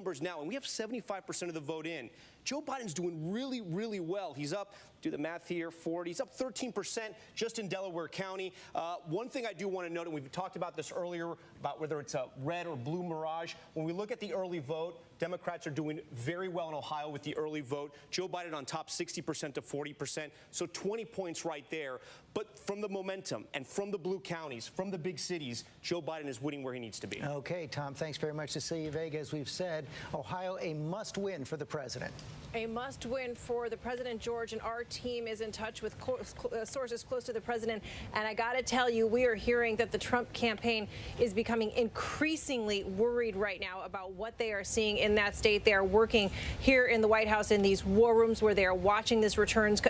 numbers now, and we have 75% of the vote in. Joe Biden's doing really, really well. He's up, do the math here, 40. He's up 13% just in Delaware County. One thing I do want to note, and we've talked about this earlier, about whether it's a red or blue mirage. When we look at the early vote, Democrats are doing very well in Ohio with the early vote. Joe Biden on top 60% to 40%, so 20 points right there. But from the momentum and from the blue counties, from the big cities, Joe Biden is winning where he needs to be. Okay, Tom, thanks very much. Cecilia Vega, as we've said, Ohio a must-win for the president. A must-win for the president, George, and our team is in touch with sources close to the president. And I got to tell you, we are hearing that the Trump campaign is becoming increasingly worried right now about what they are seeing in that state. They are working here in the White House in these war rooms where they are watching these returns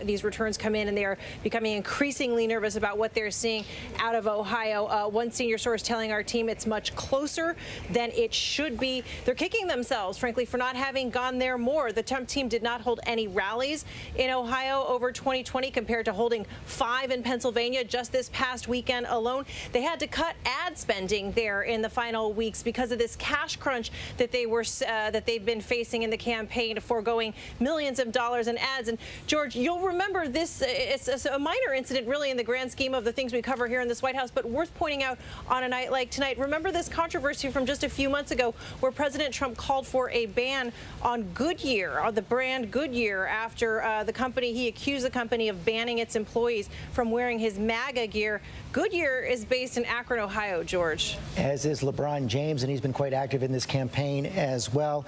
come in, and they are becoming increasingly nervous about what they're seeing out of Ohio. One senior source telling our team it's much closer than it should be. They're kicking themselves, frankly, for not having gone there more. The Trump team did not hold any rallies in Ohio over 2020 compared to holding 5 in Pennsylvania just this past weekend alone. They had to cut ad spending there in the final weeks because of this cash crunch that they've been facing in the campaign, foregoing millions of dollars in ads. And George, you'll remember this. It's a minor incident, really, in the grand scheme of the things we cover here in this White House, but worth pointing out on a night like tonight. Remember this controversy from just a few months ago where President Trump called for a ban on Goodyear, on the brand Goodyear, after he accused the company of banning its employees from wearing his MAGA gear. Goodyear is based in Akron, Ohio, George. As is LeBron James, and he's been quite active in this campaign as well.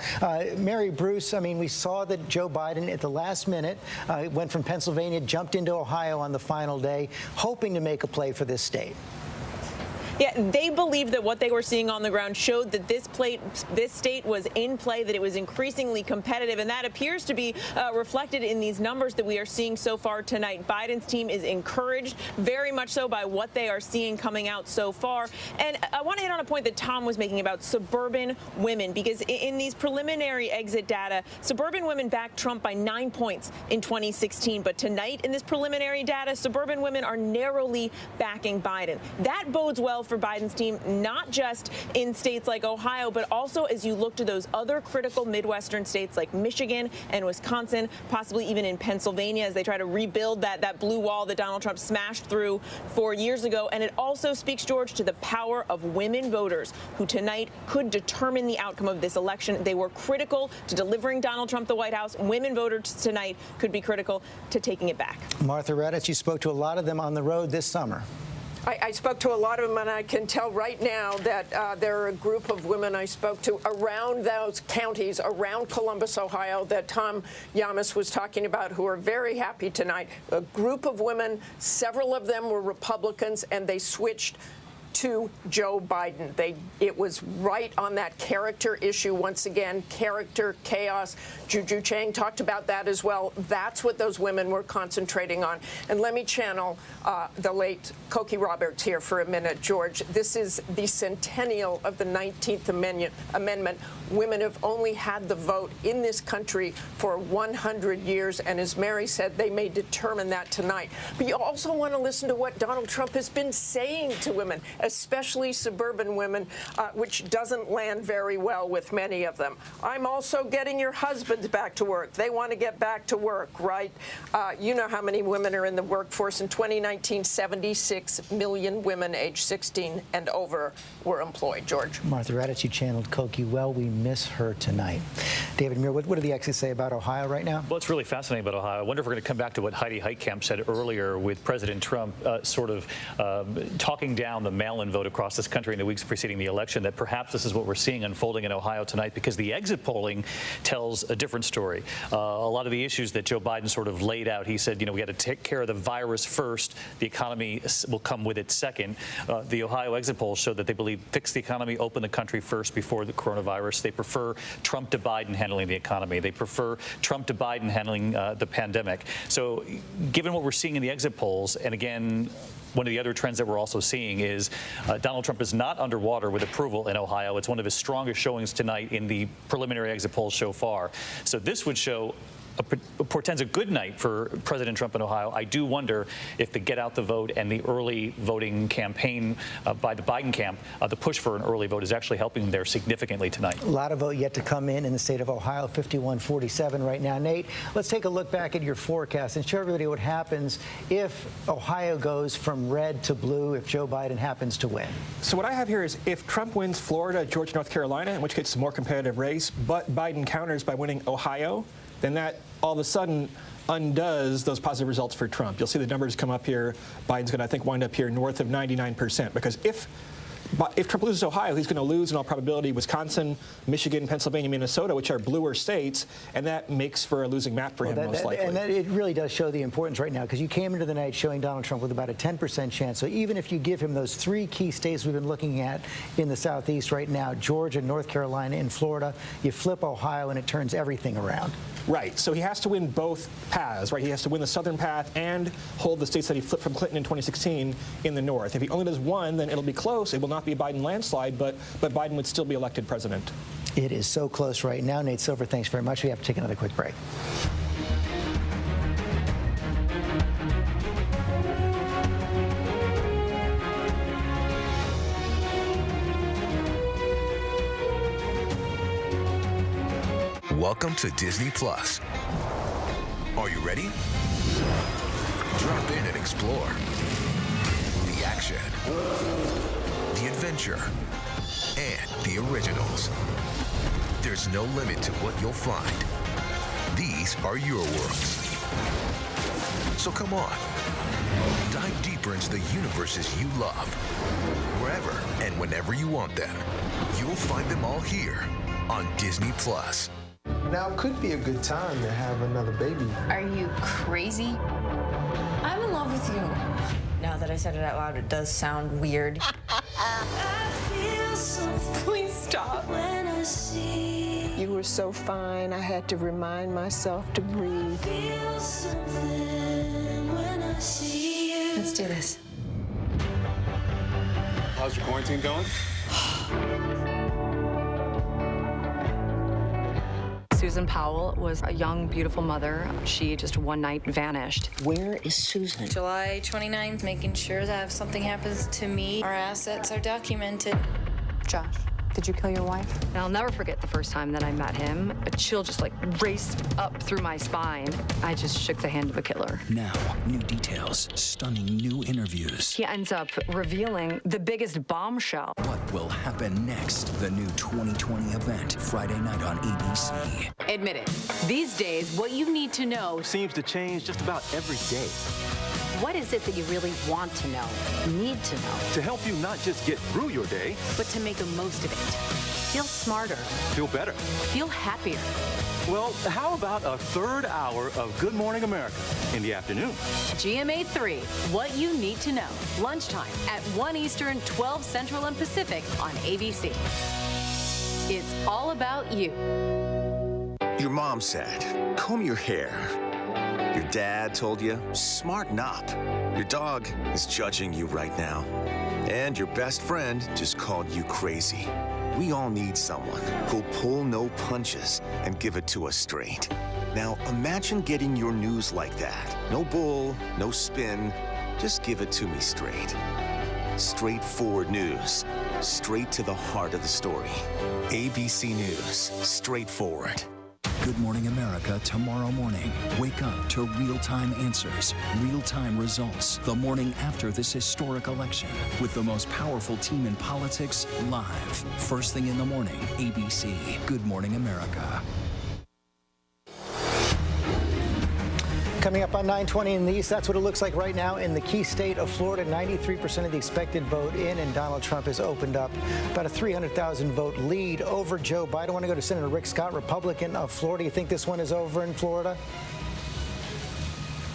Mary Bruce, I mean, we saw that Joe Biden at the last minute went from Pennsylvania, jumped into Ohio on the final day, hoping to make a play for this state. Yeah, they believed that what they were seeing on the ground showed that this state was in play, that it was increasingly competitive, and that appears to be reflected in these numbers that we are seeing so far tonight. Biden's team is encouraged, very much so, by what they are seeing coming out so far. And I want to hit on a point that Tom was making about suburban women, because in these preliminary exit data, suburban women backed Trump by 9 points in 2016. But tonight, in this preliminary data, suburban women are narrowly backing Biden. That bodes well for Biden's team, not just in states like Ohio, but also as you look to those other critical Midwestern states like Michigan and Wisconsin, possibly even in Pennsylvania, as they try to rebuild that blue wall that Donald Trump smashed through 4 years ago. And it also speaks, George, to the power of women voters who tonight could determine the outcome of this election. They were critical to delivering Donald Trump the White House. Women voters tonight could be critical to taking it back. Martha Raddatz, you spoke to a lot of them on the road this summer. I spoke to a lot of them, and I can tell right now that there are a group of women I spoke to around those counties, around Columbus, Ohio, that Tom Llamas was talking about, who are very happy tonight. A group of women, several of them were Republicans, and they switched to Joe Biden. It was right on that character issue once again, character, chaos. Juju Chang talked about that as well. That's what those women were concentrating on. And let me channel the late Cokie Roberts here for a minute, George. This is the centennial of the 19th Amendment. Women have only had the vote in this country for 100 years, and as Mary said, they may determine that tonight. But you also want to listen to what Donald Trump has been saying to women, especially suburban women, which doesn't land very well with many of them. I'm also getting your husbands back to work. They want to get back to work, right? You know how many women are in the workforce. In 2019, 76 million women aged 16 and over were employed. George. Martha Raddatz, you channeled Cokie well. We miss her tonight. David Muir, what do the experts say about Ohio right now? Well, it's really fascinating about Ohio. I wonder if we're going to come back to what Heidi Heitkamp said earlier with President Trump sort of talking down the mail-in vote across this country in the weeks preceding the election, that perhaps this is what we're seeing unfolding in Ohio tonight, because the exit polling tells a different story. A lot of the issues that Joe Biden sort of laid out, he said, we got to take care of the virus first. The economy will come with it second. The Ohio exit polls show that they believe fix the economy, open the country first before the coronavirus. They prefer Trump to Biden handling the economy. They prefer Trump to Biden handling the pandemic. So given what we're seeing in the exit polls, and again, one of the other trends that we're also seeing is Donald Trump is not underwater with approval in Ohio. It's one of his strongest showings tonight in the preliminary exit polls so far. So this would show portends a good night for President Trump in Ohio. I do wonder if the get out the vote and the early voting campaign by the Biden camp, the push for an early vote is actually helping them there significantly tonight. A lot of vote yet to come in the state of Ohio, 51-47 right now. Nate, let's take a look back at your forecast and show everybody what happens if Ohio goes from red to blue if Joe Biden happens to win. So what I have here is if Trump wins Florida, Georgia, North Carolina, in which case it's a more competitive race, but Biden counters by winning Ohio, then that all of a sudden undoes those positive results for Trump. You'll see the numbers come up here. Biden's going to, I think, wind up here north of 99%, because if Trump loses Ohio, he's going to lose in all probability Wisconsin, Michigan, Pennsylvania, Minnesota, which are bluer states, and that makes for a losing map for him most likely. And it really does show the importance right now, because you came into the night showing Donald Trump with about a 10% chance. So even if you give him those three key states we've been looking at in the Southeast right now, Georgia, North Carolina, and Florida, you flip Ohio and it turns everything around. Right. So he has to win both paths, right? He has to win the southern path and hold the states that he flipped from Clinton in 2016 in the north. If he only does one, then it'll be close. It will not be a Biden landslide, but Biden would still be elected president. It is so close right now. Nate Silver, thanks very much. We have to take another quick break. Welcome to Disney Plus. Are you ready? Drop in and explore. The action, the adventure, and the originals. There's no limit to what you'll find. These are your worlds. So come on, dive deeper into the universes you love. Wherever and whenever you want them, you'll find them all here on Disney Plus. Now could be a good time to have another baby. Are you crazy? I'm in love with you. Now that I said it out loud, it does sound weird. Please stop. You were so fine, I had to remind myself to breathe. Let's do this. How's your quarantine going? Susan Powell was a young, beautiful mother. She just one night vanished. Where is Susan? July 29th, making sure that if something happens to me, our assets are documented. Josh, did you kill your wife? And I'll never forget the first time that I met him. A chill just raced up through my spine. I just shook the hand of a killer. Now, new details, stunning new interviews. He ends up revealing the biggest bombshell. What will happen next? The new 2020 event, Friday night on ABC. Admit it. These days, what you need to know seems to change just about every day. What is it that you really want to know, need to know? To help you not just get through your day, but to make the most of it. Feel smarter. Feel better. Feel happier. Well, how about a third hour of Good Morning America in the afternoon? GMA 3, what you need to know. Lunchtime at 1 Eastern, 12 Central and Pacific on ABC. It's all about you. Your mom said, comb your hair. Your dad told you, smarten up. Your dog is judging you right now. And your best friend just called you crazy. We all need someone who'll pull no punches and give it to us straight. Now, imagine getting your news like that. No bull, no spin, just give it to me straight. Straightforward news, straight to the heart of the story. ABC News, straightforward. Good Morning America tomorrow morning. Wake up to real-time answers, real-time results the morning after this historic election with the most powerful team in politics live. First thing in the morning, ABC. Good Morning America. Coming up on 9:20 in the East, that's what it looks like right now in the key state of Florida. 93% of the expected vote in, and Donald Trump has opened up about a 300,000 vote lead over Joe Biden. I want to go to Senator Rick Scott, Republican of Florida. You think this one is over in Florida?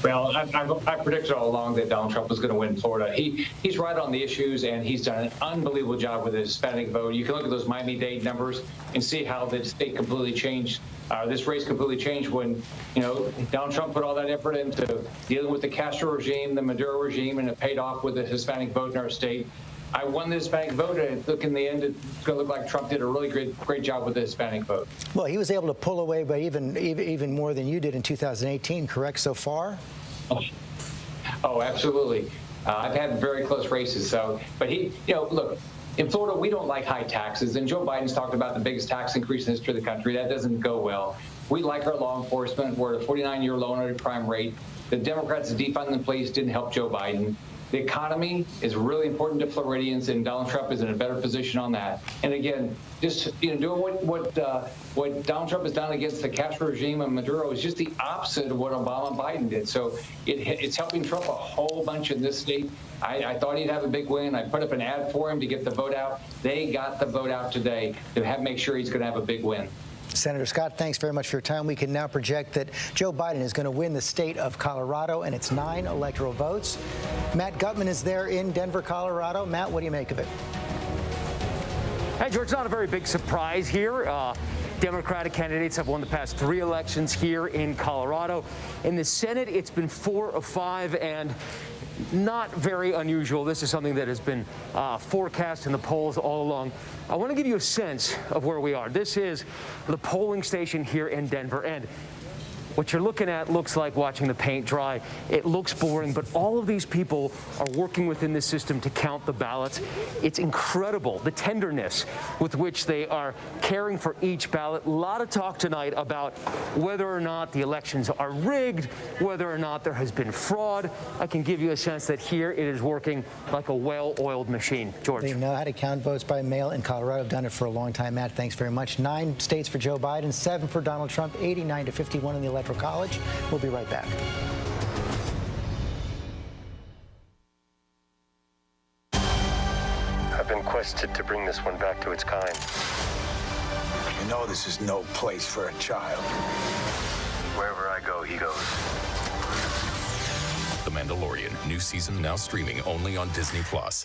Well, I predicted all along that Donald Trump was going to win Florida. He's right on the issues, and he's done an unbelievable job with the Hispanic vote. You can look at those Miami-Dade numbers and see how the state completely changed. This race completely changed when, Donald Trump put all that effort into dealing with the Castro regime, the Maduro regime, and it paid off with the Hispanic vote in our state. I won the Hispanic vote, and look, in the end, it's going to look like Trump did a really great job with the Hispanic vote. Well, he was able to pull away by even more than you did in 2018, correct, so far? Oh, absolutely. I've had very close races. But look, in Florida, we don't like high taxes, and Joe Biden's talked about the biggest tax increase in the history of the country. That doesn't go well. We like our law enforcement. We're at a 49-year low and crime rate. The Democrats defunding the police didn't help Joe Biden. The economy is really important to Floridians, and Donald Trump is in a better position on that. And again, just doing what Donald Trump has done against the Castro regime and Maduro is just the opposite of what Obama and Biden did. So it's helping Trump a whole bunch in this state. I thought he'd have a big win. I put up an ad for him to get the vote out. They got the vote out today to make sure he's going to have a big win. Senator Scott, thanks very much for your time. We can now project that Joe Biden is going to win the state of Colorado and its 9 electoral votes. Matt Gutman is there in Denver, Colorado. Matt, what do you make of it? Hey, George, not a very big surprise here. Democratic candidates have won the past 3 elections here in Colorado. In the Senate, it's been 4 of 5, and not very unusual. This is something that has been forecast in the polls all along. I want to give you a sense of where we are. This is the polling station here in Denver, and what you're looking at looks like watching the paint dry. It looks boring, but all of these people are working within this system to count the ballots. It's incredible, the tenderness with which they are caring for each ballot. A lot of talk tonight about whether or not the elections are rigged, whether or not there has been fraud. I can give you a sense that here it is working like a well-oiled machine. George. They know how to count votes by mail in Colorado. I've done it for a long time. Matt, thanks very much. 9 states for Joe Biden, 7 for Donald Trump, 89-51 in the Electoral College. We'll be right back. I've been quested to bring this one back to its kind. You know this is no place for a child. Wherever I go, he goes. The Mandalorian, new season now streaming only on Disney+.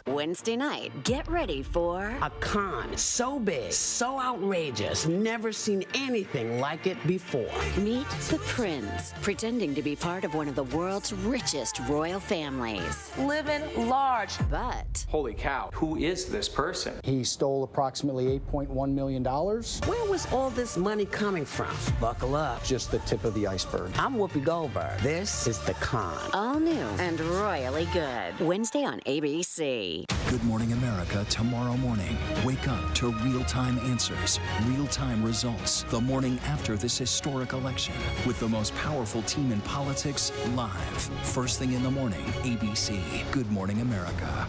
Wednesday night, get ready for a con so big, so outrageous, never seen anything like it before. Meet the Prince, pretending to be part of one of the world's richest royal families. Living large. But holy cow, who is this person? He stole approximately $8.1 million. Where was all this money coming from? Buckle up. Just the tip of the iceberg. I'm Whoopi Goldberg. This is The Con. All new and royally good. Wednesday on ABC. Good Morning America tomorrow morning. Wake up to real-time answers, real-time results the morning after this historic election with the most powerful team in politics live. First thing in the morning, ABC. Good Morning America.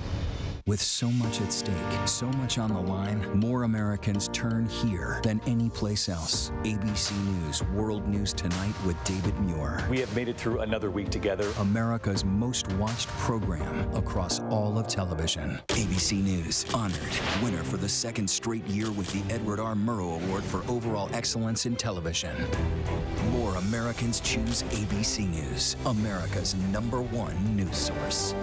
With so much at stake, so much on the line, more Americans turn here than any place else. ABC News World News Tonight with David Muir. We have made it through another week together. America's most watched program across all of television. ABC News, honored winner for the 2nd straight year with the Edward R. Murrow Award for Overall Excellence in Television. More Americans choose ABC News, America's #1 news source.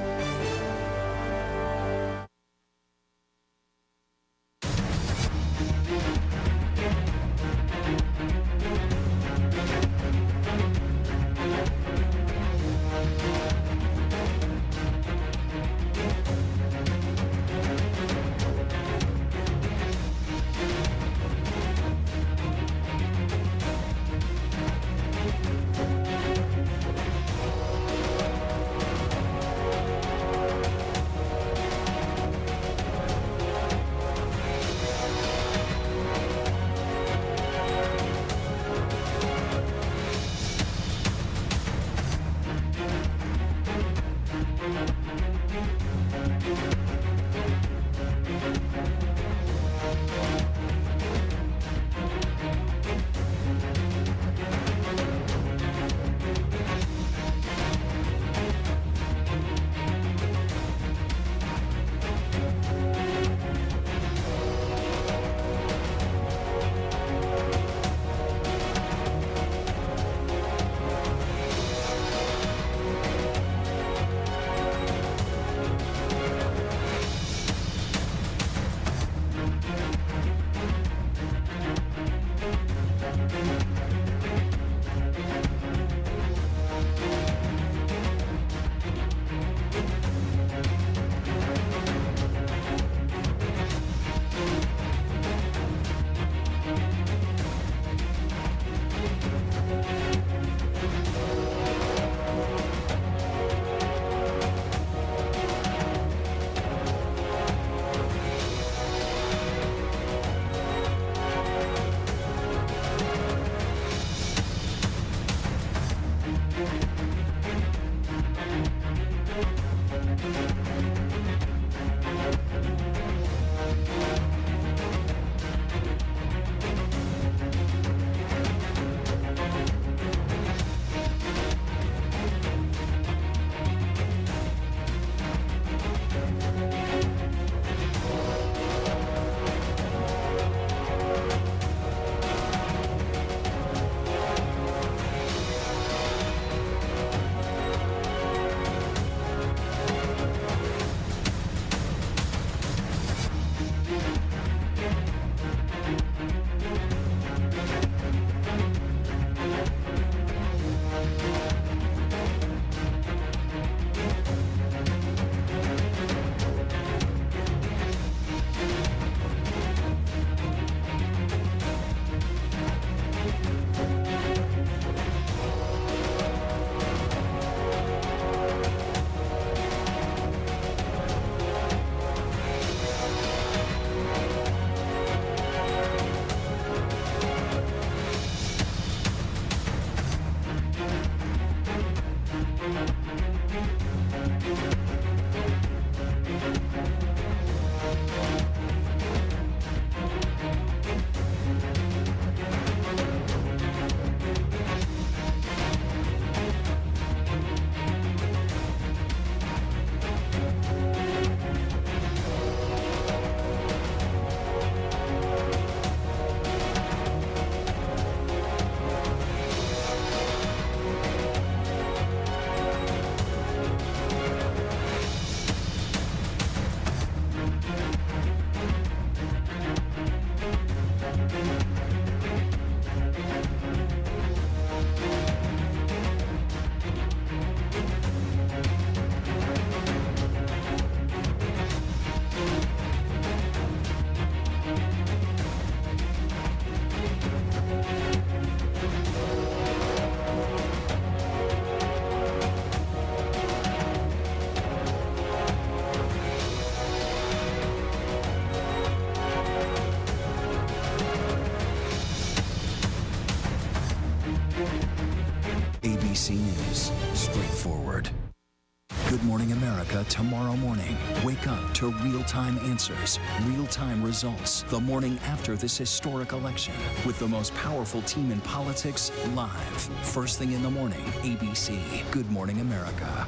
ABC News. Straightforward. Good Morning America tomorrow morning. Wake up to real-time answers, real-time results the morning after this historic election with the most powerful team in politics live. First thing in the morning, ABC. Good Morning America.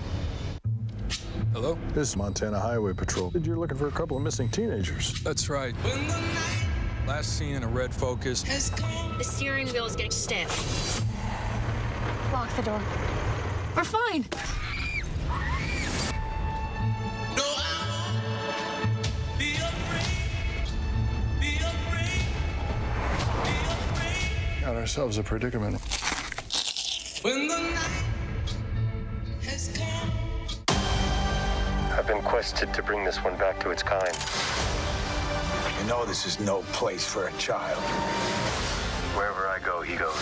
Hello? This is Montana Highway Patrol. You're looking for a couple of missing teenagers. That's right. Last seen in a red Focus. The steering wheel is getting stiff. Lock the door. We're fine. Got ourselves a predicament. When the night has come. I've been quested to bring this one back to its kind. You know this is no place for a child. Wherever I go, he goes.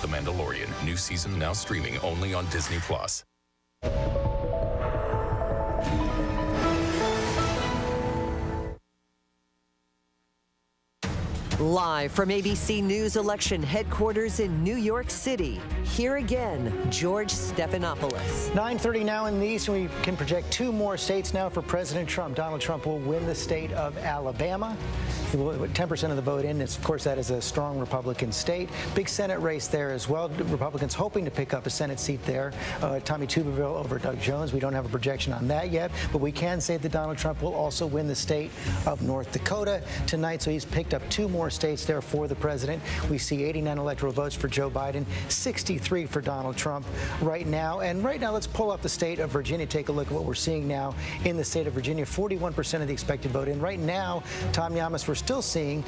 The Mandalorian, new season now streaming only on Disney+. Live from ABC News election headquarters in New York City, here again, George Stephanopoulos. 9:30 now in the East, and we can project two more states now for President Trump. Donald Trump will win the state of Alabama. He will put 10% of the vote in. Of course, that is a strong Republican state. Big Senate race there as well. Republicans hoping to pick up a Senate seat there. Tommy Tuberville over Doug Jones. We don't have a projection on that yet, but we can say that Donald Trump will also win the state of North Dakota tonight. So he's picked up two more states there for the president. We see 89 electoral votes for Joe Biden, 63 for Donald Trump right now. And right now, let's pull up the state of Virginia. Take a look at what we're seeing now in the state of Virginia. 41% of the expected vote in. Right now, Tom Yamas, we're still seeing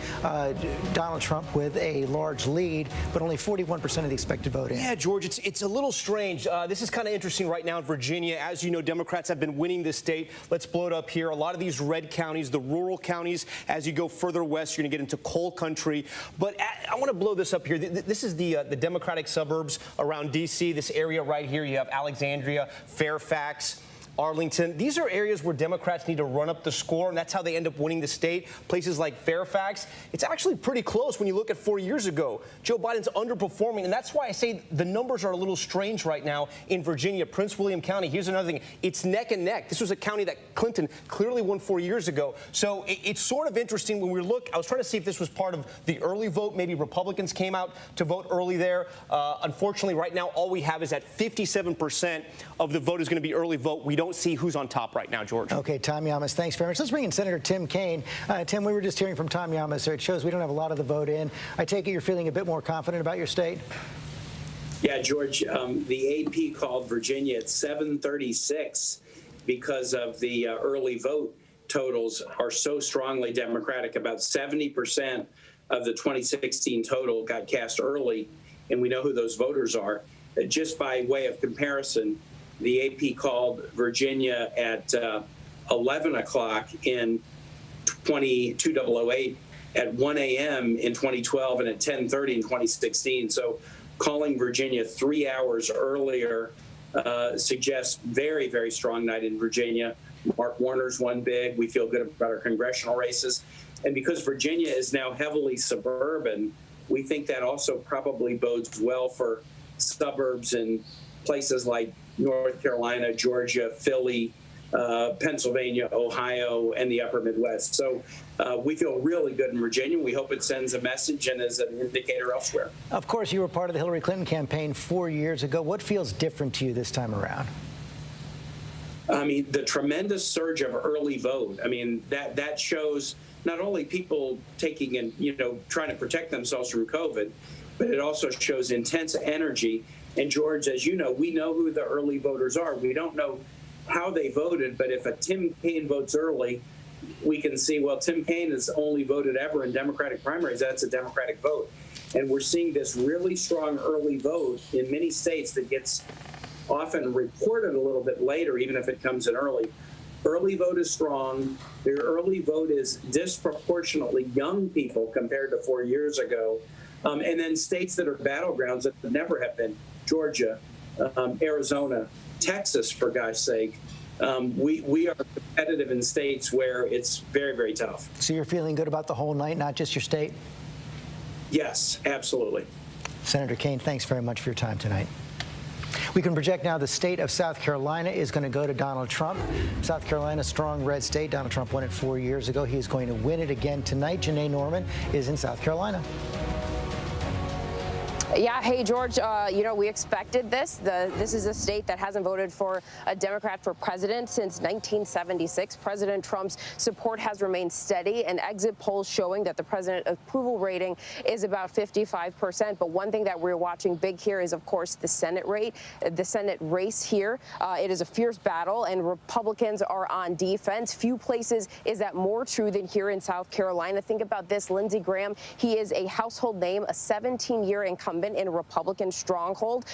Donald Trump with a large lead, but only 41% of the expected vote in. Yeah, George, it's a little strange. This is kind of interesting right now in Virginia. As you know, Democrats have been winning this state. Let's blow it up here. A lot of these red counties, the rural counties, as you go further west, you're going to get into coal country. But I want to blow this up here. This is the Democratic suburbs around D.C., this area right here. You have Alexandria, Fairfax, Arlington. These are areas where Democrats need to run up the score, and that's how they end up winning the state. Places like Fairfax, it's actually pretty close when you look at 4 years ago. Joe Biden's underperforming, and that's why I say the numbers are a little strange right now in Virginia. Prince William County, here's another thing. It's neck and neck. This was a county that Clinton clearly won 4 years ago. So it's sort of interesting when we look. I was trying to see if this was part of the early vote. Maybe Republicans came out to vote early there. Unfortunately, right now, all we have is that 57% of the vote is going to be early vote. We don't see who's on top right now, George. Okay, Tom Yamas, thanks very much. Let's bring in Senator Tim Kaine. Tim, we were just hearing from Tom Yamas, so it shows we don't have a lot of the vote in. I take it you're feeling a bit more confident about your state? Yeah, George, the AP called Virginia at 736 because of the early vote totals are so strongly Democratic. About 70% of the 2016 total got cast early, and we know who those voters are. Just by way of comparison, the AP called Virginia at 11 o'clock in 2008, at 1 a.m. in 2012, and at 10:30 in 2016. So calling Virginia 3 hours earlier suggests very, very strong night in Virginia. Mark Warner's won big. We feel good about our congressional races. And because Virginia is now heavily suburban, we think that also probably bodes well for suburbs in places like North Carolina, Georgia, Philly, Pennsylvania, Ohio, and the upper Midwest. So we feel really good in Virginia. We hope it sends a message and is an indicator elsewhere. Of course, you were part of the Hillary Clinton campaign 4 years ago. What feels different to you this time around? I mean, the tremendous surge of early vote. I mean, that shows not only people taking and, trying to protect themselves from COVID, but it also shows intense energy. And George, as you know, we know who the early voters are. We don't know how they voted, but if a Tim Kaine votes early, we can see, well, Tim Kaine has only voted ever in Democratic primaries. That's a Democratic vote. And we're seeing this really strong early vote in many states that gets often reported a little bit later, even if it comes in early. Early vote is strong. The early vote is disproportionately young people compared to 4 years ago. And then states that are battlegrounds that never have been, Georgia, Arizona, Texas, for gosh sake. We are competitive in states where it's very, very tough. So you're feeling good about the whole night, not just your state? Yes, absolutely. Senator Kaine, thanks very much for your time tonight. We can project now the state of South Carolina is going to go to Donald Trump. South Carolina, strong red state. Donald Trump won it 4 years ago. He is going to win it again tonight. Janae Norman is in South Carolina. Yeah, hey, George, we expected this. This is a state that hasn't voted for a Democrat for president since 1976. President Trump's support has remained steady, and exit polls showing that the president approval rating is about 55%. But one thing that we're watching big here is, of course, the Senate race here. It is a fierce battle, and Republicans are on defense. Few places is that more true than here in South Carolina. Think about this. Lindsey Graham, he is a household name, a 17-year incumbent in a Republican stronghold.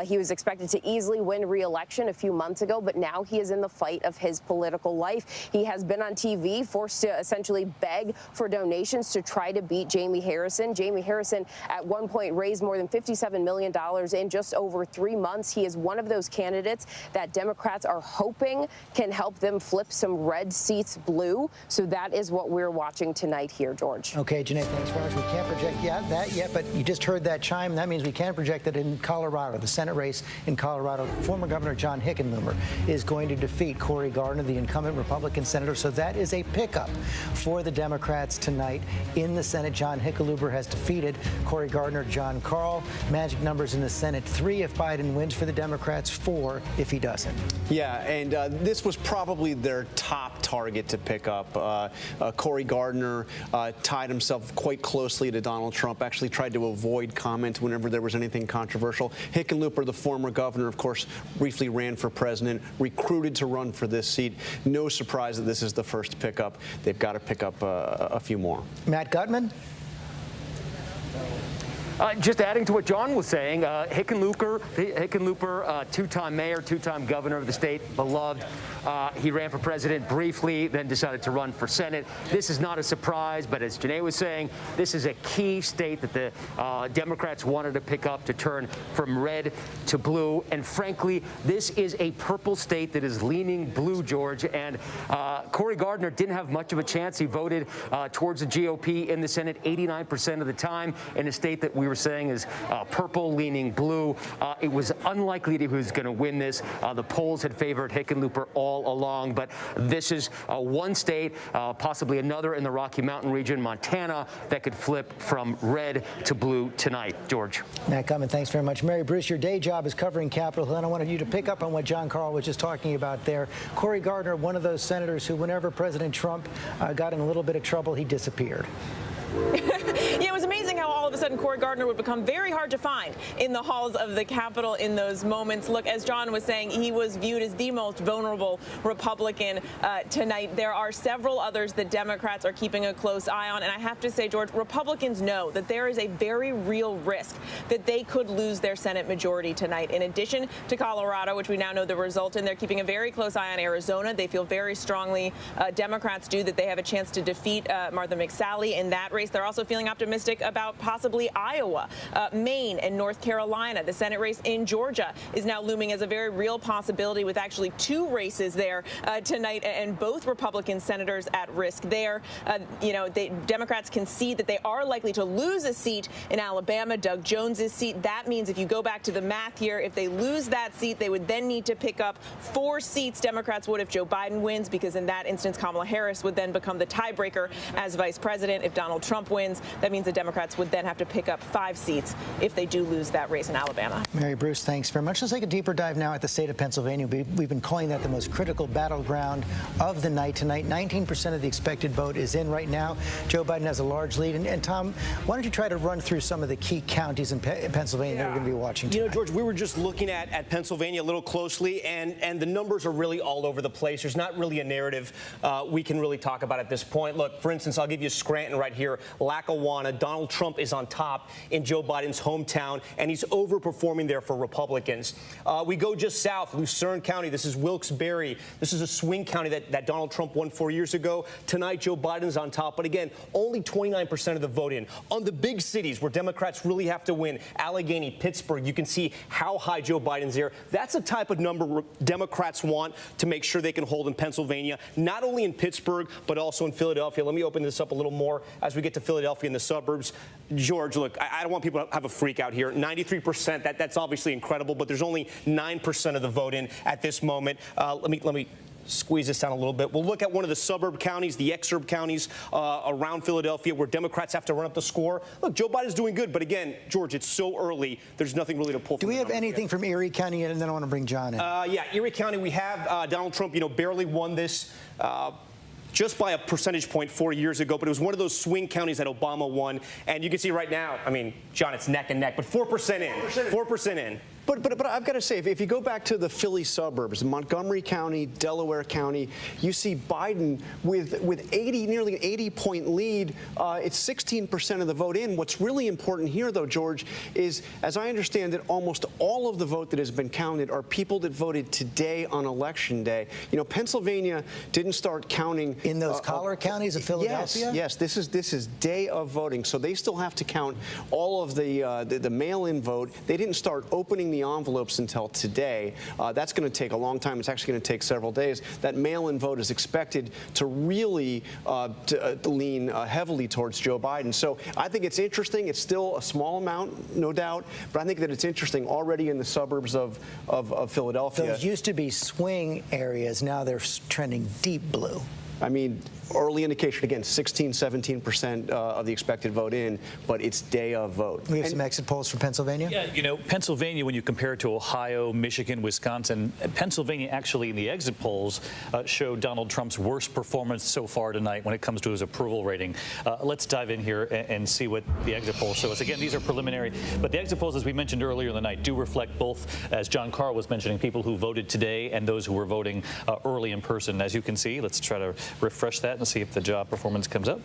He was expected to easily win re-election a few months ago, but now he is in the fight of his political life. He has been on TV, forced to essentially beg for donations to try to beat Jamie Harrison. Jamie Harrison at one point raised more than $57 million in just over 3 months. He is one of those candidates that Democrats are hoping can help them flip some red seats blue. So that is what we're watching tonight here, George. Okay, Janae, thanks very much. We can't project that yet, but you just heard that chime. That means we can project that in Colorado, the Senate race in Colorado, former Governor John Hickenlooper is going to defeat Cory Gardner, the incumbent Republican senator. So that is a pickup for the Democrats tonight in the Senate. John Hickenlooper has defeated Cory Gardner, John Karl. Magic numbers in the Senate: 3 if Biden wins for the Democrats, 4 if he doesn't. Yeah, and this was probably their top target to pick up. Cory Gardner tied himself quite closely to Donald Trump, actually tried to avoid comment whenever there was anything controversial. Hickenlooper, the former governor, of course, briefly ran for president, recruited to run for this seat. No surprise that this is the first pickup. They've got to pick up a few more. Matt Gutman? Just adding to what John was saying, Hickenlooper, two-time mayor, two-time governor of the state, beloved. He ran for president briefly, then decided to run for Senate. This is not a surprise, but as Janae was saying, this is a key state that the Democrats wanted to pick up to turn from red to blue. And frankly, this is a purple state that is leaning blue, George. And Cory Gardner didn't have much of a chance. He voted towards the GOP in the Senate 89% of the time in a state that we were saying is purple leaning blue. It was unlikely that he was going to win this. The polls had favored Hickenlooper all along, but this is one state, possibly another in the Rocky Mountain region, Montana, that could flip from red to blue tonight. George. Matt Gutman, thanks very much. Mary Bruce, your day job is covering Capitol Hill, and I wanted you to pick up on what John Karl was just talking about there. Cory Gardner, one of those senators who, whenever President Trump got in a little bit of trouble, he disappeared. Yeah, it was amazing how all of a sudden Cory Gardner would become very hard to find in the halls of the Capitol in those moments. Look, as John was saying, he was viewed as the most vulnerable Republican tonight. There are several others that Democrats are keeping a close eye on. And I have to say, George, Republicans know that there is a very real risk that they could lose their Senate majority tonight. In addition to Colorado, which we now know the result in, they're keeping a very close eye on Arizona. They feel very strongly, Democrats do, that they have a chance to defeat Martha McSally in that race. They're also feeling optimistic about possibly Iowa, Maine, and North Carolina. The Senate race in Georgia is now looming as a very real possibility, with actually 2 races there tonight, and both Republican senators at risk there. Democrats can see that they are likely to lose a seat in Alabama, Doug Jones's seat. That means if you go back to the math here, if they lose that seat, they would then need to pick up 4 seats. Democrats would if Joe Biden wins, because in that instance, Kamala Harris would then become the tiebreaker as vice president. If Donald Trump wins, that means the Democrats would then have to pick up 5 seats if they do lose that race in Alabama. Mary Bruce, thanks very much. Let's take a deeper dive now at the state of Pennsylvania. We've been calling that the most critical battleground of the night tonight. 19% of the expected vote is in right now. Joe Biden has a large lead. And Tom, why don't you try to run through some of the key counties in Pennsylvania that we're going to be watching tonight? You know, George, we were just looking at Pennsylvania a little closely, and the numbers are really all over the place. There's not really a narrative we can really talk about at this point. Look, for instance, I'll give you Scranton right here. Lackawanna, Donald Trump is on top in Joe Biden's hometown, and he's overperforming there for Republicans. We go just south, Lucerne County. This is Wilkes-Barre. This is a swing county that Donald Trump won 4 years ago. Tonight, Joe Biden's on top, but again, only 29% of the vote in. On the big cities where Democrats really have to win, Allegheny, Pittsburgh, you can see how high Joe Biden's there. That's the type of number Democrats want to make sure they can hold in Pennsylvania, not only in Pittsburgh, but also in Philadelphia. Let me open this up a little more as we get to Philadelphia and the suburbs. George, look, I don't want people to have a freak out here. 93%, that's obviously incredible, but there's only 9% of the vote in at this moment. Let me squeeze this down a little bit. We'll look at one of the suburb counties, the exurb counties around Philadelphia, where Democrats have to run up the score. Look, Joe Biden's doing good, but again, George, it's so early. There's nothing really to pull from. Do we have anything from Erie County? And then I want to bring John in. Yeah, Erie County, we have Donald Trump, barely won this. Just by a percentage point 4 years ago, but it was one of those swing counties that Obama won. And you can see right now, I mean, John, it's neck and neck, but 4% in. 4% in. But I've got to say, if you go back to the Philly suburbs, Montgomery County, Delaware County, you see Biden with nearly an 80-point lead. It's 16% of the vote in. What's really important here, though, George, is, as I understand it, almost all of the vote that has been counted are people that voted today on Election Day. Pennsylvania didn't start counting in those collar counties of Philadelphia. Yes. This is day of voting, so they still have to count all of the mail-in vote. They didn't start opening the envelopes until today. That's going to take a long time. It's actually going to take several days. That mail-in vote is expected to really lean heavily towards Joe Biden. So I think it's interesting. It's still a small amount, no doubt, but I think that it's interesting already in the suburbs of Philadelphia. Those used to be swing areas. Now they're trending deep blue. I mean, early indication, again, 17% of the expected vote in, but it's day of vote. We have some exit polls for Pennsylvania? Yeah, Pennsylvania, when you compare it to Ohio, Michigan, Wisconsin, Pennsylvania actually in the exit polls showed Donald Trump's worst performance so far tonight when it comes to his approval rating. Let's dive in here and see what the exit polls show us. Again, these are preliminary, but the exit polls, as we mentioned earlier in the night, do reflect both, as John Carl was mentioning, people who voted today and those who were voting early in person. As you can see, let's try to refresh that and see if the job performance comes up.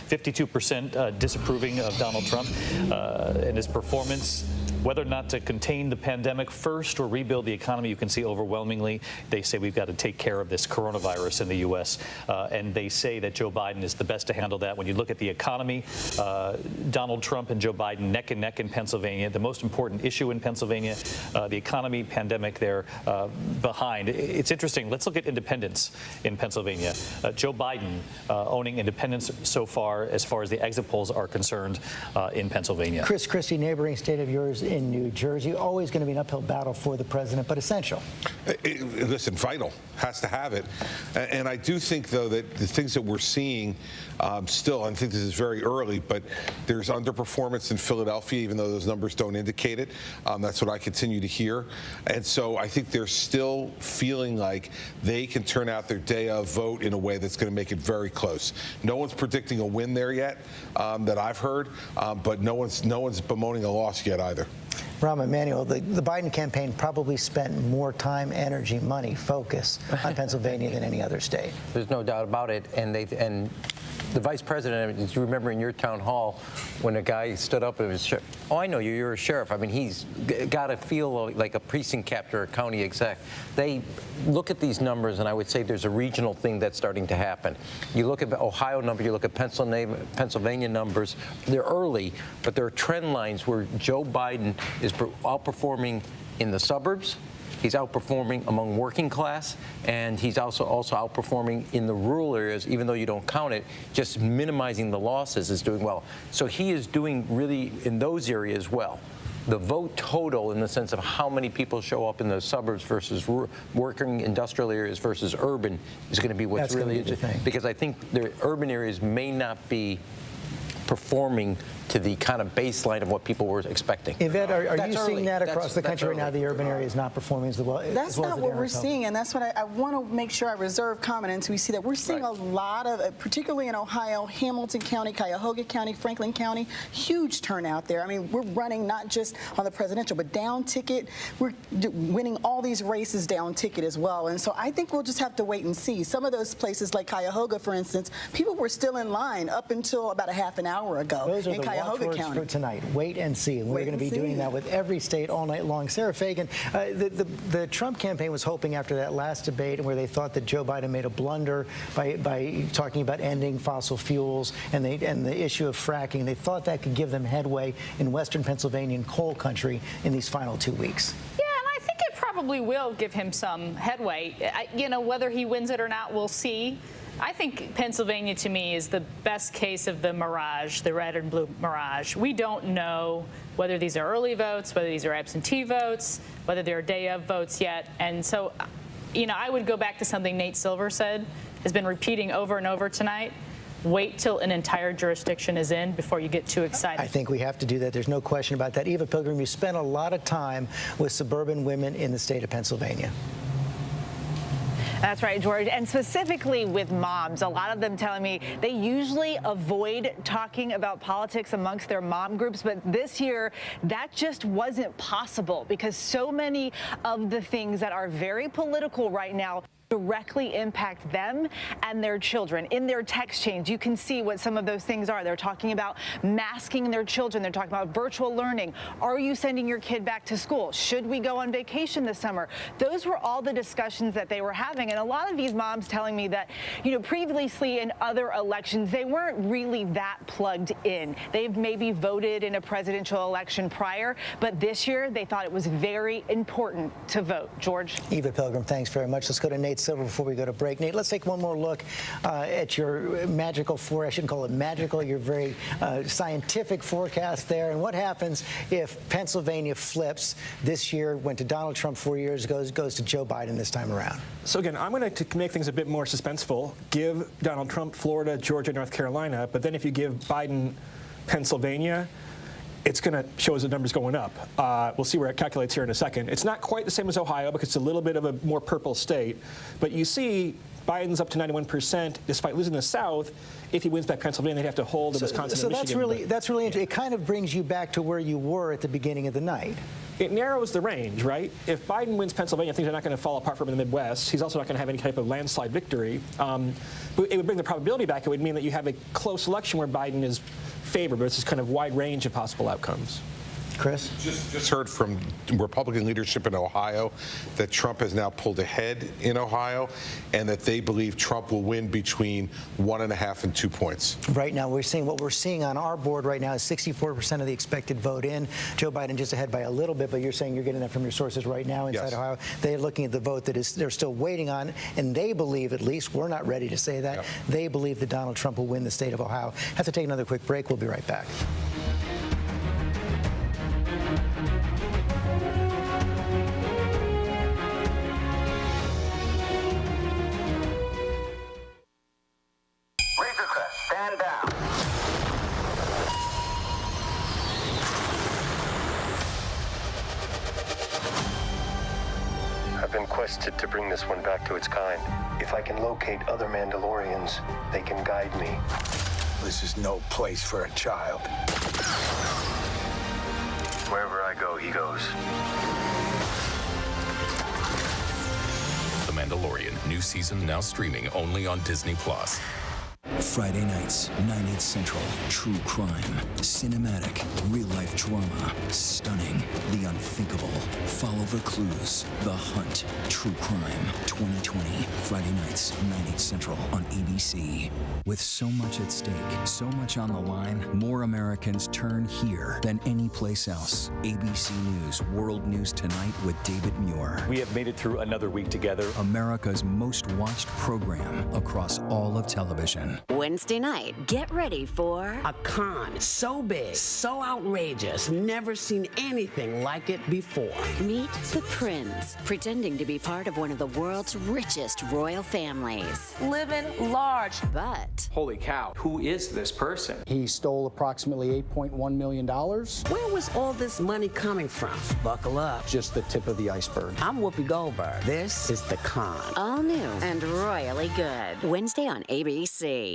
52% disapproving of Donald Trump and his performance. Whether or not to contain the pandemic first or rebuild the economy, you can see overwhelmingly they say we've got to take care of this coronavirus in the U.S. And they say that Joe Biden is the best to handle that. When you look at the economy, Donald Trump and Joe Biden neck and neck in Pennsylvania. The most important issue in Pennsylvania, the economy, pandemic, they're behind. It's interesting. Let's look at independents in Pennsylvania. Joe Biden owning independents so far as the exit polls are concerned in Pennsylvania. Chris Christie, neighboring state of yours in New Jersey, always going to be an uphill battle for the president, but essential. Listen, vital, has to have it. And I do think, though, that the things that we're seeing still, I think this is very early, but there's underperformance in Philadelphia, even though those numbers don't indicate it. That's what I continue to hear. And so I think they're still feeling like they can turn out their day of vote in a way that's going to make it very close. No one's predicting a win there yet that I've heard, but no one's bemoaning a loss yet either. Rahm Emanuel, the Biden campaign probably spent more time, energy, money, focus on Pennsylvania than any other state. There's no doubt about it. And the vice president, did you remember in your town hall when a guy stood up and was, oh, I know you, you're a sheriff. I mean, he's got to feel like a precinct captain or a county exec. They look at these numbers, and I would say there's a regional thing that's starting to happen. You look at the Ohio number, you look at Pennsylvania numbers, they're early, but there are trend lines where Joe Biden is outperforming in the suburbs. He's outperforming among working class, and he's also outperforming in the rural areas, even though you don't count it. Just minimizing the losses is doing well. So he is doing really in those areas well. The vote total, in the sense of how many people show up in the suburbs versus working industrial areas versus urban, is going to be what's really interesting. Because I think the urban areas may not be performing to the kind of baseline of what people were expecting. Yvette, are you seeing that across the country right now? The urban area is not performing as well. That's not what we're seeing, and that's what I want to make sure I reserve comment until we see that. We're seeing a lot of, particularly in Ohio, Hamilton County, Cuyahoga County, Franklin County, huge turnout there. I mean, we're running not just on the presidential, but down ticket. We're winning all these races down ticket as well, and so I think we'll just have to wait and see. Some of those places, like Cuyahoga, for instance, people were still in line up until about a half an hour ago. Those are the watchwords for tonight. Wait and see. And we're going to be doing that with every state all night long. Sarah Fagan, the Trump campaign was hoping after that last debate where they thought that Joe Biden made a blunder by talking about ending fossil fuels and the issue of fracking. They thought that could give them headway in western Pennsylvania and coal country in these final 2 weeks. Yeah, and I think it probably will give him some headway. Whether he wins it or not, we'll see. I think Pennsylvania, to me, is the best case of the mirage, the red and blue mirage. We don't know whether these are early votes, whether these are absentee votes, whether they're day of votes yet. And so, I would go back to something Nate Silver said, has been repeating over and over tonight. Wait till an entire jurisdiction is in before you get too excited. I think we have to do that. There's no question about that. Eva Pilgrim, you spent a lot of time with suburban women in the state of Pennsylvania. That's right, George. And specifically with moms, a lot of them telling me they usually avoid talking about politics amongst their mom groups. But this year, that just wasn't possible because so many of the things that are very political right now directly impact them and their children. In their text chains, you can see what some of those things are. They're talking about masking their children. They're talking about virtual learning. Are you sending your kid back to school? Should we go on vacation this summer? Those were all the discussions that they were having. And a lot of these moms telling me that, previously in other elections, they weren't really that plugged in. They've maybe voted in a presidential election prior, but this year they thought it was very important to vote. George? Eva Pilgrim, thanks very much. Let's go to Nate Silver before we go to break. Nate, let's take one more look at your magical I shouldn't call it magical, your very scientific forecast there. And what happens if Pennsylvania flips this year, went to Donald Trump 4 years ago, goes to Joe Biden this time around? So again, I'm going to make things a bit more suspenseful. Give Donald Trump Florida, Georgia, North Carolina, but then if you give Biden Pennsylvania, it's going to show us the numbers going up. We'll see where it calculates here in a second. It's not quite the same as Ohio because it's a little bit of a more purple state. But you see Biden's up to 91% despite losing the South. If he wins back Pennsylvania, they'd have to hold the Wisconsin and Michigan. So that's really interesting. It kind of brings you back to where you were at the beginning of the night. It narrows the range, right? If Biden wins Pennsylvania, things are not going to fall apart from in the Midwest. He's also not going to have any type of landslide victory. But it would bring the probability back. It would mean that you have a close election where Biden is favored, but it's this kind of wide range of possible outcomes. Chris? Just heard from Republican leadership in Ohio that Trump has now pulled ahead in Ohio and that they believe Trump will win between 1.5 and 2 points. Right now, what we're seeing on our board right now is 64% of the expected vote in. Joe Biden just ahead by a little bit, but you're saying you're getting that from your sources right now inside Ohio. They're looking at the vote that they're still waiting on, and they believe, at least, we're not ready to say that, they believe that Donald Trump will win the state of Ohio. Have to take another quick break. We'll be right back. Stand down. I've been quested to bring this one back to its kind. If I can locate other Mandalorians, they can guide me. This is no place for a child. Wherever I go, he goes. The Mandalorian, new season now streaming only on Disney+. Friday nights, 9/8 Central. True crime, cinematic, real-life drama, stunning, the unthinkable. Follow the clues. The Hunt. True crime. 2020. Friday nights, 9/8 Central on ABC. With so much at stake, so much on the line, more Americans turn here than any place else. ABC News World News Tonight with David Muir. We have made it through another week together. America's most watched program across all of television. Wednesday night, get ready for a con so big, so outrageous, never seen anything like it before. Meet the Prince, pretending to be part of one of the world's richest royal families. Living large. But holy cow, who is this person? He stole approximately $8.1 million. Where was all this money coming from? Buckle up. Just the tip of the iceberg. I'm Whoopi Goldberg. This is The Con. All new and royally good. Wednesday on ABC.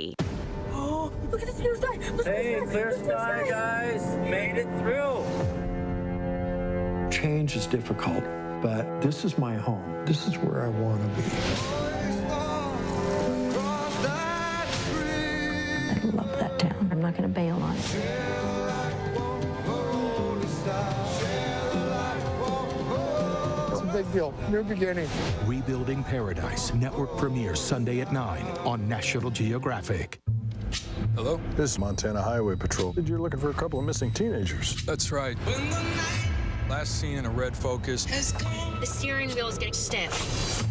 Oh, look at this clear sky. Hey, clear sky, guys. Made it through. Change is difficult, but this is my home. This is where I want to be. I love that town. I'm not going to bail on it. Big deal. New beginning. Rebuilding Paradise. Network premiere Sunday at 9 on National Geographic. Hello? This is Montana Highway Patrol. You're looking for a couple of missing teenagers. That's right. Last seen in a red Focus. The steering wheel is getting stiff.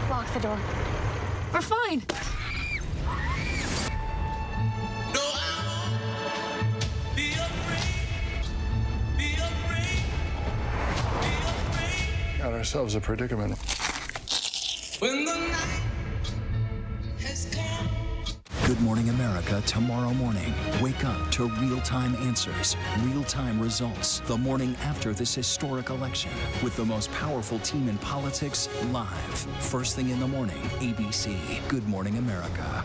Lock the door. We're fine. Got ourselves a predicament. When the night has come. Good Morning America tomorrow morning. Wake up to real-time answers, real-time results the morning after this historic election with the most powerful team in politics live. First thing in the morning, ABC. Good Morning America.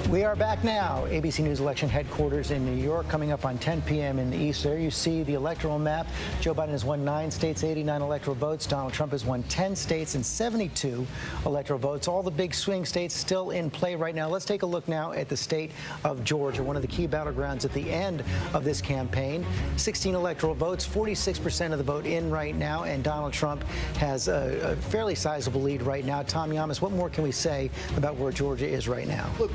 We are back now. ABC News election headquarters in New York, coming up on 10 p.m. in the east. There you see the electoral map. Joe Biden has won 9 states, 89 electoral votes. Donald Trump has won 10 states and 72 electoral votes. All the big swing states still in play right now. Let's take a look now at the state of Georgia, one of the key battlegrounds at the end of this campaign. 16 electoral votes, 46% of the vote in right now, and Donald Trump has a fairly sizable lead right now. Tom Llamas, what more can we say about where Georgia is right now? Look,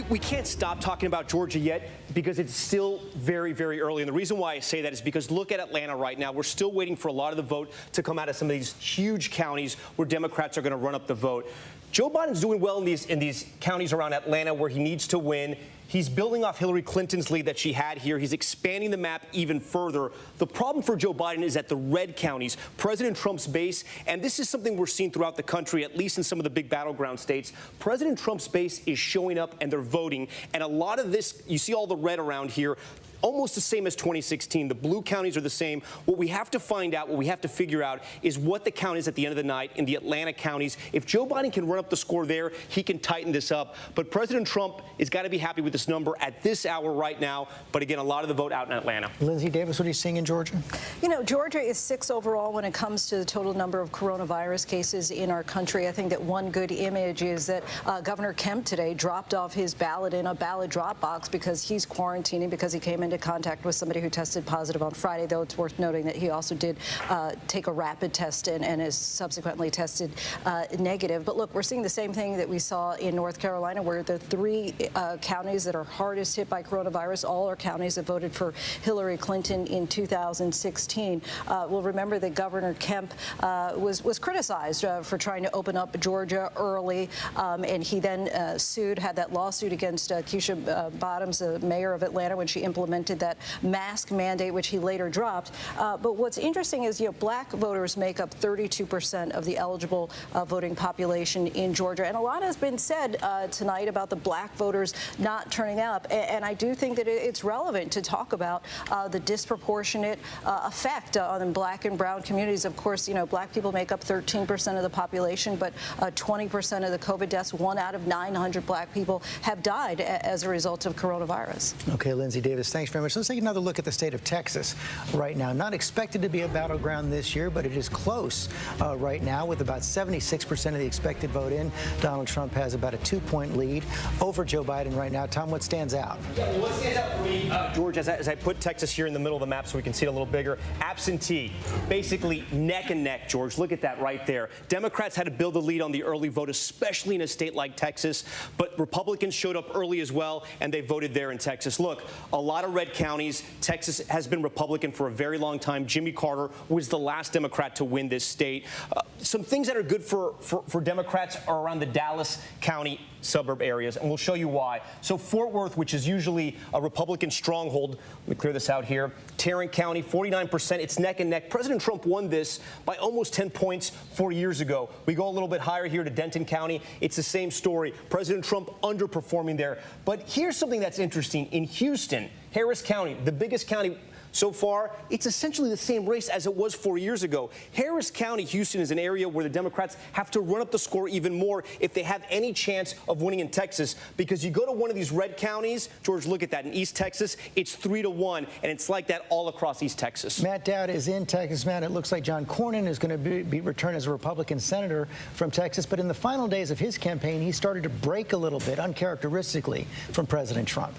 we can't stop talking about Georgia yet because it's still very, very early. And the reason why I say that is because look at Atlanta right now. We're still waiting for a lot of the vote to come out of some of these huge counties where Democrats are going to run up the vote. Joe Biden's doing well in these counties around Atlanta where he needs to win. He's building off Hillary Clinton's lead that she had here. He's expanding the map even further. The problem for Joe Biden is at the red counties, President Trump's base, and this is something we're seeing throughout the country, at least in some of the big battleground states. President Trump's base is showing up and they're voting. And a lot of this, you see all the red around here, almost the same as 2016. The blue counties are the same. What we have to find out, what we have to figure out is what the count is at the end of the night in the Atlanta counties. If Joe Biden can run up the score there, he can tighten this up. But President Trump has got to be happy with this number at this hour right now. But again, a lot of the vote out in Atlanta. Lindsay Davis, what are you seeing in Georgia? You know, Georgia is 6th overall when it comes to the total number of coronavirus cases in our country. I think that one good image is that Governor Kemp today dropped off his ballot in a ballot drop box because he's quarantining because he came into contact with somebody who tested positive on Friday, though it's worth noting that he also did take a rapid test and is subsequently tested negative. But look, we're seeing the same thing that we saw in North Carolina, where the 3 counties that are hardest hit by coronavirus, all are counties that voted for Hillary Clinton in 2016. We'll remember that Governor Kemp was criticized for trying to open up Georgia early, and he then had that lawsuit against Keisha Bottoms, the mayor of Atlanta, when she implemented that mask mandate, which he later dropped. But what's interesting is, black voters make up 32% of the eligible voting population in Georgia. And a lot has been said tonight about the black voters not turning up. And I do think that it's relevant to talk about the disproportionate effect on black and brown communities. Of course, black people make up 13% of the population, but 20% of the COVID deaths, 1 out of 900 black people have died as a result of coronavirus. Okay, Lindsay Davis, thanks very much. Let's take another look at the state of Texas right now. Not expected to be a battleground this year, but it is close right now with about 76% of the expected vote in. Donald Trump has about a 2-point lead over Joe Biden right now. Tom, what stands out? Yeah, well, what stands out for me, George, as I put Texas here in the middle of the map so we can see it a little bigger, absentee, basically neck and neck, George. Look at that right there. Democrats had to build a lead on the early vote, especially in a state like Texas, but Republicans showed up early as well, and they voted there in Texas. Look, a lot of red counties. Texas has been Republican for a very long time. Jimmy Carter was the last Democrat to win this state. Some things that are good for Democrats are around the Dallas County suburb areas, and we'll show you why. So Fort Worth, which is usually a Republican stronghold, let me clear this out here. Tarrant County, 49%. It's neck and neck. President Trump won this by almost 10 points 4 years ago. We go a little bit higher here to Denton County. It's the same story. President Trump underperforming there. But here's something that's interesting. In Houston, Harris County, the biggest county so far, it's essentially the same race as it was 4 years ago. Harris County, Houston, is an area where the Democrats have to run up the score even more if they have any chance of winning in Texas, because you go to one of these red counties, George, look at that, in East Texas, it's 3-1, and it's like that all across East Texas. Matt Dowd is in Texas. Matt, it looks like John Cornyn is going to be returned as a Republican senator from Texas, but in the final days of his campaign, he started to break a little bit, uncharacteristically, from President Trump.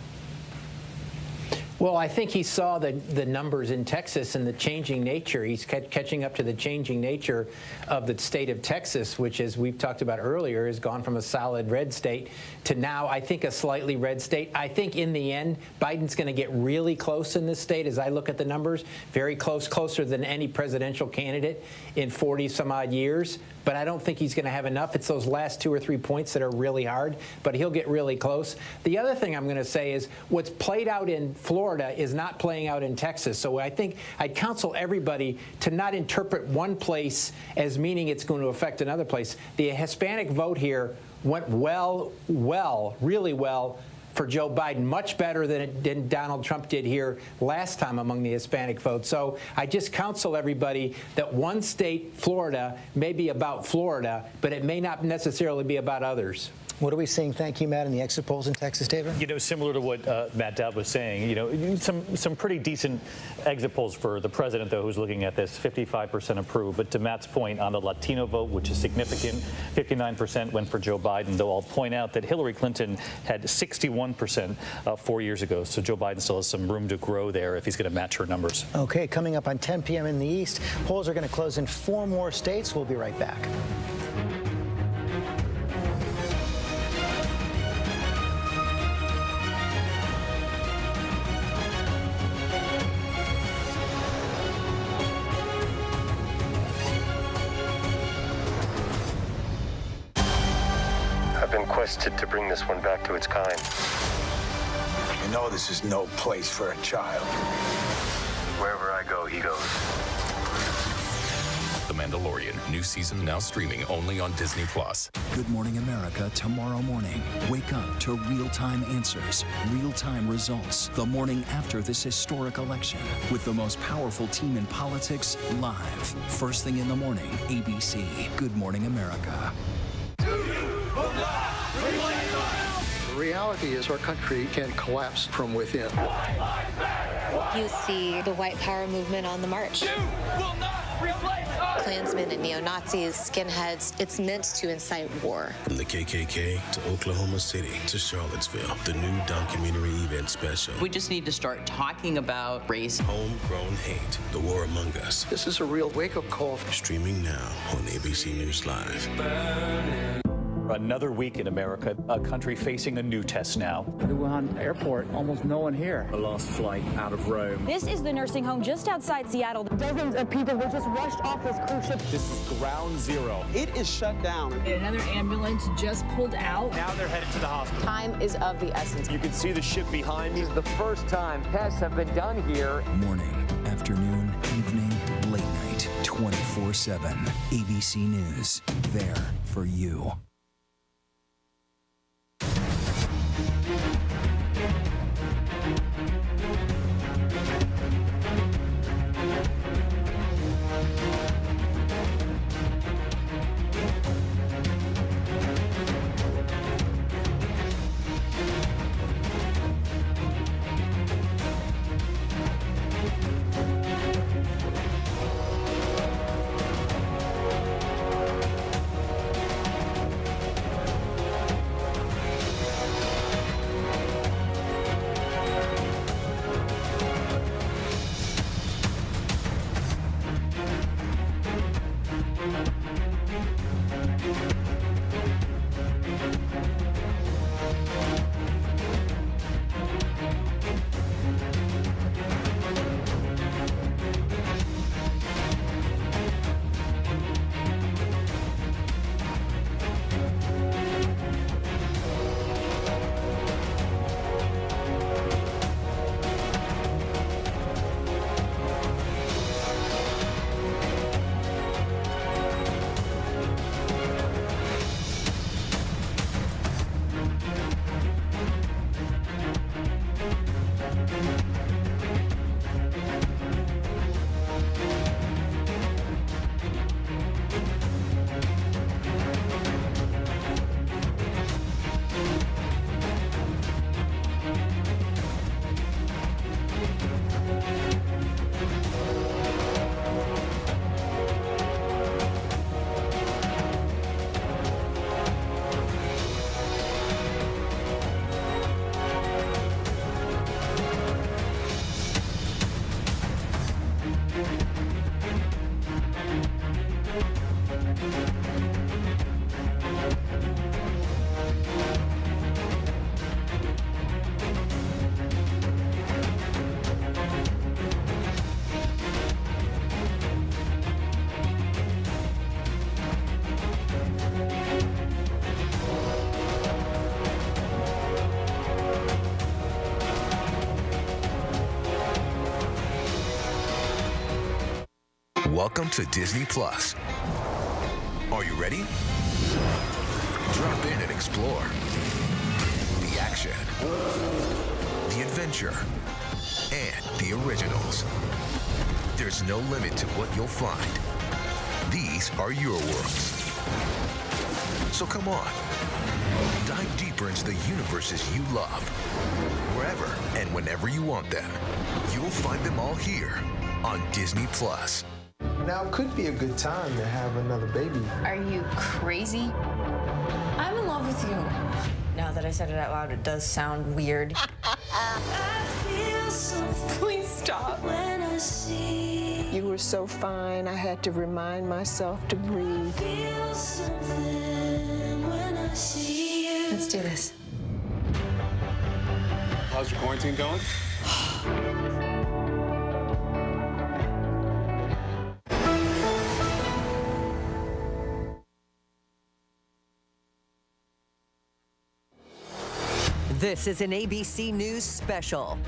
Well, I think he saw the numbers in Texas and the changing nature. He's catching up to the changing nature of the state of Texas, which, as we've talked about earlier, has gone from a solid red state to now, I think, a slightly red state. I think in the end, Biden's going to get really close in this state as I look at the numbers, very close, closer than any presidential candidate in 40 some odd years. But I don't think he's going to have enough. It's those last 2 or 3 points that are really hard, but he'll get really close. The other thing I'm going to say is what's played out in Florida is not playing out in Texas. So I think I'd counsel everybody to not interpret one place as meaning it's going to affect another place. The Hispanic vote here went really well for Joe Biden, much better than Donald Trump did here last time among the Hispanic vote. So I just counsel everybody that one state, Florida, may be about Florida, but it may not necessarily be about others. What are we seeing, thank you, Matt, in the exit polls in Texas, David? You know, similar to what Matt Dowd was saying, you know, some pretty decent exit polls for the president, though, who's looking at this, 55% approve. But to Matt's point on the Latino vote, which is significant, 59% went for Joe Biden, though I'll point out that Hillary Clinton had 61% 4 years ago. So Joe Biden still has some room to grow there if he's going to match her numbers. Okay, coming up on 10 p.m. in the East, polls are going to close in 4 more states. We'll be right back. I've been quested to bring this one back to its kind. You know this is no place for a child. Wherever I go, he goes. The Mandalorian, new season now streaming only on Disney+. Good Morning America tomorrow morning. Wake up to real-time answers, real-time results. The morning after this historic election with the most powerful team in politics live. First thing in the morning, ABC. Good Morning America. The reality is our country can collapse from within. You see the white power movement on the march. Klansmen and neo-Nazis, skinheads, it's meant to incite war. From the KKK to Oklahoma City to Charlottesville, the new documentary event special. We just need to start talking about race. Homegrown hate, the war among us. This is a real wake-up call. Streaming now on ABC News Live. Another week in America, a country facing a new test now. The Wuhan airport, almost no one here. The last flight out of Rome. This is the nursing home just outside Seattle. Dozens of people were just rushed off this cruise ship. This is ground zero. It is shut down. Another ambulance just pulled out. Now they're headed to the hospital. Time is of the essence. You can see the ship behind me. This is the first time tests have been done here. Morning, afternoon, evening, late night, 24/7. ABC News, there for you. Welcome to Disney Plus. Are you ready? Drop in and explore. The action, the adventure, and the originals. There's no limit to what you'll find. These are your worlds. So come on, dive deeper into the universes you love. Wherever and whenever you want them, you'll find them all here on Disney Plus. Now could be a good time to have another baby. Are you crazy? I'm in love with you. Now that I said it out loud, it does sound weird. Please stop. You were so fine, I had to remind myself to breathe. Let's do this. How's your quarantine going? This is an ABC News special.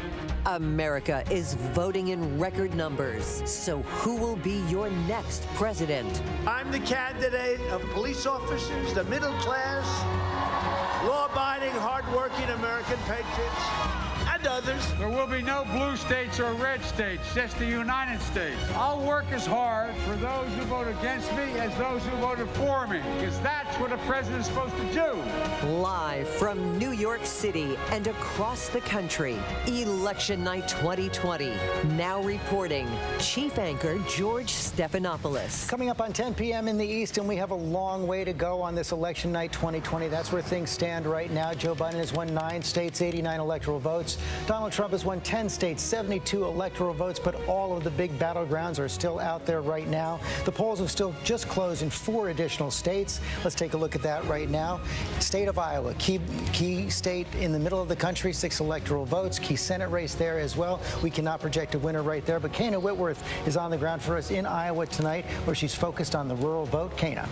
America is voting in record numbers. So who will be your next president? I'm the candidate of police officers, the middle class, law-abiding, hard-working American patriots, and others. There will be no blue states or red states, just the United States. I'll work as hard for those who vote against me as those who voted for me, because that's what a president's supposed to do. Live from New York City and across the country, Election Night 2020. Now reporting, Chief Anchor George Stephanopoulos. Coming up on 10 p.m. in the East, and we have a long way to go on this Election Night 2020. That's where things stand right now. Joe Biden has won 9 states, 89 electoral votes. Donald Trump has won 10 states, 72 electoral votes, but all of the big battlegrounds are still out there right now. The polls have still just closed in 4 additional states. Let's take a look at that right now. State of Iowa, key state in the middle of the country, 6 electoral votes, key Senate race there as well. We cannot project a winner right there, but Kana Whitworth is on the ground for us in Iowa tonight, where she's focused on the rural vote. Kana.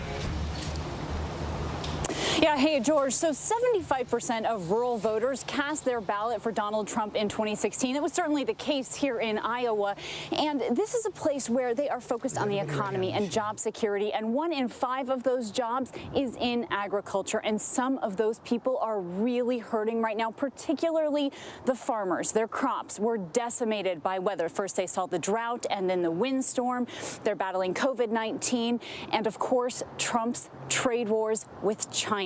Yeah, hey, George. So 75% of rural voters cast their ballot for Donald Trump in 2016. That was certainly the case here in Iowa. And this is a place where they are focused on the economy and job security. And 1 in 5 of those jobs is in agriculture. And some of those people are really hurting right now, particularly the farmers. Their crops were decimated by weather. First, they saw the drought and then the windstorm. They're battling COVID-19 and, of course, Trump's trade wars with China.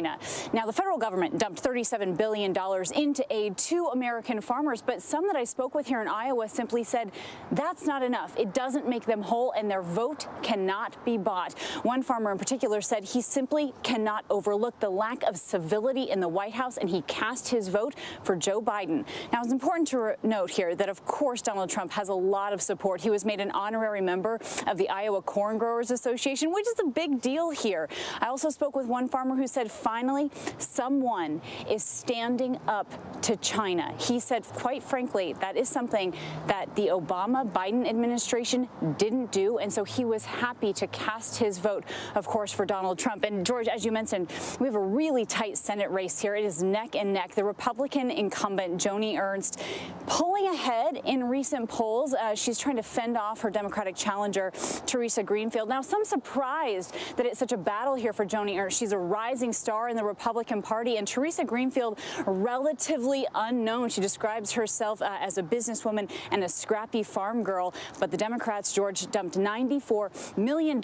Now, the federal government dumped $37 billion into aid to American farmers, but some that I spoke with here in Iowa simply said that's not enough. It doesn't make them whole, and their vote cannot be bought. One farmer in particular said he simply cannot overlook the lack of civility in the White House, and he cast his vote for Joe Biden. Now, it's important to note here that, of course, Donald Trump has a lot of support. He was made an honorary member of the Iowa Corn Growers Association, which is a big deal here. I also spoke with one farmer who said, finally, someone is standing up to China. He said, quite frankly, that is something that the Obama-Biden administration didn't do, and so he was happy to cast his vote, of course, for Donald Trump. And, George, as you mentioned, we have a really tight Senate race here. It is neck and neck. The Republican incumbent, Joni Ernst, pulling ahead in recent polls. She's trying to fend off her Democratic challenger, Theresa Greenfield. Now, some surprised that it's such a battle here for Joni Ernst. She's a rising star in the Republican Party, and Theresa Greenfield, relatively unknown. She describes herself as a businesswoman and a scrappy farm girl, but the Democrats, George, dumped $94 million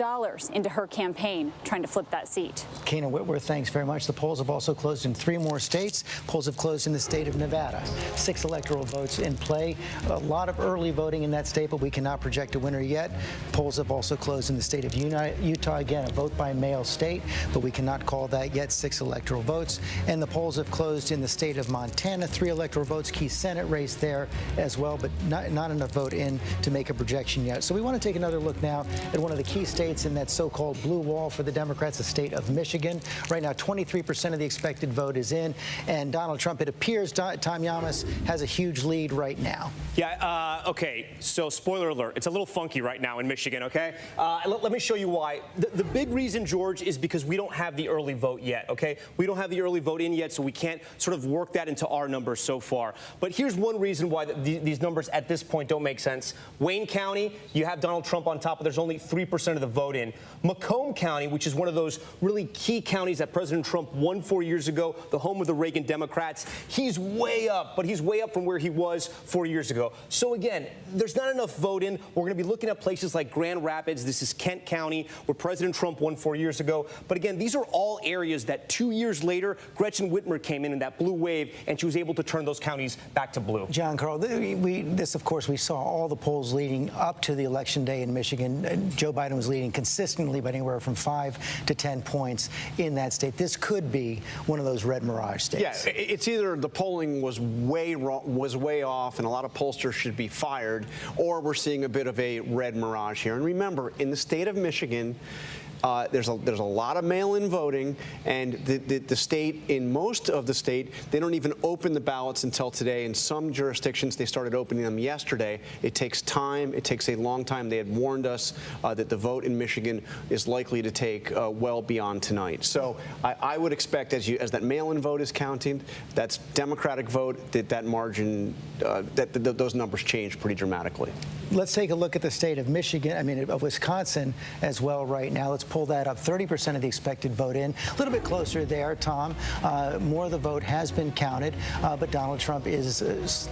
into her campaign, trying to flip that seat. Kana Whitworth, thanks very much. The polls have also closed in 3 more states. Polls have closed in the state of Nevada. 6 electoral votes in play. A lot of early voting in that state, but we cannot project a winner yet. Polls have also closed in the state of Utah. Again, a vote by mail state, but we cannot call that yet. 6 electoral votes. And the polls have closed in the state of Montana. 3 electoral votes, key Senate race there as well, but not enough vote in to make a projection yet. So we want to take another look now at one of the key states in that so-called blue wall for the Democrats, the state of Michigan. Right now, 23% of the expected vote is in, and Donald Trump, it appears, Tom Yamas, has a huge lead right now. Yeah, okay, so spoiler alert, it's a little funky right now in Michigan, okay? Let me show you why. The big reason, George, is because we don't have the early vote yet, okay? okay? We don't have the early vote in yet, so we can't sort of work that into our numbers so far. But here's one reason why these numbers at this point don't make sense. Wayne County, you have Donald Trump on top, but there's only 3% of the vote in. Macomb County, which is one of those really key counties that President Trump won 4 years ago, the home of the Reagan Democrats, he's way up, but he's way up from where he was 4 years ago. So again, there's not enough vote in. We're going to be looking at places like Grand Rapids. This is Kent County, where President Trump won 4 years ago. But again, these are all areas that 2 years later, Gretchen Whitmer came in that blue wave, and she was able to turn those counties back to blue. John Carl, this, of course, we saw all the polls leading up to the election day in Michigan. Joe Biden was leading consistently by anywhere from 5 to 10 points in that state. This could be one of those red mirage states. Yeah, it's either the polling was way wrong, was way off, and a lot of pollsters should be fired, or we're seeing a bit of a red mirage here. And remember, in the state of Michigan, there's a lot of mail-in voting, and the state, in most of the state, they don't even open the ballots until today. In some jurisdictions, they started opening them yesterday. It takes time. It takes a long time. They had warned us that the vote in Michigan is likely to take well beyond tonight. So I would expect, as that mail-in vote is counting, that's Democratic vote, that margin, those numbers change pretty dramatically. Let's take a look at the state of Michigan, of Wisconsin as well right now. Let's pull that up. 30% of the expected vote in. A little bit closer there, Tom. More of the vote has been counted, but Donald Trump is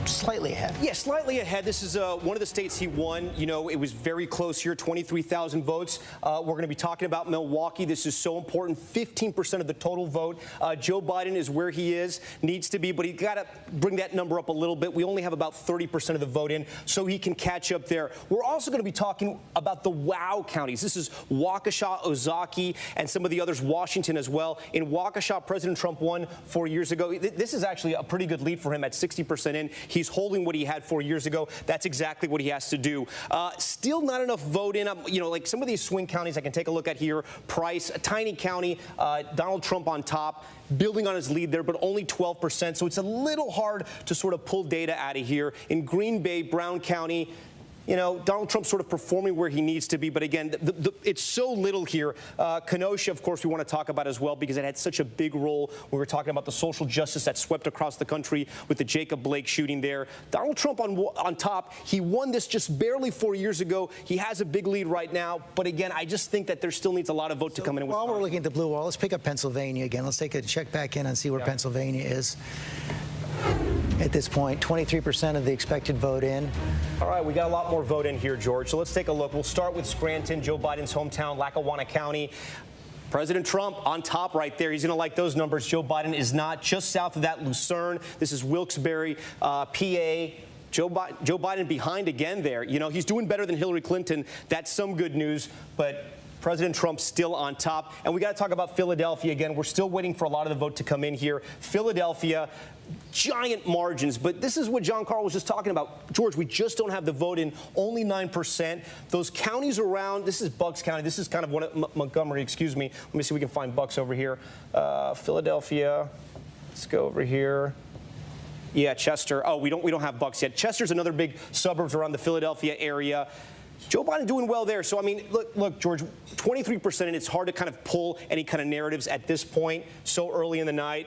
slightly ahead. Yeah, slightly ahead. This is one of the states he won. You know, it was very close here, 23,000 votes. We're going to be talking about Milwaukee. This is so important. 15% of the total vote. Joe Biden is where he needs to be, but he's got to bring that number up a little bit. We only have about 30% of the vote in, so he can catch up there. We're also going to be talking about the WOW counties. This is Waukesha, Ozaukee, and some of the others, Washington as well. In Waukesha, President Trump won 4 years ago. This is actually a pretty good lead for him at 60% in. He's holding what he had 4 years ago. That's exactly what he has to do. Still not enough vote in. You know, like some of these swing counties I can take a look at here. Price, a tiny county, Donald Trump on top, building on his lead there, but only 12%. So it's a little hard to sort of pull data out of here. In Green Bay, Brown County, you know, Donald Trump's sort of performing where he needs to be. But again, it's so little here. Kenosha, of course, we want to talk about as well because it had such a big role. We were talking about the social justice that swept across the country with the Jacob Blake shooting there. Donald Trump on top. He won this just barely 4 years ago. He has a big lead right now. But again, I just think that there still needs a lot of vote to come in. While we're looking at the blue wall, let's pick up Pennsylvania again. Let's take a check back in and see where Pennsylvania is. At this point, 23% of the expected vote in. All right, we got a lot more vote in here, George. So let's take a look. We'll start with Scranton, Joe Biden's hometown, Lackawanna County. President Trump on top right there. He's going to like those numbers. Joe Biden is not. Just south of that, Lucerne. This is Wilkes-Barre, PA. Joe Biden behind again there. You know, he's doing better than Hillary Clinton. That's some good news. But President Trump still on top. And we got to talk about Philadelphia again. We're still waiting for a lot of the vote to come in here. Philadelphia, giant margins. But this is what John Carl was just talking about. George, we just don't have the vote in, only 9%. Those counties around, this is Bucks County. This is kind of one of Montgomery, excuse me. Let me see if we can find Bucks over here. Philadelphia. Let's go over here. Yeah, Chester. Oh, we don't have Bucks yet. Chester's another big suburbs around the Philadelphia area. Joe Biden doing well there. So, I mean, look, George, 23%, and it's hard to kind of pull any kind of narratives at this point so early in the night.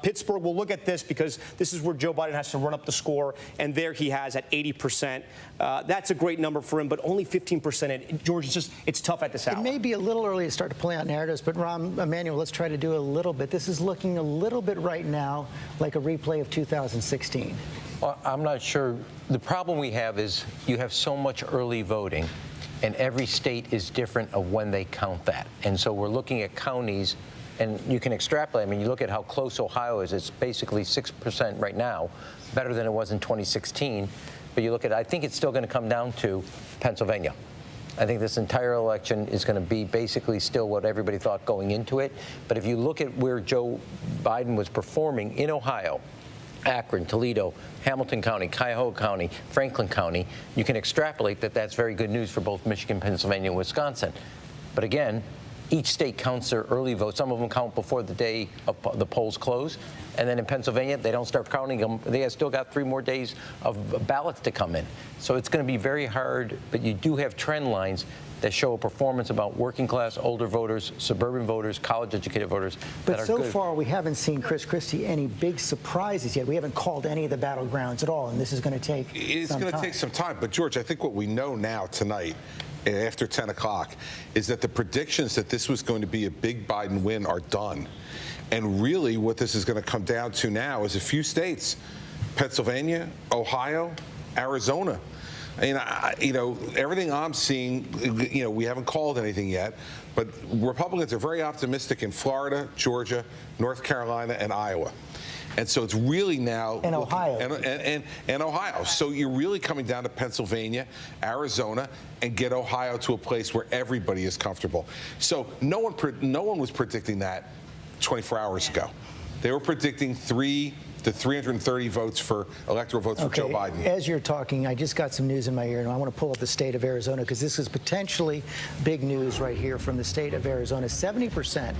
Pittsburgh, we'll look at this because this is where Joe Biden has to run up the score, and there he has at 80%. That's a great number for him, but only 15%. And George, it's tough at this hour. It may be a little early to start to play out narratives, but Rahm Emanuel, let's try to do a little bit. This is looking a little bit right now like a replay of 2016. Well, I'm not sure. The problem we have is you have so much early voting, and every state is different of when they count that. And so we're looking at counties, and you can extrapolate. I mean, you look at how close Ohio is. It's basically 6% right now, better than it was in 2016. But you look at, I think it's still going to come down to Pennsylvania. I think this entire election is going to be basically still what everybody thought going into it. But if you look at where Joe Biden was performing in Ohio, Akron, Toledo, Hamilton County, Cuyahoga County, Franklin County, you can extrapolate that that's very good news for both Michigan, Pennsylvania, and Wisconsin. But again, each state counts their early votes. Some of them count before the day of the polls close. And then in Pennsylvania, they don't start counting them. They have still got 3 more days of ballots to come in. So it's going to be very hard, but you do have trend lines that show a performance about working class, older voters, suburban voters, college-educated voters But that are so good. far, we haven't seen, Chris Christie, any big surprises yet. We haven't called any of the battlegrounds at all, and this is going to take It's some going to time. take some time. But, George, I think what we know now tonight, after 10 o'clock, is that the predictions that this was going to be a big Biden win are done. And really what this is going to come down to now is a few states, Pennsylvania, Ohio, Arizona. Everything I'm seeing, we haven't called anything yet, but Republicans are very optimistic in Florida, Georgia, North Carolina, and Iowa. And so it's really now and Ohio and Ohio. So you're really coming down to Pennsylvania, Arizona, and get Ohio to a place where everybody is comfortable. So no one was predicting that 24 hours ago. They were predicting 330 votes for electoral votes for Joe Biden. As you're talking, I just got some news in my ear, and I want to pull up the state of Arizona because this is potentially big news right here from the state of Arizona. 70%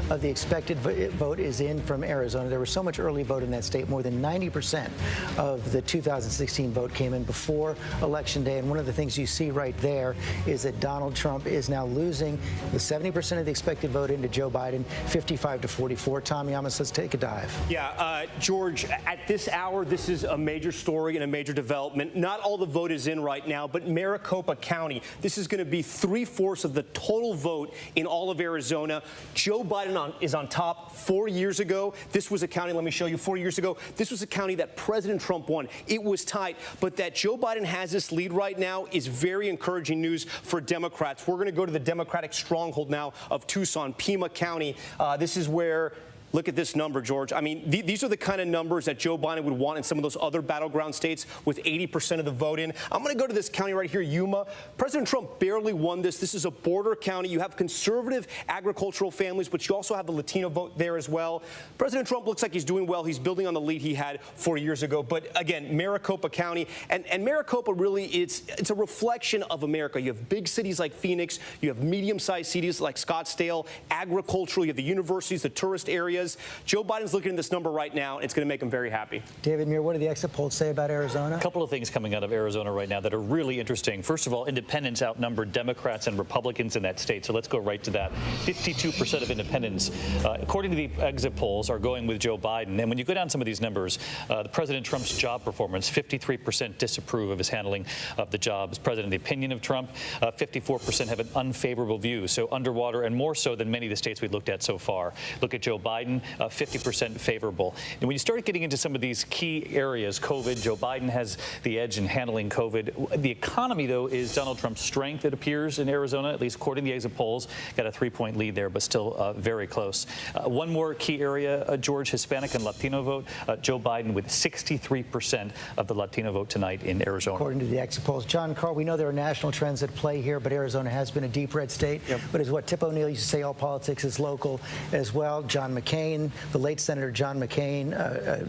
of the expected vote is in from Arizona. There was so much early vote in that state. More than 90% of the 2016 vote came in before Election Day. And one of the things you see right there is that Donald Trump is now losing the 70% of the expected vote into Joe Biden, 55-44. Tom Yamas, let's take a dive. Yeah, George, at this hour, this is a major story and a major development. Not all the vote is in right now, but Maricopa County, this is going to be 3/4 of the total vote in all of Arizona. Joe Biden is on top. 4 years ago, this was a county, let me show you, 4 years ago, this was a county that President Trump won. It was tight, but that Joe Biden has this lead right now is very encouraging news for Democrats. We're going to go to the Democratic stronghold now of Tucson, Pima County. This is where Look at this number, George. I mean, these are the kind of numbers that Joe Biden would want in some of those other battleground states with 80% of the vote in. I'm going to go to this county right here, Yuma. President Trump barely won this. This is a border county. You have conservative agricultural families, but you also have the Latino vote there as well. President Trump looks like he's doing well. He's building on the lead he had 4 years ago. But again, Maricopa County, and Maricopa really, it's a reflection of America. You have big cities like Phoenix. You have medium-sized cities like Scottsdale, agricultural. You have the universities, the tourist areas. Joe Biden's looking at this number right now, and it's going to make him very happy. David Muir, what do the exit polls say about Arizona? A couple of things coming out of Arizona right now that are really interesting. First of all, independents outnumber Democrats and Republicans in that state. So let's go right to that. 52% of independents, according to the exit polls, are going with Joe Biden. And when you go down some of these numbers, the President Trump's job performance, 53% disapprove of his handling of the job as president. The opinion of Trump, 54% have an unfavorable view. So underwater, and more so than many of the states we looked at so far. Look at Joe Biden, 50% favorable. And when you start getting into some of these key areas, COVID, Joe Biden has the edge in handling COVID. The economy, though, is Donald Trump's strength, it appears, in Arizona, at least according to the exit polls. Got a 3-point lead there, but still very close. One more key area, George, Hispanic and Latino vote. Joe Biden with 63% of the Latino vote tonight in Arizona. According to the exit polls. John Carl, we know there are national trends at play here, but Arizona has been a deep red state. Yep. But as what Tip O'Neill used to say, all politics is local as well. John McCain, the late Senator John McCain,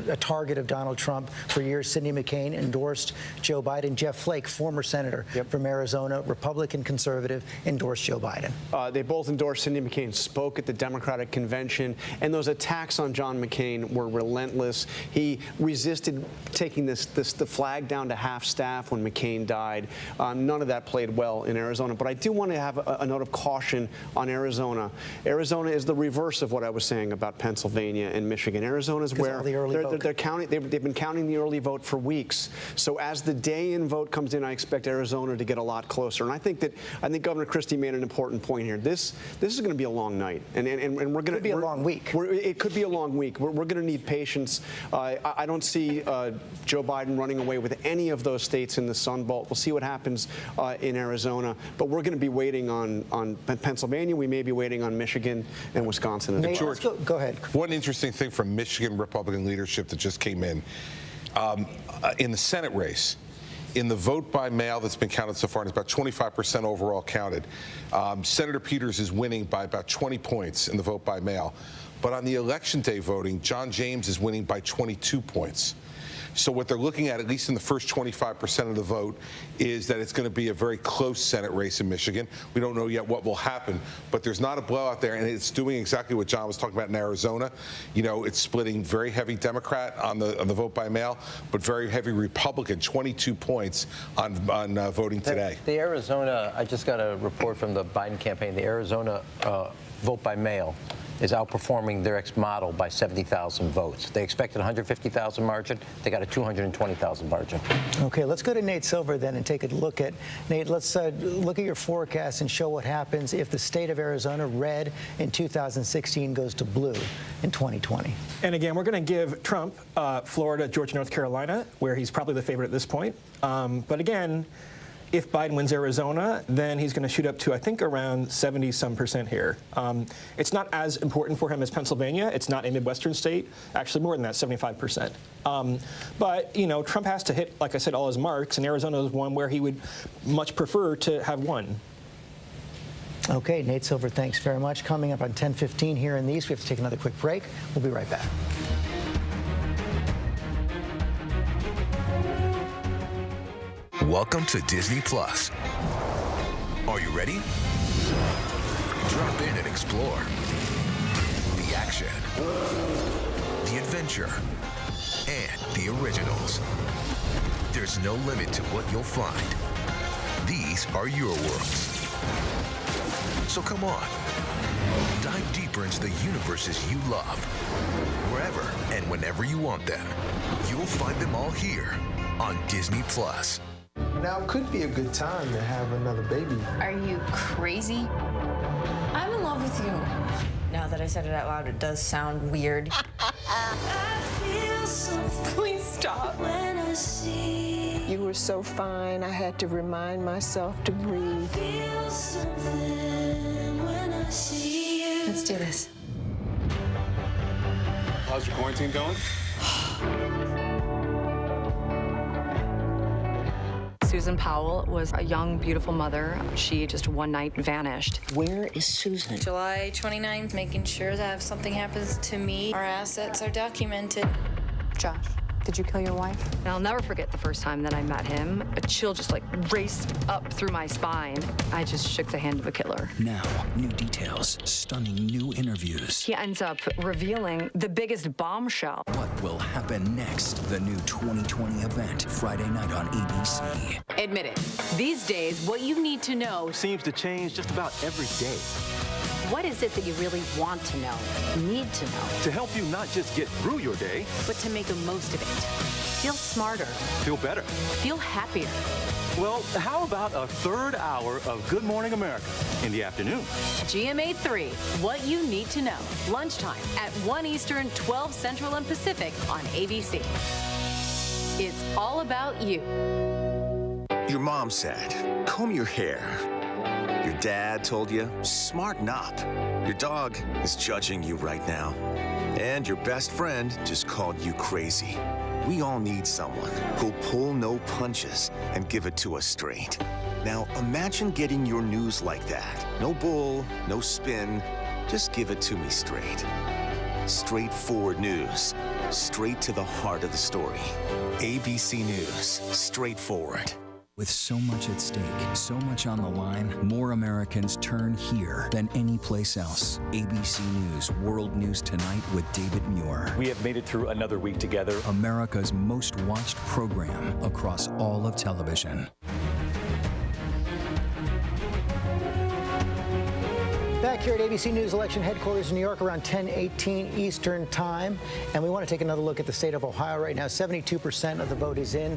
a target of Donald Trump for years. Sidney McCain endorsed Joe Biden. Jeff Flake, former senator from Arizona, Republican conservative, endorsed Joe Biden. They both endorsed Sidney McCain, spoke at the Democratic convention, and those attacks on John McCain were relentless. He resisted taking the flag down to half staff when McCain died. None of that played well in Arizona. But I do want to have a note of caution on Arizona. Arizona is the reverse of what I was saying about Pennsylvania and Michigan. Arizona is where they're counting. They've been counting the early vote for weeks. So as the day-in vote comes in, I expect Arizona to get a lot closer. And I think Governor Christie made an important point here. This is going to be a long night, and we're going to be a long week. It could be a long week. We're going to need patience. I don't see Joe Biden running away with any of those states in the Sun Belt. We'll see what happens in Arizona, but we're going to be waiting on Pennsylvania. We may be waiting on Michigan and Wisconsin as well. George, go ahead. One interesting thing from Michigan Republican leadership that just came in the Senate race. In the vote by mail that's been counted so far, and it's about 25% overall counted, Senator Peters is winning by about 20 points in the vote by mail. But on the election day voting, John James is winning by 22 points. So what they're looking at least in the first 25% of the vote, is that it's going to be a very close Senate race in Michigan. We don't know yet what will happen, but there's not a blowout there, and it's doing exactly what John was talking about in Arizona. You know, it's splitting very heavy Democrat on the vote by mail, but very heavy Republican, 22 points on voting today. The Arizona, I just got a report from the Biden campaign. The Arizona vote by mail is outperforming their ex-model by 70,000 votes. They expected 150,000 margin. They got a 220,000 margin. Okay, let's go to Nate Silver then and take a look at, Nate, let's look at your forecast and show what happens if the state of Arizona, red in 2016, goes to blue in 2020. And again, we're going to give Trump Florida, Georgia, North Carolina, where he's probably the favorite at this point. But again, if Biden wins Arizona, then he's going to shoot up to, I think, around 70-some% here. It's not as important for him as Pennsylvania. It's not a Midwestern state. Actually, more than that, 75%. But, you know, Trump has to hit, like I said, all his marks, and Arizona is one where he would much prefer to have won. Okay, Nate Silver, thanks very much. Coming up on 10:15 here in the East, we have to take another quick break. We'll be right back. Welcome to Disney Plus. Are you ready? Drop in and explore. The action, the adventure, and the originals. There's no limit to what you'll find. These are your worlds. So come on, dive deeper into the universes you love. Wherever and whenever you want them, you'll find them all here on Disney Plus. Now could be a good time to have another baby. Are you crazy? I'm in love with you. Now that I said it out loud, it does sound weird. Please stop. You were so fine, I had to remind myself to breathe. Let's do this. How's your quarantine going? Susan Powell was a young, beautiful mother. She just one night vanished. Where is Susan? July 29th, making sure that if something happens to me, our assets are documented. Josh, did you kill your wife? And I'll never forget the first time that I met him. A chill just like raced up through my spine. I just shook the hand of a killer. Now, new details, stunning new interviews. He ends up revealing the biggest bombshell. What will happen next? The new 2020 event, Friday night on ABC. Admit it. These days, what you need to know seems to change just about every day. What is it that you really want to know, need to know? To help you not just get through your day, but to make the most of it. Feel smarter. Feel better. Feel happier. Well, how about a third hour of Good Morning America in the afternoon? GMA 3, what you need to know. Lunchtime at 1 Eastern, 12 Central and Pacific on ABC. It's all about you. Your mom said, comb your hair. Your dad told you, smarten up. Your dog is judging you right now. And your best friend just called you crazy. We all need someone who'll pull no punches and give it to us straight. Now, imagine getting your news like that. No bull, no spin, just give it to me straight. Straightforward news, straight to the heart of the story. ABC News, straightforward. With so much at stake, so much on the line, more Americans turn here than any place else. ABC News World News Tonight with David Muir. We have made it through another week together. America's most watched program across all of television. Back here at ABC News Election Headquarters in New York around 10:18 Eastern Time. And we want to take another look at the state of Ohio right now. 72% of the vote is in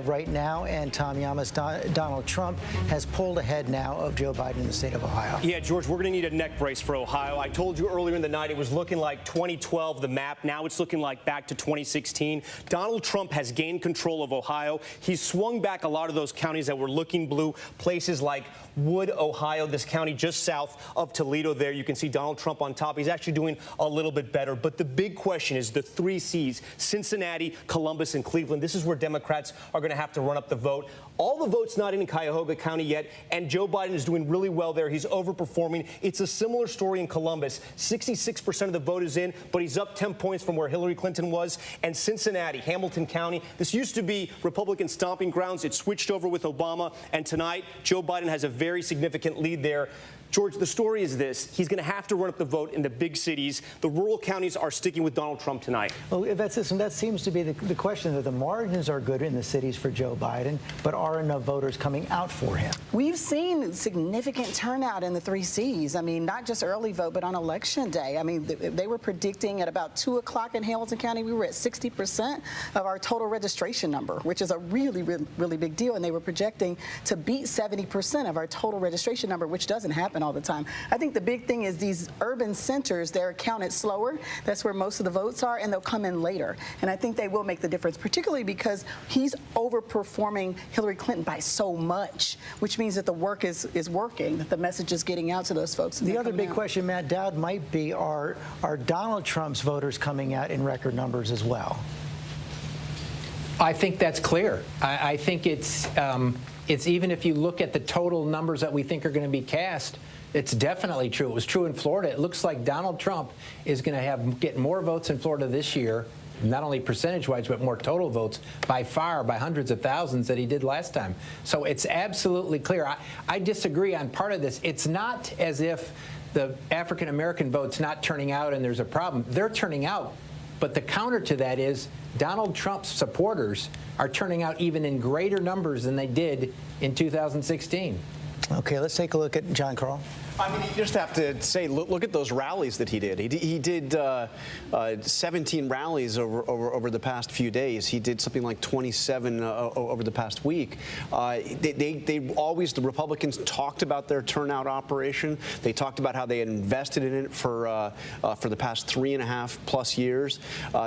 right now. And Tom Yamas, Donald Trump has pulled ahead now of Joe Biden in the state of Ohio. Yeah, George, we're going to need a neck brace for Ohio. I told you earlier in the night it was looking like 2012, the map. Now it's looking like back to 2016. Donald Trump has gained control of Ohio. He's swung back a lot of those counties that were looking blue, places like Wood, Ohio, this county just south of Toledo. Toledo there. You can see Donald Trump on top. He's actually doing a little bit better. But the big question is the 3 C's, Cincinnati, Columbus, and Cleveland. This is where Democrats are going to have to run up the vote. All the votes not in Cuyahoga County yet, and Joe Biden is doing really well there. He's overperforming. It's a similar story in Columbus. 66% of the vote is in, but he's up 10 points from where Hillary Clinton was. And Cincinnati, Hamilton County, this used to be Republican stomping grounds. It switched over with Obama, and tonight Joe Biden has a very significant lead there. George, the story is this. He's going to have to run up the vote in the big cities. The rural counties are sticking with Donald Trump tonight. Well, that seems to be the question, that the margins are good in the cities for Joe Biden, but are enough voters coming out for him? We've seen significant turnout in the 3 Cs. I mean, not just early vote, but on Election Day. I mean, they were predicting at about 2 o'clock in Hamilton County, we were at 60% of our total registration number, which is a really, really, really big deal. And they were projecting to beat 70% of our total registration number, which doesn't happen all the time. I think the big thing is these urban centers, they're counted slower. That's where most of the votes are, and they'll come in later. And I think they will make the difference, particularly because he's overperforming Hillary Clinton by so much, which means that the work is working, that the message is getting out to those folks. The other big question, Matt Dowd, might be, are Donald Trump's voters coming out in record numbers as well? I think that's clear. I think it's even if you look at the total numbers that we think are going to be cast, it's definitely true. It was true in Florida. It looks like Donald Trump is going to get more votes in Florida this year, not only percentage-wise, but more total votes by far, by hundreds of thousands, that he did last time. So it's absolutely clear. I disagree on part of this. It's not as if the African-American vote's not turning out and there's a problem. They're turning out. But the counter to that is Donald Trump's supporters are turning out even in greater numbers than they did in 2016. Okay, let's take a look at John Karl. I mean, you just have to say, look at those rallies that he did. He did 17 rallies over the past few days. He did something like 27 over the past week. They always, the Republicans talked about their turnout operation. They talked about how they had invested in it for the past 3.5+ years.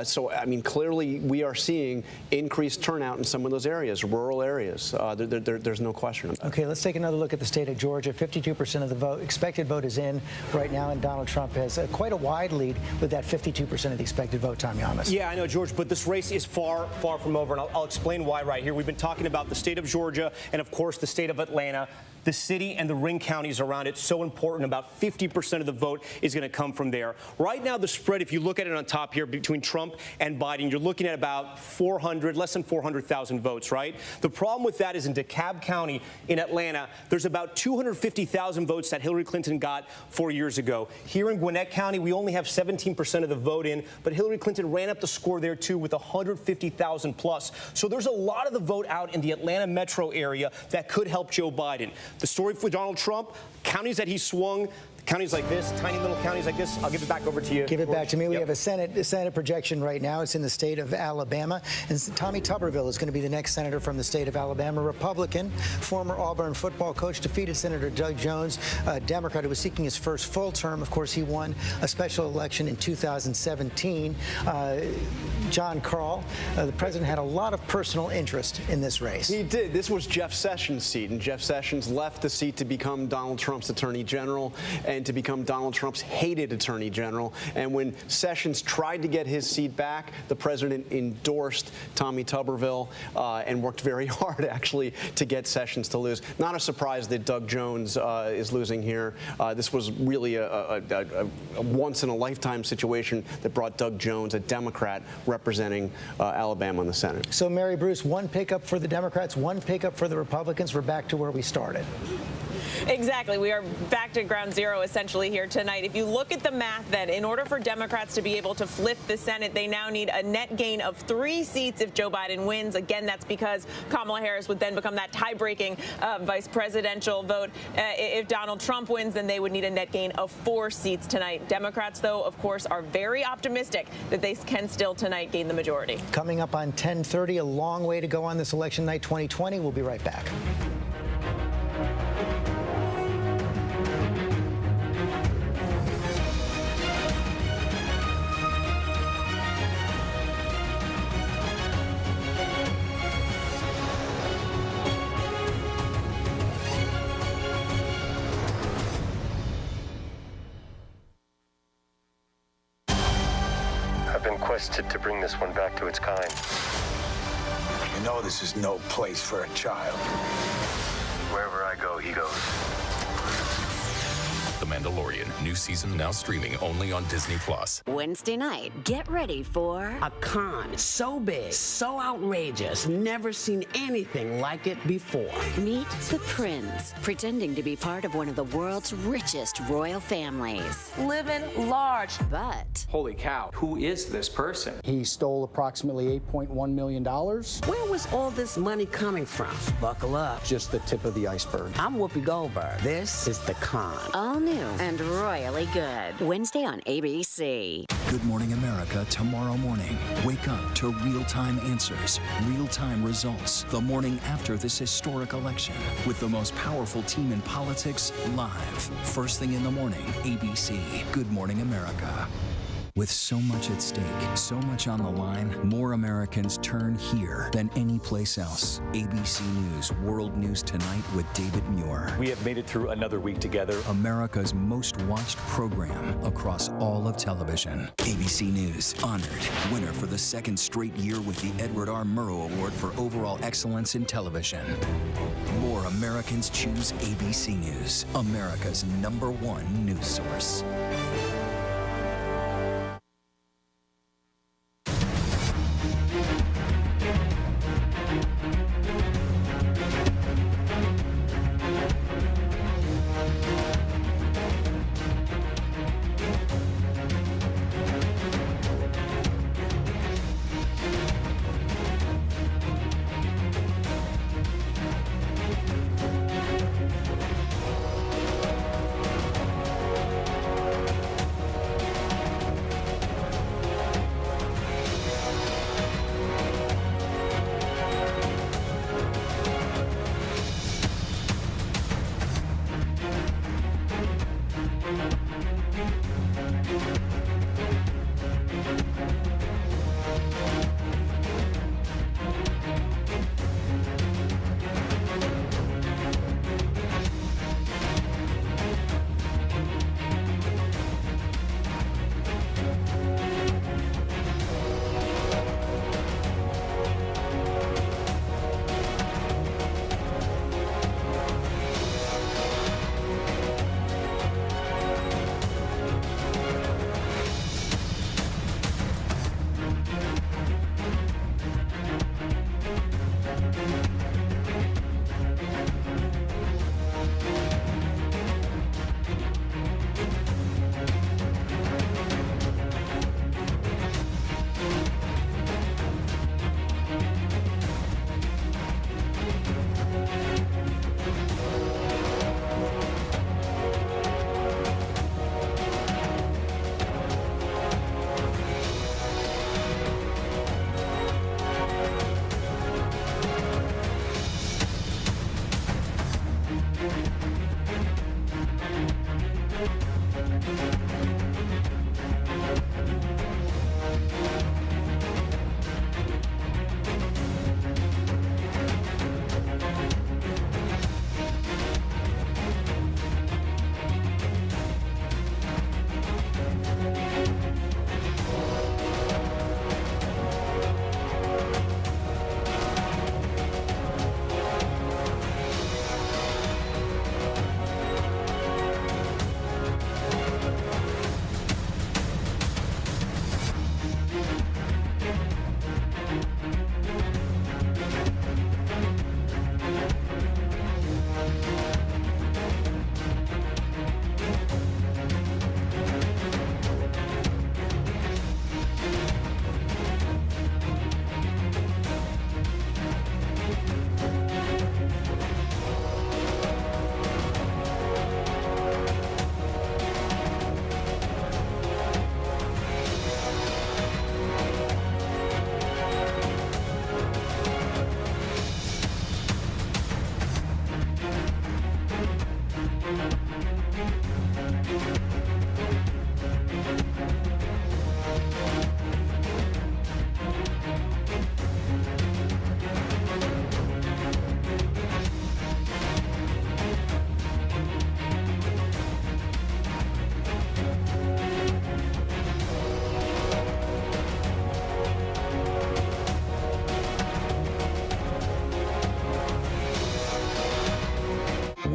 So, I mean, clearly we are seeing increased turnout in some of those areas, rural areas. There's no question about it. Okay, let's take another look at the state of Georgia. 52% of the vote, expected vote, is in right now, and Donald Trump has quite a wide lead with that 52% of the expected vote. Tom Yamas. Yeah, I know, George, but this race is far, far from over, and I'll explain why right here. We've been talking about the state of Georgia and, of course, the state of Atlanta. The city and the ring counties around it, so important. About 50% of the vote is going to come from there. Right now, the spread, if you look at it on top here between Trump and Biden, you're looking at about less than 400,000 votes, right? The problem with that is in DeKalb County in Atlanta, there's about 250,000 votes that Hillary Clinton got 4 years ago. Here in Gwinnett County, we only have 17% of the vote in, but Hillary Clinton ran up the score there, too, with 150,000 plus. So there's a lot of the vote out in the Atlanta metro area that could help Joe Biden. The story for Donald Trump, counties that he swung, counties like this, tiny little counties like this. I'll give it back over to you. Give it back to me. We have a Senate projection right now. It's in the state of Alabama. And Tommy Tuberville is going to be the next senator from the state of Alabama. Republican, former Auburn football coach, defeated Senator Doug Jones, a Democrat who was seeking his first full term. Of course, he won a special election in 2017. John Karl, the president had a lot of personal interest in this race. He did. This was Jeff Sessions' seat, and Jeff Sessions left the seat to become Donald Trump's attorney general and to become Donald Trump's hated attorney general. And when Sessions tried to get his seat back, the president endorsed Tommy Tuberville and worked very hard, actually, to get Sessions to lose. Not a surprise that Doug Jones is losing here. This was really a once-in-a-lifetime situation that brought Doug Jones, a Democrat, representing Alabama in the Senate. So, Mary Bruce, one pickup for the Democrats, one pickup for the Republicans. We're back to where we started. Exactly. We are back to ground zero essentially here tonight. If you look at the math, then, in order for Democrats to be able to flip the Senate, they now need a net gain of 3 seats if Joe Biden wins. Again, that's because Kamala Harris would then become that tie-breaking vice presidential vote. If Donald Trump wins, then they would need a net gain of 4 seats tonight. Democrats, though, of course, are very optimistic that they can still tonight gain the majority. Coming up on 10:30, a long way to go on this election night 2020. We'll be right back. requested to bring this one back to its kind. You know this is no place for a child. Wherever I go, he goes. The Mandalorian, new season now streaming only on Disney+. Wednesday night, get ready for a con so big, so outrageous, never seen anything like it before. Meet the Prince, pretending to be part of one of the world's richest royal families. Living large. But holy cow, who is this person? He stole approximately $8.1 million. Where was all this money coming from? Buckle up. Just the tip of the iceberg. I'm Whoopi Goldberg. This is The Con. All new and royally good. Wednesday on ABC. Good Morning America tomorrow morning. Wake up to real-time answers, real-time results. The morning after this historic election with the most powerful team in politics live. First thing in the morning, ABC. Good Morning America. With so much at stake, so much on the line, more Americans turn here than any place else. ABC News World News Tonight with David Muir. We have made it through another week together. America's most watched program across all of television. ABC News, honored winner for the second straight year with the Edward R. Murrow Award for Overall Excellence in Television. More Americans choose ABC News, America's #1 news source.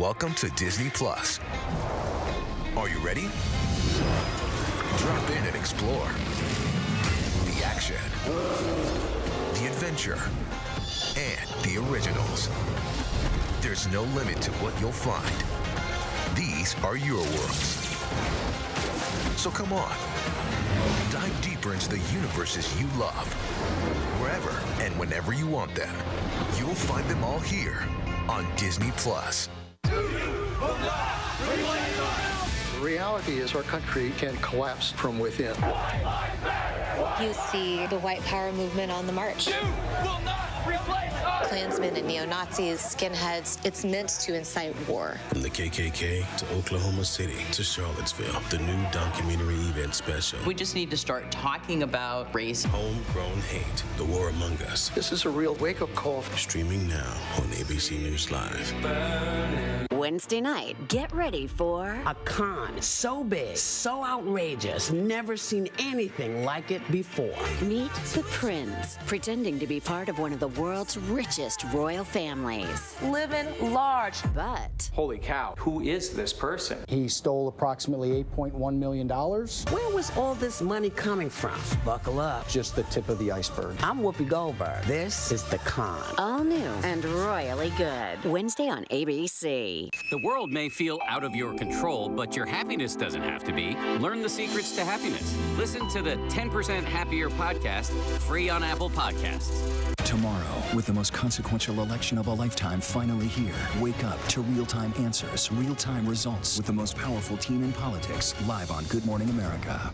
Welcome to Disney Plus. Are you ready? Drop in and explore. The action, the adventure, and the originals. There's no limit to what you'll find. These are your worlds. So come on, dive deeper into the universes you love. Wherever and whenever you want them, you'll find them all here on Disney Plus. The reality is our country can collapse from within. You see the white power movement on the march. Klansmen and neo-Nazis, skinheads, it's meant to incite war. From the KKK to Oklahoma City to Charlottesville, the new documentary event special. We just need to start talking about race. Homegrown Hate, The War Among Us. This is a real wake-up call. Streaming now on ABC News Live. Wednesday night, get ready for a con so big, so outrageous, never seen anything like it before. Meet the Prince, pretending to be part of one of the world's richest royal families. Living large. But Holy cow, who is this person? He stole approximately $8.1 million. Where was all this money coming from? Buckle up. Just the tip of the iceberg. I'm Whoopi Goldberg. This is The Con. all new and royally good. Wednesday on ABC. The world may feel out of your control, but your happiness doesn't have to be. Learn the secrets to happiness. Listen to the 10% Happier podcast, free on Apple Podcasts. Tomorrow, with the most consequential election of a lifetime finally here, wake up to real-time answers, real-time results with the most powerful team in politics, live on Good Morning America.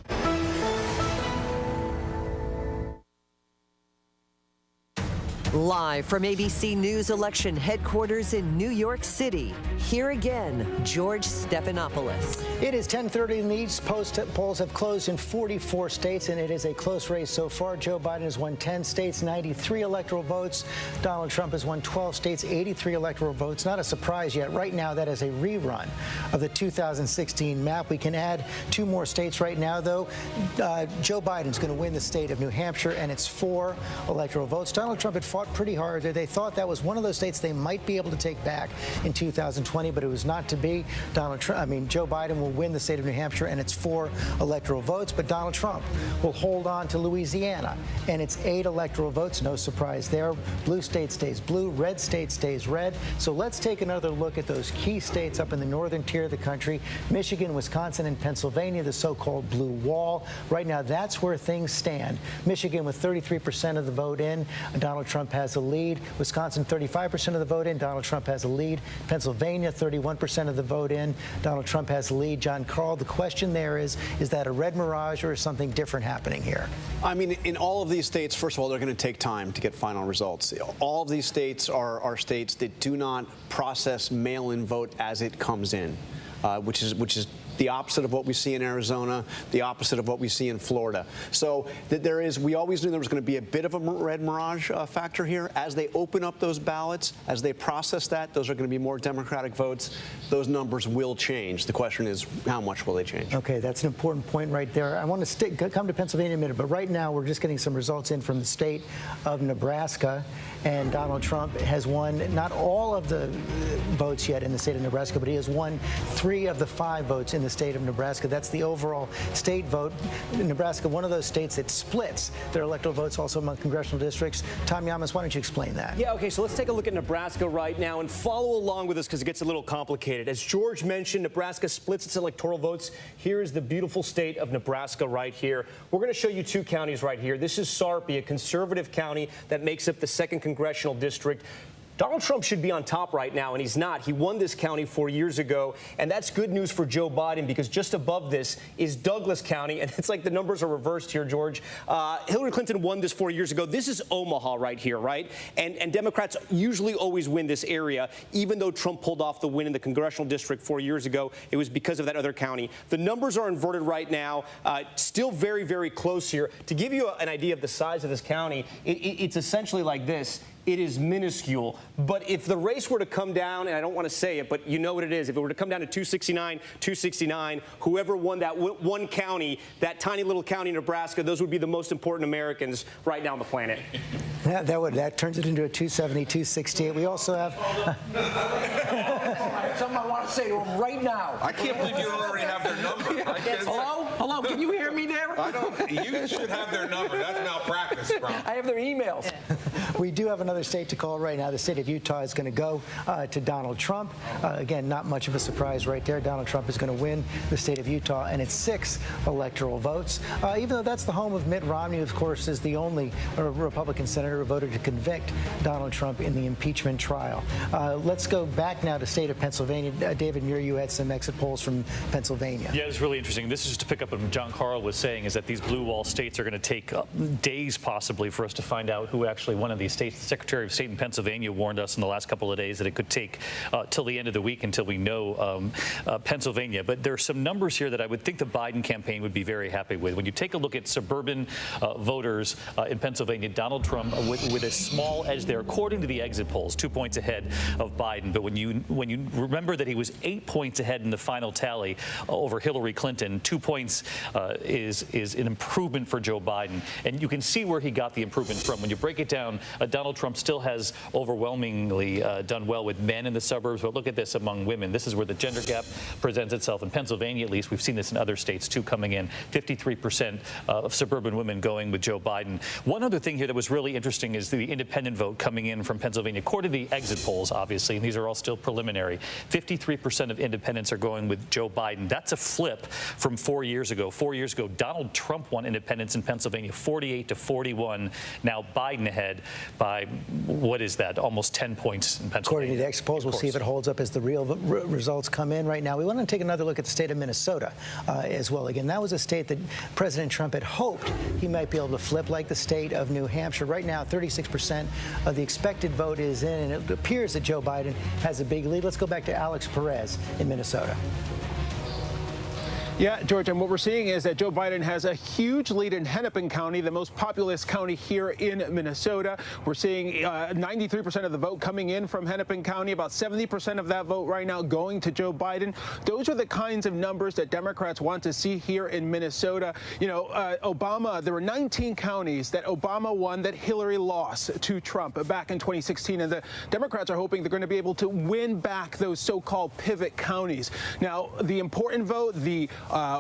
Live from ABC News election headquarters in New York City, here again, George Stephanopoulos. It is 10:30 in the East. Polls have closed in 44 states, and it is a close race so far. Joe Biden has won 10 states, 93 electoral votes. Donald Trump has won 12 states, 83 electoral votes. Not a surprise yet. Right now, that is a rerun of the 2016 map. We can add 2 more states right now, though. Joe Biden's going to win the state of New Hampshire, and it's 4 electoral votes. Donald Trump had fought pretty hard. They thought that was one of those states they might be able to take back in 2020, but it was not to be. Joe Biden will win the state of New Hampshire, and it's 4 electoral votes, but Donald Trump will hold on to Louisiana, and it's 8 electoral votes. No surprise there. Blue state stays blue, red state stays red. So let's take another look at those key states up in the northern tier of the country: Michigan, Wisconsin, and Pennsylvania, the so-called blue wall. Right now, that's where things stand. Michigan with 33% of the vote in, Donald Trump has a lead. Wisconsin, 35% of the vote in, Donald Trump has a lead. Pennsylvania, 31% of the vote in, Donald Trump has a lead. John Carl, the question there is that a red mirage or is something different happening here? I mean, in all of these states, first of all, they're going to take time to get final results. All of these states are states that do not process mail-in vote as it comes in, which is the opposite of what we see in Arizona, the opposite of what we see in Florida. So we always knew there was going to be a bit of a red mirage factor here. As they open up those ballots, as they process that, those are going to be more Democratic votes. Those numbers will change. The question is, how much will they change? Okay, that's an important point right there. I want to come to Pennsylvania in a minute, but right now we're just getting some results in from the state of Nebraska, and Donald Trump has won not all of the votes yet in the state of Nebraska, but he has won 3 of the 5 votes in the state of Nebraska. That's the overall state vote. Nebraska, one of those states that splits their electoral votes also among congressional districts. Tom Yamas, why don't you explain that? Yeah, okay, so let's take a look at Nebraska right now and follow along with us because it gets a little complicated. As George mentioned, Nebraska splits its electoral votes. Here is the beautiful state of Nebraska right here. We're going to show you 2 counties right here. This is Sarpy, a conservative county that makes up the 2nd congressional district. Donald Trump should be on top right now, and he's not. He won this county 4 years ago, and that's good news for Joe Biden because just above this is Douglas County, and it's like the numbers are reversed here, George. Hillary Clinton won this 4 years ago. This is Omaha right here, right? And Democrats usually always win this area, even though Trump pulled off the win in the congressional district 4 years ago. It was because of that other county. The numbers are inverted right now. Still very, very close here. To give you an idea of the size of this county, it's essentially like this. It is minuscule. But if the race were to come down, and I don't want to say it, but you know what it is, if it were to come down to 269, whoever won that one county, that tiny little county, Nebraska, those would be the most important Americans right now on the planet. That turns it into a 270, 268. We also have got something I want to say to them right now. I can't believe you already have their number. Hello? Can you hear me there? I don't. You should have their number. That's malpractice, bro. I have their emails. We do have another state to call right now. The state of Utah is going to go to Donald Trump. Again, not much of a surprise right there. Donald Trump is going to win the state of Utah, and it's 6 electoral votes. Even though that's the home of Mitt Romney, of course, is the only Republican senator who voted to convict Donald Trump in the impeachment trial. Let's go back now to the state of Pennsylvania. David Muir, you had some exit polls from Pennsylvania. Yeah, it's really interesting. This is just to pick up what John Carl was saying, is that these blue wall states are going to take days possibly for us to find out who actually won of these states. The Secretary of State in Pennsylvania warned us in the last couple of days that it could take till the end of the week until we know Pennsylvania. But there are some numbers here that I would think the Biden campaign would be very happy with. When you take a look at suburban voters in Pennsylvania, Donald Trump with a small edge there, according to the exit polls, 2 points ahead of Biden. But when you remember that he was 8 points ahead in the final tally over Hillary Clinton, 2 points is an improvement for Joe Biden. And you can see where he got the improvement from. When you break it down, Donald Trump still has overwhelmingly done well with men in the suburbs, but look at this among women. This is where the gender gap presents itself. In Pennsylvania, at least, we've seen this in other states too, coming in 53% of suburban women going with Joe Biden. One other thing here that was really interesting is the independent vote coming in from Pennsylvania. According to the exit polls, obviously, and these are all still preliminary, 53% of independents are going with Joe Biden. That's a flip from 4 years ago. 4 years ago, Donald Trump won independents in Pennsylvania 48-41. Now Biden ahead by, what is that, almost 10 points in Pennsylvania. According to the exit polls, we'll see if it holds up as the real results come in right now. We want to take another look at the state of Minnesota as well. Again, that was a state that President Trump had hoped he might be able to flip, like the state of New Hampshire. Right now, 36% of the expected vote is in, and it appears that Joe Biden has a big lead. Let's go back to Alex Perez in Minnesota. Yeah, George, and what we're seeing is that Joe Biden has a huge lead in Hennepin County, the most populous county here in Minnesota. We're seeing 93% of the vote coming in from Hennepin County, about 70% of that vote right now going to Joe Biden. Those are the kinds of numbers that Democrats want to see here in Minnesota. You know, Obama, there were 19 counties that Obama won that Hillary lost to Trump back in 2016, and the Democrats are hoping they're going to be able to win back those so-called pivot counties. Now, the important vote, the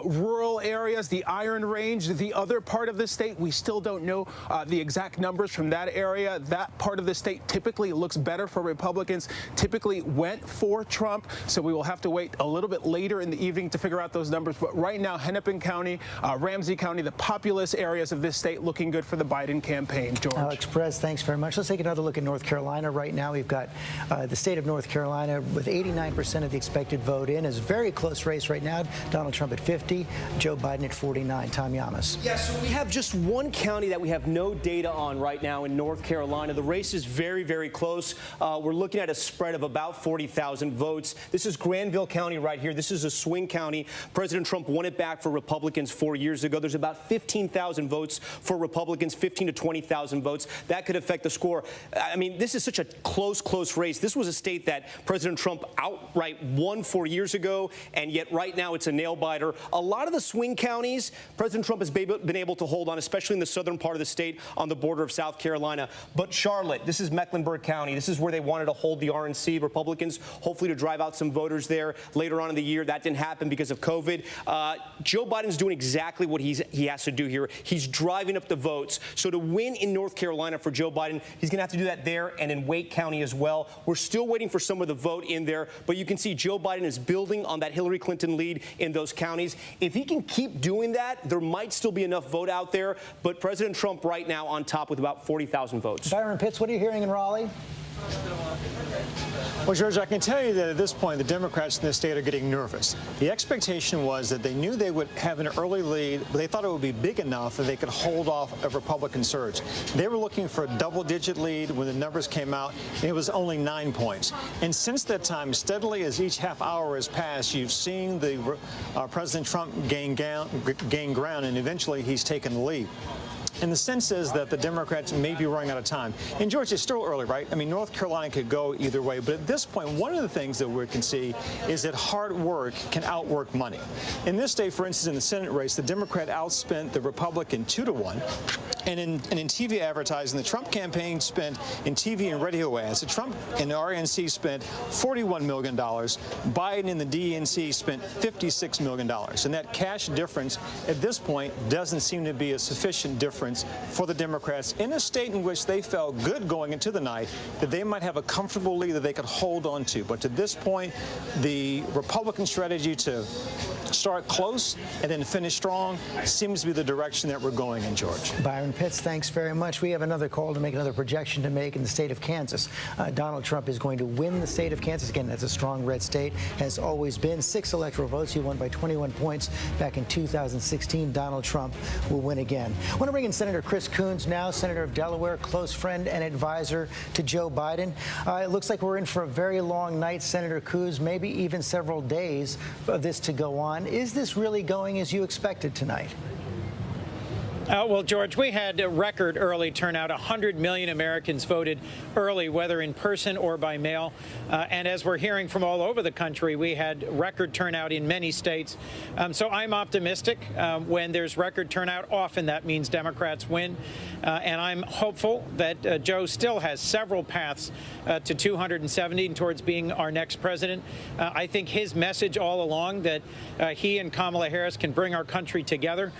rural areas, the Iron Range, the other part of the state, we still don't know the exact numbers from that area. That part of the state typically looks better for Republicans, typically went for Trump, so we will have to wait a little bit later in the evening to figure out those numbers. But right now, Hennepin County, Ramsey County, the populous areas of this state looking good for the Biden campaign. George. Alex Perez, thanks very much. Let's take another look at North Carolina. Right now, we've got the state of North Carolina with 89% of the expected vote in. It's a very close race right now. Donald Trump at 50, Joe Biden at 49. Tom Yamas. Yeah, so we have just one county that we have no data on right now in North Carolina. The race is very, very close. We're looking at a spread of about 40,000 votes. This is Granville County right here. This is a swing county. President Trump won it back for Republicans 4 years ago. There's about 15,000 votes for Republicans, 15 to 20,000 votes. That could affect the score. I mean, this is such a close race. This was a state that President Trump outright won 4 years ago, and yet right now it's a nail-biter. A lot of the swing counties, President Trump has been able to hold on, especially in the southern part of the state on the border of South Carolina. But Charlotte, this is Mecklenburg County. This is where they wanted to hold the RNC, Republicans, hopefully to drive out some voters there later on in the year. That didn't happen because of COVID. Joe Biden's doing exactly what he has to do here. He's driving up the votes. So to win in North Carolina for Joe Biden, he's going to have to do that there and in Wake County as well. We're still waiting for some of the vote in there, but you can see Joe Biden is building on that Hillary Clinton lead in those counties. If he can keep doing that, there might still be enough vote out there, but President Trump right now on top with about 40,000 votes. Byron Pitts, what are you hearing in Raleigh? Well, George, I can tell you that at this point, the Democrats in this state are getting nervous. The expectation was that they knew they would have an early lead, but they thought it would be big enough that they could hold off a Republican surge. They were looking for a double-digit lead when the numbers came out, and it was only 9 points. And since that time, steadily as each half hour has passed, you've seen the President Trump gain ground, and eventually he's taken the lead. And the sense is that the Democrats may be running out of time. And, George, it's still early, right? I mean, North Carolina could go either way. But at this point, one of the things that we can see is that hard work can outwork money. In this state, for instance, in the Senate race, the Democrat outspent the Republican 2-1. And in TV advertising, the Trump campaign spent in TV and radio ads. The Trump and the RNC spent $41 million. Biden and the DNC spent $56 million. And that cash difference at this point doesn't seem to be a sufficient difference for the Democrats in a state in which they felt good going into the night that they might have a comfortable lead that they could hold on to. But to this point, the Republican strategy to start close and then finish strong seems to be the direction that we're going in, George. Byron Pitts, thanks very much. We have another call to make, another projection to make in the state of Kansas. Donald Trump is going to win the state of Kansas. Again, that's a strong red state, has always been. 6 electoral votes. He won by 21 points back in 2016. Donald Trump will win again. I want to bring in Senator Chris Coons now, Senator of Delaware, close friend and advisor to Joe Biden. It looks like we're in for a very long night, Senator Coons, maybe even several days of this to go on. Is this really going as you expected tonight? Well, George, we had a record early turnout. 100 million Americans voted early, whether in person or by mail. And as we're hearing from all over the country, we had record turnout in many states. So I'm optimistic. When there's record turnout, often that means Democrats win. And I'm hopeful that Joe still has several paths to 270 and towards being our next president. I think his message all along that he and Kamala Harris can bring our country together,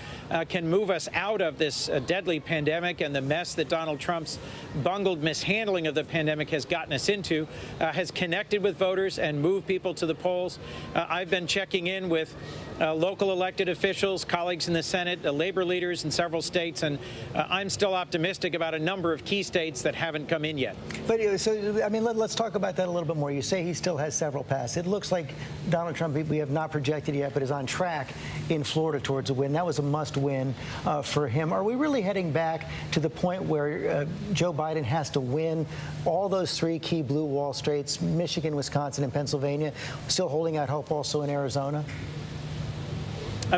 can move us out of this deadly pandemic and the mess that Donald Trump's bungled mishandling of the pandemic has gotten us into, has connected with voters and moved people to the polls. I've been checking in with local elected officials, colleagues in the Senate, labor leaders in several states, and I'm still optimistic about a number of key states that haven't come in yet. But so, I mean, let's talk about that a little bit more. You say he still has several paths. It looks like Donald Trump, we have not projected yet, but is on track in Florida towards a win. That was a must-win for him. Are we really heading back to the point where Joe Biden has to win all those 3 key blue wall states, Michigan, Wisconsin, and Pennsylvania, still holding out hope also in Arizona?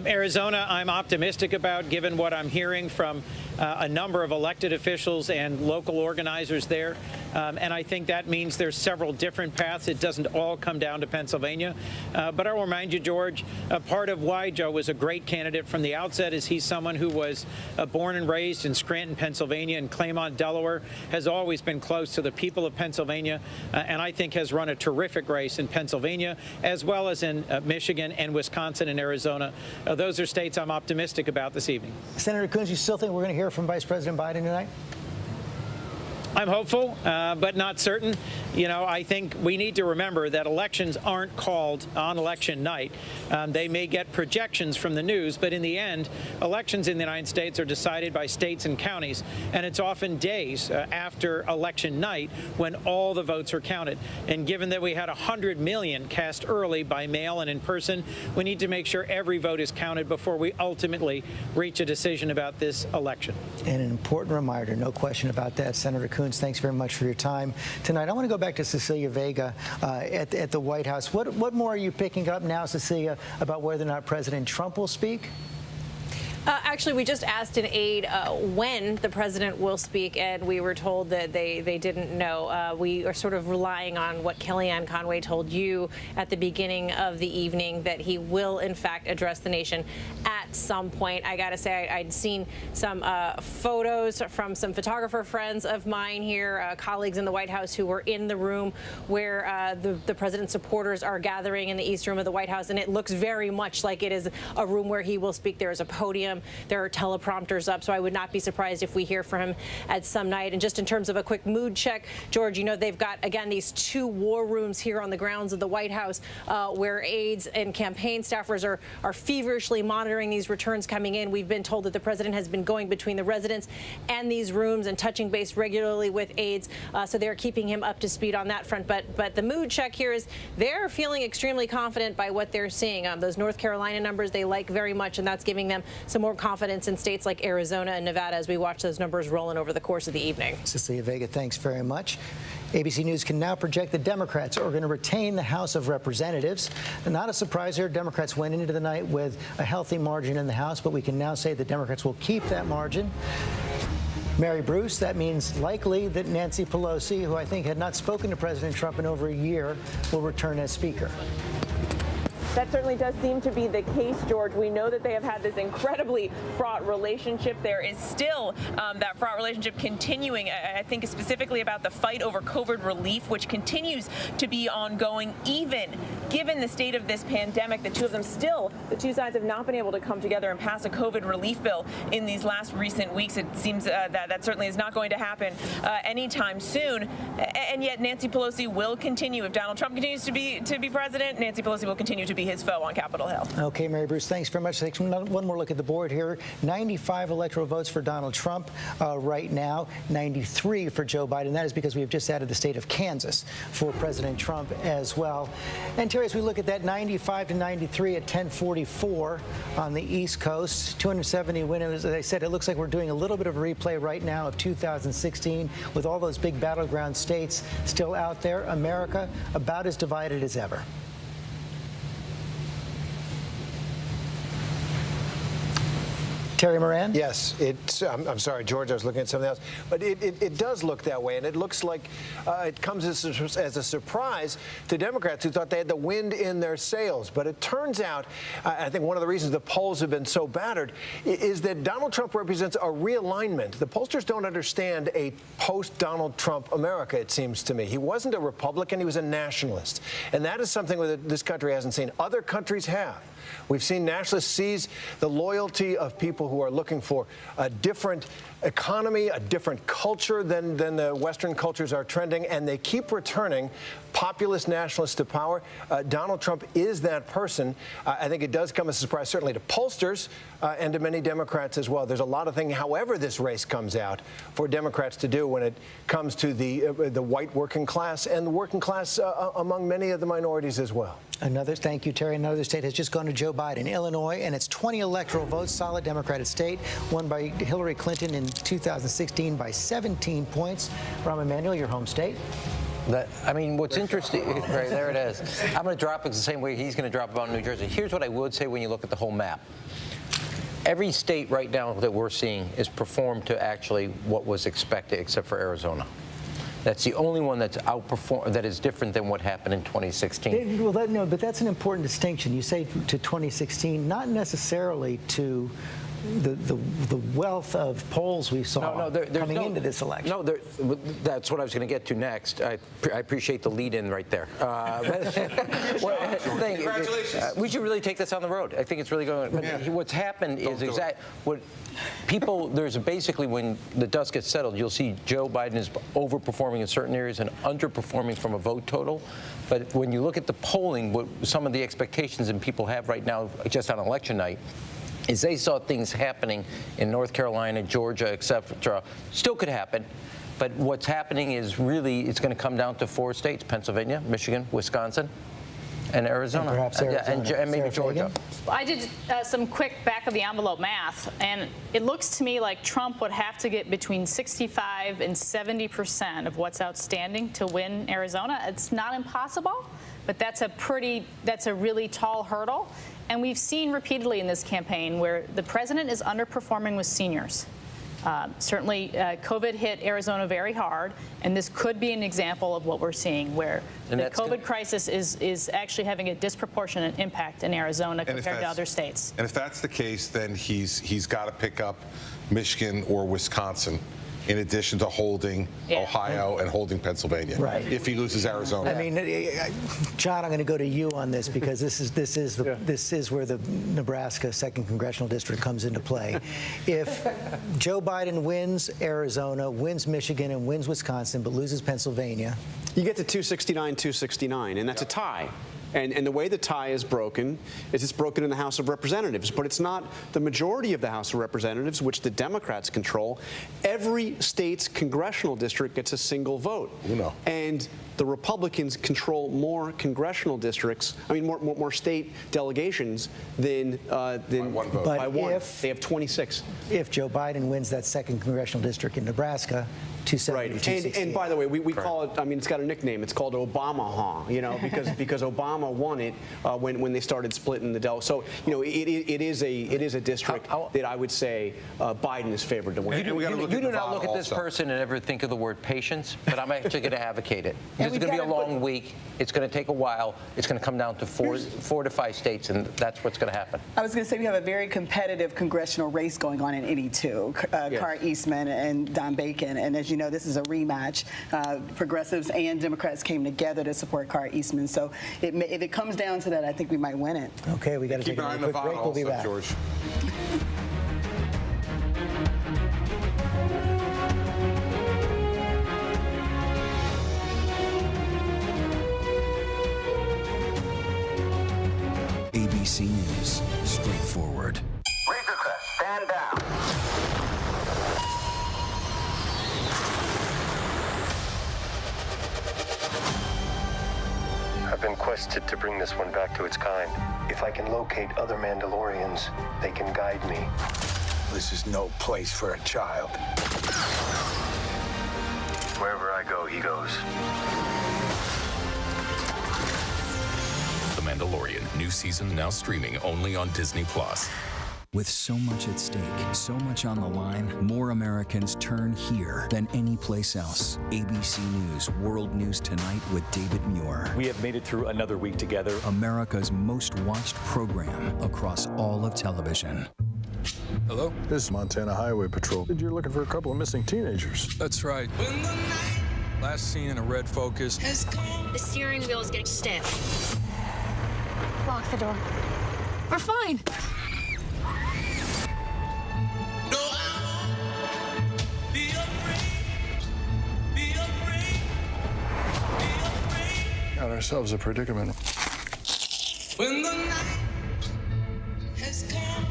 Arizona, I'm optimistic about, given what I'm hearing from a number of elected officials and local organizers there. And I think that means there's several different paths. It doesn't all come down to Pennsylvania. But I'll remind you, George, part of why Joe was a great candidate from the outset is he's someone who was born and raised in Scranton, Pennsylvania, and Claymont, Delaware, has always been close to the people of Pennsylvania, and I think has run a terrific race in Pennsylvania, as well as in Michigan and Wisconsin and Arizona. Those are states I'm optimistic about this evening. Senator Coons, you still think we're going to hear from Vice President Biden tonight? I'm hopeful, but not certain. You know, I think we need to remember that elections aren't called on election night. They may get projections from the news, but in the end, elections in the United States are decided by states and counties, and it's often days after election night when all the votes are counted. And given that we had 100 million cast early by mail and in person, we need to make sure every vote is counted before we ultimately reach a decision about this election. And an important reminder, no question about that, Senator Coons. Thanks very much for your time tonight. I want to go back to Cecilia Vega at the White House. What more are you picking up now, Cecilia, about whether or not President Trump will speak? Actually, we just asked an aide when the president will speak, and we were told that they didn't know. We are sort of relying on what Kellyanne Conway told you at the beginning of the evening, that he will, in fact, address the nation at some point. I got to say, I'd seen some photos from some photographer friends of mine here, colleagues in the White House who were in the room where the president's supporters are gathering in the East Room of the White House, and it looks very much like it is a room where he will speak. There is a podium. There are teleprompters up, so I would not be surprised if we hear from him at some night. And just in terms of a quick mood check, George, you know, they've got, again, these 2 war rooms here on the grounds of the White House where aides and campaign staffers are feverishly monitoring these returns coming in. We've been told that the president has been going between the residence and these rooms and touching base regularly with aides, so they're keeping him up to speed on that front. But the mood check here is they're feeling extremely confident by what they're seeing. Those North Carolina numbers they like very much, and that's giving them some more confidence in states like Arizona and Nevada as we watch those numbers rolling over the course of the evening. Cecilia Vega, thanks very much. ABC News can now project the Democrats are going to retain the House of Representatives. Not a surprise here. Democrats went into the night with a healthy margin in the House, but we can now say the Democrats will keep that margin. Mary Bruce, that means likely that Nancy Pelosi, who I think had not spoken to President Trump in over a year, will return as Speaker. That certainly does seem to be the case, George. We know that they have had this incredibly fraught relationship. There is still that fraught relationship continuing. I think specifically about the fight over COVID relief, which continues to be ongoing, even given the state of this pandemic. The two sides have not been able to come together and pass a COVID relief bill in these last recent weeks. It seems that certainly is not going to happen anytime soon. And yet Nancy Pelosi will continue. If Donald Trump continues to be president, Nancy Pelosi will continue to be his foe on Capitol Hill. Okay, Mary Bruce, thanks very much. Take one more look at the board here. 95 electoral votes for Donald Trump right now, 93 for Joe Biden. That is because we have just added the state of Kansas for President Trump as well. And Terry, as we look at that 95 to 93 at 1044 on the East Coast, 270 winners. As I said, it looks like we're doing a little bit of a replay right now of 2016 with all those big battleground states still out there. America about as divided as ever. Terry Moran? Yes, I'm sorry, George, I was looking at something else. But it does look that way, and it looks like it comes as a surprise to Democrats who thought they had the wind in their sails. But it turns out, I think one of the reasons the polls have been so battered is that Donald Trump represents a realignment. The pollsters don't understand a post-Donald Trump America, it seems to me. He wasn't a Republican, he was a nationalist. And that is something that this country hasn't seen. Other countries have. We've seen nationalists seize the loyalty of people who are looking for a different economy, a different culture than the Western cultures are trending, and they keep returning populist nationalists to power. Donald Trump is that person. I think it does come as a surprise, certainly to pollsters and to many Democrats as well. There's a lot of things, however this race comes out, for Democrats to do when it comes to the white working class and the working class among many of the minorities as well. Thank you, Terry. Another state has just gone to Joe Biden, Illinois, and it's 20 electoral votes, solid Democratic state, won by Hillary Clinton in 2016 by 17 points. Rahm Emanuel, your home state. What's interesting, right there it is. I'm going to drop it the same way he's going to drop it on New Jersey. Here's what I would say when you look at the whole map. Every state right now that we're seeing is performed to actually what was expected, except for Arizona. That's the only one that's outperformed, that is different than what happened in 2016. Well, but that's an important distinction. You say to 2016, not necessarily to the wealth of polls we saw coming into this election. No, that's what I was going to get to next. I appreciate the lead-in right there. Congratulations. We should really take this on the road. I think it's really going on. But what's happened is there's basically, when the dust gets settled, you'll see Joe Biden is overperforming in certain areas and underperforming from a vote total. But when you look at the polling, what some of the expectations and people have right now, just on election night, is they saw things happening in North Carolina, Georgia, et cetera. Still could happen. But what's happening is really it's going to come down to 4 states, Pennsylvania, Michigan, Wisconsin, and Arizona. And perhaps Arizona. And maybe Georgia. Well, I did some quick back-of-the-envelope math, and it looks to me like Trump would have to get between 65 and 70% of what's outstanding to win Arizona. It's not impossible, but that's a really tall hurdle. And we've seen repeatedly in this campaign where the president is underperforming with seniors. Certainly, COVID hit Arizona very hard, and this could be an example of what we're seeing, where the COVID crisis is actually having a disproportionate impact in Arizona compared to other states. And if that's the case, then he's got to pick up Michigan or Wisconsin, in addition to holding Ohio and holding Pennsylvania, if he loses Arizona. John, I'm going to go to you on this because this is where the Nebraska 2nd Congressional District comes into play. If Joe Biden wins Arizona, wins Michigan, and wins Wisconsin, but loses Pennsylvania, you get to 269, and that's a tie. And the way the tie is broken is it's broken in the House of Representatives, but it's not the majority of the House of Representatives, which the Democrats control. Every state's congressional district gets a single vote. And the Republicans control more congressional districts, more state delegations than by one vote. They have 26. If Joe Biden wins that 2nd Congressional District in Nebraska, 270 Right. to 268. And by the way, we call it, I mean, it's got a nickname. It's called Obama-ha, you know, because Obama won it when they started splitting the Delaware. So, you know, it is a district that I would say Biden is favored to win. You do not look at this person and ever think of the word patience, but I'm actually going to advocate it. This is going to be a long week. It's going to take a while. It's going to come down to four to five states, and that's what's going to happen. I was going to say we have a very competitive congressional race going on in NE2. Carr Eastman and Don Bacon, and as you know, this is a rematch. Progressives and Democrats came together to support Carr Eastman. So if it comes down to that, I think we might win it. Okay, we got to take a quick break. We'll be back. George. ABC News, straightforward. Stand down. I've been quested to bring this one back to its kind. If I can locate other Mandalorians, they can guide me. This is no place for a child. Wherever I go, he goes. The Mandalorian, new season now streaming only on Disney+. With so much at stake, so much on the line, more Americans turn here than any place else. ABC News World News Tonight with David Muir. We have made it through another week together. America's most watched program across all of television. Hello? This is Montana Highway Patrol. You're looking for a couple of missing teenagers. That's right. Last seen in a red Focus. The steering wheel is getting stiff. Lock the door. We're fine. Got ourselves a predicament. When the night has come.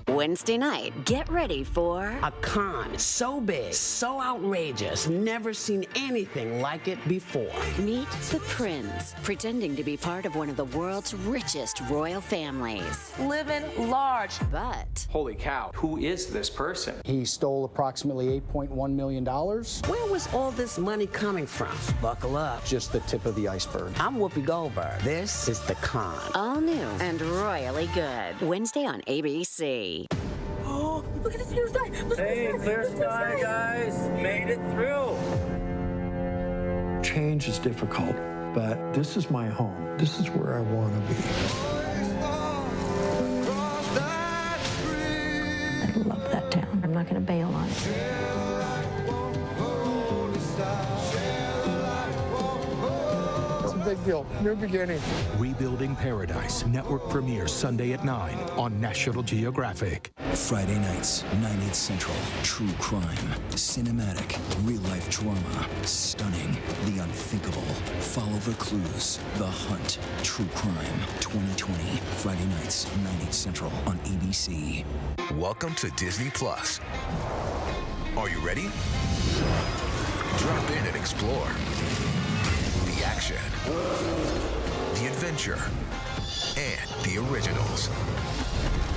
Wednesday night, get ready for a con so big, so outrageous, never seen anything like it before. Meet the Prince, pretending to be part of one of the world's richest royal families. Living large, but holy cow, who is this person? He stole approximately $8.1 million. Where was all this money coming from? Buckle up. Just the tip of the iceberg. I'm Whoopi Goldberg. This is The Con. All new and royally good. Wednesday on ABC. Oh, look at this clear sky. Hey, clear sky, guys. Made it through. Change is difficult, but this is my home. This is where I want to be. I love that town. I'm not going to bail on it. It's a big deal. New beginning. Rebuilding Paradise. Network premieres Sunday at 9 on National Geographic. Friday nights, 9/8 Central. True crime, cinematic, real-life drama, stunning, the unthinkable. Follow the clues. The Hunt. True crime. 2020. Friday nights, 9/8 Central on ABC. Welcome to Disney+. Are you ready? Drop in and explore. The action, the adventure, and the originals.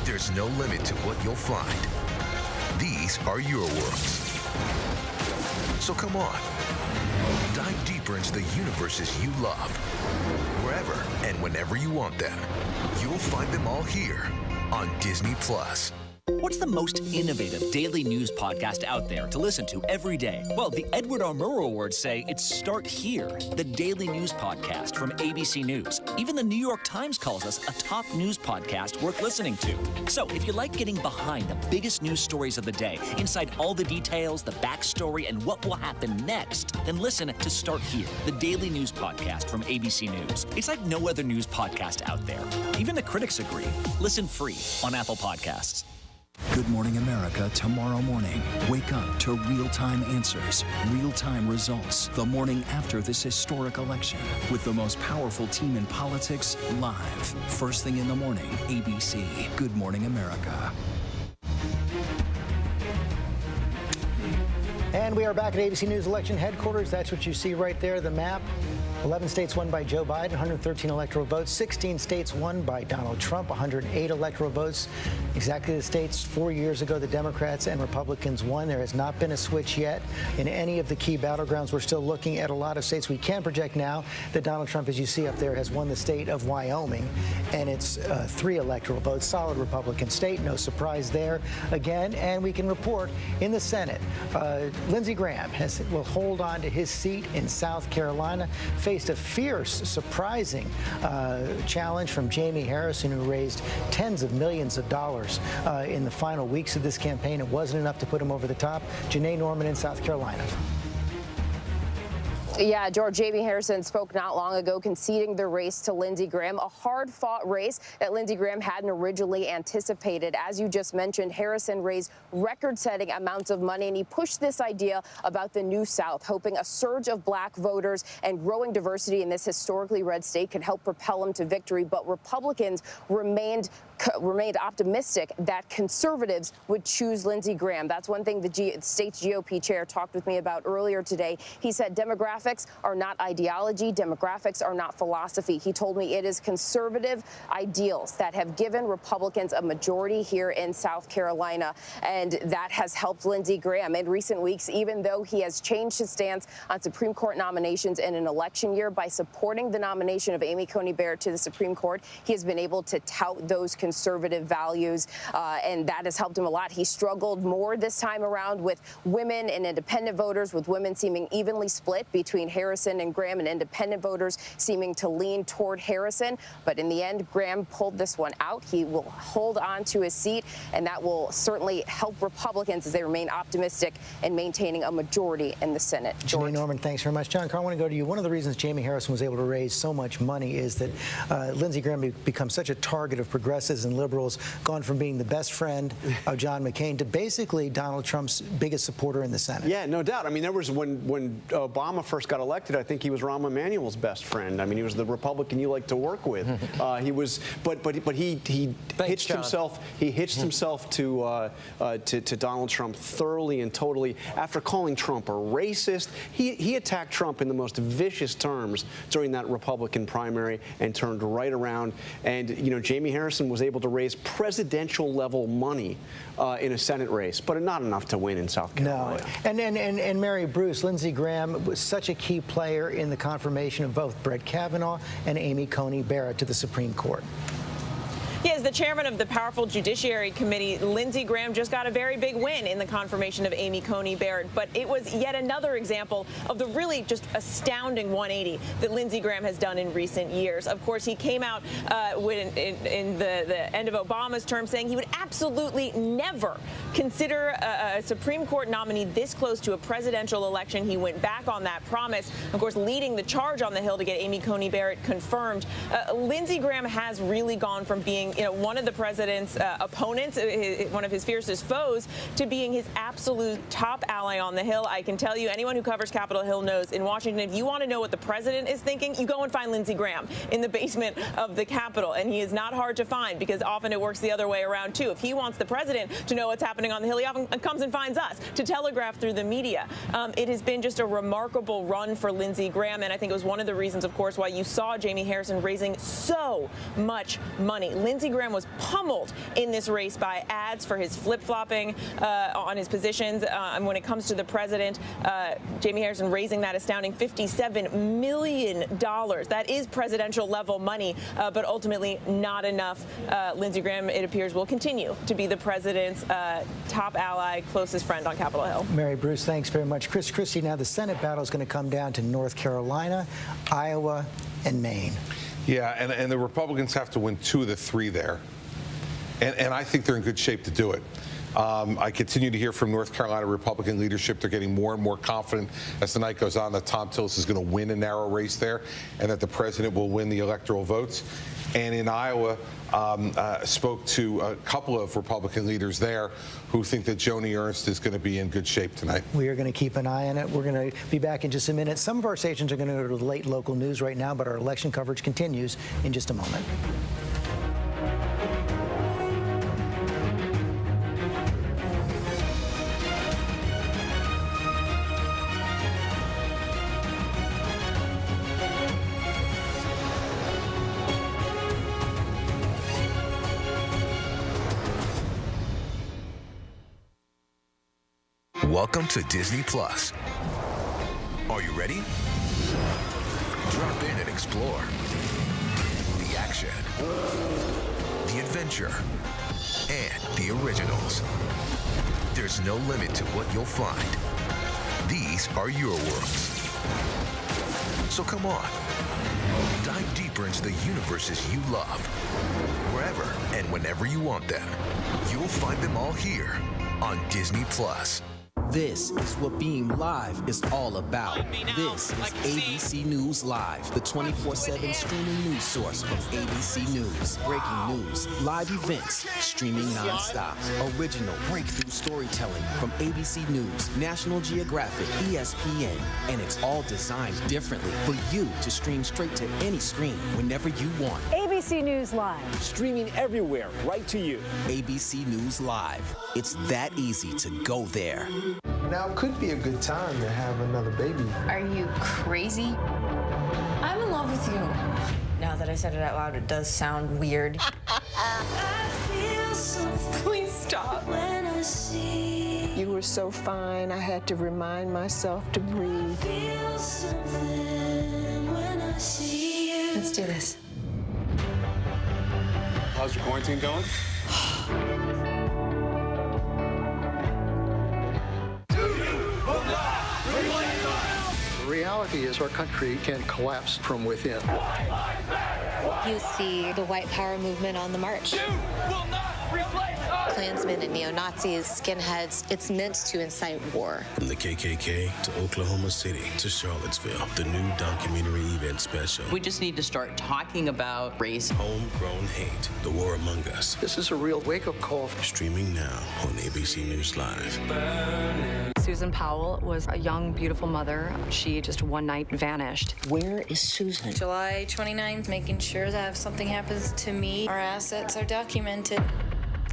There's no limit to what you'll find. These are your worlds. So come on, dive deeper into the universes you love. Wherever and whenever you want them, you'll find them all here on Disney+. What's the most innovative daily news podcast out there to listen to every day? Well, the Edward R. Murrow Awards say it's Start Here, the daily news podcast from ABC News. Even the New York Times calls us a top news podcast worth listening to. So if you like getting behind the biggest news stories of the day, inside all the details, the backstory, and what will happen next, then listen to Start Here, the daily news podcast from ABC News. It's like no other news podcast out there. Even the critics agree. Listen free on Apple Podcasts. Good Morning America tomorrow morning. Wake up to real-time answers, real-time results the morning after this historic election with the most powerful team in politics live. First thing in the morning, ABC. Good Morning America. And we are back at ABC News Election Headquarters. That's what you see right there, the map. 11 states won by Joe Biden, 113 electoral votes. 16 states won by Donald Trump, 108 electoral votes. Exactly the states 4 years ago the Democrats and Republicans won. There has not been a switch yet in any of the key battlegrounds. We're still looking at a lot of states. We can project now that Donald Trump, as you see up there, has won the state of Wyoming, and it's 3 electoral votes. Solid Republican state, no surprise there again. And we can report in the Senate, Lindsey Graham will hold on to his seat in South Carolina, faced a fierce, surprising challenge from Jamie Harrison, who raised tens of millions of dollars in the final weeks of this campaign. It wasn't enough to put him over the top. Janae Norman in South Carolina. Yeah, George, Jamie Harrison spoke not long ago conceding the race to Lindsey Graham, a hard-fought race that Lindsey Graham hadn't originally anticipated. As you just mentioned, Harrison raised record-setting amounts of money, and he pushed this idea about the New South, hoping a surge of black voters and growing diversity in this historically red state could help propel him to victory. But Republicans remained optimistic that conservatives would choose Lindsey Graham. That's one thing the state's GOP chair talked with me about earlier today. He said demographics are not ideology, demographics are not philosophy. He told me it is conservative ideals that have given Republicans a majority here in South Carolina, and that has helped Lindsey Graham in recent weeks, even though he has changed his stance on Supreme Court nominations in an election year by supporting the nomination of Amy Coney Barrett to the Supreme Court. He has been able to tout those conservative values, and that has helped him a lot. He struggled more this time around with women and independent voters, with women seeming evenly split between Harrison and Graham, and independent voters seeming to lean toward Harrison. But in the end, Graham pulled this one out. He will hold on to his seat, and that will certainly help Republicans as they remain optimistic in maintaining a majority in the Senate. Janae Norman, thanks very much. John Carr, I want to go to you. One of the reasons Jamie Harrison was able to raise so much money is that Lindsey Graham become such a target of progressives and liberals, gone from being the best friend of John McCain to basically Donald Trump's biggest supporter in the Senate. Yeah, no doubt. I mean, there was when Obama first got elected, I think he was Rahm Emanuel's best friend. I mean, he was the Republican you like to work with. He was, but he hitched himself. He hitched himself to Donald Trump thoroughly and totally. After calling Trump a racist, he attacked Trump in the most vicious terms during that Republican primary and turned right around. And Jamie Harrison was able to raise presidential level money in a Senate race, but not enough to win in South Carolina. No, and Mary Bruce, Lindsey Graham was such a key player in the confirmation of both Brett Kavanaugh and Amy Coney Barrett to the Supreme Court. He is the chairman of the powerful Judiciary Committee. Lindsey Graham just got a very big win in the confirmation of Amy Coney Barrett, but it was yet another example of the really just astounding 180 that Lindsey Graham has done in recent years. Of course, he came out in the end of Obama's term saying he would absolutely never consider a Supreme Court nominee this close to a presidential election. He went back on that promise, of course, leading the charge on the Hill to get Amy Coney Barrett confirmed. Lindsey Graham has really gone from being one of the president's opponents, one of his fiercest foes, to being his absolute top ally on the Hill. I can tell you, anyone who covers Capitol Hill knows in Washington, if you want to know what the president is thinking, you go and find Lindsey Graham in the basement of the Capitol. And he is not hard to find because often it works the other way around, too. If he wants the president to know what's happening on the Hill, he often comes and finds us to telegraph through the media. It has been just a remarkable run for Lindsey Graham, and I think it was one of the reasons, of course, why you saw Jamie Harrison raising so much money. Lindsey Graham was pummeled in this race by ads for his flip-flopping on his positions. And when it comes to the president, Jamie Harrison raising that astounding $57 million. That is presidential level money, but ultimately not enough. Lindsey Graham, it appears, will continue to be the president's top ally, closest friend on Capitol Hill. Mary Bruce, thanks very much. Chris Christie, now the Senate battle is going to come down to North Carolina, Iowa, and Maine. Yeah, and the Republicans have to win 2 of the 3 there. And I think they're in good shape to do it. I continue to hear from North Carolina Republican leadership. They're getting more and more confident as the night goes on that Tom Tillis is going to win a narrow race there and that the president will win the electoral votes. And in Iowa, spoke to a couple of Republican leaders there who think that Joni Ernst is going to be in good shape tonight. We are going to keep an eye on it. We're going to be back in just a minute. Some of our stations are going to go to the late local news right now, but our election coverage continues in just a moment. Welcome to Disney Plus. Are you ready? Drop in and explore. The action, the adventure, and the originals. There's no limit to what you'll find. These are your worlds. So come on, dive deeper into the universes you love. Wherever and whenever you want them, you'll find them all here on Disney Plus. This is what being live is all about. This is ABC News Live, the 24/7 streaming news source from ABC News. Breaking news, live events, streaming nonstop. Original breakthrough storytelling from ABC News, National Geographic, ESPN, and it's all designed differently for you to stream straight to any screen whenever you want. ABC News Live. Streaming everywhere, right to you. ABC News Live. It's that easy to go there. Now could be a good time to have another baby. Are you crazy? I'm in love with you. Now that I said it out loud, it does sound weird. Please stop. You were so fine, I had to remind myself to breathe. Let's do this. How's your quarantine going? The reality is our country can collapse from within. You see the white power movement on the march. Klansmen and neo-Nazis, skinheads, it's meant to incite war. From the KKK to Oklahoma City to Charlottesville, the new documentary event special. We just need to start talking about race. Homegrown Hate, The War Among Us. This is a real wake-up call. Streaming now on ABC News Live. Susan Powell was a young, beautiful mother. She just one night vanished. Where is Susan? July 29th, making sure that if something happens to me, our assets are documented.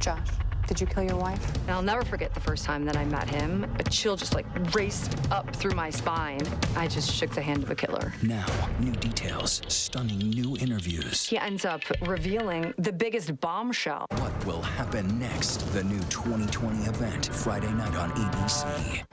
Josh, did you kill your wife? And I'll never forget the first time that I met him. A chill just raced up through my spine. I just shook the hand of a killer. Now, new details, stunning new interviews. He ends up revealing the biggest bombshell. What will happen next? The new 2020 event, Friday night on ABC.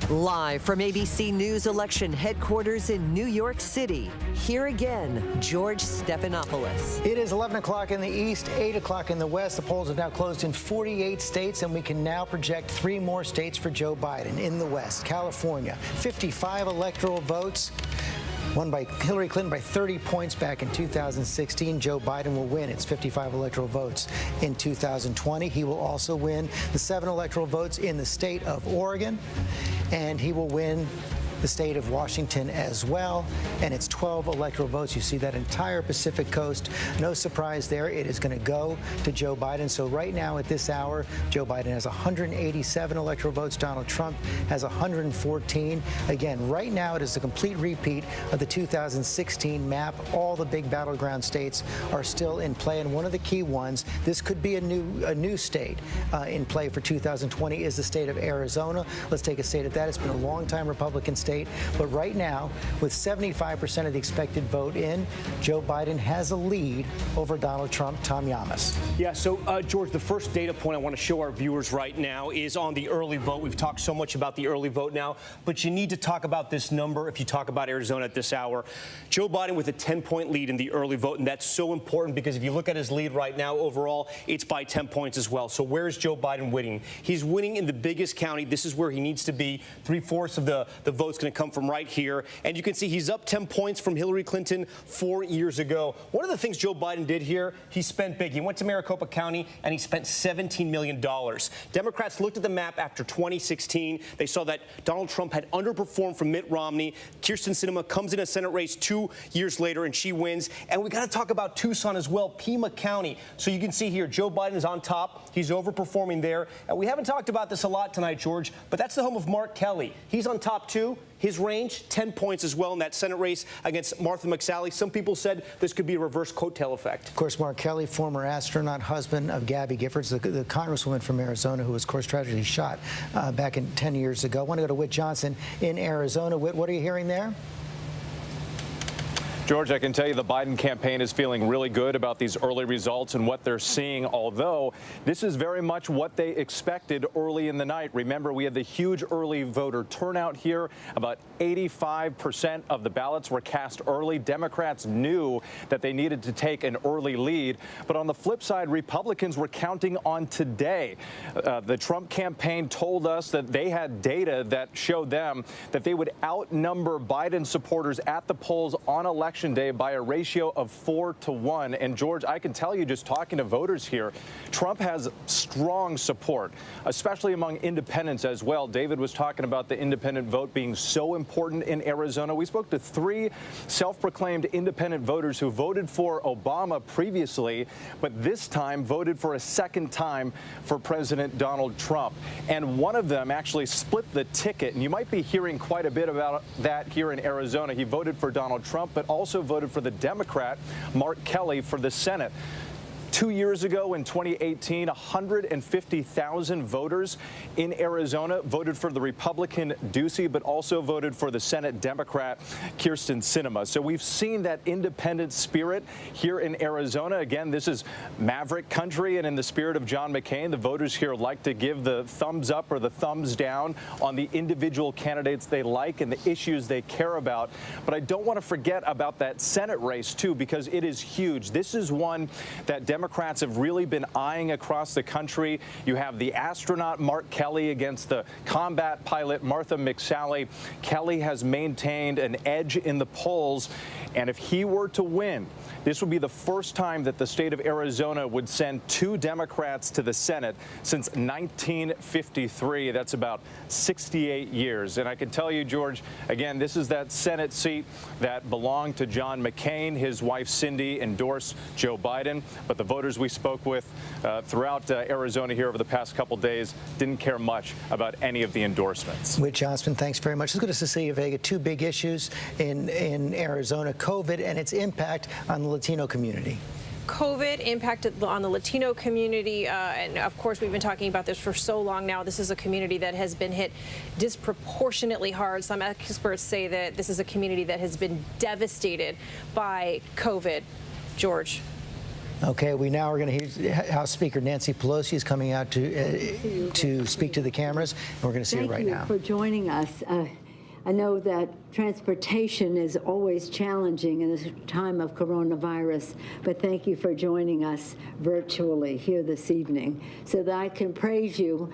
Live from ABC News election headquarters in New York City, here again, George Stephanopoulos. It is 11 o'clock in the east, 8 o'clock in the west. The polls have now closed in 48 states, and we can now project 3 more states for Joe Biden. In the west, California, 55 electoral votes. Won by Hillary Clinton by 30 points back in 2016. Joe Biden will win its 55 electoral votes in 2020. He will also win the 7 electoral votes in the state of Oregon, and he will win the state of Washington as well, and it's 12 electoral votes. You see that entire Pacific coast. No surprise there. It is going to go to Joe Biden. So right now at this hour, Joe Biden has 187 electoral votes. Donald Trump has 114. Again, right now it is a complete repeat of the 2016 map. All the big battleground states are still in play, and one of the key ones, this could be a new state in play for 2020, is the state of Arizona. Let's take a state at that. It's been a long time Republican state. But right now, with 75% of the expected vote in, Joe Biden has a lead over Donald Trump. Tom Llamas. Yeah, so, George, the first data point I want to show our viewers right now is on the early vote. We've talked so much about the early vote now, but you need to talk about this number if you talk about Arizona at this hour. Joe Biden with a 10-point lead in the early vote, and that's so important because if you look at his lead right now overall, it's by 10 points as well. So where is Joe Biden winning? He's winning in the biggest county. This is where he needs to be. 3/4 of the vote's going to come from right here. And you can see he's up 10 points from Hillary Clinton 4 years ago. One of the things Joe Biden did here, he spent big. He went to Maricopa County and he spent $17 million. Democrats looked at the map after 2016. They saw that Donald Trump had underperformed from Mitt Romney. Kyrsten Sinema comes in a Senate race 2 years later and she wins. And we got to talk about Tucson as well, Pima County. So you can see here, Joe Biden is on top. He's overperforming there. And we haven't talked about this a lot tonight, George, but that's the home of Mark Kelly. He's on top too. His range, 10 points as well in that Senate race against Martha McSally. Some people said this could be a reverse coattail effect. Of course, Mark Kelly, former astronaut, husband of Gabby Giffords, the congresswoman from Arizona who was, of course, tragically shot back in 10 years ago. I want to go to Whit Johnson in Arizona. Whit, what are you hearing there? George, I can tell you the Biden campaign is feeling really good about these early results and what they're seeing, although this is very much what they expected early in the night. Remember, we had the huge early voter turnout here. About 85% of the ballots were cast early. Democrats knew that they needed to take an early lead. But on the flip side, Republicans were counting on today. The Trump campaign told us that they had data that showed them that they would outnumber Biden supporters at the polls on election day by a ratio of 4-1. And George, I can tell you, just talking to voters here, Trump has strong support, especially among independents as well. David was talking about the independent vote being so important in Arizona. We spoke to 3 self-proclaimed independent voters who voted for Obama previously, but this time voted for a second time for President Donald Trump. And one of them actually split the ticket. And you might be hearing quite a bit about that here in Arizona. He voted for Donald Trump, but also voted for the Democrat, Mark Kelly, for the Senate. 2 years ago in 2018, 150,000 voters in Arizona voted for the Republican Ducey, but also voted for the Senate Democrat Kyrsten Sinema. So we've seen that independent spirit here in Arizona. Again, this is maverick country, and in the spirit of John McCain, the voters here like to give the thumbs up or the thumbs down on the individual candidates they like and the issues they care about. But I don't want to forget about that Senate race, too, because it is huge. This is one that Democrats have really been eyeing across the country. You have the astronaut Mark Kelly against the combat pilot Martha McSally. Kelly has maintained an edge in the polls, and if he were to win, this would be the first time that the state of Arizona would send 2 Democrats to the Senate since 1953. That's about 68 years. And I can tell you, George, again, this is that Senate seat that belonged to John McCain. His wife, Cindy, endorsed Joe Biden. But the voters we spoke with throughout Arizona here over the past couple days didn't care much about any of the endorsements. Whit Osmond, thanks very much. Let's go to Cecilia Vega. 2 big issues in Arizona: COVID and its impact on the Latino community. COVID impacted on the Latino community, and of course we've been talking about this for so long now. This is a community that has been hit disproportionately hard. Some experts say that this is a community that has been devastated by COVID. George. Okay, we now are going to hear House Speaker Nancy Pelosi is coming out to speak to the cameras, and we're going to see her right now. Thank you for joining us. I know that transportation is always challenging in this time of coronavirus, but thank you for joining us virtually here this evening so that I can praise you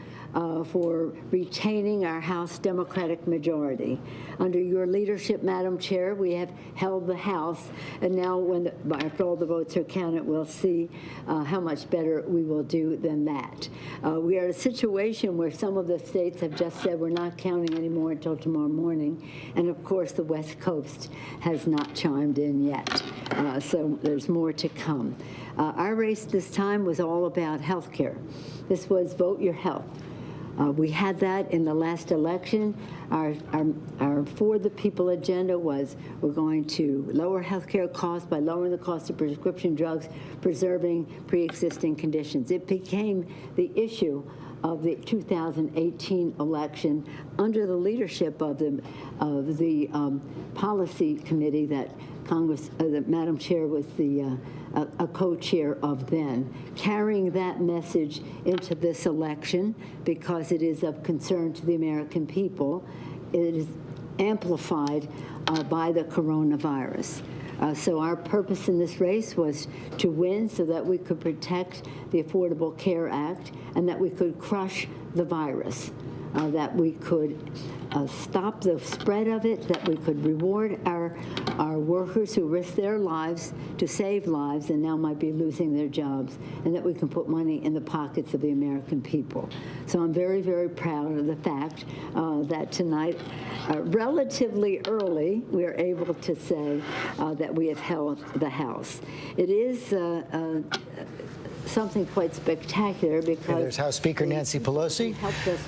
for retaining our House Democratic majority. Under your leadership, Madam Chair, we have held the House, and now after all the votes are counted, we'll see how much better we will do than that. We are in a situation where some of the states have just said we're not counting anymore until tomorrow morning, and of course the West Coast has not chimed in yet, so there's more to come. Our race this time was all about health care. This was Vote Your Health. We had that in the last election. Our For the People agenda was we're going to lower health care costs by lowering the cost of prescription drugs, preserving pre-existing conditions. It became the issue of the 2018 election under the leadership of the policy committee that that Madam Chair was a co-chair of then, carrying that message into this election because it is of concern to the American people. It is amplified by the coronavirus. So our purpose in this race was to win so that we could protect the Affordable Care Act and that we could crush the virus, that we could stop the spread of it, that we could reward our workers who risk their lives to save lives and now might be losing their jobs, and that we can put money in the pockets of the American people. So I'm very, very proud of the fact that tonight, relatively early, we are able to say that we have held the House. It is something quite spectacular because there's House Speaker Nancy Pelosi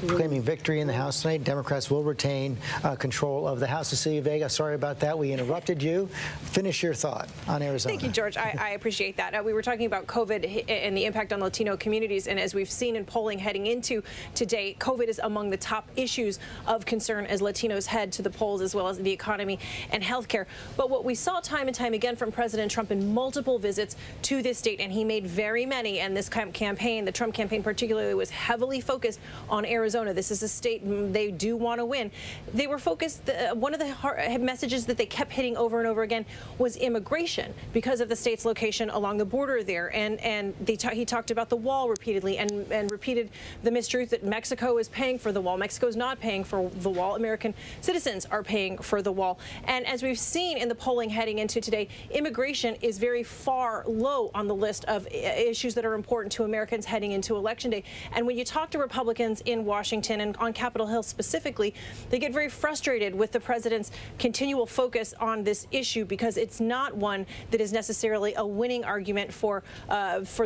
claiming victory in the House tonight. Democrats will retain control of the House. Cecilia Vega, sorry about that. We interrupted you. Finish your thought on Arizona. Thank you, George. I appreciate that. We were talking about COVID and the impact on Latino communities, and as we've seen in polling heading into today, COVID is among the top issues of concern as Latinos head to the polls, as well as the economy and healthcare. But what we saw time and time again from President Trump in multiple visits to this state, and he made very many, and this campaign, the Trump campaign particularly, was heavily focused on Arizona. This is a state they do want to win. They were focused, one of the messages that they kept hitting over and over again was immigration because of the state's location along the border there. And he talked about the wall repeatedly and repeated the mistruth that Mexico is paying for the wall. Mexico is not paying for the wall. American citizens are paying for the wall. And as we've seen in the polling heading into today, immigration is very far low on the list of issues that are important to Americans heading into Election Day. And when you talk to Republicans in Washington and on Capitol Hill specifically, they get very frustrated with the president's continual focus on this issue because it's not one that is necessarily a winning argument for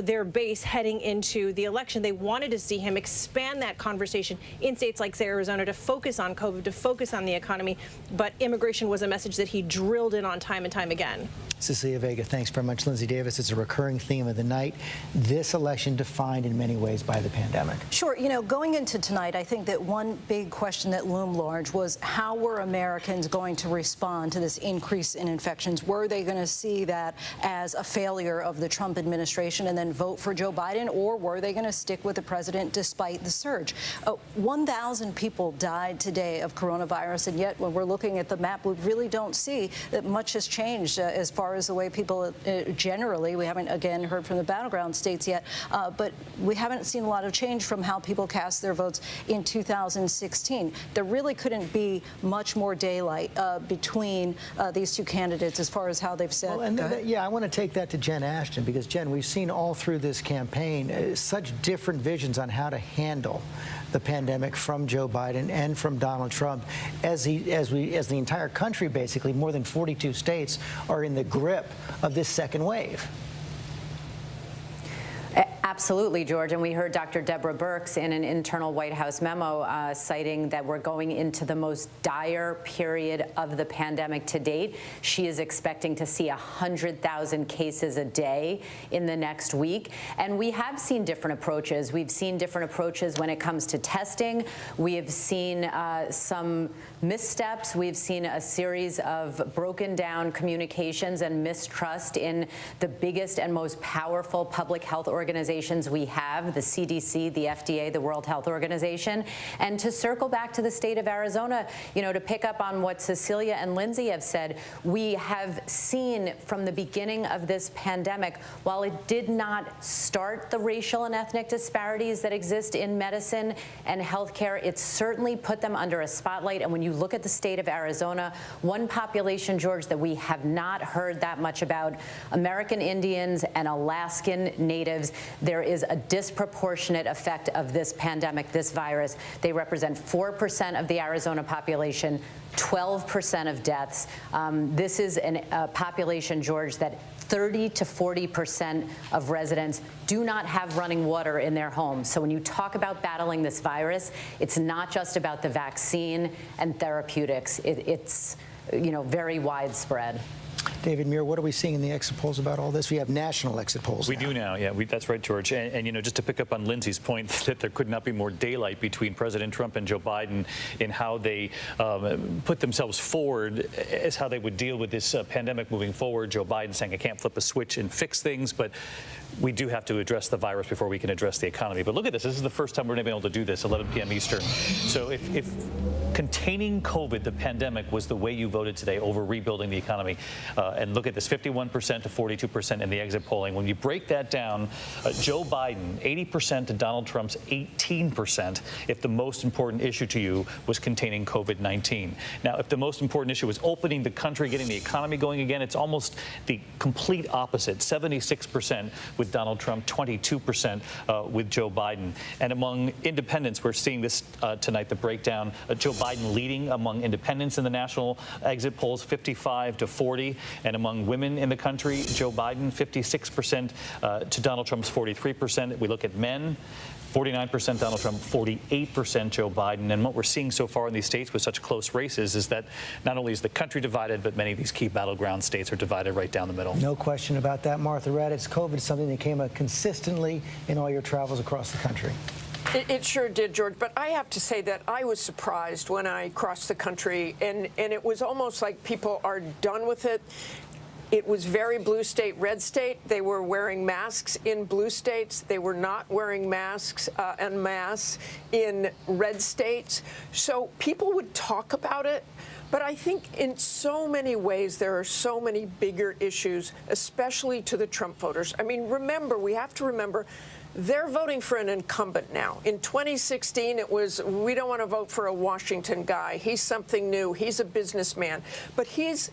their base heading into the election. They wanted to see him expand that conversation in states like Arizona to focus on COVID, to focus on the economy, but immigration was a message that he drilled in on time and time again. Cecilia Vega, thanks very much. Lindsay Davis, it's a recurring theme of the night. This election defined in many ways by the pandemic. Sure. You know, going into tonight, I think that one big question that loomed large was how were Americans going to respond to this increase in infections? Were they going to see that as a failure of the Trump administration and then vote for Joe Biden, or were they going to stick with the president despite the surge? 1,000 people died today of coronavirus, and yet when we're looking at the map, we really don't see that much has changed as far as the way people generally, we haven't again heard from the battleground states yet, but we haven't seen a lot of change from how people cast their votes in 2016. There really couldn't be much more daylight between these two candidates as far as how they've said. Well, yeah, I want to take that to Jen Ashton because, Jen, we've seen all through this campaign such different visions on how to handle the pandemic from Joe Biden and from Donald Trump as the entire country, basically, more than 42 states are in the grip of this second wave. Absolutely, George. And we heard Dr. Deborah Birx in an internal White House memo citing that we're going into the most dire period of the pandemic to date. She is expecting to see 100,000 cases a day in the next week. And we have seen different approaches. We've seen different approaches when it comes to testing. We have seen some missteps. We've seen a series of broken down communications and mistrust in the biggest and most powerful public health organizations we have, the CDC, the FDA, the World Health Organization. And to circle back to the state of Arizona, you know, to pick up on what Cecilia and Lindsay have said, we have seen from the beginning of this pandemic, while it did not start the racial and ethnic disparities that exist in medicine and healthcare, it certainly put them under a spotlight. And when you look at the state of Arizona, one population, George, that we have not heard that much about, American Indians and Alaskan Natives, there is a disproportionate effect of this pandemic, this virus. They represent 4% of the Arizona population, 12% of deaths. This is a population, George, that 30 to 40% of residents do not have running water in their homes. So when you talk about battling this virus, it's not just about the vaccine and therapeutics. It's, you know, very widespread. David Muir, what are we seeing in the exit polls about all this? We have national exit polls. We do now, yeah. That's right, George. And, you know, just to pick up on Lindsay's point that there could not be more daylight between President Trump and Joe Biden in how they put themselves forward as how they would deal with this pandemic moving forward. Joe Biden saying, I can't flip a switch and fix things, but we do have to address the virus before we can address the economy. But look at this. This is the first time we're going to be able to do this, 11 p.m. Eastern. So if containing COVID, the pandemic, was the way you voted today over rebuilding the economy, and look at this, 51% to 42% in the exit polling. When you break that down, Joe Biden, 80% to Donald Trump's 18%, if the most important issue to you was containing COVID-19. Now, if the most important issue was opening the country, getting the economy going again, it's almost the complete opposite, 76% with Donald Trump, 22% with Joe Biden. And among independents, we're seeing this tonight, the breakdown, Joe Biden leading among independents in the national exit polls, 55 to 40. And among women in the country, Joe Biden, 56% to Donald Trump's 43%. We look at men, 49% Donald Trump, 48% Joe Biden. And what we're seeing so far in these states with such close races is that not only is the country divided, but many of these key battleground states are divided right down the middle. No question about that, Martha Raddatz. COVID is something that came up consistently in all your travels across the country. It sure did, George. But I have to say that I was surprised when I crossed the country, and it was almost like people are done with it. It was very blue state, red state. They were wearing masks in blue states. They were not wearing masks en masse in red states. So people would talk about it. But I think in so many ways, there are so many bigger issues, especially to the Trump voters. I mean, we have to remember, they're voting for an incumbent now. In 2016, it was, we don't want to vote for a Washington guy. He's something new. He's a businessman. But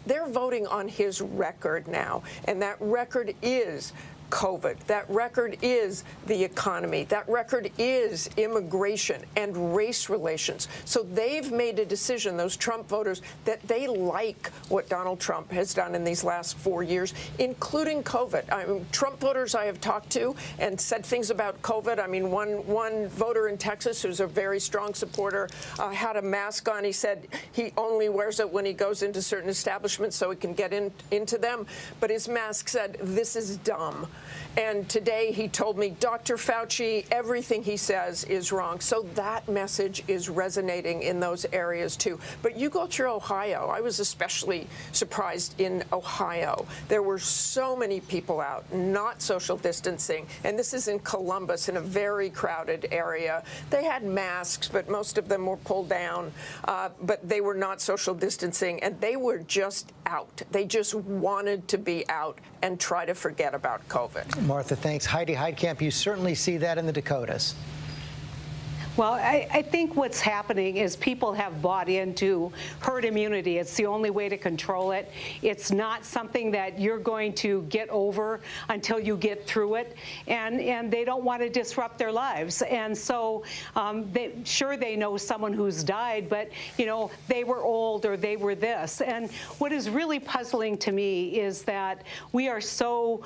they're voting on his record now. And that record is COVID. That record is the economy. That record is immigration and race relations. So they've made a decision, those Trump voters, that they like what Donald Trump has done in these last 4 years, including COVID. I mean, Trump voters I have talked to and said things about COVID. I mean, one voter in Texas who's a very strong supporter had a mask on. He said he only wears it when he goes into certain establishments so he can get into them. But his mask said, "This is dumb." And today he told me, Dr. Fauci, everything he says is wrong. So that message is resonating in those areas, too. But you go through Ohio. I was especially surprised in Ohio. There were so many people out, not social distancing. And this is in Columbus, in a very crowded area. They had masks, but most of them were pulled down. But they were not social distancing. And they were just out. They just wanted to be out and try to forget about COVID. Martha, thanks. Heidi Heitkamp, you certainly see that in the Dakotas. Well, I think what's happening is people have bought into herd immunity. It's the only way to control it. It's not something that you're going to get over until you get through it, and they don't want to disrupt their lives. And so they know someone who's died, but, you know, they were old or they were this. And what is really puzzling to me is that we are so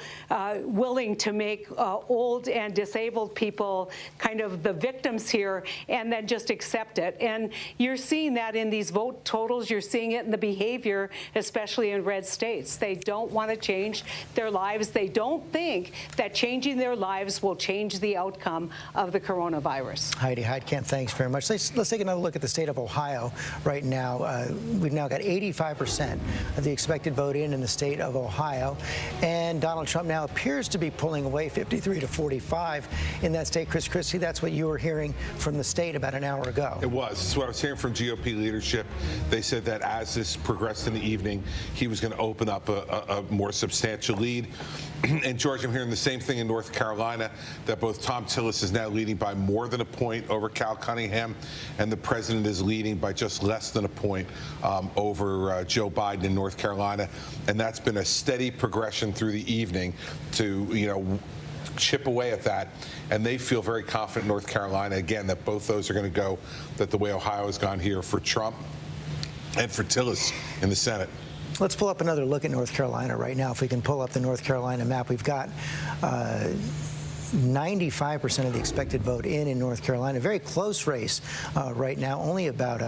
willing to make old and disabled people kind of the victims here, and then just accept it. And you're seeing that in these vote totals. You're seeing it in the behavior, especially in red states. They don't want to change their lives. They don't think that changing their lives will change the outcome of the coronavirus. Heidi Heitkamp, thanks very much. Let's take another look at the state of Ohio right now. We've now got 85% of the expected vote in the state of Ohio. And Donald Trump now appears to be pulling away 53 to 45 in that state. Chris Christie, that's what you were hearing from the state about an hour ago. It was. This is what I was hearing from GOP leadership. They said that as this progressed in the evening, he was going to open up a more substantial lead. And, George, I'm hearing the same thing in North Carolina, that both Tom Tillis is now leading by more than a point over Cal Cunningham, and the president is leading by just less than a point over Joe Biden in North Carolina. And that's been a steady progression through the evening to, you know, chip away at that, and they feel very confident in North Carolina, again, that both those are going to go that the way Ohio has gone here for Trump and for Tillis in the Senate. Let's pull up another look at North Carolina right now. If we can pull up the North Carolina map, we've got 95% of the expected vote in North Carolina. Very close race right now. Only about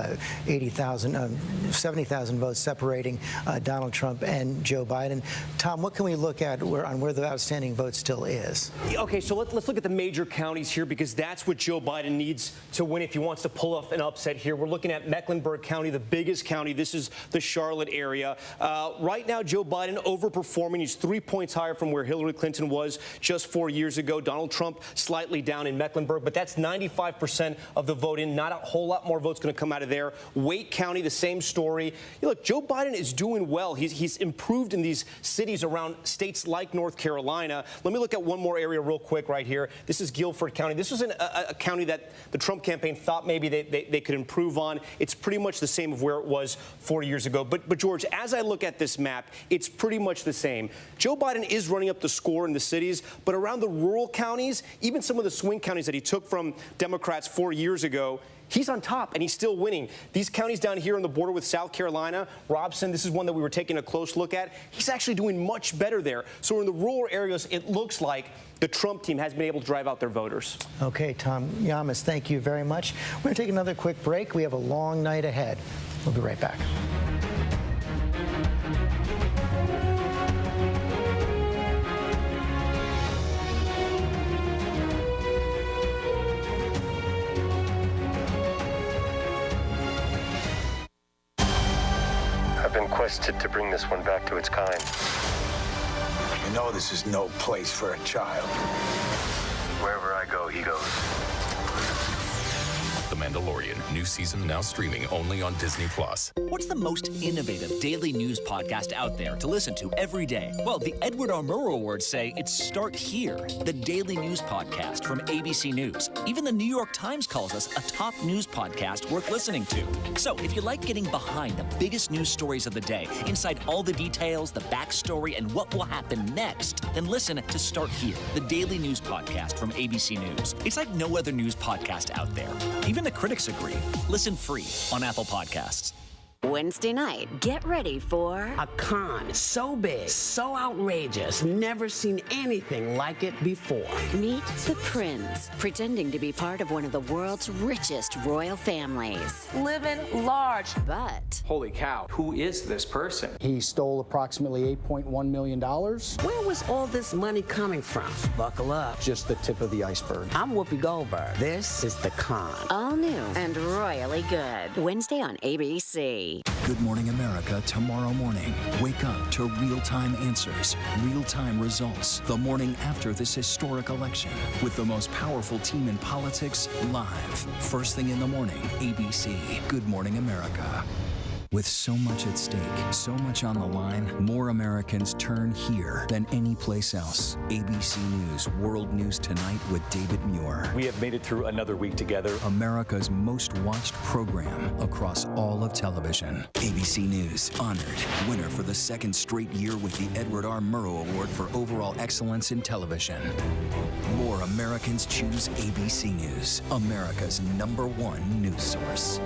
70,000 votes separating Donald Trump and Joe Biden. Tom, what can we look at on where the outstanding vote still is? Okay, so let's look at the major counties here, because that's what Joe Biden needs to win if he wants to pull off an upset here. We're looking at Mecklenburg County, the biggest county. This is the Charlotte area. Right now, Joe Biden overperforming. He's 3 points higher from where Hillary Clinton was just 4 years ago. Donald Trump slightly down in Mecklenburg, but that's 95% of the vote in. Not a whole lot more votes going to come out of there. Wake County, the same story. Look, Joe Biden is doing well. He's improved in these cities around states like North Carolina. Let me look at one more area real quick right here. This is Guilford County. This was a county that the Trump campaign thought maybe they could improve on. It's pretty much the same of where it was 4 years ago. But George, as I look at this map, it's pretty much the same. Joe Biden is running up the score in the cities, but around the rural counties, even some of the swing counties that he took from Democrats 4 years ago, He's on top, and he's still winning. These counties down here on the border with South Carolina, Robson, this is one that we were taking a close look at. He's actually doing much better there. So in the rural areas, it looks like the Trump team has been able to drive out their voters. Okay, Tom Llamas, thank you very much. We're going to take another quick break. We have a long night ahead. We'll be right back. I've been quested to bring this one back to its kind. You know this is no place for a child. Wherever I go, he goes. The Mandalorian, new season now streaming only on Disney+. What's the most innovative daily news podcast out there to listen to every day? Well, the Edward R. Murrow Awards say it's Start Here, the daily news podcast from ABC News. Even the New York Times calls us a top news podcast worth listening to. So if you like getting behind the biggest news stories of the day, inside all the details, the backstory, and what will happen next, then listen to Start Here, the daily news podcast from ABC News. It's like no other news podcast out there. Even the critics agree. Listen free on Apple Podcasts. Wednesday night, get ready for a con so big, so outrageous, never seen anything like it before. Meet the Prince, pretending to be part of one of the world's richest royal families. Living large. But holy cow, who is this person? He stole approximately $8.1 million. Where was all this money coming from? Buckle up. Just the tip of the iceberg. I'm Whoopi Goldberg. This is The Con. All new and royally good. Wednesday on ABC. Good Morning America tomorrow morning. Wake up to real-time answers, real-time results, the morning after this historic election, with the most powerful team in politics live. First thing in the morning, ABC. Good Morning America. With so much at stake, so much on the line, more Americans turn here than any place else. ABC News World News Tonight with David Muir. We have made it through another week together. America's most watched program across all of television. ABC News, honored winner for the second straight year with the Edward R. Murrow Award for Overall Excellence in Television. More Americans choose ABC News, America's #1 news source.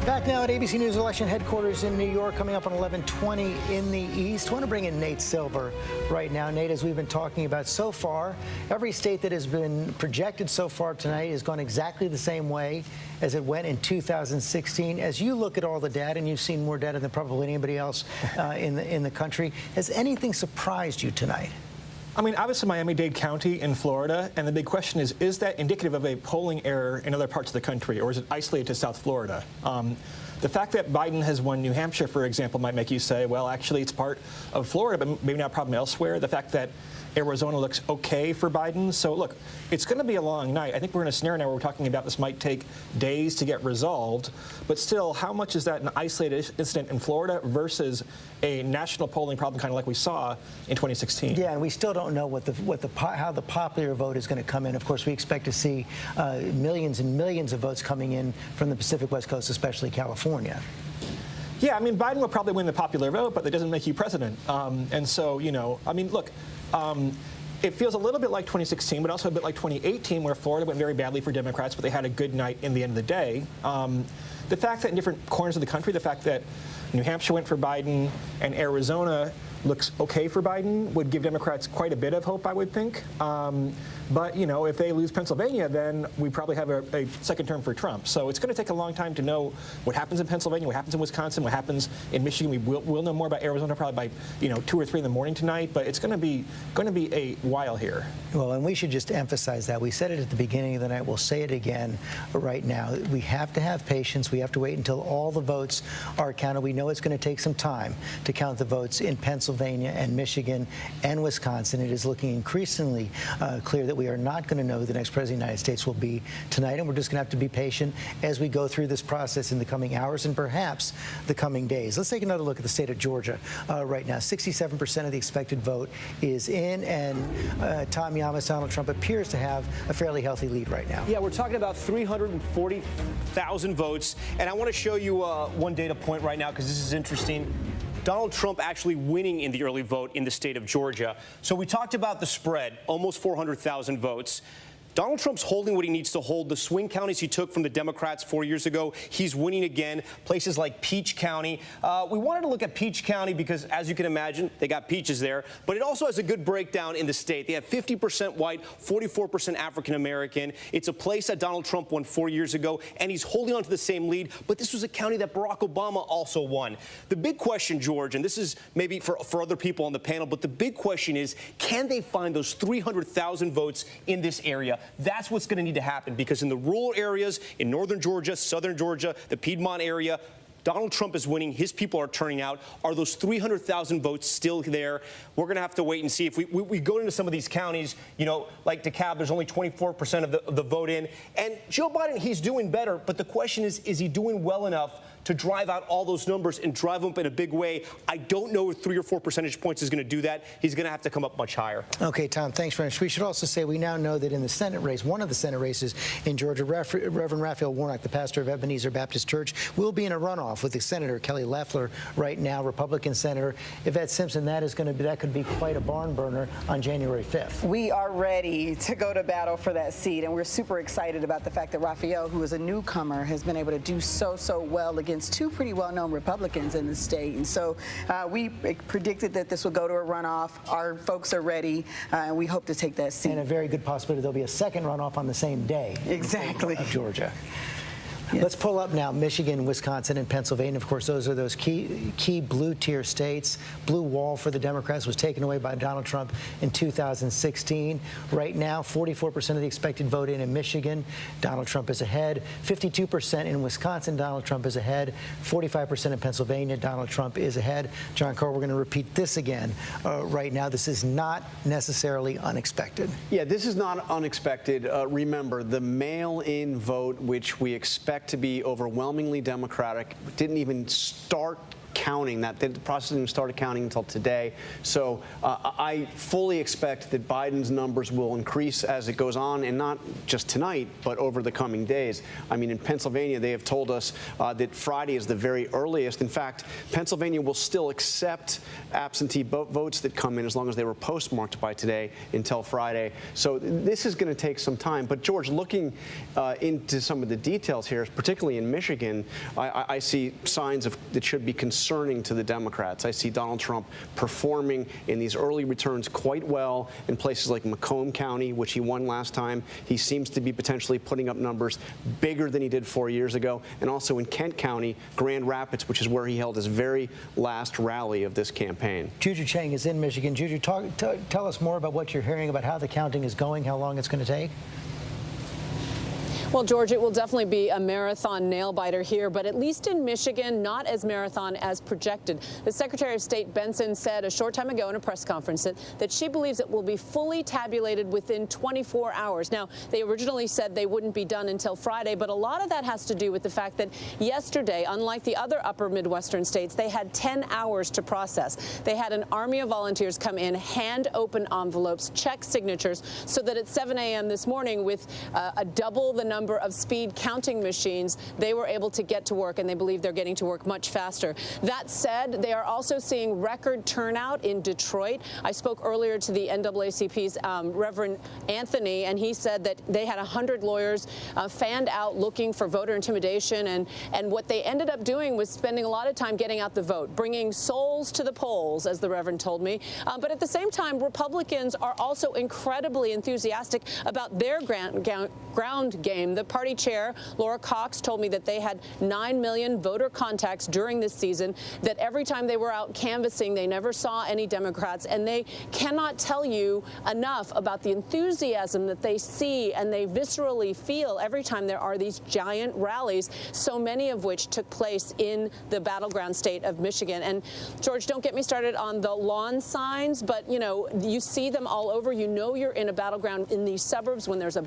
Back now at ABC News election headquarters in New York, coming up on 11:20 in the East. I want to bring in Nate Silver right now. Nate, as we've been talking about so far, every state that has been projected so far tonight has gone exactly the same way as it went in 2016. As you look at all the data, and you've seen more data than probably anybody else in the country, has anything surprised you tonight? I mean, obviously Miami-Dade County in Florida, and the big question is that indicative of a polling error in other parts of the country, or is it isolated to South Florida? The fact that Biden has won New Hampshire, for example, might make you say, well, actually, it's part of Florida, but maybe not a problem elsewhere. The fact that Arizona looks okay for Biden. So, look, it's going to be a long night. I think we're in a scenario now where we're talking about this might take days to get resolved. But still, how much is that an isolated incident in Florida versus a national polling problem, kind of like we saw in 2016? Yeah, and we still don't know how the popular vote is going to come in. Of course, we expect to see millions and millions of votes coming in from the Pacific West Coast, especially California. Yeah, I mean, Biden will probably win the popular vote, but that doesn't make you president. And so, you know, I mean, look, it feels a little bit like 2016, but also a bit like 2018, where Florida went very badly for Democrats, but they had a good night in the end of the day. The fact that in different corners of the country, the fact that New Hampshire went for Biden and Arizona looks okay for Biden would give Democrats quite a bit of hope, I would think. But, you know, if they lose Pennsylvania, then we probably have a second term for Trump. So it's going to take a long time to know what happens in Pennsylvania, what happens in Wisconsin, what happens in Michigan. We will know more about Arizona probably by, 2 or 3 in the morning tonight. But it's going to be a while here. Well, and we should just emphasize that. We said it at the beginning of the night. We'll say it again right now. We have to have patience. We have to wait until all the votes are counted. We know it's going to take some time to count the votes in Pennsylvania and Michigan and Wisconsin. It is looking increasingly clear that we are not going to know who the next president of the United States will be tonight, and we're just going to have to be patient as we go through this process in the coming hours and perhaps the coming days. Let's take another look at the state of Georgia right now. 67% of the expected vote is in, and Tom Llamas, Donald Trump appears to have a fairly healthy lead right now. Yeah, we're talking about 340,000 votes, and I want to show you one data point right now because this is interesting. Donald Trump actually winning in the early vote in the state of Georgia. So we talked about the spread, almost 400,000 votes. Donald Trump's holding what he needs to hold. The swing counties he took from the Democrats 4 years ago, he's winning again. Places like Peach County. We wanted to look at Peach County because, as you can imagine, they got peaches there. But it also has a good breakdown in the state. They have 50% white, 44% African American. It's a place that Donald Trump won 4 years ago, and he's holding on to the same lead. But this was a county that Barack Obama also won. The big question, George, and this is maybe for other people on the panel, but the big question is, can they find those 300,000 votes in this area? That's what's going to need to happen, because in the rural areas, in northern Georgia, southern Georgia, the Piedmont area, Donald Trump is winning. His people are turning out. Are those 300,000 votes still there? We're going to have to wait and see. If we go into some of these counties, you know, like DeKalb, there's only 24% of the vote in. And Joe Biden, he's doing better. But the question is he doing well enough to drive out all those numbers and drive them up in a big way? I don't know if 3 or 4 percentage points is going to do that. He's going to have to come up much higher. Okay, Tom, thanks very much. We should also say we now know that in the Senate race, one of the Senate races in Georgia, Reverend Raphael Warnock, the pastor of Ebenezer Baptist Church, will be in a runoff with the Senator Kelly Loeffler right now, Republican Senator Yvette Simpson. That could be quite a barn burner on January 5th. We are ready to go to battle for that seat, and we're super excited about the fact that Raphael, who is a newcomer, has been able to do so well against two pretty well-known Republicans in the state. And so we predicted that this would go to a runoff. Our folks are ready, and we hope to take that seat. And a very good possibility there'll be a second runoff on the same day. Exactly. Of Georgia. Yes. Let's pull up now Michigan, Wisconsin, and Pennsylvania. Of course, those are those key blue-tier states. Blue wall for the Democrats was taken away by Donald Trump in 2016. Right now, 44% of the expected vote in Michigan, Donald Trump is ahead. 52% in Wisconsin, Donald Trump is ahead. 45% in Pennsylvania, Donald Trump is ahead. John Carr, we're going to repeat this again right now. This is not necessarily unexpected. Yeah, this is not unexpected. Remember, the mail-in vote, which we expect to be overwhelmingly Democratic, didn't even start counting. The process didn't even start counting until today. So I fully expect that Biden's numbers will increase as it goes on, and not just tonight, but over the coming days. I mean, in Pennsylvania, they have told us that Friday is the very earliest. In fact, Pennsylvania will still accept absentee votes that come in as long as they were postmarked by today until Friday. So this is going to take some time. But George, looking into some of the details here, particularly in Michigan, I see signs that should be concerning to the Democrats. I see Donald Trump performing in these early returns quite well in places like Macomb County, which he won last time. He seems to be potentially putting up numbers bigger than he did 4 years ago. And also in Kent County, Grand Rapids, which is where he held his very last rally of this campaign. Juju Chang is in Michigan. Juju, tell us more about what you're hearing about how the counting is going, how long it's going to take. Well, George, it will definitely be a marathon nail-biter here, but at least in Michigan, not as marathon as projected. The Secretary of State Benson said a short time ago in a press conference that she believes it will be fully tabulated within 24 hours. Now, they originally said they wouldn't be done until Friday, but a lot of that has to do with the fact that yesterday, unlike the other upper Midwestern states, they had 10 hours to process. They had an army of volunteers come in, hand open envelopes, check signatures, so that at 7 a.m. this morning, with a double the number of speed counting machines, they were able to get to work, and they believe they're getting to work much faster. That said, they are also seeing record turnout in Detroit. I spoke earlier to the NAACP's Reverend Anthony, and he said that they had 100 lawyers fanned out looking for voter intimidation, and what they ended up doing was spending a lot of time getting out the vote, bringing souls to the polls, as the Reverend told me. But at the same time, Republicans are also incredibly enthusiastic about their ground game. The party chair, Laura Cox, told me that they had 9 million voter contacts during this season, that every time they were out canvassing, they never saw any Democrats, and they cannot tell you enough about the enthusiasm that they see and they viscerally feel every time there are these giant rallies, so many of which took place in the battleground state of Michigan. And George, don't get me started on the lawn signs, but you know, you see them all over. You know you're in a battleground in these suburbs when there's a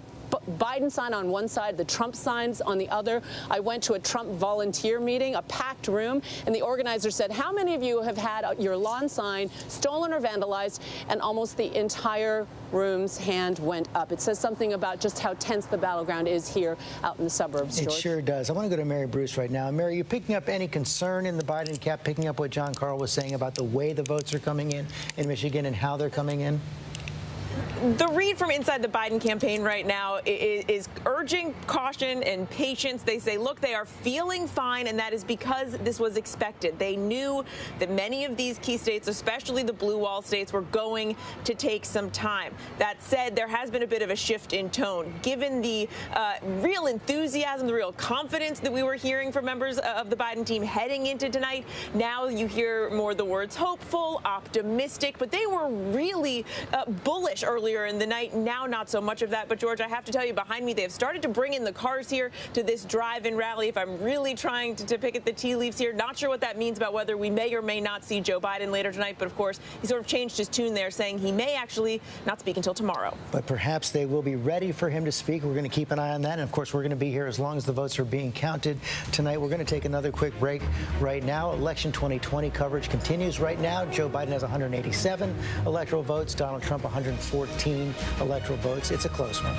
Biden sign on one side, the Trump signs on the other. I went to a Trump volunteer meeting, a packed room, and the organizer said, how many of you have had your lawn sign stolen or vandalized? And almost the entire room's hand went up. It says something about just how tense the battleground is here out in the suburbs, George. It sure does. I want to go to Mary Bruce right now. Mary, you picking up any concern in the Biden camp, picking up what John Carl was saying about the way the votes are coming in Michigan and how they're coming in? The read from inside the Biden campaign right now is urging caution and patience. They say, look, they are feeling fine, and that is because this was expected. They knew that many of these key states, especially the blue wall states, were going to take some time. That said, there has been a bit of a shift in tone. Given the real enthusiasm, the real confidence that we were hearing from members of the Biden team heading into tonight, now you hear more the words hopeful, optimistic, but they were really bullish earlier in the night. Now not so much of that. But George, I have to tell you, behind me, they have started to bring in the cars here to this drive-in rally. If I'm really trying to pick at the tea leaves here, not sure what that means about whether we may or may not see Joe Biden later tonight. But of course, he sort of changed his tune there, saying he may actually not speak until tomorrow. But perhaps they will be ready for him to speak. We're going to keep an eye on that. And of course, we're going to be here as long as the votes are being counted tonight. We're going to take another quick break right now. Election 2020 coverage continues right now. Joe Biden has 187 electoral votes. Donald Trump 114 electoral votes. It's a close one.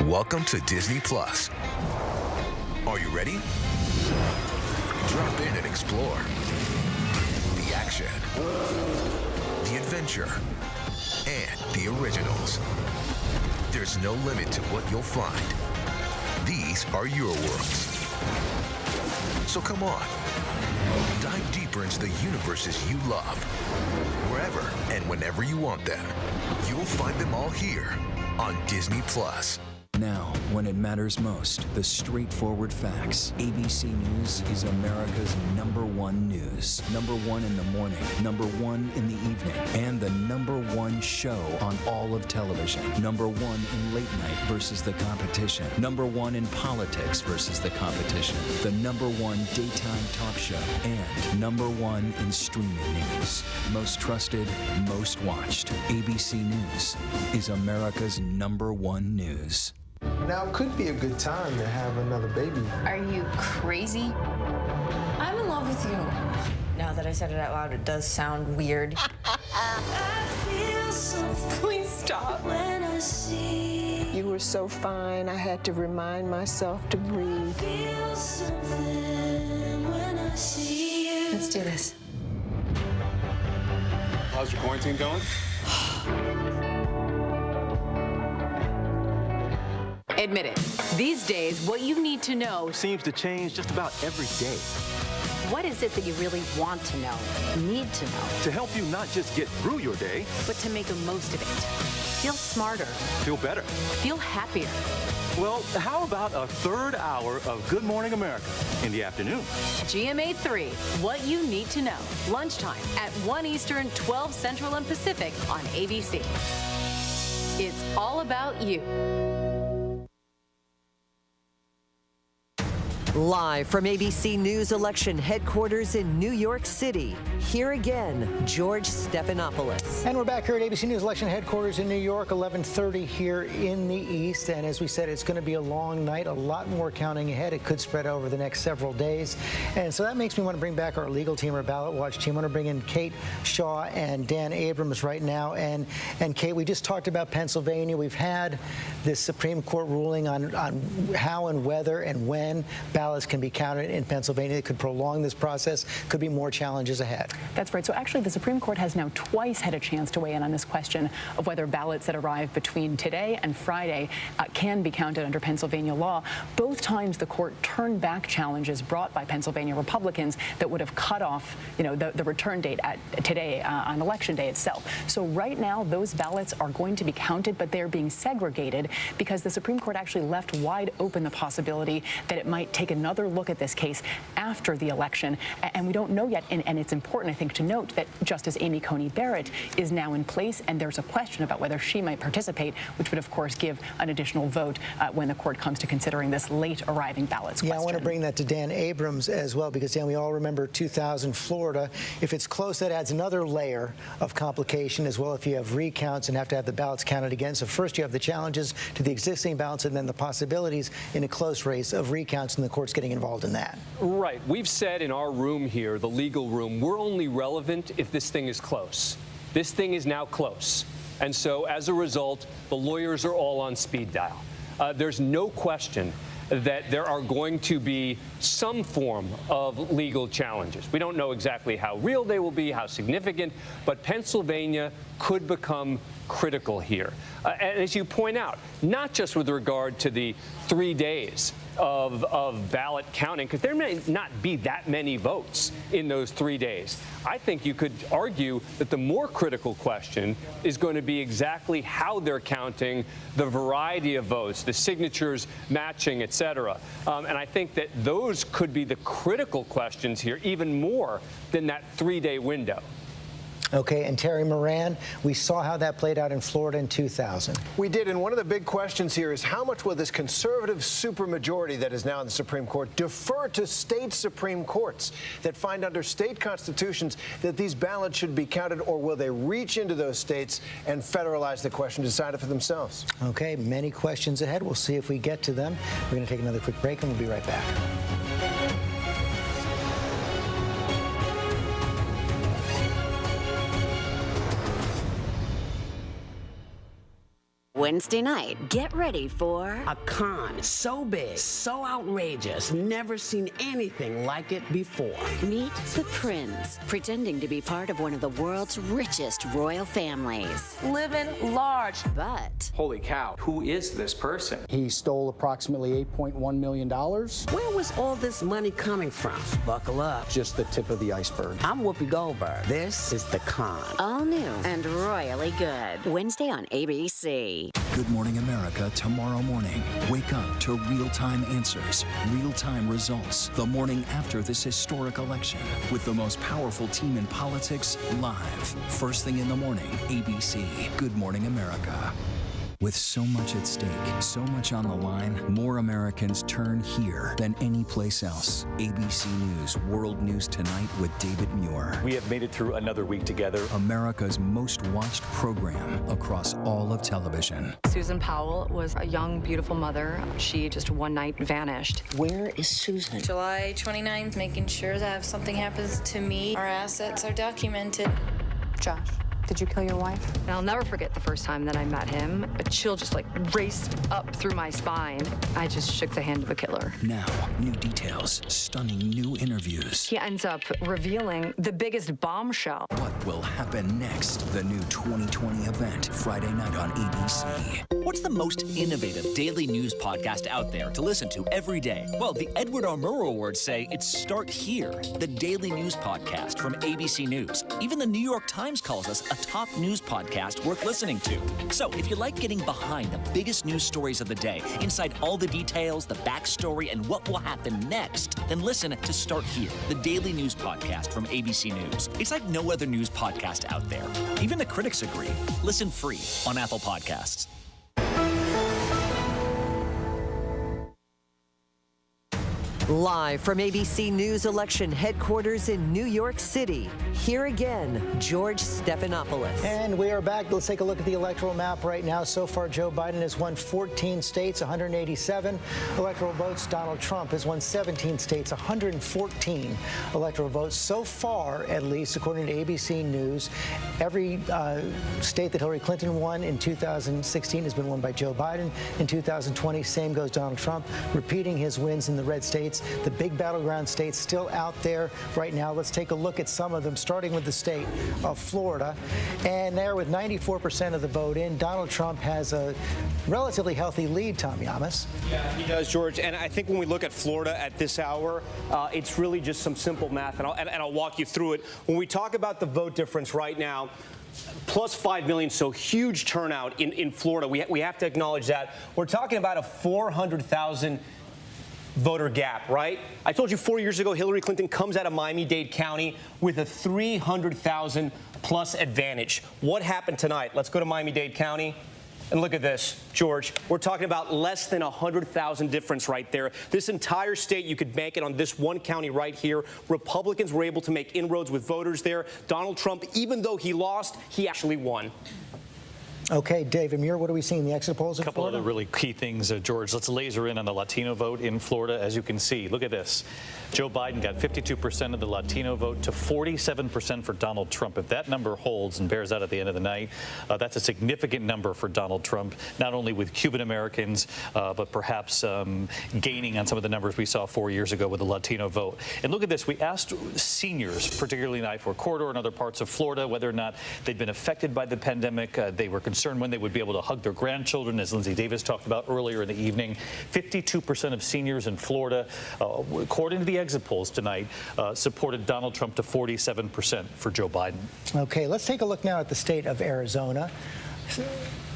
Welcome to Disney Plus. Are you ready? Drop in and explore. The action, the adventure, and the originals. There's no limit to what you'll find. These are your worlds. So come on, dive deeper into the universes you love. Wherever and whenever you want them, you'll find them all here on Disney Plus. Now, when it matters most, the straightforward facts. ABC News is America's #1 news. #1 in the morning, #1 in the evening, and the #1 show on all of television. #1 in late night versus the competition. #1 in politics versus the competition. The #1 daytime talk show. And #1 in streaming news. Most trusted, most watched. ABC News is America's #1 news. Now could be a good time to have another baby. Are you crazy? I'm in love with you. Now that I said it out loud, it does sound weird. Please stop. When I see You were so fine, I had to remind myself to breathe. Let's do this. How's your quarantine going? Admit it. These days, what you need to know seems to change just about every day. What is it that you really want to know, need to know? To help you not just get through your day, but to make the most of it. Feel smarter. Feel better. Feel happier. Well, how about a third hour of Good Morning America in the afternoon? GMA 3, what you need to know. Lunchtime at 1 Eastern, 12 Central and Pacific on ABC. It's all about you. Live from ABC News election headquarters in New York City, here again, George Stephanopoulos. And we're back here at ABC News election headquarters in New York, 11:30 here in the East. And as we said, it's going to be a long night, a lot more counting ahead. It could spread over the next several days. And so that makes me want to bring back our legal team, our ballot watch team. I want to bring in Kate Shaw and Dan Abrams right now. And Kate, we just talked about Pennsylvania. We've had this Supreme Court ruling on how and whether and when ballots can be counted in Pennsylvania. It could prolong this process, could be more challenges ahead. That's right. So actually, the Supreme Court has now twice had a chance to weigh in on this question of whether ballots that arrive between today and Friday can be counted under Pennsylvania law. Both times the court turned back challenges brought by Pennsylvania Republicans that would have cut off, the return date at today on Election Day itself. So right now, those ballots are going to be counted, but they're being segregated because the Supreme Court actually left wide open the possibility that it might take another look at this case after the election. And we don't know yet. And it's important, I think, to note that Justice Amy Coney Barrett is now in place, and there's a question about whether she might participate, which would, of course, give an additional vote when the court comes to considering this late arriving ballots question. I want to bring that to Dan Abrams as well, because, Dan, we all remember 2000 Florida. If it's close, that adds another layer of complication as well if you have recounts and have to have the ballots counted again. So first you have the challenges to the existing ballots and then the possibilities in a close race of recounts and the courts getting involved in that. Right. We've said in our room here, the legal room, we're only relevant if this thing is close. This thing is now close. And so as a result, the lawyers are all on speed dial. There's no question that there are going to be some form of legal challenges. We don't know exactly how real they will be, how significant, but Pennsylvania could become critical here. And as you point out, not just with regard to the 3 days of ballot counting, because there may not be that many votes in those 3 days. I think you could argue that the more critical question is going to be exactly how they're counting the variety of votes, the signatures matching, et cetera. And I think that those could be the critical questions here, even more than that 3-day window. Okay, and Terry Moran, we saw how that played out in Florida in 2000. We did, and one of the big questions here is how much will this conservative supermajority that is now in the Supreme Court defer to state Supreme Courts that find under state constitutions that these ballots should be counted, or will they reach into those states and federalize the question, decide it for themselves? Okay, many questions ahead. We'll see if we get to them. We're going to take another quick break, and we'll be right back. Wednesday night, get ready for a con so big, so outrageous, never seen anything like it before. Meet the Prince, pretending to be part of one of the world's richest royal families. Living large. But Holy cow, who is this person? He stole approximately $8.1 million. Where was all this money coming from? Buckle up. Just the tip of the iceberg. I'm Whoopi Goldberg. This is The Con. All new and royally good. Wednesday on ABC. Good Morning America tomorrow morning. Wake up to real-time answers, real-time results, the morning after this historic election, with the most powerful team in politics live. First thing in the morning, ABC. Good Morning America. With so much at stake, so much on the line, more Americans turn here than any place else. ABC News World News Tonight with David Muir. We have made it through another week together. America's most watched program across all of television. Susan Powell was a young, beautiful mother. She just one night vanished. Where is Susan? July 29th, making sure that if something happens to me, our assets are documented. Josh, did you kill your wife? And I'll never forget the first time that I met him. A chill just raced up through my spine. I just shook the hand of a killer. Now, new details, stunning new interviews. He ends up revealing the biggest bombshell. What will happen next? The new 2020 event, Friday night on ABC. What's the most innovative daily news podcast out there to listen to every day? Well, the Edward R. Murrow Awards say it's Start Here, the daily news podcast from ABC News. Even the New York Times calls us a top news podcast worth listening to. So if you like getting behind the biggest news stories of the day, inside all the details, the backstory, and what will happen next, then listen to Start Here, the daily news podcast from ABC News. It's like no other news podcast out there. Even the critics agree. Listen free on Apple Podcasts. Live from ABC News election headquarters in New York City, here again, George Stephanopoulos. And we are back. Let's take a look at the electoral map right now. So far, Joe Biden has won 14 states, 187 electoral votes. Donald Trump has won 17 states, 114 electoral votes. So far, at least, according to ABC News, every state that Hillary Clinton won in 2016 has been won by Joe Biden. In 2020, same goes Donald Trump, repeating his wins in the red states. The big battleground states still out there right now. Let's take a look at some of them, starting with the state of Florida. And there, with 94% of the vote in, Donald Trump has a relatively healthy lead, Tom Llamas. Yeah, he does, George. And I think when we look at Florida at this hour, it's really just some simple math, and I'll walk you through it. When we talk about the vote difference right now, plus 5 million, so huge turnout in Florida. We have to acknowledge that. We're talking about a 400,000 voter gap, right? I told you 4 years ago, Hillary Clinton comes out of Miami-Dade County with a 300,000 plus advantage. What happened tonight? Let's go to Miami-Dade County. And look at this, George. We're talking about less than 100,000 difference right there. This entire state, you could bank it on this one county right here. Republicans were able to make inroads with voters there. Donald Trump, even though he lost, he actually won. Okay, David Muir, what are we seeing in the exit polls in Florida? A couple Florida? of really key things, George. Let's laser in on the Latino vote in Florida. As you can see, look at this. Joe Biden got 52% of the Latino vote to 47% for Donald Trump. If that number holds and bears out at the end of the night, that's a significant number for Donald Trump, not only with Cuban Americans, but perhaps gaining on some of the numbers we saw 4 years ago with the Latino vote. And look at this. We asked seniors, particularly in the I-4 corridor and other parts of Florida, whether or not they'd been affected by the pandemic. They were concerned when they would be able to hug their grandchildren, as Lindsay Davis talked about earlier in the evening. 52% of seniors in Florida, according to the exit polls tonight, supported Donald Trump to 47% for Joe Biden. Okay, let's take a look now at the state of Arizona.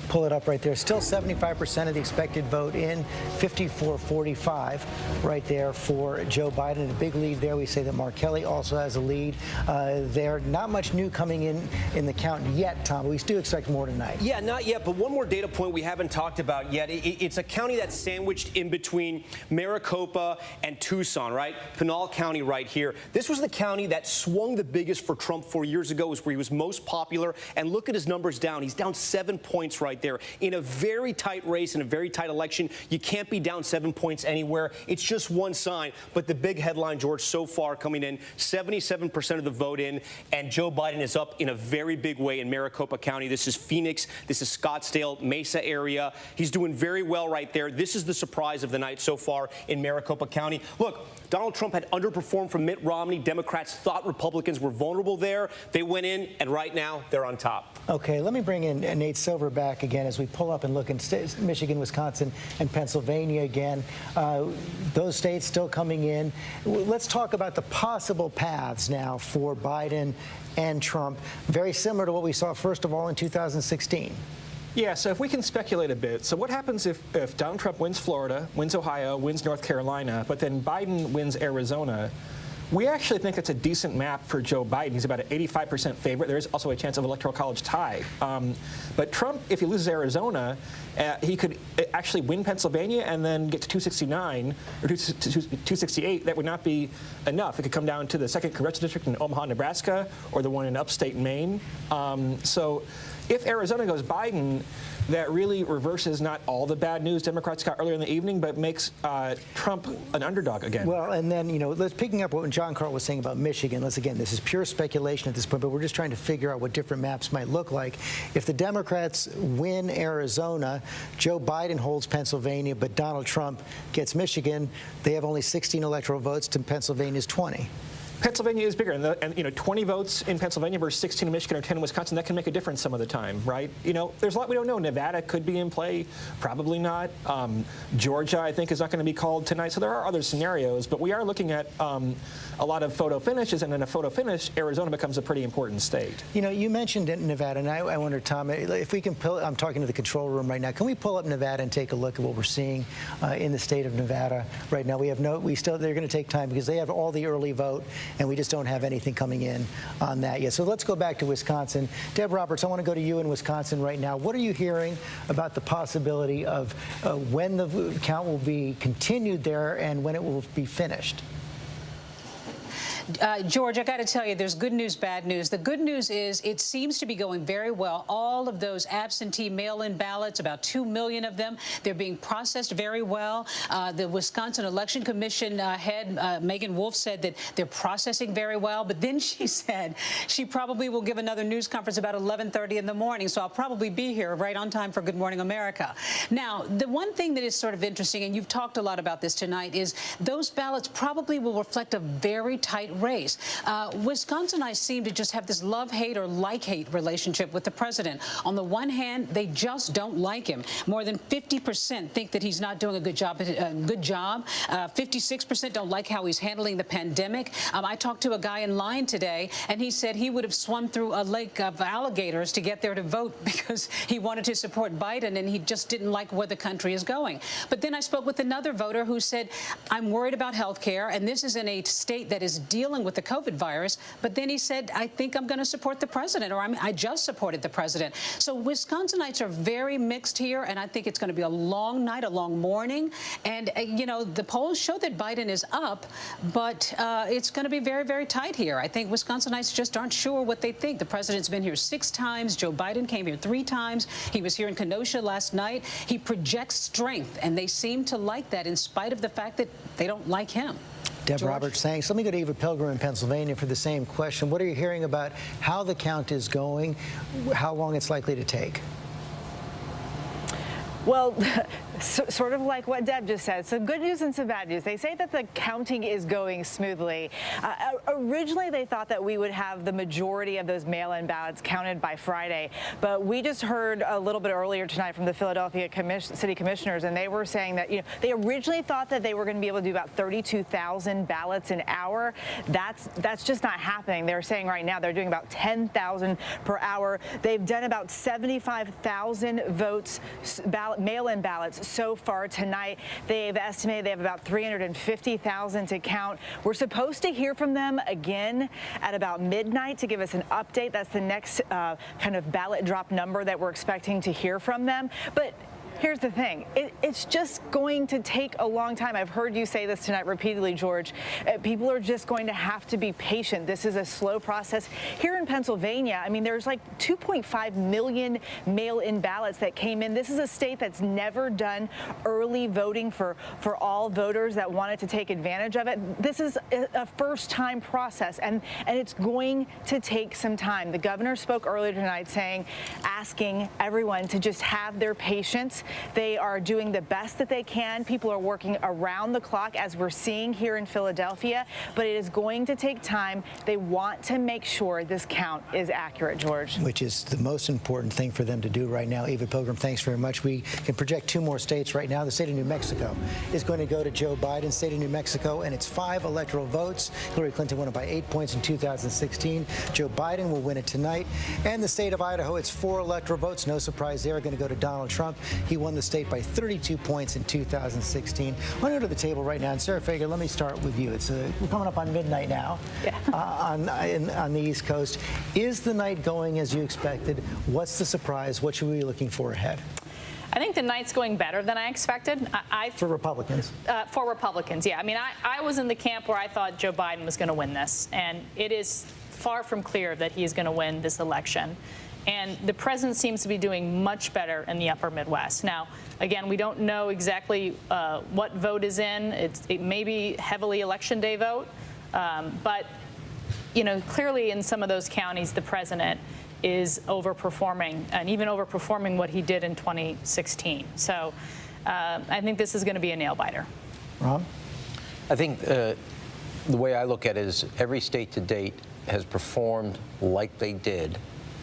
Pull it up right there. Still 75% of the expected vote in, 54-45 right there for Joe Biden. A big lead there. We say that Mark Kelly also has a lead there. Not much new coming in the count yet, Tom, but we do expect more tonight. Yeah, not yet, but one more data point we haven't talked about yet. It's a county that's sandwiched in between Maricopa and Tucson, right? Pinal County right here. This was the county that swung the biggest for Trump 4 years ago, was where he was most popular. And look at his numbers down. He's down 7 points right there. In a very tight race, in a very tight election, you can't be down 7 points anywhere. It's just one sign. But the big headline, George, so far coming in, 77% of the vote in, and Joe Biden is up in a very big way in Maricopa County. This is Phoenix. This is Scottsdale, Mesa area. He's doing very well right there. This is the surprise of the night so far in Maricopa County. Look, Donald Trump had underperformed from Mitt Romney. Democrats thought Republicans were vulnerable there. They went in, and right now they're on top. Okay, let me bring in Nate Silver back again as we pull up and look in Michigan, Wisconsin, and Pennsylvania again. Those states still coming in. Let's talk about the possible paths now for Biden and Trump. Very similar to what we saw, first of all, in 2016. Yeah, so if we can speculate a bit. So what happens if Donald Trump wins Florida, wins Ohio, wins North Carolina, but then Biden wins Arizona? We actually think it's a decent map for Joe Biden. He's about an 85% favorite. There is also a chance of electoral college tie. But Trump, if he loses Arizona, he could actually win Pennsylvania and then get to 269 or 268. That would not be enough. It could come down to the 2nd Congressional District in Omaha, Nebraska, or the one in upstate Maine. So if Arizona goes Biden, that really reverses not all the bad news Democrats got earlier in the evening, but makes Trump an underdog again. Well, and then, let's picking up what John Carl was saying about Michigan. Again, this is pure speculation at this point, but we're just trying to figure out what different maps might look like. If the Democrats win Arizona, Joe Biden holds Pennsylvania, but Donald Trump gets Michigan, they have only 16 electoral votes to Pennsylvania's 20. Pennsylvania is bigger, and 20 votes in Pennsylvania versus 16 in Michigan or 10 in Wisconsin, that can make a difference some of the time, right? There's a lot we don't know. Nevada could be in play, probably not. Georgia, I think, is not going to be called tonight. So there are other scenarios, but we are looking at a lot of photo finishes, and in a photo finish, Arizona becomes a pretty important state. You mentioned Nevada, and I wonder, Tom, if we can I'm talking to the control room right now. Can we pull up Nevada and take a look at what we're seeing in the state of Nevada right now? They're going to take time because they have all the early vote, and we just don't have anything coming in on that yet. So let's go back to Wisconsin. Deb Roberts, I want to go to you in Wisconsin right now. What are you hearing about the possibility of when the count will be continued there and when it will be finished? George, I got to tell you, there's good news, bad news. The good news is it seems to be going very well. All of those absentee mail-in ballots, about 2 million of them, they're being processed very well. The Wisconsin Election Commission head, Megan Wolf, said that they're processing very well. But then she said she probably will give another news conference about 11:30 in the morning. So I'll probably be here right on time for Good Morning America. Now, the one thing that is sort of interesting, and you've talked a lot about this tonight, is those ballots probably will reflect a very tight race. Wisconsinites seem to just have this love-hate or like-hate relationship with the president. On the one hand, they just don't like him. More than 50% think that he's not doing a good job. 56% don't like how he's handling the pandemic. I talked to a guy in line today, and he said he would have swum through a lake of alligators to get there to vote because he wanted to support Biden, and he just didn't like where the country is going. But then I spoke with another voter who said, I'm worried about health care, and this is in a state that is dealing with the COVID virus. But then he said, I think I'm going to support the president, or I just supported the president. So Wisconsinites are very mixed here, and I think it's going to be a long night, a long morning. And, you know, the polls show that Biden is up, but it's going to be very, very tight here. I think Wisconsinites just aren't sure what they think. The president's been here 6 times. Joe Biden came here 3 times. He was here in Kenosha last night. He projects strength, and they seem to like that in spite of the fact that they don't like him. Deb Roberts, thanks. Let me go to Eva Pilgrim in Pennsylvania for the same question. What are you hearing about how the count is going, how long it's likely to take? Well, sort of like what Deb just said. Some good news and some bad news. They say that the counting is going smoothly. Originally, they thought that we would have the majority of those mail-in ballots counted by Friday. But we just heard a little bit earlier tonight from the Philadelphia City Commissioners, and they were saying that, you know, they originally thought that they were going to be able to do about 32,000 ballots an hour. That's just not happening. They're saying right now they're doing about 10,000 per hour. They've done about 75,000 votes, mail-in ballots so far tonight. They've estimated they have about 350,000 to count. We're supposed to hear from them again at about midnight to give us an update. That's the next kind of ballot drop number that we're expecting to hear from them. But here's the thing. It's just going to take a long time. I've heard you say this tonight repeatedly, George. People are just going to have to be patient. This is a slow process. Here in Pennsylvania, I mean, there's like 2.5 million mail-in ballots that came in. This is a state that's never done early voting for all voters that wanted to take advantage of it. This is a first-time process, and it's going to take some time. The governor spoke earlier tonight asking everyone to just have their patience. They are doing the best that they can. People are working around the clock, as we're seeing here in Philadelphia, but it is going to take time. They want to make sure this count is accurate, George. Which is the most important thing for them to do right now. Eva Pilgrim, thanks very much. We can project 2 more states right now. The state of New Mexico is going to go to Joe Biden. State of New Mexico, and it's 5 electoral votes. Hillary Clinton won it by 8 points in 2016. Joe Biden will win it tonight. And the state of Idaho, it's 4 electoral votes. No surprise there. Going to go to Donald Trump. He won the state by 32 points in 2016. I want to go to the table right now. And Sarah Fager, let me start with you. We're coming up on midnight now on the East Coast. Is the night going as you expected? What's the surprise? What should we be looking for ahead? I think the night's going better than I expected. For Republicans? For Republicans, yeah. I mean, I was in the camp where I thought Joe Biden was going to win this, and it is far from clear that he's going to win this election. And the president seems to be doing much better in the upper Midwest. Now, again, we don't know exactly what vote is in. It may be heavily election day vote. But, you know, clearly in some of those counties, the president is overperforming, and even overperforming what he did in 2016. So I think this is going to be a nail-biter. Rob? I think the way I look at it is every state to date has performed like they did,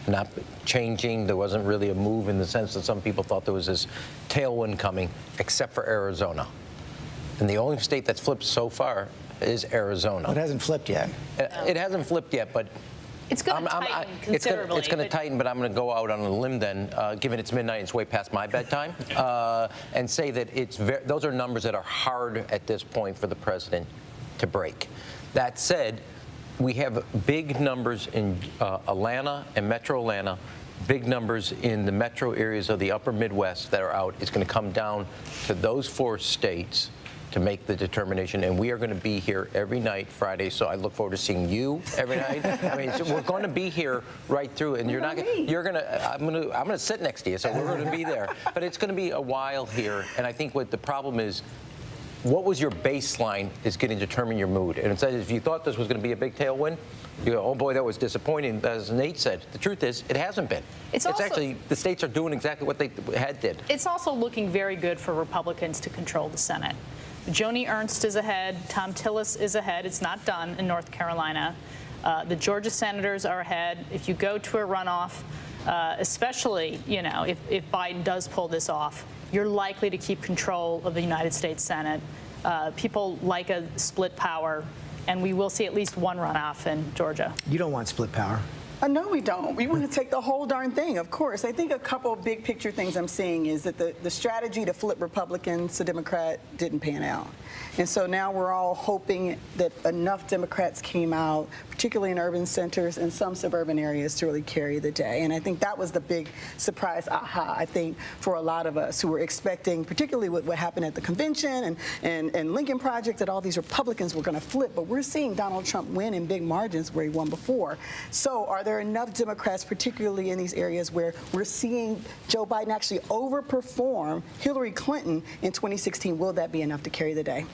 not changing. There wasn't really a move in the sense that some people thought there was this tailwind coming, except for Arizona. And the only state that's flipped so far is Arizona. It hasn't flipped yet. It hasn't flipped yet, but it's going to tighten considerably. It's going to tighten, but I'm going to go out on a limb then, given it's midnight, it's way past my bedtime, and say that those are numbers that are hard at this point for the president to break. That said, we have big numbers in Atlanta and Metro Atlanta, big numbers in the metro areas of the upper Midwest that are out. It's going to come down to those 4 states to make the determination, and we are going to be here every night Friday. So I look forward to seeing you every night. I mean, so we're going to be here right through, and I'm going to sit next to you, so we're going to be there. But it's going to be a while here, and I think what the problem is, what was your baseline is going to determine your mood. And instead, if you thought this was going to be a big tailwind, you go, oh boy, that was disappointing. As Nate said, the truth is, it hasn't been. It's actually, the states are doing exactly what they did. It's also looking very good for Republicans to control the Senate. Joni Ernst is ahead. Thom Tillis is ahead. It's not done in North Carolina. The Georgia senators are ahead. If you go to a runoff, especially, if Biden does pull this off, you're likely to keep control of the United States Senate. People like a split power, and we will see at least one runoff in Georgia. You don't want split power. No, we don't. We want to take the whole darn thing, of course. I think a couple of big picture things I'm seeing is that the strategy to flip Republicans to Democrat didn't pan out. And so now we're all hoping that enough Democrats came out, particularly in urban centers and some suburban areas, to really carry the day. And I think that was the big surprise aha, I think, for a lot of us who were expecting, particularly with what happened at the convention and Lincoln Project, that all these Republicans were going to flip. But we're seeing Donald Trump win in big margins where he won before. So are there enough Democrats, particularly in these areas where we're seeing Joe Biden actually overperform Hillary Clinton in 2016? Will that be enough to carry the day?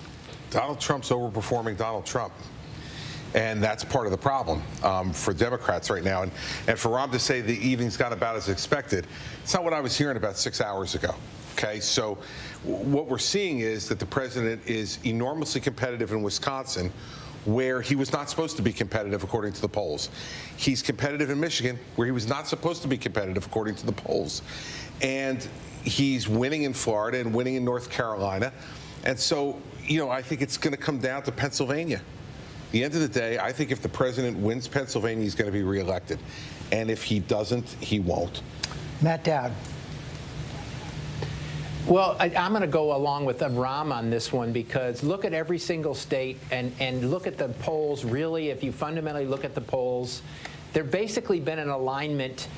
Donald Trump's overperforming Donald Trump. And that's part of the problem for Democrats right now. And for Rahm to say the evening's gone about as expected, it's not what I was hearing about 6 hours ago. Okay, so what we're seeing is that the president is enormously competitive in Wisconsin, where he was not supposed to be competitive according to the polls. He's competitive in Michigan, where he was not supposed to be competitive according to the polls. And he's winning in Florida and winning in North Carolina. And so, I think it's going to come down to Pennsylvania. At the end of the day, I think if the president wins Pennsylvania, he's going to be reelected. And if he doesn't, he won't. Matt Dowd. Well, I'm going to go along with Rahm on this one, because look at every single state and look at the polls. Really, if you fundamentally look at the polls, they're basically been in alignment,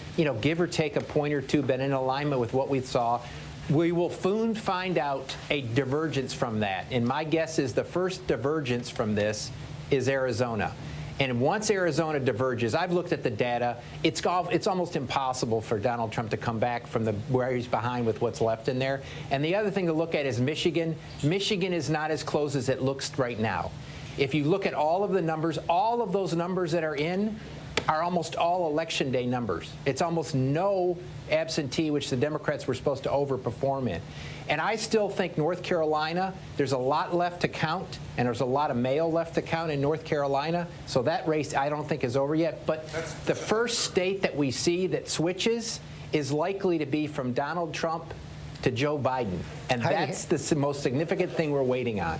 give or take a point or two, been in alignment with what we saw. We will soon find out a divergence from that. And my guess is the first divergence from this is Arizona. And once Arizona diverges, I've looked at the data, it's almost impossible for Donald Trump to come back from where he's behind with what's left in there. And the other thing to look at is Michigan. Michigan is not as close as it looks right now. If you look at all of the numbers, all of those numbers that are in are almost all election day numbers. It's almost no absentee, which the Democrats were supposed to overperform in. And I still think North Carolina, there's a lot left to count, and there's a lot of mail left to count in North Carolina. So that race I don't think is over yet. But the first state that we see that switches is likely to be from Donald Trump to Joe Biden. And that's the most significant thing we're waiting on.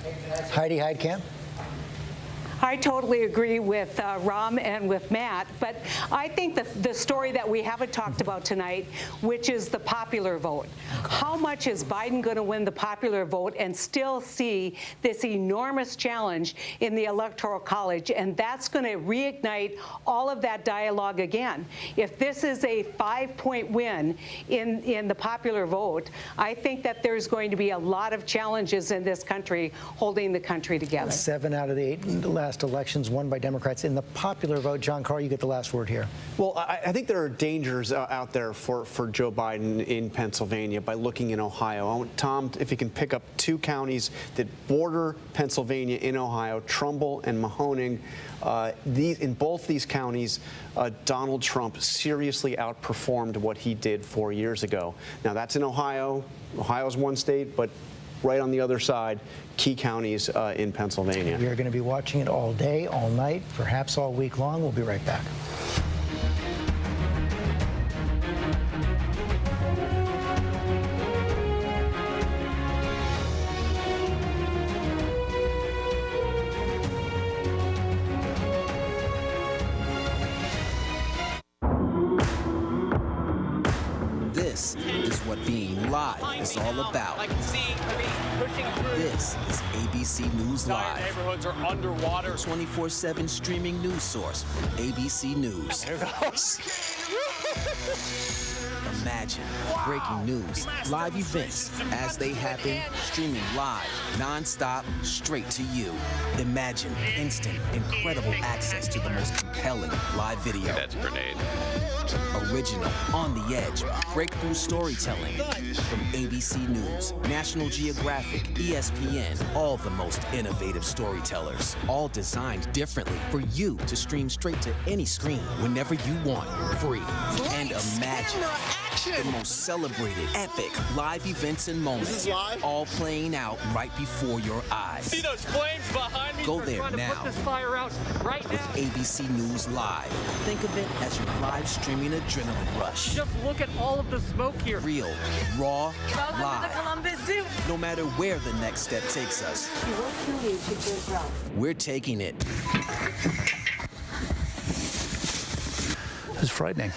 Heidi Heitkamp. I totally agree with Rahm and with Matt, but I think the story that we haven't talked about tonight, which is the popular vote. How much is Biden going to win the popular vote and still see this enormous challenge in the Electoral College? And that's going to reignite all of that dialogue again. If this is a 5-point win in the popular vote, I think that there's going to be a lot of challenges in this country holding the country together. 7 out of the 8 last elections won by Democrats. In the popular vote, John Carr, you get the last word here. Well, I think there are dangers out there for Joe Biden in Pennsylvania by looking in Ohio. I want Tom, if he can pick up 2 counties that border Pennsylvania in Ohio, Trumbull and Mahoning. In both these counties, Donald Trump seriously outperformed what he did 4 years ago. Now, that's in Ohio. Ohio's one state, but right on the other side, key counties in Pennsylvania. We are going to be watching it all day, all night, perhaps all week long. We'll be right back. This is what being live is all about. This is ABC News Live. Neighborhoods are underwater. 24/7 streaming news source from ABC News. Here goes. Imagine breaking news, live events as they happen, streaming live, non-stop, straight to you. Imagine instant, incredible access to the most compelling live video. That's a grenade. Original, on the edge, breakthrough storytelling from ABC News, National Geographic, ESPN, all the most innovative storytellers, all designed differently for you to stream straight to any screen whenever you want, free. And imagine The most celebrated, epic live events and moments. This is live? All playing out right before your eyes. See those flames behind me? Go We're there trying to now. put this fire out right With now. ABC News Live. Think of it as your live streaming adrenaline rush. Just look at all of the smoke here. Real, raw, Welcome live. to the Columbus Zoo. No matter where the next step takes us, we're taking it. It's frightening.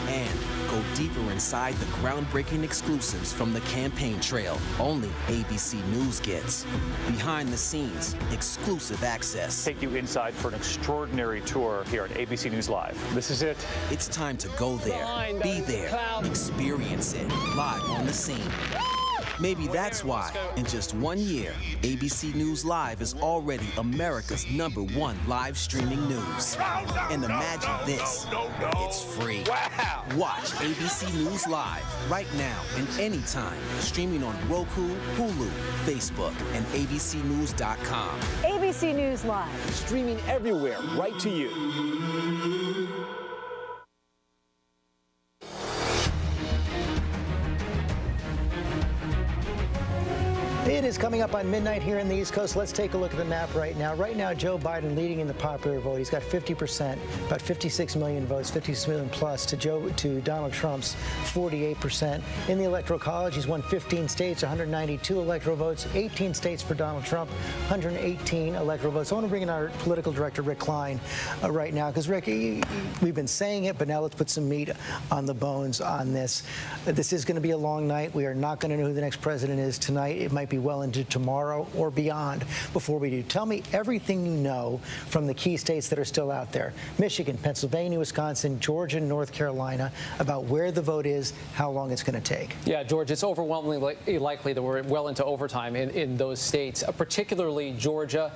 And go deeper inside the groundbreaking exclusives from the campaign trail only ABC News gets. Behind the scenes, exclusive access. Take you inside for an extraordinary tour here at ABC News Live. This is it. It's time to go there, be there, experience it, live on the scene. Maybe that's why, in just 1 year, ABC News Live is already America's #1 live streaming news. And imagine this, it's free. Wow. Watch ABC News Live right now and anytime, streaming on Roku, Hulu, Facebook, and abcnews.com. ABC News Live. Streaming everywhere, right to you. It is coming up on midnight here in the East Coast. Let's take a look at the map right now. Right now, Joe Biden leading in the popular vote. He's got 50%, about 56 million votes, 56 million plus to Donald Trump's 48%. In the Electoral College, he's won 15 states, 192 electoral votes, 18 states for Donald Trump, 118 electoral votes. I want to bring in our political director, Rick Klein, right now, because, Rick, we've been saying it, but now let's put some meat on the bones on this. This is going to be a long night. We are not going to know who the next president is tonight. It might be well into tomorrow or beyond before we do. Tell me everything you know from the key states that are still out there. Michigan, Pennsylvania, Wisconsin, Georgia, North Carolina, about where the vote is, how long it's going to take. Yeah, George, it's overwhelmingly likely that we're well into overtime in those states, particularly Georgia,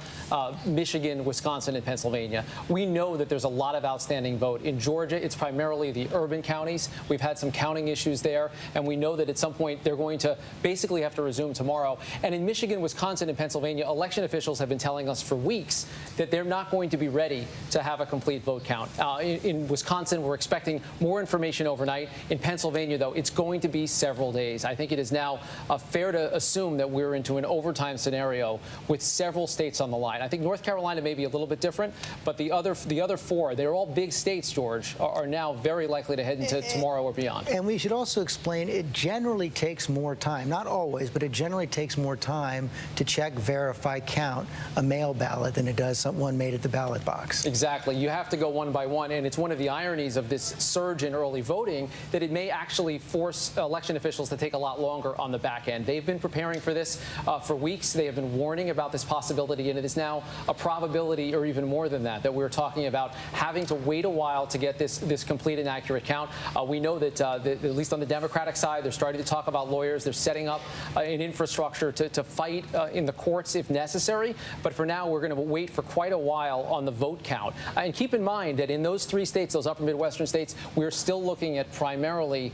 Michigan, Wisconsin, and Pennsylvania. We know that there's a lot of outstanding vote. In Georgia, it's primarily the urban counties. We've had some counting issues there, and we know that at some point they're going to basically have to resume tomorrow. And in Michigan, Wisconsin, and Pennsylvania, election officials have been telling us for weeks that they're not going to be ready to have a complete vote count. In Wisconsin, we're expecting more information overnight. In Pennsylvania, though, it's going to be several days. I think it is now fair to assume that we're into an overtime scenario with several states on the line. I think North Carolina may be a little bit different, but the other four, they're all big states, George, are now very likely to head into tomorrow or beyond. And we should also explain it generally takes more time, not always, but it generally takes more time to check, verify, count a mail ballot than it does one made at the ballot box. Exactly. You have to go one by one, and it's one of the ironies of this surge in early voting that it may actually force election officials to take a lot longer on the back end. They've been preparing for this for weeks. They have been warning about this possibility, and it is now a probability, or even more than that we're talking about having to wait a while to get this complete and accurate count. We know that at least on the Democratic side, they're starting to talk about lawyers. They're setting up an infrastructure to fight in the courts if necessary. But for now, we're going to wait for quite a while on the vote count. And keep in mind that in those three states, those upper Midwestern states, we're still looking at primarily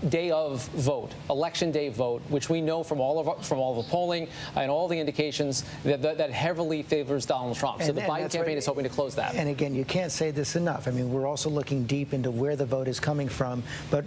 day of vote, election day vote, which we know from all the polling and all the indications that heavily favors Donald Trump. So the Biden campaign is hoping to close that. And again, you can't say this enough. I mean, we're also looking deep into where the vote is coming from. But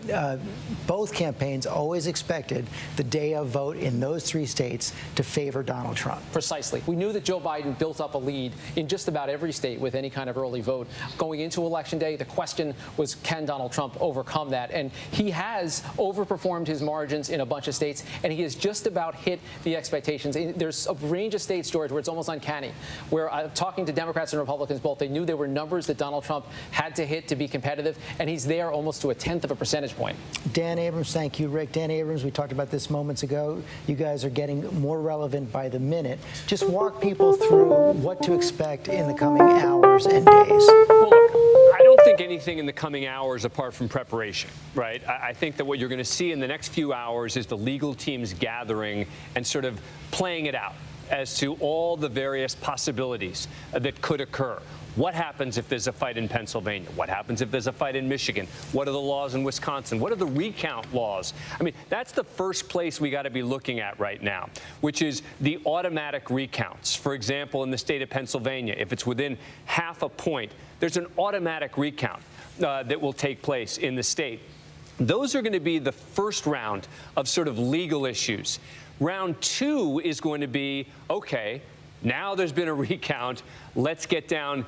both campaigns always expected the day of vote in those three states to favor Donald Trump. Precisely. We knew that Joe Biden built up a lead in just about every state with any kind of early vote. Going into Election Day, the question was, can Donald Trump overcome that? And he has overperformed his margins in a bunch of states, and he has just about hit the expectations. There's a range of states, George, where it's almost uncanny, where talking to Democrats and Republicans both, they knew there were numbers that Donald Trump had to hit to be competitive, and he's there almost to a 1/10 of a percentage point. Dan Abrams, thank you, Rick. Dan Abrams, we talked about this moments ago. You guys are getting more relevant by the minute. Just walk people through what to expect in the coming hours and days. Well, look, I don't think anything in the coming hours apart from preparation, right? I think that what you're going to see in the next few hours is the legal teams gathering and sort of playing it out as to all the various possibilities that could occur. What happens if there's a fight in Pennsylvania? What happens if there's a fight in Michigan? What are the laws in Wisconsin? What are the recount laws? I mean, that's the first place we got to be looking at right now, which is the automatic recounts. For example, in the state of Pennsylvania, if it's within half a point, there's an automatic recount that will take place in the state. Those are going to be the first round of sort of legal issues. Round two is going to be, okay, now there's been a recount. Let's get down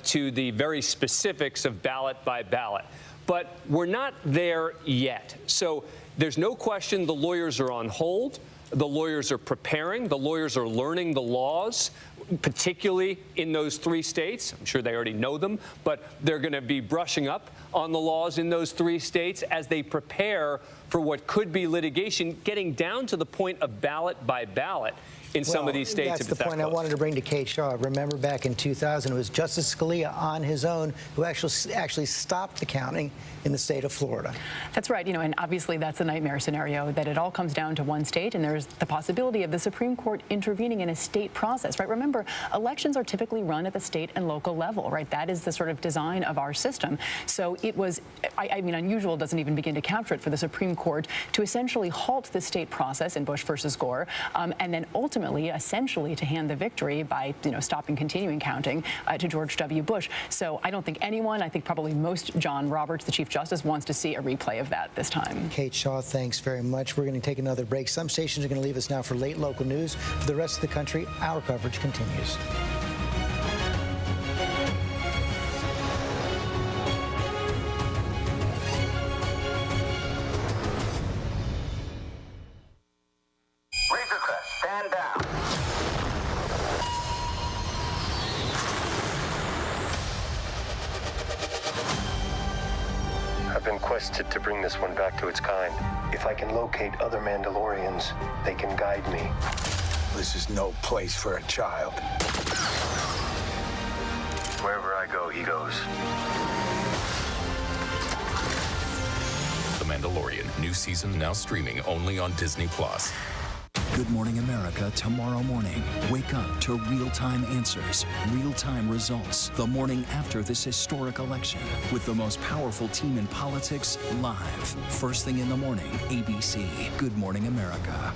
to the very specifics of ballot by ballot. But we're not there yet. So there's no question the lawyers are on hold. The lawyers are preparing. The lawyers are learning the laws, particularly in those 3 states. I'm sure they already know them, but they're going to be brushing up on the laws in those 3 states as they prepare for what could be litigation, getting down to the point of ballot by ballot in some of these states. That's the point I wanted to bring to Kate Shaw. Remember back in 2000, it was Justice Scalia on his own who actually stopped the counting in the state of Florida. That's right. And obviously that's a nightmare scenario, that it all comes down to one state, and there's the possibility of the Supreme Court intervening in a state process, right? Remember, elections are typically run at the state and local level, right? That is the sort of design of our system. So it was, I mean, unusual doesn't even begin to capture it for the Supreme Court to essentially halt the state process in Bush versus Gore, and then ultimately, essentially, to hand the victory by, stopping continuing counting to George W. Bush. So I don't think anyone, I think probably most, John Roberts, the Chief Justice, wants to see a replay of that this time. Kate Shaw, thanks very much. We're going to take another break. Some stations are going to leave us now for late local news. For the rest of the country, our coverage continues. Stand down. I've been quested to bring this one back to its kind. If I can locate other Mandalorians, they can guide me. This is no place for a child. Wherever I go, he goes. The Mandalorian, new season now streaming only on Disney+. Good Morning America tomorrow morning. Wake up to real-time answers, real-time results the morning after this historic election with the most powerful team in politics live. First thing in the morning, ABC. Good Morning America.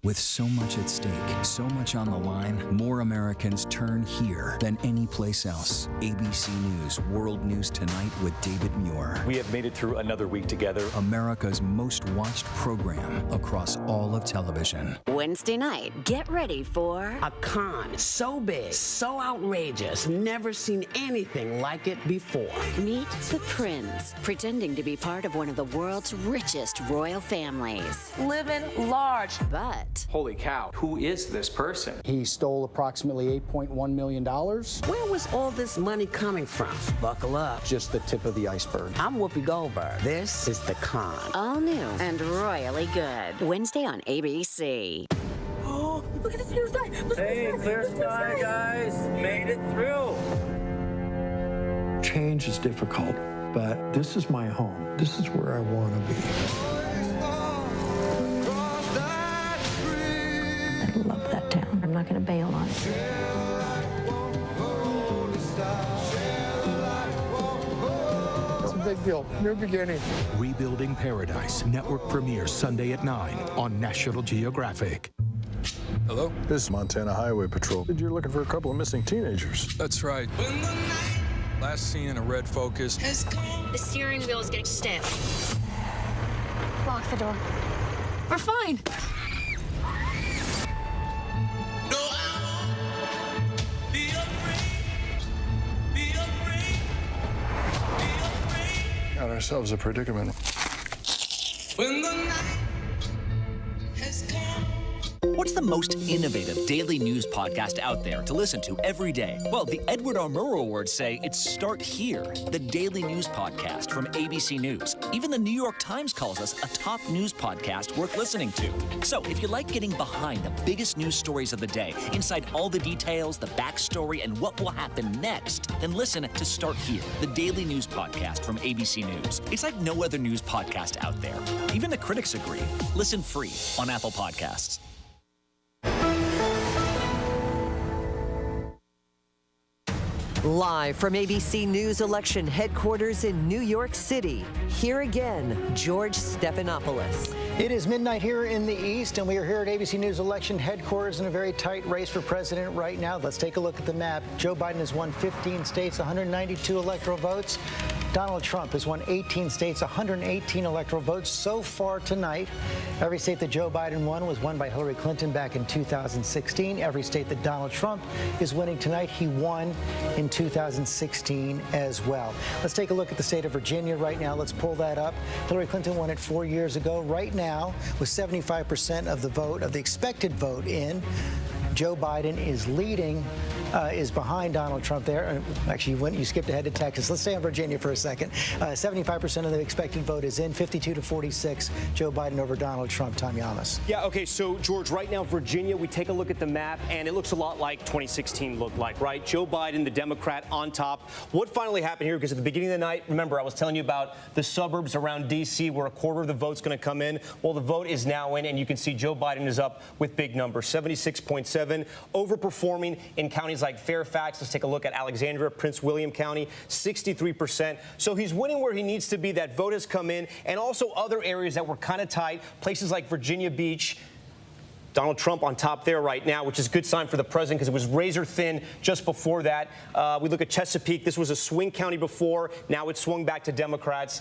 With so much at stake, so much on the line, more Americans turn here than any place else. ABC News World News Tonight with David Muir. We have made it through another week together. America's most watched program across all of television. Wednesday night, get ready for a con so big, so outrageous, never seen anything like it before. Meet the Prince, pretending to be part of one of the world's richest royal families. Living large. But holy cow, who is this person? He stole approximately $8.1 million. Where was all this money coming from? Buckle up. Just the tip of the iceberg. I'm Whoopi Goldberg. This is The Con. All new and royally good. Wednesday on ABC. Oh, look at this clear sky. Hey, clear sky, guys. Made it through. Change is difficult, but this is my home. This is where I want to be. I love that town. I'm not going to bail on it. It's a big deal. New beginning. Rebuilding Paradise. Network premieres Sunday at 9 on National Geographic. Hello? This is Montana Highway Patrol. You're looking for a couple of missing teenagers. That's right. Last seen in a red Focus. The steering wheel is getting stiff. Lock the door. We're fine. Got ourselves a predicament. When the night has come. What's the most innovative daily news podcast out there to listen to every day? Well, the Edward R. Murrow Awards say it's Start Here, the daily news podcast from ABC News. Even the New York Times calls us a top news podcast worth listening to. So if you like getting behind the biggest news stories of the day, inside all the details, the backstory, and what will happen next, then listen to Start Here, the daily news podcast from ABC News. It's like no other news podcast out there. Even the critics agree. Listen free on Apple Podcasts. Live from ABC News election headquarters in New York City, here again, George Stephanopoulos. It is midnight here in the East, and we are here at ABC News election headquarters in a very tight race for president right now. Let's take a look at the map. Joe Biden has won 15 states, 192 electoral votes. Donald Trump has won 18 states, 118 electoral votes so far tonight. Every state that Joe Biden won was won by Hillary Clinton back in 2016. Every state that Donald Trump is winning tonight, he won in 2016 as well. Let's take a look at the state of Virginia right now. Let's pull that up. Hillary Clinton won it 4 years ago. Right now, with 75% of the vote, of the expected vote in, Joe Biden is leading, is behind Donald Trump there. Actually, you skipped ahead to Texas. Let's stay on Virginia for a second. 75% of the expected vote is in, 52-46, Joe Biden over Donald Trump. Tom Llamas. Yeah, okay, so, George, right now, Virginia, we take a look at the map, and it looks a lot like 2016 looked like, right? Joe Biden, the Democrat, on top. What finally happened here? Because at the beginning of the night, remember, I was telling you about the suburbs around D.C. where a quarter of the vote's going to come in. Well, the vote is now in, and you can see Joe Biden is up with big numbers, 76.7. Overperforming in counties like Fairfax. Let's take a look at Alexandria, Prince William County, 63%. So he's winning where he needs to be. That vote has come in. And also other areas that were kind of tight, places like Virginia Beach. Donald Trump on top there right now, which is a good sign for the president because it was razor thin just before that. We look at Chesapeake. This was a swing county before. Now it's swung back to Democrats.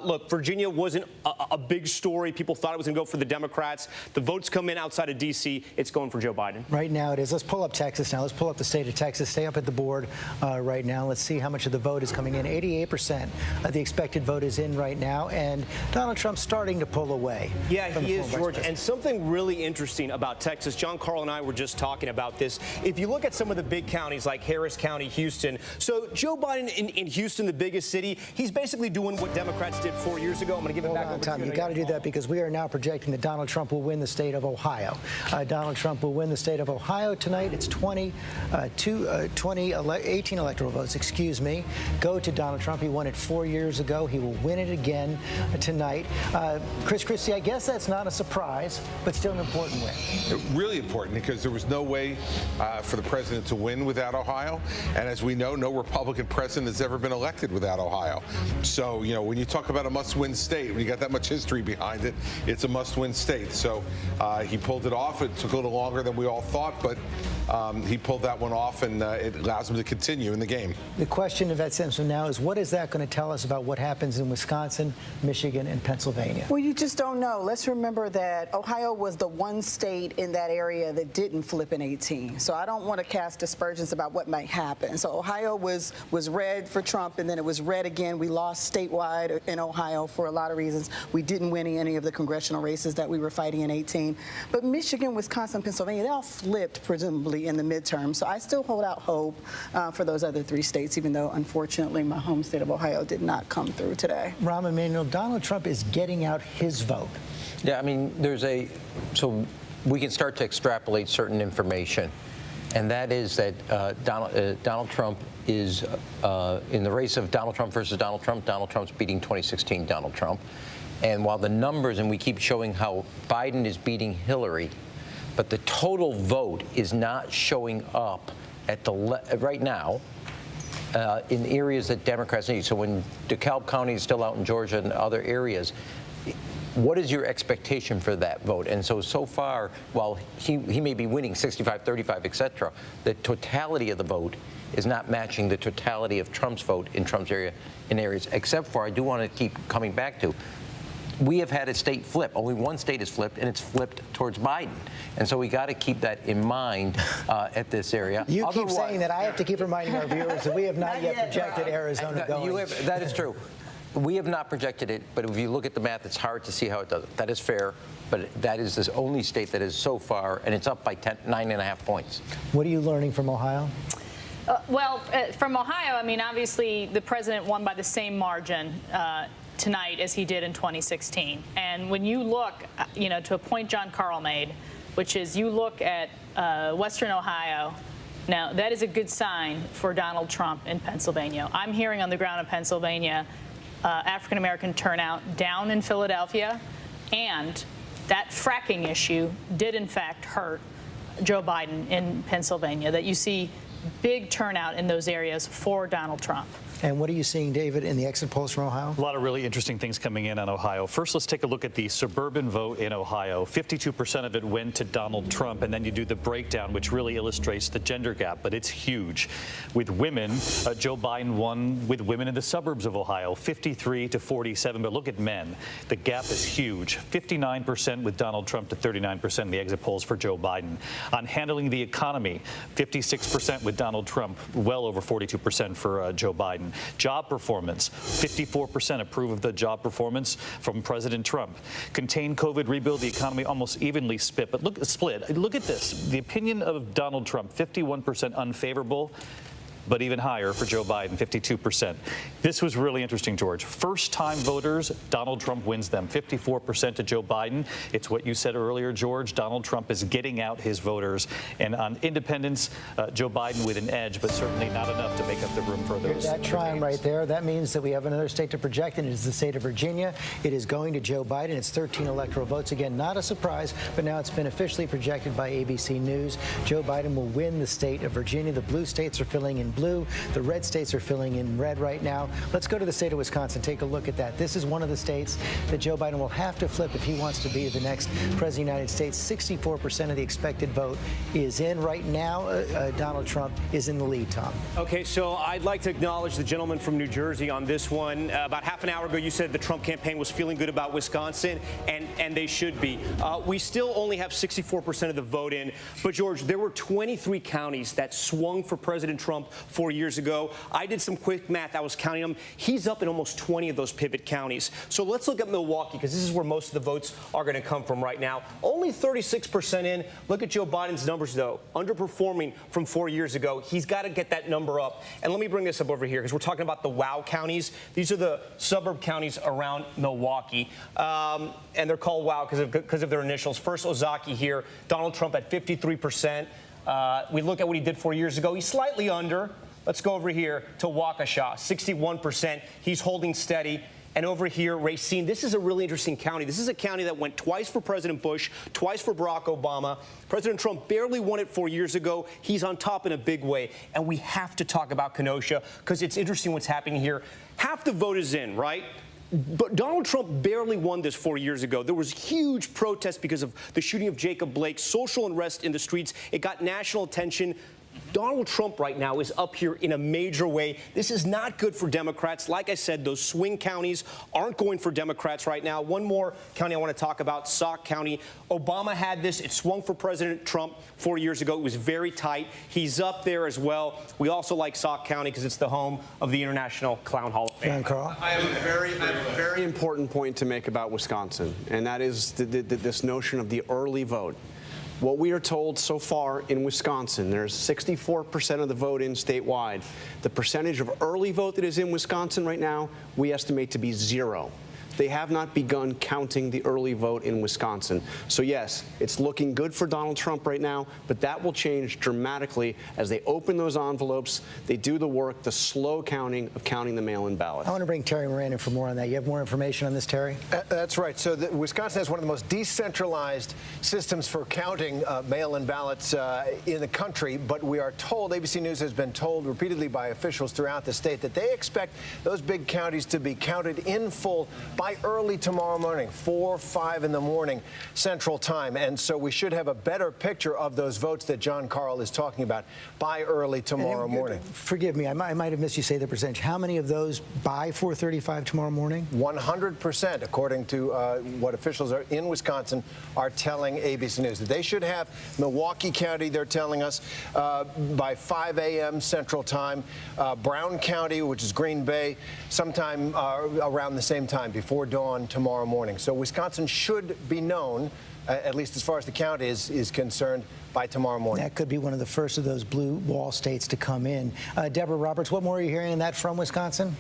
Look, Virginia wasn't a big story. People thought it was going to go for the Democrats. The votes come in outside of D.C. It's going for Joe Biden. Right now it is. Let's pull up Texas now. Let's pull up the state of Texas. Stay up at the board right now. Let's see how much of the vote is coming in. 88% of the expected vote is in right now. And Donald Trump's starting to pull away. Yeah, he is, George. And something really interesting about Texas. John Carl and I were just talking about this. If you look at some of the big counties like Harris County, Houston, so Joe Biden in Houston, the biggest city, he's basically doing what Democrats did 4 years ago. I'm going to give it back over to you. You got to do that because we are now projecting that Donald Trump will win the state of Ohio. Donald Trump will win the state of Ohio tonight. It's 18 electoral votes, excuse me, go to Donald Trump. He won it 4 years ago. He will win it again tonight. Chris Christie, I guess that's not a surprise, but still an important win. Really important because there was no way for the president to win without Ohio. And as we know, no Republican president has ever been elected without Ohio. So, you know, when you talk about a must-win state, when you got that much history behind it, it's a must-win state. So he pulled it off. It took a little longer than we all thought, but he pulled that one off, and it allows him to continue in the game. The question, Yvette Simpson, now is what is that going to tell us about what happens in Wisconsin, Michigan, and Pennsylvania? Well, you just don't know. Let's remember that Ohio was the one state in that area that didn't flip in 18. So I don't want to cast aspersions about what might happen. So Ohio was red for Trump, and then it was red again. We lost statewide in Ohio for a lot of reasons. We didn't win any of the congressional races that we were fighting in 18. But Michigan, Wisconsin, Pennsylvania, they all flipped, presumably, in the midterm. So I still hold out hope for those other three states, even though, unfortunately, my home state of Ohio did not come through today. Rahm Emanuel, Donald Trump is getting out his vote. Yeah, I mean, so we can start to extrapolate certain information, and that is that Donald Trump is in the race of Donald Trump versus Donald Trump's beating 2016 Donald Trump. And while the numbers, and we keep showing how Biden is beating Hillary, but the total vote is not showing up at the right now in areas that Democrats need. So when DeKalb County is still out in Georgia and other areas, what is your expectation for that vote? And so far, while he may be winning 65, 35, et cetera, the totality of the vote is not matching the totality of Trump's vote in Trump's area in areas, except for, I do want to keep coming back to, we have had a state flip. Only one state is flipped, and it's flipped towards Biden. And so we got to keep that in mind at this area. You keep saying that. I have to keep reminding our viewers that we have not yet projected Arizona going. That is true. We have not projected it, but if you look at the math, it's hard to see how it does it. That is fair, but that is the only state that is so far, and it's up by 9.5 points. What are you learning from Ohio? From Ohio, I mean, obviously the president won by the same margin tonight as he did in 2016. And when you look, to a point John Carl made, which is you look at Western Ohio, now that is a good sign for Donald Trump in Pennsylvania. I'm hearing on the ground in Pennsylvania African-American turnout down in Philadelphia, and that fracking issue did in fact hurt Joe Biden in Pennsylvania, that you see big turnout in those areas for Donald Trump. And what are you seeing, David, in the exit polls from Ohio? A lot of really interesting things coming in on Ohio. First, let's take a look at the suburban vote in Ohio. 52% of it went to Donald Trump, and then you do the breakdown, which really illustrates the gender gap, but it's huge. With women, Joe Biden won with women in the suburbs of Ohio, 53 to 47. But look at men. The gap is huge. 59% with Donald Trump to 39% in the exit polls for Joe Biden. On handling the economy, 56% with Donald Trump, well over 42% for Joe Biden. Job performance, 54% approve of the job performance from President Trump. Contain COVID, rebuild the economy, almost evenly split. But look at this. The opinion of Donald Trump, 51% unfavorable, but even higher for Joe Biden, 52%. This was really interesting, George. First-time voters, Donald Trump wins them, 54% to Joe Biden. It's what you said earlier, George. Donald Trump is getting out his voters. And on independents, Joe Biden with an edge, but certainly not enough to make up the room for those. That trine right there, that means that we have another state to project, and it is the state of Virginia. It is going to Joe Biden. It's 13 electoral votes. Again, not a surprise, but now it's been officially projected by ABC News. Joe Biden will win the state of Virginia. The blue states are filling in blue. The red states are filling in red right now. Let's go to the state of Wisconsin. Take a look at that. This is one of the states that Joe Biden will have to flip if he wants to be the next president of the United States. 64% of the expected vote is in. Right now, Donald Trump is in the lead, Tom. Okay, so I'd like to acknowledge the gentleman from New Jersey on this one. About half an hour ago, you said the Trump campaign was feeling good about Wisconsin, and they should be. We still only have 64% of the vote in. But, George, there were 23 counties that swung for President Trump 4 years ago. I did some quick math. I was counting them. He's up in almost 20 of those pivot counties. So let's look at Milwaukee, because this is where most of the votes are going to come from right now. Only 36% in. Look at Joe Biden's numbers, though. Underperforming from 4 years ago. He's got to get that number up. And let me bring this up over here, because we're talking about the WOW counties. These are the suburb counties around Milwaukee. And they're called WOW because of their initials. First, Ozaukee here. Donald Trump at 53%. We look at what he did 4 years ago. He's slightly under. Let's go over here to Waukesha, 61%. He's holding steady. And over here, Racine. This is a really interesting county. This is a county that went twice for President Bush, twice for Barack Obama. President Trump barely won it 4 years ago. He's on top in a big way. And we have to talk about Kenosha, because it's interesting what's happening here. Half the vote is in, right? But Donald Trump barely won this 4 years ago. There was huge protest because of the shooting of Jacob Blake, social unrest in the streets. It got national attention. Donald Trump right now is up here in a major way. This is not good for Democrats. Like I said, those swing counties aren't going for Democrats right now. One more county I want to talk about, Sauk County. Obama had this. It swung for President Trump 4 years ago. It was very tight. He's up there as well. We also like Sauk County because it's the home of the International Clown Hall of Fame. Carl? I have a very important point to make about Wisconsin, and that is this notion of the early vote. What we are told so far in Wisconsin, there's 64% of the vote in statewide. The percentage of early vote that is in Wisconsin right now, we estimate to be 0. They have not begun counting the early vote in Wisconsin. So yes, it's looking good for Donald Trump right now, but that will change dramatically as they open those envelopes, they do the work, the slow counting of counting the mail-in ballot. I want to bring Terry Moran in for more on that. You have more information on this, Terry? That's right. So Wisconsin has one of the most decentralized systems for counting mail-in ballots in the country, but we are told, ABC News has been told repeatedly by officials throughout the state that they expect those big counties to be counted in full by early tomorrow morning, 4 or 5 in the morning Central Time. And so we should have a better picture of those votes that John Carl is talking about by early tomorrow morning. Forgive me, I might have missed you say the percentage. How many of those by 4:35 tomorrow morning? 100%, according to what officials in Wisconsin are telling ABC News. That they should have Milwaukee County, they're telling us, by 5 a.m. Central Time. Brown County, which is Green Bay, sometime around the same time, before dawn tomorrow morning. So Wisconsin should be known, at least as far as the count is concerned, by tomorrow morning. That could be one of the first of those blue wall states to come in. Deborah Roberts, what more are you hearing on that from Wisconsin?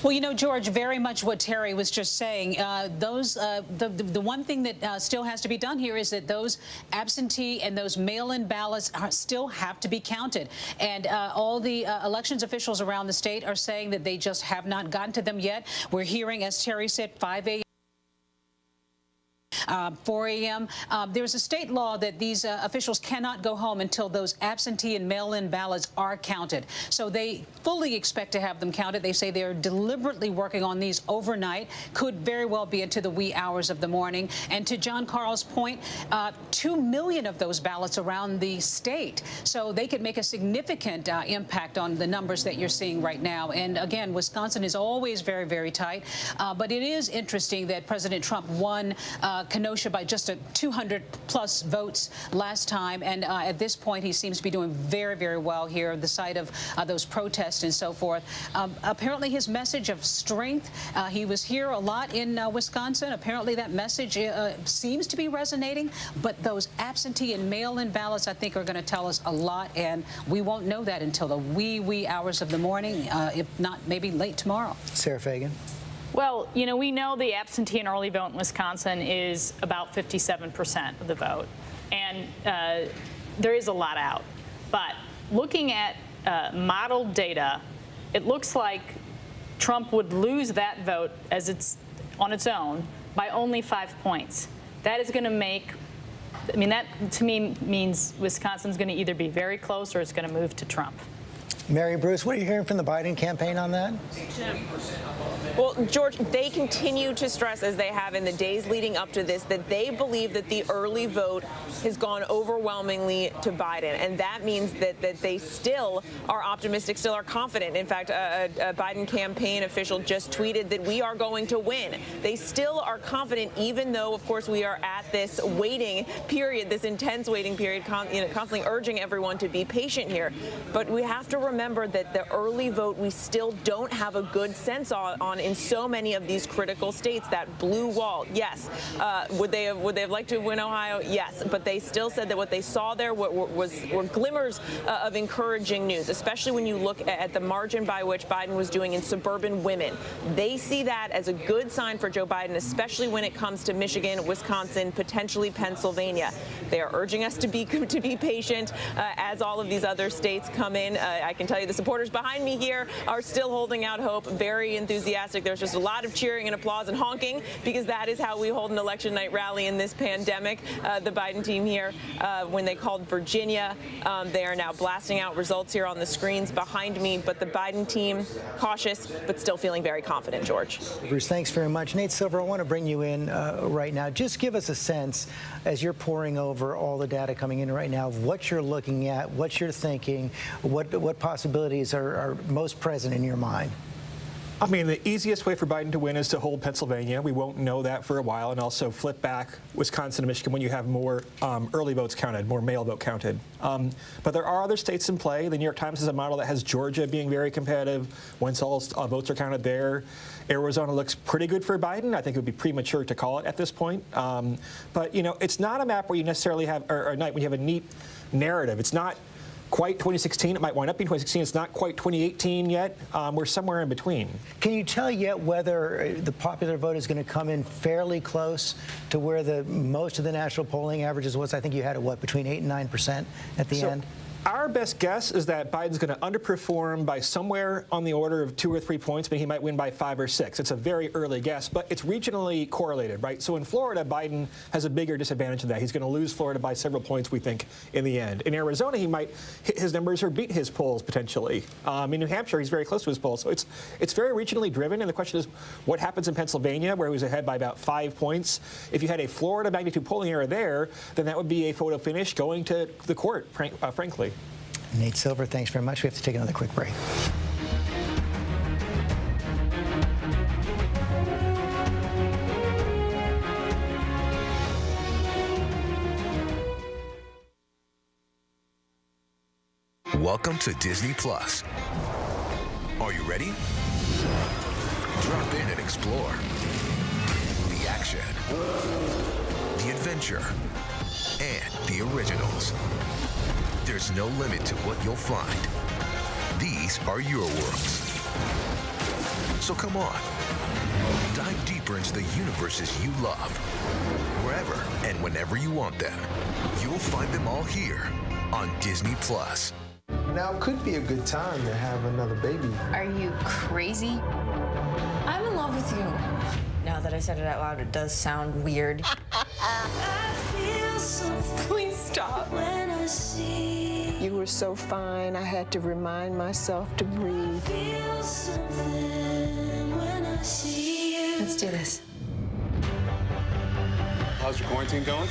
Well, you know, George, very much what Terry was just saying. The one thing that still has to be done here is that those absentee and those mail-in ballots still have to be counted. And all the elections officials around the state are saying that they just have not gotten to them yet. We're hearing, as Terry said, 5 a.m. 4 a.m. There's a state law that these officials cannot go home until those absentee and mail-in ballots are counted. So they fully expect to have them counted. They say they're deliberately working on these overnight, could very well be into the wee hours of the morning. And to John Carl's point, 2 million of those ballots around the state. So they could make a significant impact on the numbers that you're seeing right now. And again, Wisconsin is always very, very tight. But it is interesting that President Trump won Kenosha by just 200-plus votes last time. And at this point, he seems to be doing very, very well here, the site of those protests and so forth. Apparently, his message of strength, he was here a lot in Wisconsin. Apparently, that message seems to be resonating. But those absentee and mail-in ballots, I think, are going to tell us a lot. And we won't know that until the wee hours of the morning, if not maybe late tomorrow. Sarah Fagan. Well, you know, we know the absentee and early vote in Wisconsin is about 57% of the vote. And there is a lot out. But looking at modeled data, it looks like Trump would lose that vote as it's on its own by only 5 points. That is going to make, I mean, that to me means Wisconsin's going to either be very close or it's going to move to Trump. Mary Bruce, what are you hearing from the Biden campaign on that? Well, George, they continue to stress, as they have in the days leading up to this, that they believe that the early vote has gone overwhelmingly to Biden. And that means that they still are optimistic, still are confident. In fact, a Biden campaign official just tweeted that we are going to win. They still are confident, even though, of course, we are at this waiting period, this intense waiting period, constantly urging everyone to be patient here. But we have to remember that the early vote, we still don't have a good sense on in so many of these critical states. That blue wall, yes. Would they have liked to win Ohio? Yes. But they still said that what they saw there were glimmers of encouraging news, especially when you look at the margin by which Biden was doing in suburban women. They see that as a good sign for Joe Biden, especially when it comes to Michigan, Wisconsin, potentially Pennsylvania. They are urging us to be patient as all of these other states come in. I can tell you the supporters behind me here are still holding out hope, very enthusiastic. There's just a lot of cheering and applause and honking because that is how we hold an election night rally in this pandemic. The Biden team here, when they called Virginia, they are now blasting out results here on the screens behind me. But the Biden team, cautious, but still feeling very confident, George. Bruce, thanks very much. Nate Silver, I want to bring you in right now. Just give us a sense, as you're poring over all the data coming in right now, of what you're looking at, what you're thinking, what possibilities are most present in your mind. I mean, the easiest way for Biden to win is to hold Pennsylvania. We won't know that for a while, and also flip back Wisconsin and Michigan when you have more early votes counted, more mail vote counted. But there are other states in play. The New York Times has a model that has Georgia being very competitive once all votes are counted there. Arizona looks pretty good for Biden. I think it would be premature to call it at this point. But, you know, it's not a map where you necessarily have, or a night when you have a neat narrative. It's not quite 2016. It might wind up being 2016. It's not quite 2018 yet. We're somewhere in between. Can you tell yet whether the popular vote is going to come in fairly close to where most of the national polling averages was? I think you had it, what, between 8 and 9% at the end? Our best guess is that Biden's going to underperform by somewhere on the order of 2 or 3 points, but he might win by 5 or 6. It's a very early guess, but it's regionally correlated, right? So in Florida, Biden has a bigger disadvantage of that. He's going to lose Florida by several points, we think, in the end. In Arizona, he might hit his numbers or beat his polls potentially. In New Hampshire, he's very close to his polls. So it's very regionally driven, and the question is what happens in Pennsylvania, where he was ahead by about 5 points. If you had a Florida magnitude polling error there, then that would be a photo finish going to the court, frankly. Nate Silver, thanks very much. We have to take another quick break. Welcome to Disney Plus. Are you ready? Drop in and explore. The action, the adventure, and the originals. There's no limit to what you'll find. These are your worlds. So come on, dive deeper into the universes you love. Wherever and whenever you want them, you'll find them all here on Disney Plus. Now could be a good time to have another baby. Are you crazy? I'm in love with you. Now that I said it out loud, it does sound weird. Please stop. You were so fine, I had to remind myself to breathe. Let's do this. How's your quarantine going?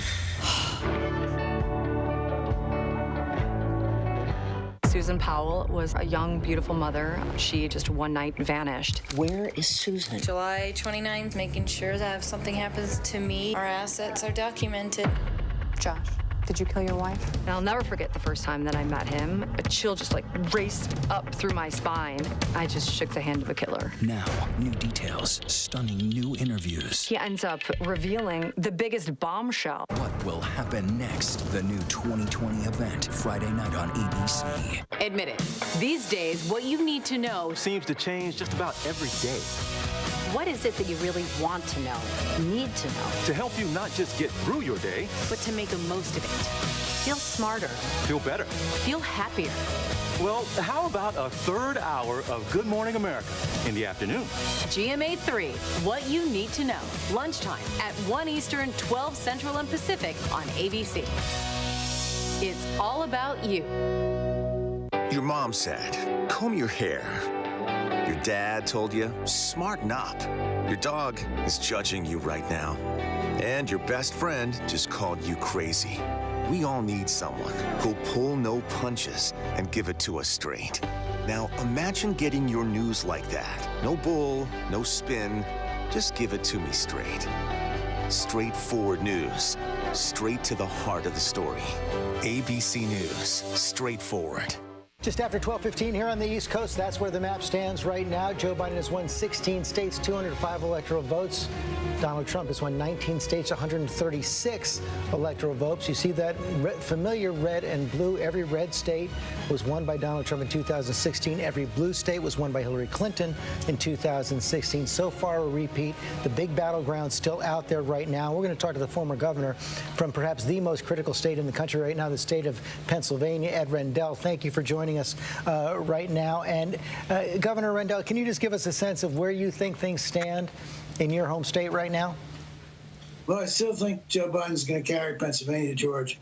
Susan Powell was a young, beautiful mother. She just one night vanished. Where is Susan? July 29th, making sure that if something happens to me, our assets are documented. Josh, did you kill your wife? And I'll never forget the first time that I met him. A chill just raced up through my spine. I just shook the hand of a killer. Now, new details, stunning new interviews. He ends up revealing the biggest bombshell. What will happen next? The new 2020 event, Friday night on ABC. Admit it. These days, what you need to know seems to change just about every day. What is it that you really want to know, need to know? To help you not just get through your day, but to make the most of it. Feel smarter. Feel better. Feel happier. Well, how about a third hour of Good Morning America in the afternoon? GMA 3, what you need to know. Lunchtime at 1 Eastern, 12 Central and Pacific on ABC. It's all about you. Your mom said, comb your hair. Your dad told you, smarten up. Your dog is judging you right now. And your best friend just called you crazy. We all need someone who'll pull no punches and give it to us straight. Now, imagine getting your news like that. No bull, no spin, just give it to me straight. Straightforward news, straight to the heart of the story. ABC News, straightforward. Just after 12:15 here on the East Coast, that's where the map stands right now. Joe Biden has won 16 states, 205 electoral votes. Donald Trump has won 19 states, 136 electoral votes. You see that familiar red and blue. Every red state was won by Donald Trump in 2016. Every blue state was won by Hillary Clinton in 2016. So far, a repeat. The big battleground still out there right now. We're going to talk to the former governor from perhaps the most critical state in the country right now, the state of Pennsylvania, Ed Rendell. Thank you for joining us right now. And Governor Rendell, can you just give us a sense of where you think things stand in your home state right now? Well, I still think Joe Biden's going to carry Pennsylvania, George.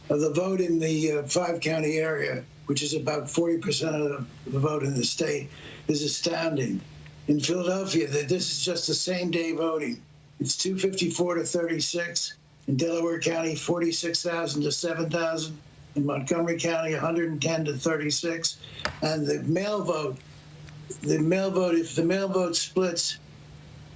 The vote in the 5-county area, which is about 40% of the vote in the state, is astounding. In Philadelphia, this is just the same day voting. It's 254 to 36. In Delaware County, 46,000 to 7,000. In Montgomery County, 110 to 36. And the mail vote, if the mail vote splits,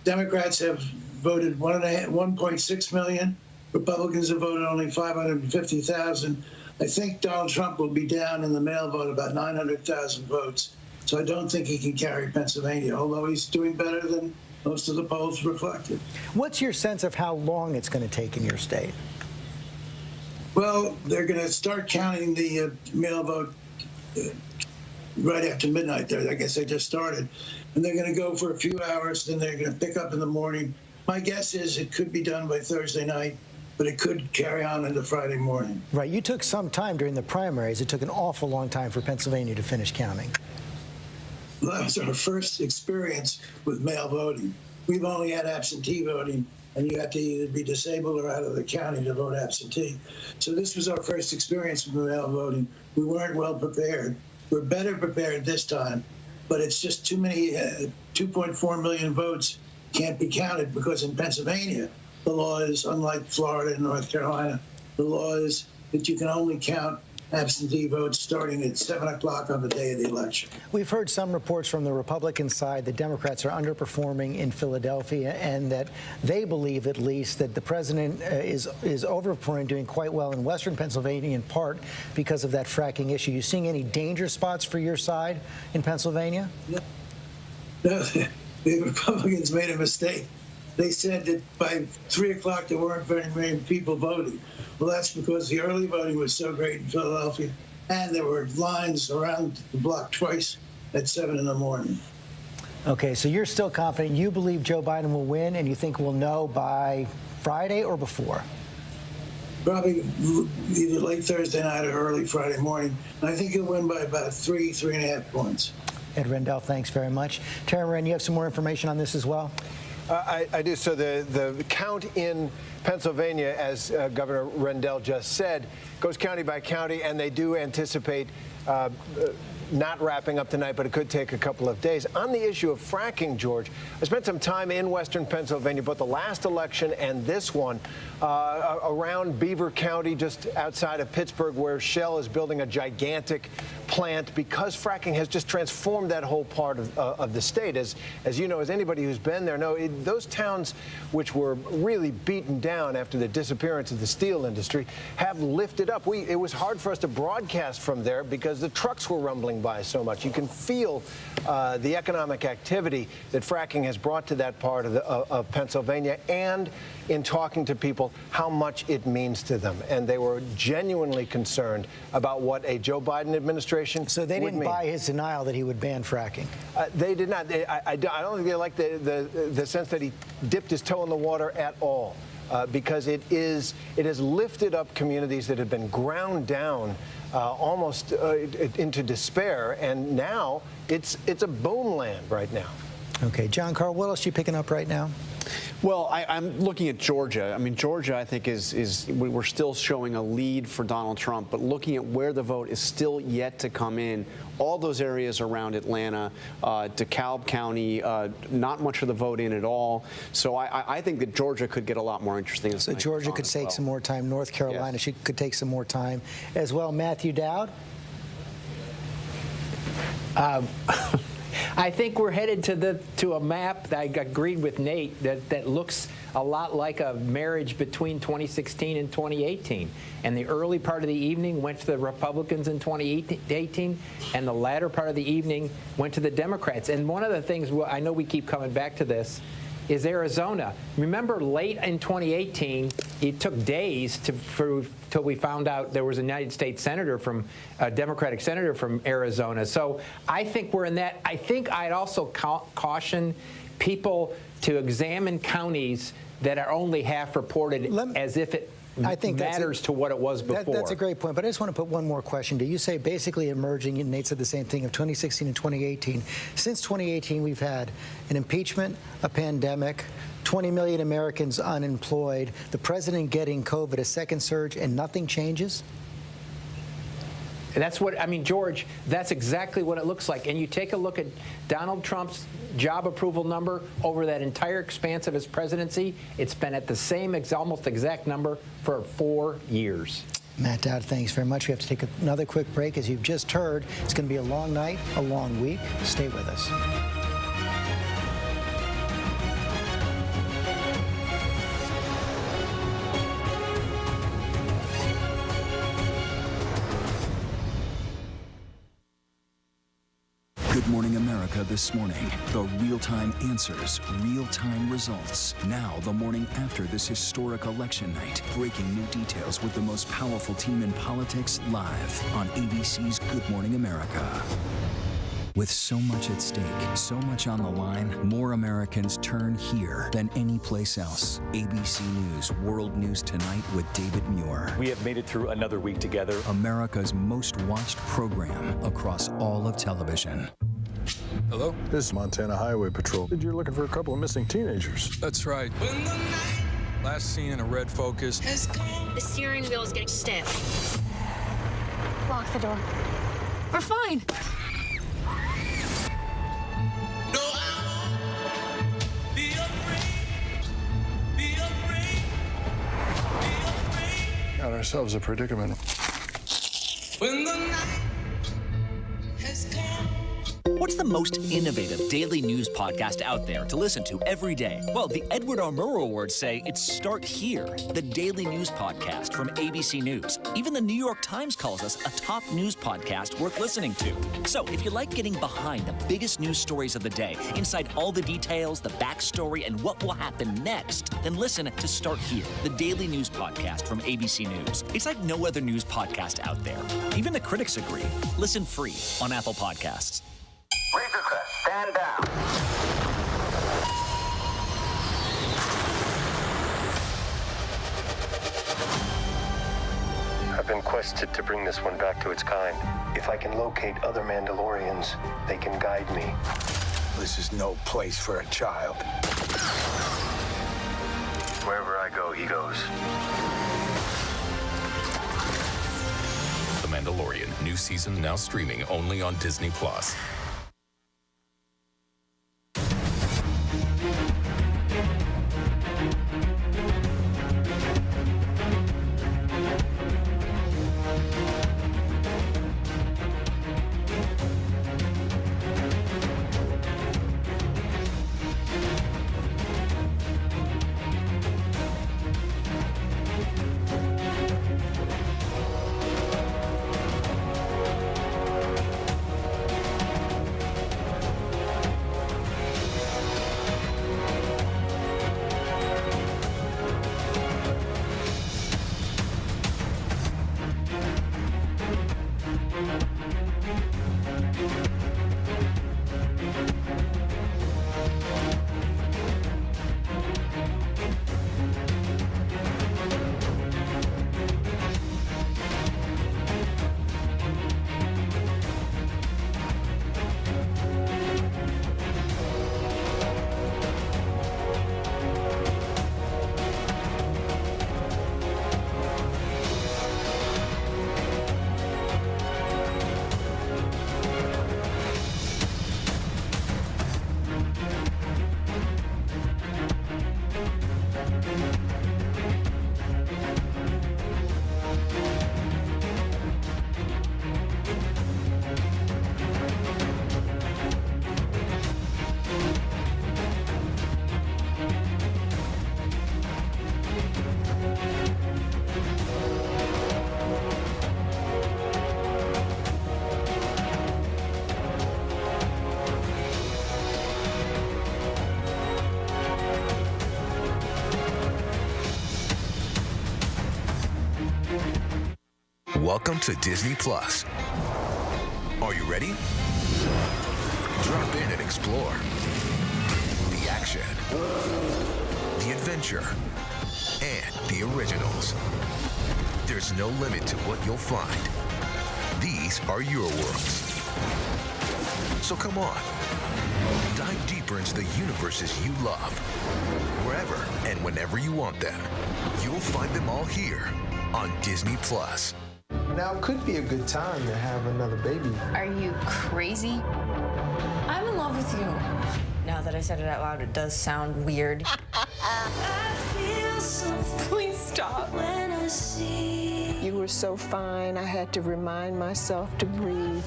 Democrats have voted 1.6 million. Republicans have voted only 550,000. I think Donald Trump will be down in the mail vote about 900,000 votes. So I don't think he can carry Pennsylvania, although he's doing better than most of the polls reflected. What's your sense of how long it's going to take in your state? Well, they're going to start counting the mail vote right after midnight there. I guess they just started. And they're going to go for a few hours, then they're going to pick up in the morning. My guess is it could be done by Thursday night, but it could carry on into Friday morning. Right. You took some time during the primaries. It took an awful long time for Pennsylvania to finish counting. Well, that was our first experience with mail voting. We've only had absentee voting, and you have to either be disabled or out of the county to vote absentee. So this was our first experience with mail voting. We weren't well prepared. We're better prepared this time, but it's just too many, 2.4 million votes can't be counted because in Pennsylvania, the law is, unlike Florida and North Carolina, the law is that you can only count absentee votes starting at 7 o'clock on the day of the election. We've heard some reports from the Republican side that Democrats are underperforming in Philadelphia and that they believe, at least, that the president is overperforming, doing quite well in Western Pennsylvania, in part because of that fracking issue. You seeing any danger spots for your side in Pennsylvania? No, the Republicans made a mistake. They said that by 3 o'clock there weren't very many people voting. Well, that's because the early voting was so great in Philadelphia, and there were lines around the block twice at 7 in the morning. Okay, so you're still confident. You believe Joe Biden will win, and you think we'll know by Friday or before? Probably either late Thursday night or early Friday morning. And I think he'll win by about 3.5 points. Ed Rendell, thanks very much. Tara Moran, you have some more information on this as well? I do. So the count in Pennsylvania, as Governor Rendell just said, goes county by county, and they do anticipate not wrapping up tonight, but it could take a couple of days. On the issue of fracking, George, I spent some time in western Pennsylvania, both the last election and this one, around Beaver County, just outside of Pittsburgh, where Shell is building a gigantic plant because fracking has just transformed that whole part of the state. As you know, as anybody who's been there know, those towns which were really beaten down after the disappearance of the steel industry have lifted up. It was hard for us to broadcast from there because the trucks were rumbling by so much. You can feel the economic activity that fracking has brought to that part of Pennsylvania, and in talking to people, how much it means to them. And they were genuinely concerned about what a Joe Biden administration So they would didn't mean. buy his denial that he would ban fracking. They did not. I don't think they like the sense that he dipped his toe in the water at all. Because it has lifted up communities that have been ground down almost into despair, and now it's a boom land right now. Okay, John Carl, what else are you picking up right now? Well, I'm looking at Georgia. I mean, Georgia, I think, we're still showing a lead for Donald Trump, but looking at where the vote is still yet to come in, all those areas around Atlanta, DeKalb County, not much of the vote in at all. So I think that Georgia could get a lot more interesting. So Georgia could take some more time. North Carolina, she could take some more time as well. Matthew Dowd? I think we're headed to a map that I agreed with Nate that looks a lot like a marriage between 2016 and 2018. And the early part of the evening went to the Republicans in 2018, and the latter part of the evening went to the Democrats. And one of the things, I know we keep coming back to this, is Arizona. Remember, late in 2018, it took days till we found out there was a United States senator a Democratic senator from Arizona. So I think we're in that. I think I'd also caution people to examine counties that are only half reported as if it matters to what it was before. That's a great point, but I just want to put one more question to you. You say basically emerging, and Nate said the same thing, of 2016 and 2018. Since 2018, we've had an impeachment, a pandemic, 20 million Americans unemployed, the president getting COVID, a second surge, and nothing changes? That's what, I mean, George, that's exactly what it looks like. And you take a look at Donald Trump's job approval number over that entire expanse of his presidency, it's been at the same almost exact number for 4 years. Matt Dowd, thanks very much. We have to take another quick break. As you've just heard, it's going to be a long night, a long week. Stay with us. Good Morning America this morning. The real-time answers, real-time results. Now, the morning after this historic election night. Breaking new details with the most powerful team in politics live on ABC's Good Morning America. With so much at stake, so much on the line, more Americans turn here than any place else. ABC News World News Tonight with David Muir. We have made it through another week together. America's most watched program across all of television. Hello? This is Montana Highway Patrol. You're looking for a couple of missing teenagers. That's right. Last seen in a red Focus. The steering wheel is getting stiff. Lock the door. We're fine. Got ourselves a predicament. When the night has come. What's the most innovative daily news podcast out there to listen to every day? Well, the Edward R. Murrow Awards say it's Start Here, the daily news podcast from ABC News. Even the New York Times calls us a top news podcast worth listening to. So if you like getting behind the biggest news stories of the day, inside all the details, the backstory, and what will happen next, then listen to Start Here, the daily news podcast from ABC News. It's like no other news podcast out there. Even the critics agree. Listen free on Apple Podcasts. Razor Crest, stand down. I've been quested to bring this one back to its kind. If I can locate other Mandalorians, they can guide me. This is no place for a child. Wherever I go, he goes. The Mandalorian, new season now streaming only on Disney+. Welcome to Disney Plus. Are you ready? Drop in and explore. The action, the adventure, and the originals. There's no limit to what you'll find. These are your worlds. So come on, dive deeper into the universes you love. Wherever and whenever you want them, you'll find them all here on Disney Plus. Now could be a good time to have another baby. Are you crazy? I'm in love with you. Now that I said it out loud, it does sound weird. Please stop. You were so fine, I had to remind myself to breathe.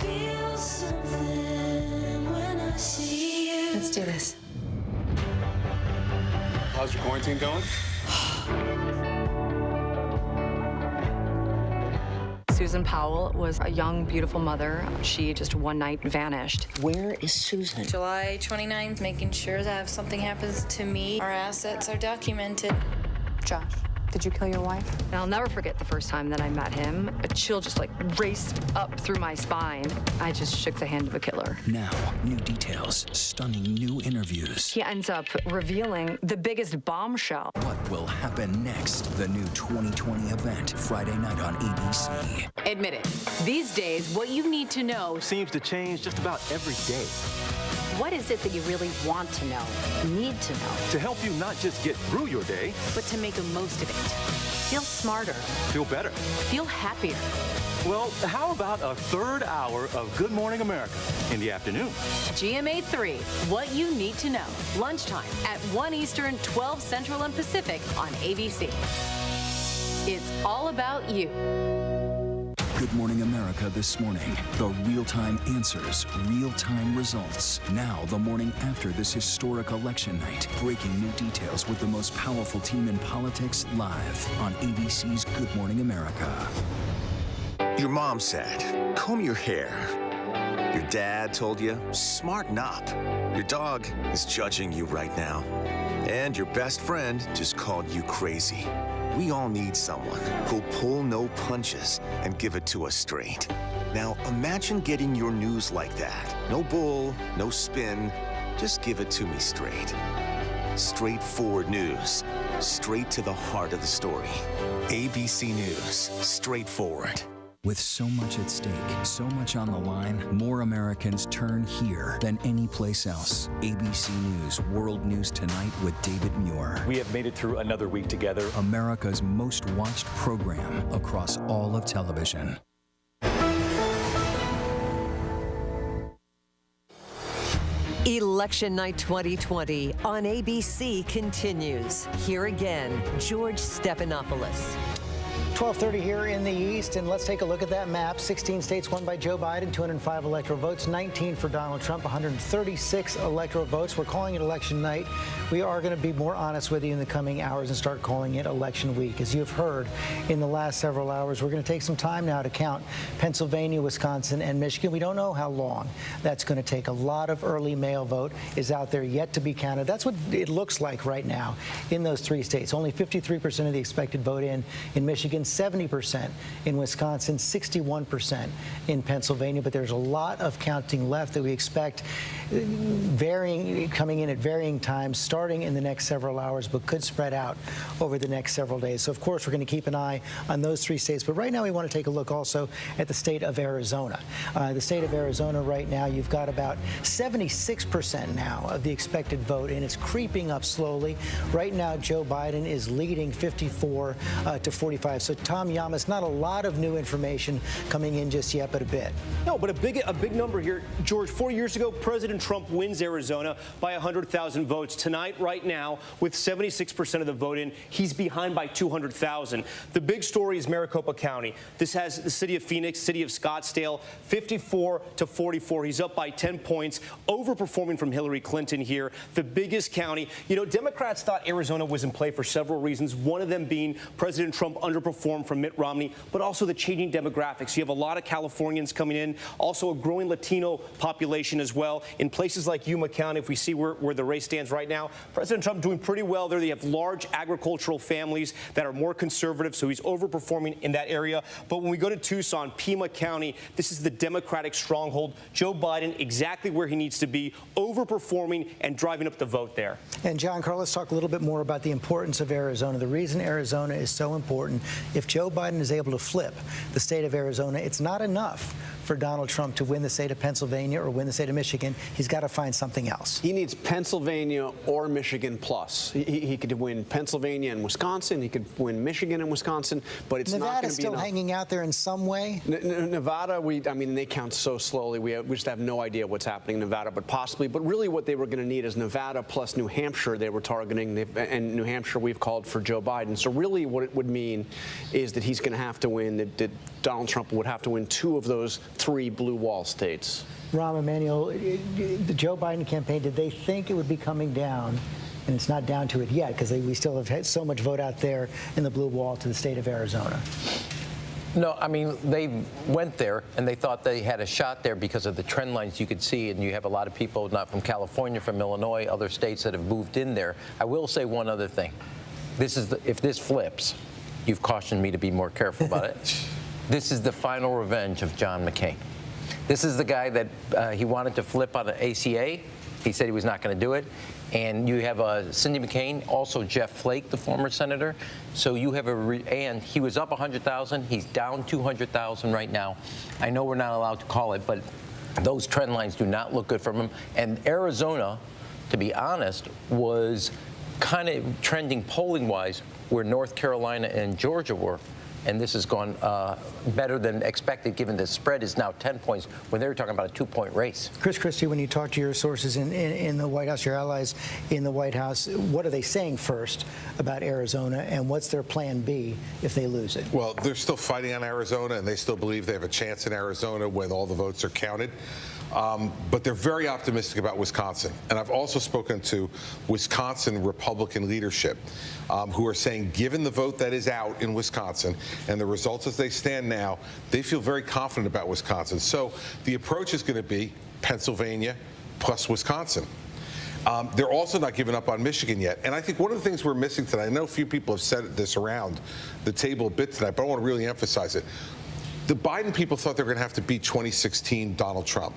Let's do this. How's your quarantine going? Susan Powell was a young, beautiful mother. She just one night vanished. Where is Susan? July 29th, making sure that if something happens to me, our assets are documented. Josh, did you kill your wife? And I'll never forget the first time that I met him. A chill just raced up through my spine. I just shook the hand of a killer. Now, new details, stunning new interviews. He ends up revealing the biggest bombshell. What will happen next? The new 2020 event, Friday night on ABC. Admit it. These days, what you need to know seems to change just about every day. What is it that you really want to know, need to know? To help you not just get through your day, but to make the most of it. Feel smarter. Feel better. Feel happier. Well, how about a third hour of Good Morning America in the afternoon? GMA 3, what you need to know. Lunchtime at 1 Eastern, 12 Central and Pacific on ABC. It's all about you. Good Morning America this morning. The real-time answers, real-time results. Now, the morning after this historic election night. Breaking new details with the most powerful team in politics live on ABC's Good Morning America. Your mom said, comb your hair. Your dad told you, smarten up. Your dog is judging you right now. And your best friend just called you crazy. We all need someone who'll pull no punches and give it to us straight. Now, imagine getting your news like that. No bull, no spin, just give it to me straight. Straightforward news, straight to the heart of the story. ABC News, straightforward. With so much at stake, so much on the line, more Americans turn here than any place else. ABC News World News Tonight with David Muir. We have made it through another week together. America's most watched program across all of television. Election Night 2020 on ABC continues. Here again, George Stephanopoulos. 12:30 here in the East, and let's take a look at that map. 16 states won by Joe Biden, 205 electoral votes, 19 for Donald Trump, 136 electoral votes. We're calling it election night. We are going to be more honest with you in the coming hours and start calling it election week. As you've heard in the last several hours, we're going to take some time now to count Pennsylvania, Wisconsin, and Michigan. We don't know how long that's going to take. A lot of early mail vote is out there yet to be counted. That's what it looks like right now in those three states. Only 53% of the expected vote in Michigan, 70% in Wisconsin, 61% in Pennsylvania, but there's a lot of counting left that we expect coming in at varying times, starting in the next several hours, but could spread out over the next several days. So, of course, we're going to keep an eye on those three states. But right now, we want to take a look also at the state of Arizona. The state of Arizona right now, you've got about 76% now of the expected vote, and it's creeping up slowly. Right now, Joe Biden is leading 54 to 45. So, Tom Llamas, not a lot of new information coming in just yet, but a bit. No, but a big number here. George, 4 years ago, President Trump wins Arizona by 100,000 votes. Tonight, right now, with 76% of the vote in, he's behind by 200,000. The big story is Maricopa County. This has the city of Phoenix, city of Scottsdale, 54 to 44. He's up by 10 points, overperforming from Hillary Clinton here. The biggest county. You know, Democrats thought Arizona was in play for several reasons, one of them being President Trump underperformed from Mitt Romney, but also the changing demographics. You have a lot of Californians coming in, also a growing Latino population as well. In places like Yuma County, if we see where the race stands right now, President Trump doing pretty well there. They have large agricultural families that are more conservative, so he's overperforming in that area. But when we go to Tucson, Pima County, this is the Democratic stronghold. Joe Biden exactly where he needs to be, overperforming and driving up the vote there. And John Carl, let's talk a little bit more about the importance of Arizona. The reason Arizona is so important, if Joe Biden is able to flip the state of Arizona, it's not enough for Donald Trump to win the state of Pennsylvania or win the state of Michigan. He's got to find something else. He needs Pennsylvania or Michigan plus. He could win Pennsylvania and Wisconsin. He could win Michigan and Wisconsin, but it's not going to be enough. Nevada's still hanging out there in some way? Nevada, I mean, they count so slowly. We just have no idea what's happening in Nevada, but possibly. But really what they were going to need is Nevada plus New Hampshire they were targeting, and New Hampshire we've called for Joe Biden. So really what it would mean is that he's going to have to win, that Donald Trump would have to win 2 of those 3 blue wall states. Rahm Emanuel, the Joe Biden campaign, did they think it would be coming down? And it's not down to it yet because we still have had so much vote out there in the blue wall to the state of Arizona. No, I mean, they went there and they thought they had a shot there because of the trend lines you could see. And you have a lot of people not from California, from Illinois, other states that have moved in there. I will say one other thing. If this flips, you've cautioned me to be more careful about it. This is the final revenge of John McCain. This is the guy that he wanted to flip on an ACA. He said he was not going to do it. And you have Cindy McCain, also Jeff Flake, the former senator. So you have and he was up 100,000. He's down 200,000 right now. I know we're not allowed to call it, but those trend lines do not look good for him. And Arizona, to be honest, was kind of trending polling-wise where North Carolina and Georgia were. And this has gone better than expected, given the spread is now 10 points when they were talking about a 2-point race. Chris Christie, when you talk to your sources in the White House, your allies in the White House, what are they saying first about Arizona, and what's their plan B if they lose it? Well, they're still fighting on Arizona, and they still believe they have a chance in Arizona when all the votes are counted. But they're very optimistic about Wisconsin. And I've also spoken to Wisconsin Republican leadership who are saying, given the vote that is out in Wisconsin and the results as they stand now, they feel very confident about Wisconsin. So the approach is going to be Pennsylvania plus Wisconsin. They're also not giving up on Michigan yet. And I think one of the things we're missing tonight, I know a few people have said this around the table a bit tonight, but I want to really emphasize it. The Biden people thought they were going to have to beat 2016 Donald Trump.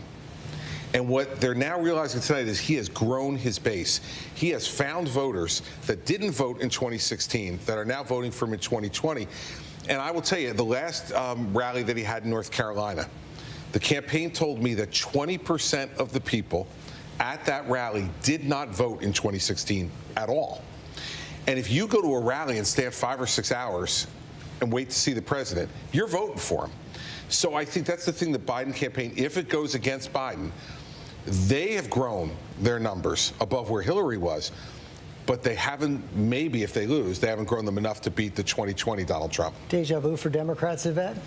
And what they're now realizing tonight is he has grown his base. He has found voters that didn't vote in 2016 that are now voting for him in 2020. And I will tell you, the last rally that he had in North Carolina, the campaign told me that 20% of the people at that rally did not vote in 2016 at all. And if you go to a rally and stand 5 or 6 hours and wait to see the president, you're voting for him. So I think that's the thing, the Biden campaign, if it goes against Biden, they have grown their numbers above where Hillary was, but they haven't, maybe if they lose, they haven't grown them enough to beat the 2020 Donald Trump. Deja vu for Democrats, Yvette?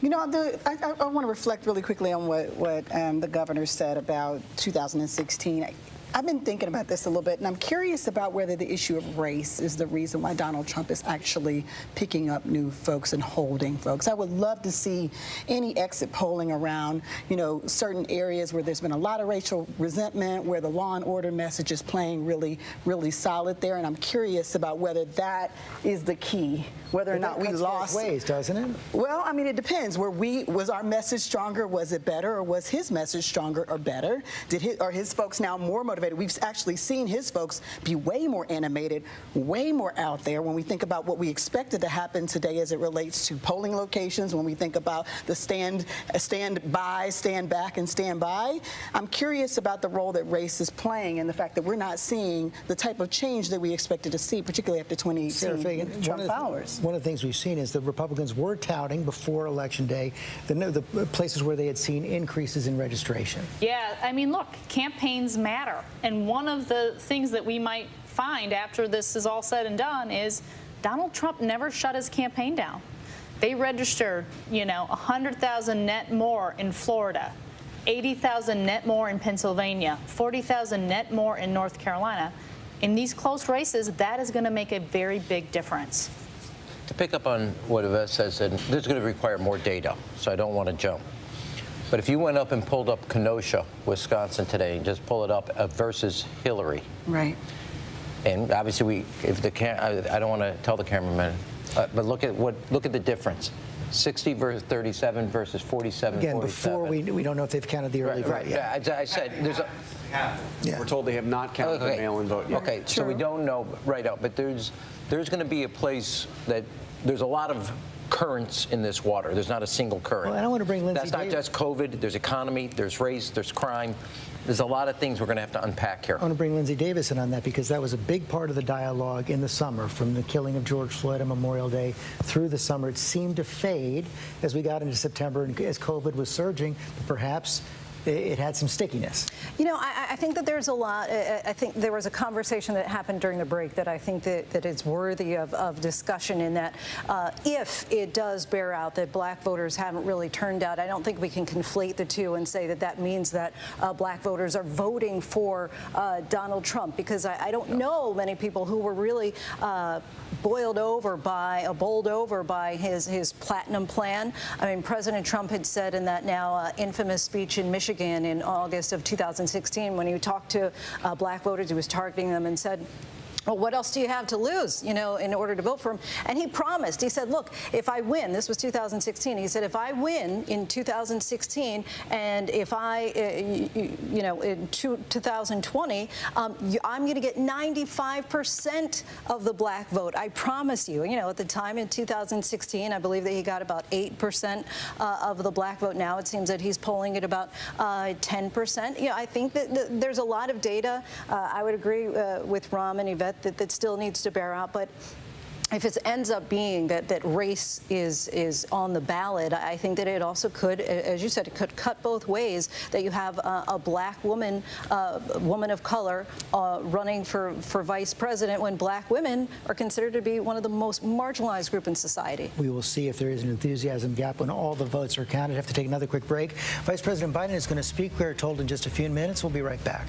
You know, I want to reflect really quickly on what the governor said about 2016. I've been thinking about this a little bit, and I'm curious about whether the issue of race is the reason why Donald Trump is actually picking up new folks and holding folks. I would love to see any exit polling around, you know, certain areas where there's been a lot of racial resentment, where the law and order message is playing really, really solid there. And I'm curious about whether that is the key, whether or not we lost. Both ways, doesn't it? Well, I mean, it depends. Was our message stronger? Was it better, or was his message stronger or better? Are his folks now more motivated? We've actually seen his folks be way more animated, way more out there when we think about what we expected to happen today as it relates to polling locations, when we think about the stand by, stand back, and stand by. I'm curious about the role that race is playing and the fact that we're not seeing the type of change that we expected to see, particularly after 2018. Sarah Fagan, Trump powers. One of the things we've seen is the Republicans were touting before Election Day the places where they had seen increases in registration. Yeah, I mean, look, campaigns matter. And one of the things that we might find after this is all said and done is Donald Trump never shut his campaign down. They registered, 100,000 net more in Florida, 80,000 net more in Pennsylvania, 40,000 net more in North Carolina. In these close races, that is going to make a very big difference. To pick up on what Yvette says, and this is going to require more data, so I don't want to jump. But if you went up and pulled up Kenosha, Wisconsin today, and just pull it up versus Hillary. Right. And obviously, I don't want to tell the cameraman, but look at the difference. 60 versus 37 versus 47. Again, 47. before we don't know if they've counted the early vote yet. Yeah, I said there's a. Yeah. We're told they have not counted the mail-in vote yet. Okay, so we don't know right out, but there's going to be a place that there's a lot of currents in this water. There's not a single current. Well, I don't want to bring Lindsay That's not just COVID. There's economy, there's race, there's crime. There's a lot of things we're going to have to unpack here. I want to bring Lindsay Davis in on that because that was a big part of the dialogue in the summer, from the killing of George Floyd on Memorial Day through the summer. It seemed to fade as we got into September and as COVID was surging, but perhaps it had some stickiness. I think that there's a lot. I think there was a conversation that happened during the break that I think that is worthy of discussion, in that if it does bear out that black voters haven't really turned out, I don't think we can conflate the two and say that that means that black voters are voting for Donald Trump, because I don't know many people who were really bowled over by his platinum plan. I mean, President Trump had said in that now infamous speech in Michigan in August of 2016, when he talked to black voters, he was targeting them and said, well, what else do you have to lose, in order to vote for him? And he promised, he said, look, if I win, this was 2016, he said, if I win in 2016 and if I, in 2020, I'm going to get 95% of the black vote. I promise you. At the time in 2016, I believe that he got about 8% of the black vote. Now it seems that he's polling at about 10%. I think that there's a lot of data. I would agree with Ram and Yvette that still needs to bear out, but if it ends up being that race is on the ballot, I think that it also could, as you said, it could cut both ways, that you have a black woman, woman of color, running for vice president, when black women are considered to be one of the most marginalized group in society. We will see if there is an enthusiasm gap when all the votes are counted. I have to take another quick break. Vice President Biden is going to speak, we're told, in just a few minutes. We'll be right back.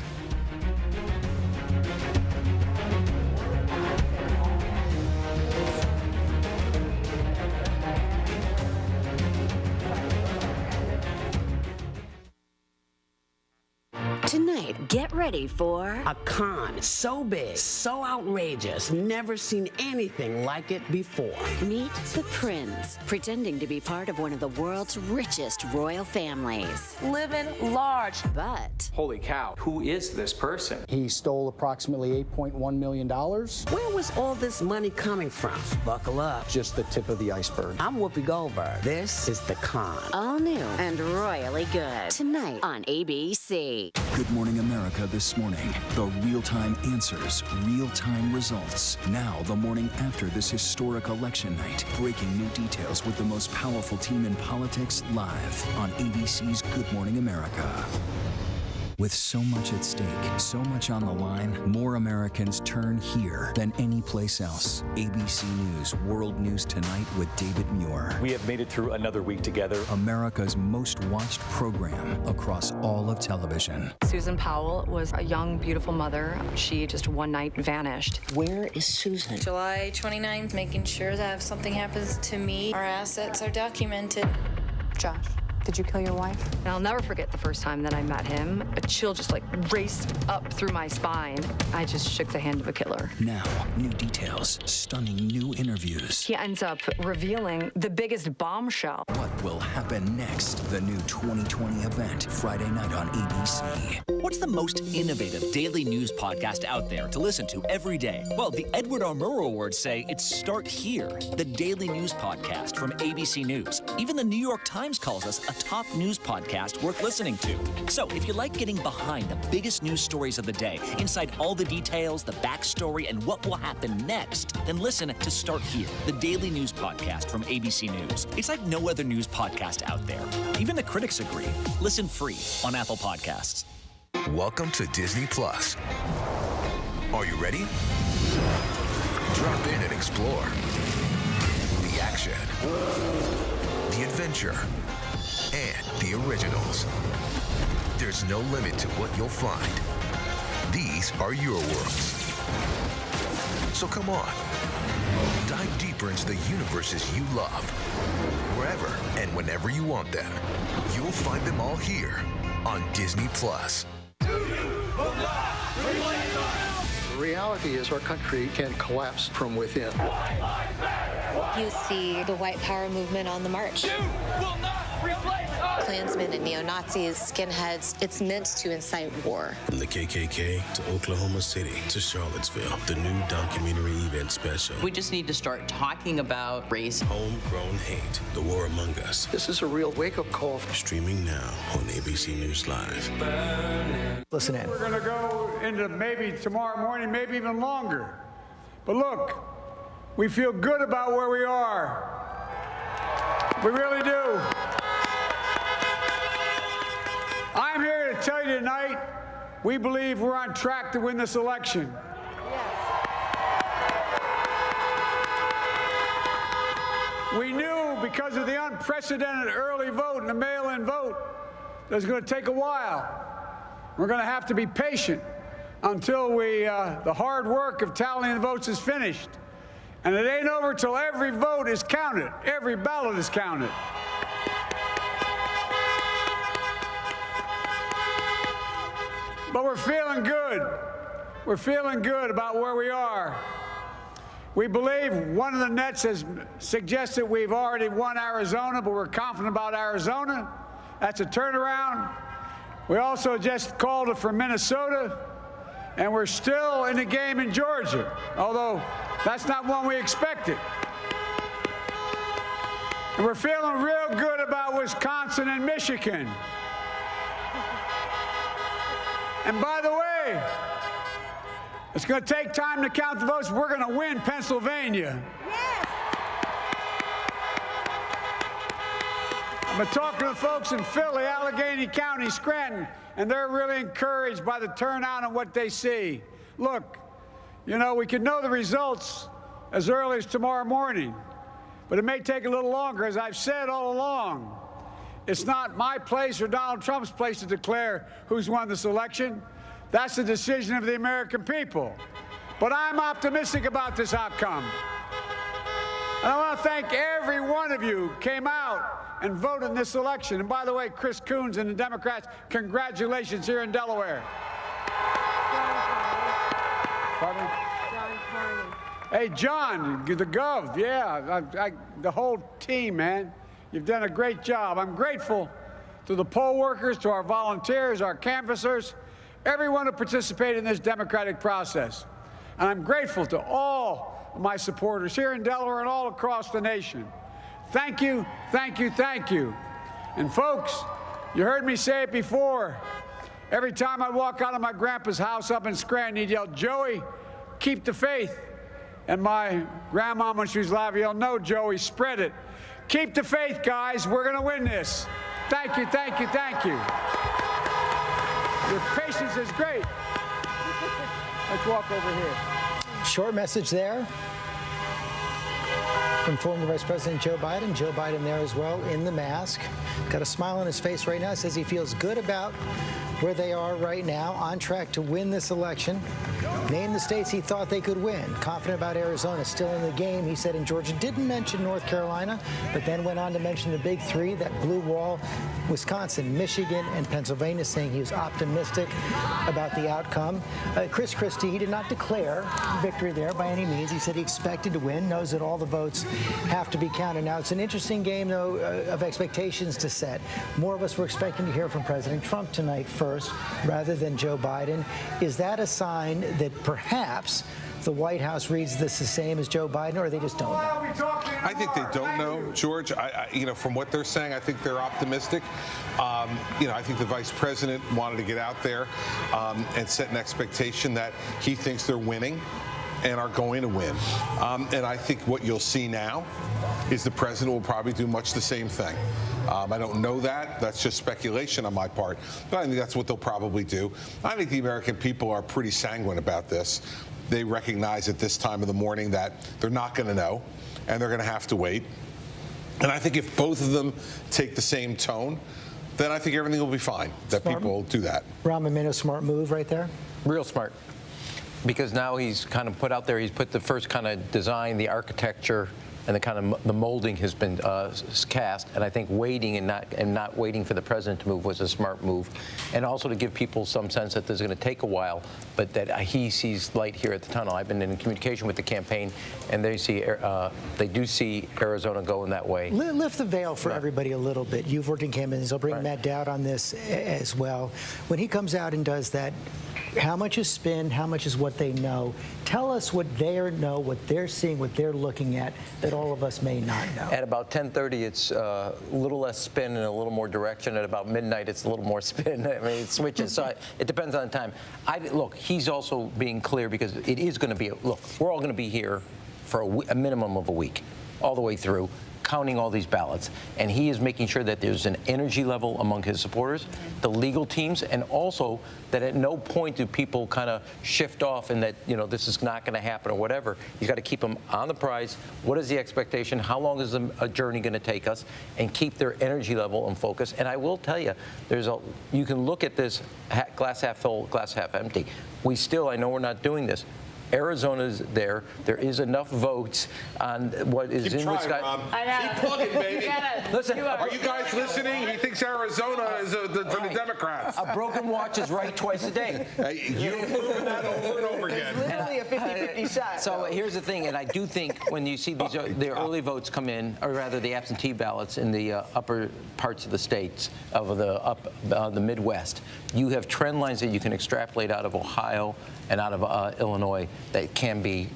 Tonight, Get ready for a con so big, so outrageous, never seen anything like it before. Meet the Prince, pretending to be part of one of the world's richest royal families. Living large. But holy cow, who is this person? He stole approximately $8.1 million. Where was all this money coming from? Buckle up. Just the tip of the iceberg. I'm Whoopi Goldberg. This is The Con. All new and royally good. Tonight on ABC. Good Morning America this morning. The real-time answers, real-time results. Now, the morning after this historic election night. Breaking new details with the most powerful team in politics live on ABC's Good Morning America. With so much at stake, so much on the line, more Americans turn here than any place else. ABC News World News Tonight with David Muir. We have made it through another week together. America's most watched program across all of television. Susan Powell was a young, beautiful mother. She just one night vanished. Where is Susan? July 29th, making sure that if something happens to me, our assets are documented. Josh, did you kill your wife? And I'll never forget the first time that I met him. A chill just raced up through my spine. I just shook the hand of a killer. Now, new details, stunning new interviews. He ends up revealing the biggest bombshell. What will happen next? The new 2020 event, Friday night on ABC. What's the most innovative daily news podcast out there to listen to every day? Well, the Edward R. Murrow Awards say it's Start Here, the daily news podcast from ABC News. Even the New York Times calls us a top news podcast worth listening to. So if you like getting behind the biggest news stories of the day, inside all the details, the backstory, and what will happen next, then listen to Start Here, the daily news podcast from ABC News. It's like no other news podcast out there. Even the critics agree. Listen free on Apple Podcasts. Welcome to Disney Plus. Are you ready? Drop in and explore. The action, the adventure, and the originals. There's no limit to what you'll find. These are your worlds. So come on, dive deeper into the universes you love. Wherever and whenever you want them, you'll find them all here on Disney Plus. The reality is our country can collapse from within. You see the white power movement on the march. Klansmen and neo-Nazis, skinheads, it's meant to incite war. From the KKK to Oklahoma City to Charlottesville, the new documentary event special. We just need to start talking about race. Homegrown hate, the war among us. This is a real wake-up call. Streaming now on ABC News Live. Listen in. We're going to go into maybe tomorrow morning, maybe even longer. But look, we feel good about where we are. We really do. I'm here to tell you tonight, we believe we're on track to win this election. We knew because of the unprecedented early vote and the mail-in vote that it's going to take a while. We're going to have to be patient until the hard work of tallying the votes is finished. And it ain't over till every vote is counted, every ballot is counted. But we're feeling good. We're feeling good about where we are. We believe one of the nets has suggested we've already won Arizona, but we're confident about Arizona. That's a turnaround. We also just called it for Minnesota, and we're still in the game in Georgia, although that's not one we expected. And we're feeling real good about Wisconsin and Michigan. And by the way, it's going to take time to count the votes. We're going to win Pennsylvania. Yes. I've been talking to folks in Philly, Allegheny County, Scranton, and they're really encouraged by the turnout and what they see. Look, you know, we could know the results as early as tomorrow morning, but it may take a little longer. As I've said all along, it's not my place or Donald Trump's place to declare who's won this election. That's the decision of the American people. But I'm optimistic about this outcome. And I want to thank every one of you who came out and voted in this election. And by the way, Chris Coons and the Democrats, congratulations here in Delaware. Hey, John, the Gov, yeah, the whole team, man. You've done a great job. I'm grateful to the poll workers, to our volunteers, our canvassers, everyone who participated in this democratic process. And I'm grateful to all of my supporters here in Delaware and all across the nation. Thank you, thank you, thank you. And folks, you heard me say it before. Every time I walk out of my grandpa's house up in Scranton, he'd yell, "Joey, keep the faith." And my grandma, when she was alive, you'll know, "Joey, spread it." Keep the faith, guys. We're going to win this. Thank you, thank you, thank you. Your patience is great. Let's walk over here. Short message there from former Vice President Joe Biden. Joe Biden there as well in the mask. Got a smile on his face right now. Says he feels good about where they are right now, on track to win this election. Named the states he thought they could win. Confident about Arizona, still in the game. He said in Georgia, didn't mention North Carolina, but then went on to mention the big three, that blue wall, Wisconsin, Michigan, and Pennsylvania, saying he was optimistic about the outcome. Chris Christie, he did not declare victory there by any means. He said he expected to win, knows that all the votes have to be counted. Now, it's an interesting game, though, of expectations to set. More of us were expecting to hear from President Trump tonight first, rather than Joe Biden. Is that a sign that perhaps the White House reads this the same as Joe Biden, or they just don't know? I think they don't know, George. From what they're saying, I think they're optimistic. I think the vice president wanted to get out there and set an expectation that he thinks they're winning and are going to win. And I think what you'll see now is the president will probably do much the same thing. I don't know that. That's just speculation on my part. But I think that's what they'll probably do. I think the American people are pretty sanguine about this. They recognize at this time of the morning that they're not going to know, and they're going to have to wait. And I think if both of them take the same tone, then I think everything will be fine, that smart. People will do that. Rahm Emanuel, smart move right there? Real smart. Because now he's kind of put out there, he's put the first kind of design, the architecture, and the kind of the molding has been cast. And I think waiting and not waiting for the president to move was a smart move. And also to give people some sense that this is going to take a while, but that he sees light here at the tunnel. I've been in communication with the campaign, and they do see Arizona going that way. Lift the veil for everybody a little bit. You've worked in campaigns. I'll bring Matt Dowd on this as well. When he comes out and does that, how much is spin? How much is what they know? Tell us what they know, what they're seeing, what they're looking at that all of us may not know. At about 10:30, it's a little less spin and a little more direction. At about midnight, it's a little more spin. I mean, it switches. So it depends on the time. Look, he's also being clear because it is going to be, we're all going to be here for a minimum of a week, all the way through, counting all these ballots. And he is making sure that there's an energy level among his supporters, the legal teams, and also that at no point do people kind of shift off and that, this is not going to happen or whatever. He's got to keep them on the prize. What is the expectation? How long is a journey going to take us? And keep their energy level and focus. And I will tell you, you can look at this glass half full, glass half empty. I know we're not doing this. Arizona's there. There is enough votes on what is in Wisconsin. Keep plugging, baby. Listen, are you guys listening? He thinks Arizona is for the Democrats. A broken watch is right twice a day. You've proven that over and over again. It's literally a 50-50 shot. So here's the thing, and I do think when you see the early votes come in, or rather the absentee ballots in the upper parts of the states, of the Midwest, you have trend lines that you can extrapolate out of Ohio and out of Illinois that can be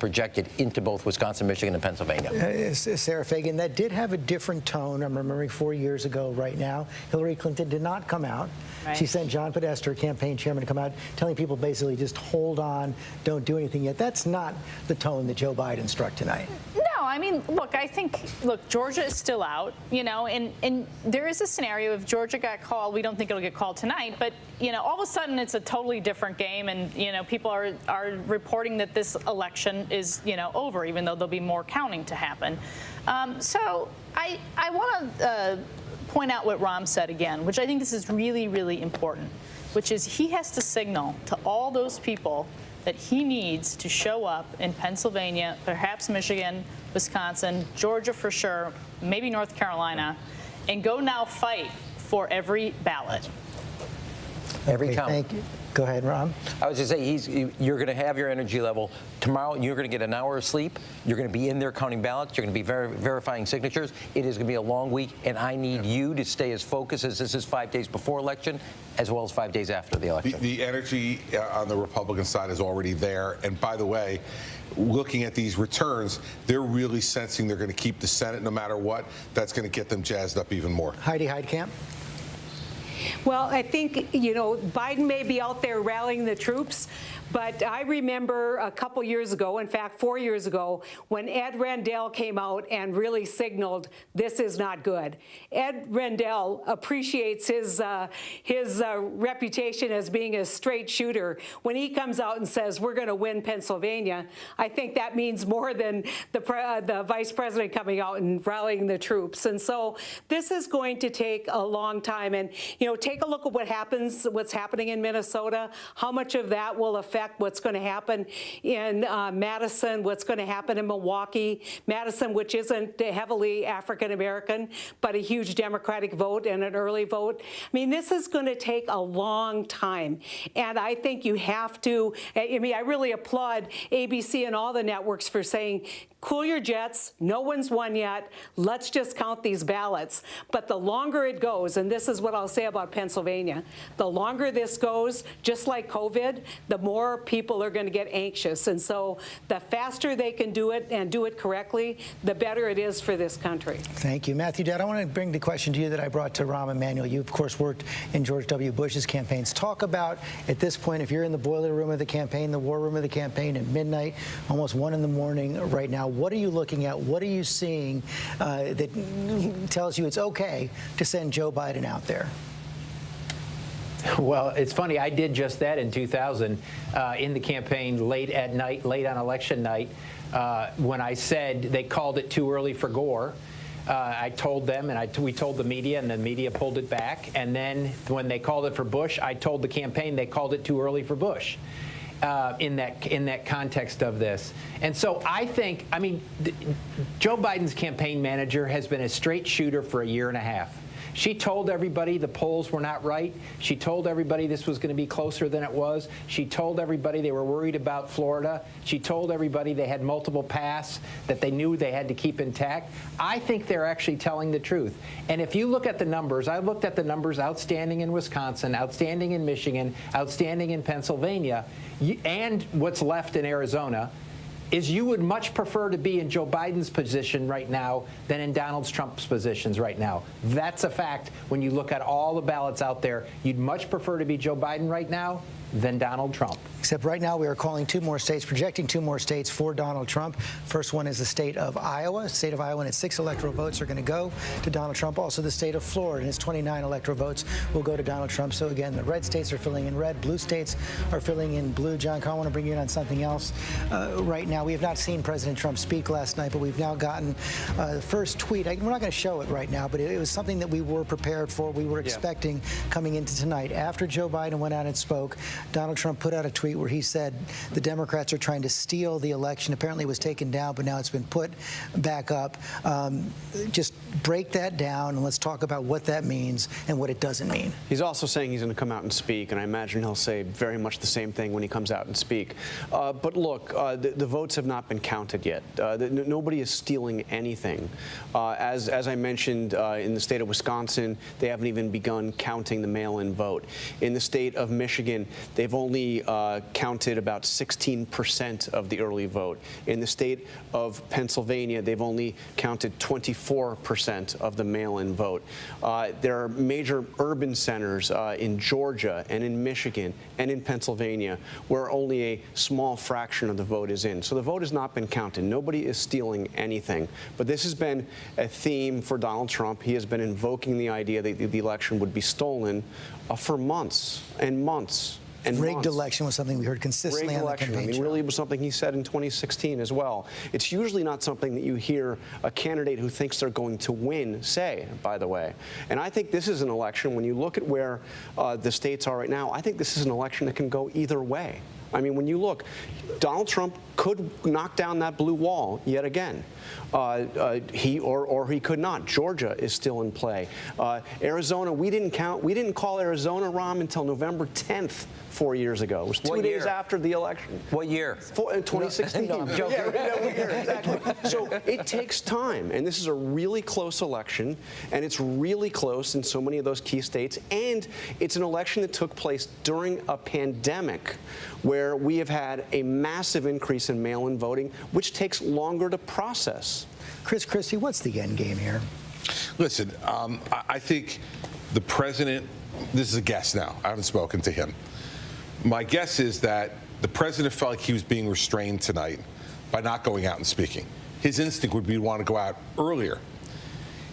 projected into both Wisconsin, Michigan, and Pennsylvania. Sarah Fagan, that did have a different tone. I'm remembering 4 years ago right now. Hillary Clinton did not come out. Right. She sent John Podesta, campaign chairman, to come out telling people basically just hold on, don't do anything yet. That's not the tone that Joe Biden struck tonight. No, I mean, look, Georgia is still out, and there is a scenario if Georgia got called, we don't think it'll get called tonight, but, all of a sudden it's a totally different game, and, people are reporting that this election is, over, even though there'll be more counting to happen. So I want to point out what Rahm said again, which I think this is really, really important, which is he has to signal to all those people that he needs to show up in Pennsylvania, perhaps Michigan, Wisconsin, Georgia for sure, maybe North Carolina, and go now fight for every ballot. Every Okay, count. thank you. Go ahead, Ron. I was just saying, you're going to have your energy level. Tomorrow, you're going to get an hour of sleep. You're going to be in there counting ballots. You're going to be verifying signatures. It is going to be a long week, and I need you to stay as focused as this is 5 days before election, as well as 5 days after the election. The energy on the Republican side is already there. And by the way, looking at these returns, they're really sensing they're going to keep the Senate no matter what. That's going to get them jazzed up even more. Heidi Heitkamp. Well, I think, Biden may be out there rallying the troops, but I remember a couple years ago, in fact, 4 years ago, when Ed Rendell came out and really signaled this is not good. Ed Rendell appreciates his reputation as being a straight shooter. When he comes out and says we're going to win Pennsylvania, I think that means more than the vice president coming out and rallying the troops. And so this is going to take a long time. And, take a look at what's happening in Minnesota, how much of that will affect what's going to happen in Madison, what's going to happen in Milwaukee. Madison, which isn't heavily African-American, but a huge Democratic vote and an early vote. I mean, this is going to take a long time. And I think you have to, I really applaud ABC and all the networks for saying, cool your jets, no one's won yet, let's just count these ballots. But the longer it goes, and this is what I'll say about Pennsylvania, the longer this goes, just like COVID, the more people are going to get anxious. And so the faster they can do it and do it correctly, the better it is for this country. Thank you. Matthew Dowd, I want to bring the question to you that I brought to Rahm Emanuel. You, of course, worked in George W. Bush's campaigns. Talk about, at this point, if you're in the boiler room of the campaign, the war room of the campaign at midnight, almost 1 in the morning right now, what are you looking at? What are you seeing that tells you it's okay to send Joe Biden out there? Well, it's funny. I did just that in 2000 in the campaign late at night, late on election night, when I said they called it too early for Gore. I told them, and we told the media, and the media pulled it back. And then when they called it for Bush, I told the campaign they called it too early for Bush. In that context of this. And so I think, Joe Biden's campaign manager has been a straight shooter for a year and a half. She told everybody the polls were not right. She told everybody this was going to be closer than it was. She told everybody they were worried about Florida. She told everybody they had multiple paths that they knew they had to keep intact. I think they're actually telling the truth. And if you look at the numbers, I looked at the numbers outstanding in Wisconsin, outstanding in Michigan, outstanding in Pennsylvania, and what's left in Arizona, is you would much prefer to be in Joe Biden's position right now than in Donald Trump's positions right now. That's a fact. When you look at all the ballots out there, you'd much prefer to be Joe Biden right now than Donald Trump. Except right now we are calling 2 more states, projecting 2 more states for Donald Trump. First one is the state of Iowa. The state of Iowa and its 6 electoral votes are going to go to Donald Trump. Also the state of Florida and its 29 electoral votes will go to Donald Trump. So again, the red states are filling in red, blue states are filling in blue. John, I want to bring you in on something else. Right now, we have not seen President Trump speak last night, but we've now gotten the first tweet. We're not going to show it right now, but it was something that we were prepared for. We were expecting coming into tonight. After Joe Biden went out and spoke, Donald Trump put out a tweet where he said the Democrats are trying to steal the election. Apparently it was taken down, but now it's been put back up. Just break that down and let's talk about what that means and what it doesn't mean. He's also saying he's going to come out and speak, and I imagine he'll say very much the same thing when he comes out and speak. But look, the votes have not been counted yet. Nobody is stealing anything. As I mentioned, in the state of Wisconsin, they haven't even begun counting the mail-in vote. In the state of Michigan, they've only counted about 16% of the early vote. In the state of Pennsylvania, they've only counted 24% of the mail-in vote. There are major urban centers in Georgia and in Michigan and in Pennsylvania where only a small fraction of the vote is in. So the vote has not been counted. Nobody is stealing anything. But this has been a theme for Donald Trump. He has been invoking the idea that the election would be stolen for months and months. And rigged election was something we heard consistently on the campaign trail. Really, it was something he said in 2016 as well. It's usually not something that you hear a candidate who thinks they're going to win say, by the way. And I think this is an election, when you look at where the states are right now, I think this is an election that can go either way. I mean, when you look, Donald Trump could knock down that blue wall yet again. He could not. Georgia is still in play. Arizona, we didn't call Arizona, Rahm, until November 10th. 4 years ago. It was 2 days after the election. What year? 2016. No, I'm joking. Exactly. So it takes time, and this is a really close election, and it's really close in so many of those key states, and it's an election that took place during a pandemic where we have had a massive increase in mail-in voting, which takes longer to process. Chris Christie, what's the end game here? Listen, I think the president, this is a guess now, I haven't spoken to him. My guess is that the president felt like he was being restrained tonight by not going out and speaking. His instinct would be to want to go out earlier.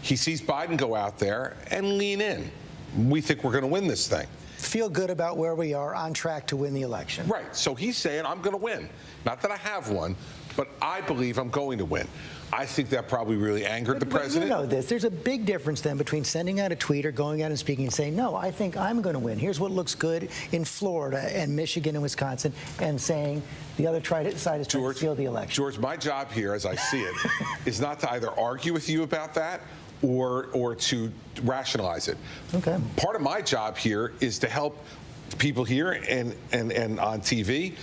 He sees Biden go out there and lean in. We think we're going to win this thing. Feel good about where we are, on track to win the election. Right. So he's saying, I'm going to win. Not that I have one, but I believe I'm going to win. I think that probably really angered the president. You know this. There's a big difference then between sending out a tweet or going out and speaking and saying, no, I think I'm going to win. Here's what looks good in Florida and Michigan and Wisconsin, and saying the other side is trying to steal the election. George, my job here, as I see it, is not to either argue with you about that or to rationalize it. Okay. Part of my job here is to help people here and on TV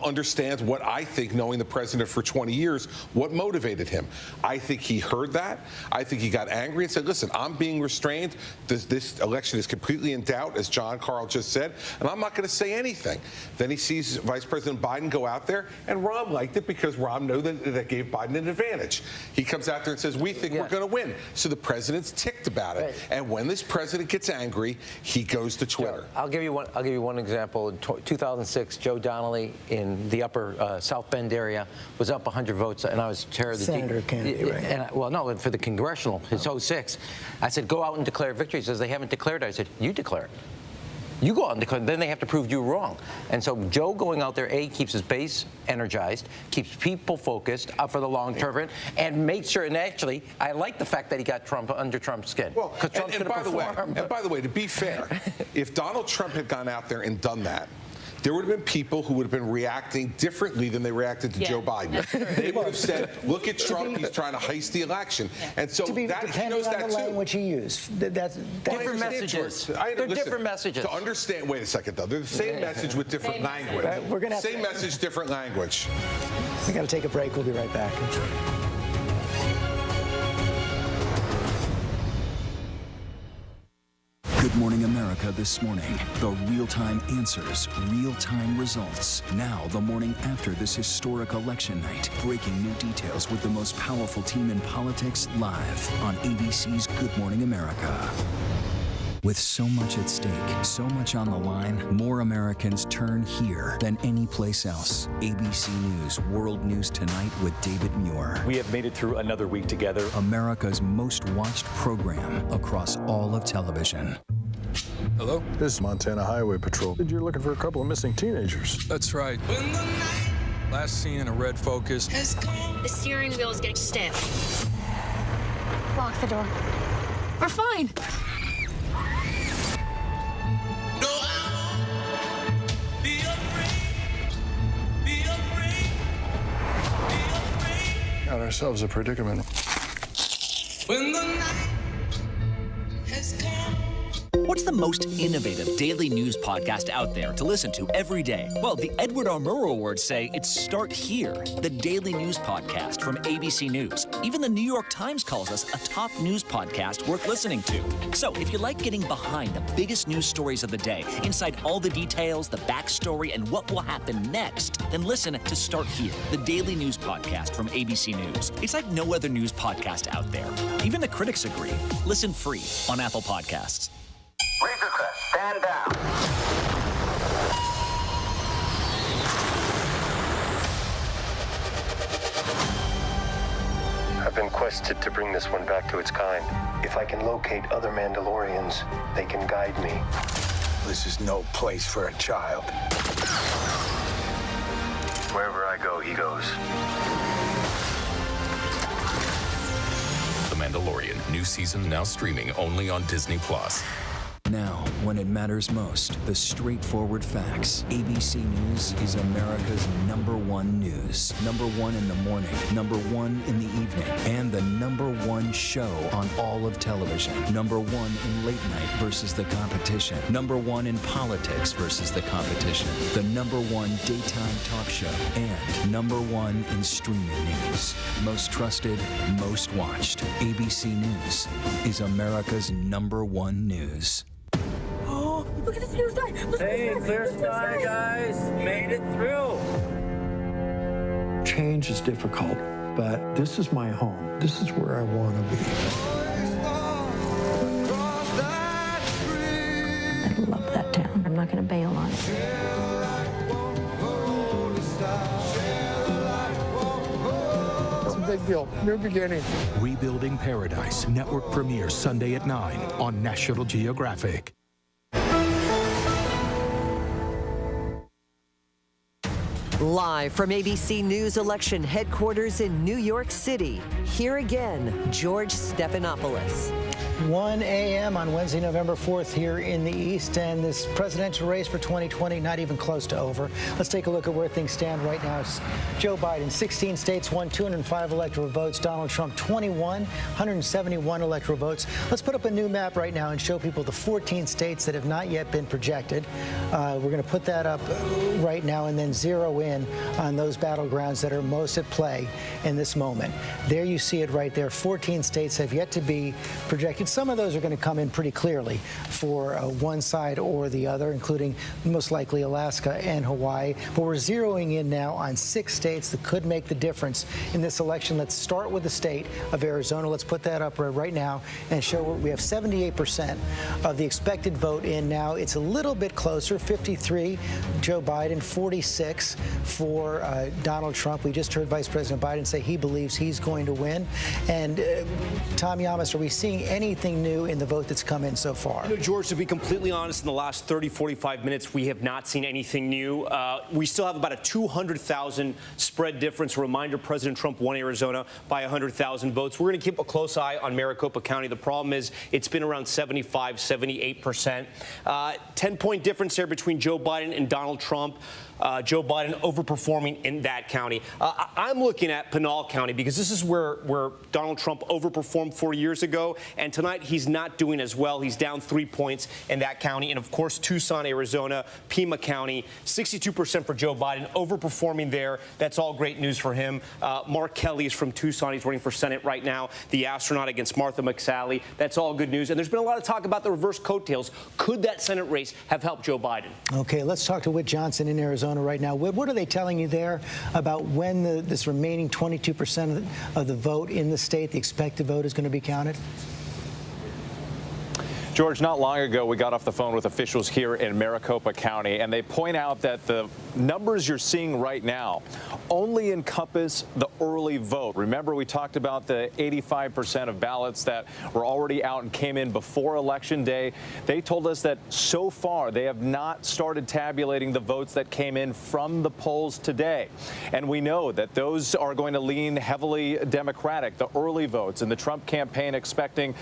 understand what I think, knowing the president for 20 years, what motivated him. I think he heard that. I think he got angry and said, listen, I'm being restrained. This election is completely in doubt, as John Carl just said, and I'm not going to say anything. Then he sees Vice President Biden go out there, and Rahm liked it because Rahm knew that gave Biden an advantage. He comes out there and says, we think we're going to win. So the president's ticked about it. Right. And when this president gets angry, he goes to Twitter. I'll give you one example. In 2006, Joe Donnelly in the upper South Bend area was up 100 votes, and I was chair of the Senator candidate, right? And well, no, for the congressional, it's 06. I said, go out and declare victory. He says, they haven't declared it. I said, you declare it. You go out and declare, then they have to prove you wrong. And so Joe going out there, keeps his base energized, keeps people focused for the long term, and makes sure, and actually, I like the fact that he got Trump under Trump's skin. Well, and by the way, to be fair, if Donald Trump had gone out there and done that, there would have been people who would have been reacting differently than they reacted to Joe Biden. They would have said, look at Trump, he's trying to heist the election. And so that he knows that too. Language he used. That's different messages. They're different messages. To understand, wait a second though, they're the same message with different language. We're same message, different language. We got to take a break. We'll be right back. Good Morning America this morning. The real-time answers, real-time results. Now, the morning after this historic election night. Breaking new details with the most powerful team in politics live on ABC's Good Morning America. With so much at stake, so much on the line, more Americans turn here than any place else. ABC News World News Tonight with David Muir. We have made it through another week together. America's most watched program across all of television. Hello? This is Montana Highway Patrol. You're looking for a couple of missing teenagers. That's right. Last seen in a red Focus. The steering wheel is getting stiff. Lock the door. We're fine. Got ourselves a predicament. When the night has come. What's the most innovative daily news podcast out there to listen to every day? Well, the Edward R. Murrow Awards say it's Start Here, the daily news podcast from ABC News. Even the New York Times calls us a top news podcast worth listening to. So if you like getting behind the biggest news stories of the day, inside all the details, the backstory, and what will happen next, then listen to Start Here, the daily news podcast from ABC News. It's like no other news podcast out there. Even the critics agree. Listen free on Apple Podcasts. Razorcrest, stand down. I've been quested to bring this one back to its kind. If I can locate other Mandalorians, they can guide me. This is no place for a child. Wherever I go, he goes. The Mandalorian, new season now streaming only on Disney+. Now, when it matters most, the straightforward facts. ABC News is America's #1 news. #1 in the morning, #1 in the evening, and the #1 show on all of television. #1 in late night versus the competition. #1 in politics versus the competition. The #1 daytime talk show. And #1 in streaming news. Most trusted, most watched. ABC News is America's #1 news. Oh, look at this clear sky. Hey, clear sky, guys. Made it through. Change is difficult, but this is my home. This is where I want to be. I love that town. I'm not going to bail on it. It's a big deal. New beginning. Rebuilding Paradise. Network premieres Sunday at 9 on National Geographic. Live from ABC News election headquarters in New York City, here again, George Stephanopoulos. 1 a.m. on Wednesday, November 4th here in the East, and this presidential race for 2020 not even close to over. Let's take a look at where things stand right now. Joe Biden, 16 states, won 205 electoral votes. Donald Trump, 21, 171 electoral votes. Let's put up a new map right now and show people the 14 states that have not yet been projected. We're going to put that up right now and then zero in on those battlegrounds that are most at play in this moment. There you see it right there. 14 states have yet to be projected. Some of those are going to come in pretty clearly for one side or the other, including most likely Alaska and Hawaii. But we're zeroing in now on 6 states that could make the difference in this election. Let's start with the state of Arizona. Let's put that up right now and show we have 78% of the expected vote in now. It's a little bit closer, 53 Joe Biden, 46 for Donald Trump. We just heard Vice President Biden say he believes he's going to win. And Tom Llamas, are we seeing anything new in the vote that's come in so far? You know, George, to be completely honest, in the last 30, 45 minutes, we have not seen anything new. We still have about a 200,000 spread difference. A reminder, President Trump won Arizona by 100,000 votes. We're going to keep a close eye on Maricopa County. The problem is it's been around 75, 78%. 10-point difference there between Joe Biden and Donald Trump. Joe Biden overperforming in that county. I'm looking at Pinal County because this is where Donald Trump overperformed 4 years ago, and tonight he's not doing as well. He's down 3 points in that county. And, of course, Tucson, Arizona, Pima County, 62% for Joe Biden, overperforming there. That's all great news for him. Mark Kelly is from Tucson. He's running for Senate right now, the astronaut against Martha McSally. That's all good news. And there's been a lot of talk about the reverse coattails. Could that Senate race have helped Joe Biden? Okay, let's talk to Whit Johnson in Arizona right now. Whit, what are they telling you there about when this remaining 22% of the vote in the state, the expected vote, is going to be counted? George, not long ago, we got off the phone with officials here in Maricopa County, and they point out that the numbers you're seeing right now only encompass the early vote. Remember, we talked about the 85% of ballots that were already out and came in before Election Day. They told us that so far they have not started tabulating the votes that came in from the polls today. And we know that those are going to lean heavily Democratic, the early votes, and the Trump campaign expecting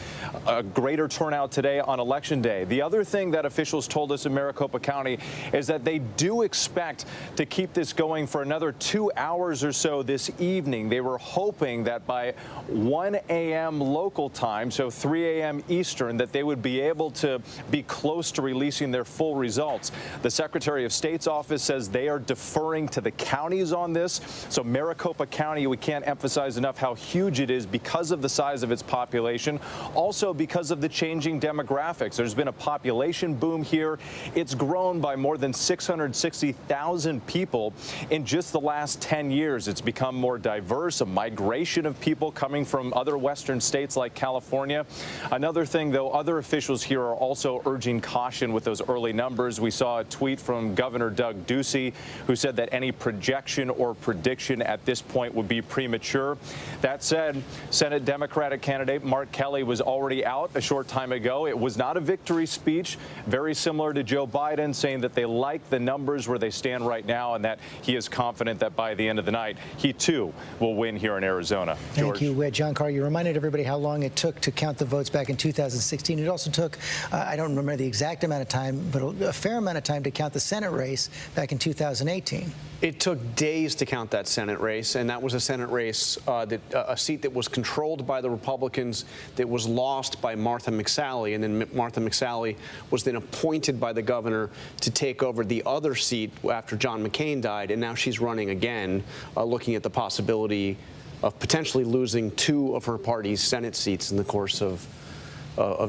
a greater turnout today on Election Day. The other thing that officials told us in Maricopa County is that they do expect to keep this going for another 2 hours or so this evening. They were hoping that by 1 a.m. local time, so 3 a.m. Eastern, that they would be able to be close to releasing their full results. The Secretary of State's office says they are deferring to the counties on this. So Maricopa County, we can't emphasize enough how huge it is because of the size of its population, also because of the changing demographics. There's been a population boom here. It's grown by more than 660,000 people in just the last 10 years. It's become more diverse, a migration of people coming from other western states like California. Another thing, though, other officials here are also urging caution with those early numbers. We saw a tweet from Governor Doug Ducey, who said that any projection or prediction at this point would be premature. That said, Senate Democratic candidate Mark Kelly was already out a short time ago. It It was not a victory speech, very similar to Joe Biden, saying that they like the numbers where they stand right now and that he is confident that by the end of the night, he too will win here in Arizona. Thank you, John Carr. You reminded everybody how long it took to count the votes back in 2016. It also took, I don't remember the exact amount of time, but a fair amount of time to count the Senate race back in 2018. It took days to count that Senate race, and that was a Senate race, a seat that was controlled by the Republicans, that was lost by Martha McSally, and then Martha McSally was then appointed by the governor to take over the other seat after John McCain died, and now she's running again, looking at the possibility of potentially losing 2 of her party's Senate seats in the course of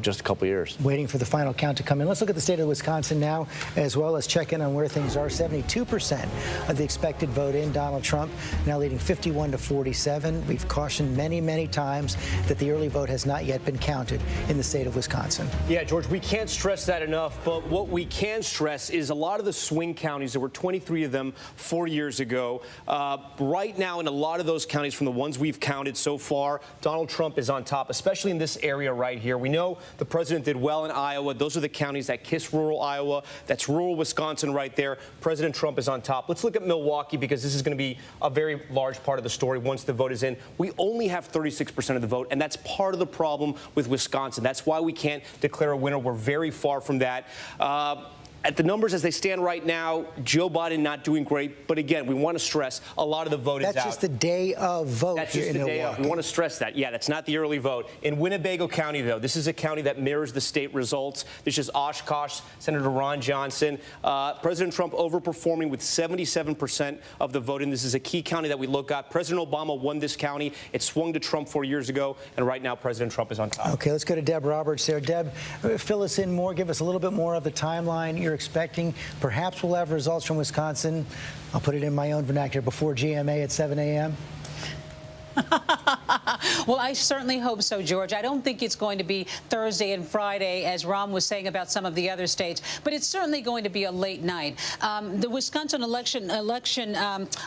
just a couple years. Waiting for the final count to come in. Let's look at the state of Wisconsin now, as well as check in on where things are. 72% of the expected vote in. Donald Trump now leading 51-47. We've cautioned many, many times that the early vote has not yet been counted in the state of Wisconsin. Yeah, George, we can't stress that enough, but what we can stress is a lot of the swing counties, there were 23 of them 4 years ago. Right now, in a lot of those counties, from the ones we've counted so far, Donald Trump is on top, especially in this area right here. We know the president did well in Iowa. Those are the counties that kiss rural Iowa. That's rural Wisconsin right there. President Trump is on top. Let's look at Milwaukee, because this is going to be a very large part of the story once the vote is in. We only have 36% of the vote, and that's part of the problem with Wisconsin. That's why we can't declare a winner. We're very far from that. At the numbers as they stand right now, Joe Biden not doing great. But again, we want to stress a lot of the vote is out. That's just the day of vote. That's just the day of. We want to stress that. Yeah, that's not the early vote. In Winnebago County, though, this is a county that mirrors the state results. This is Oshkosh, Senator Ron Johnson. President Trump overperforming with 77% of the vote. And this is a key county that we look at. President Obama won this county. It swung to Trump 4 years ago. And right now, President Trump is on top. Okay, let's go to Deb Roberts there. Deb, fill us in more. Give us a little bit more of the timeline you're expecting. Perhaps we'll have results from Wisconsin. I'll put it in my own vernacular before GMA at 7 a.m. Well, I certainly hope so, George. I don't think it's going to be Thursday and Friday, as Ram was saying about some of the other states, but it's certainly going to be a late night. The Wisconsin election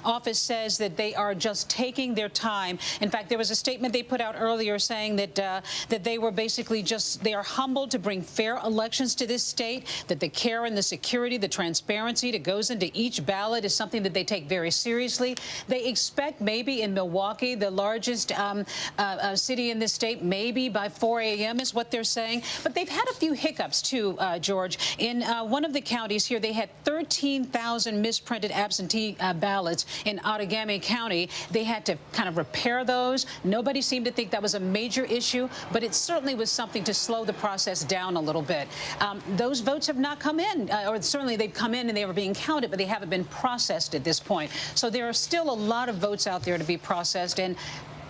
office says that they are just taking their time. In fact, there was a statement they put out earlier saying that that they were basically they are humbled to bring fair elections to this state, that the care and the security, the transparency that goes into each ballot is something that they take very seriously. They expect maybe in Milwaukee, the largest city in this state, maybe by 4 a.m. is what they're saying. But they've had a few hiccups, too, George. In one of the counties here, they had 13,000 misprinted absentee ballots in Outagamie County. They had to kind of repair those. Nobody seemed to think that was a major issue, but it certainly was something to slow the process down a little bit. Those votes have not come in, or certainly they've come in and they were being counted, but they haven't been processed at this point. So there are still a lot of votes out there to be processed, and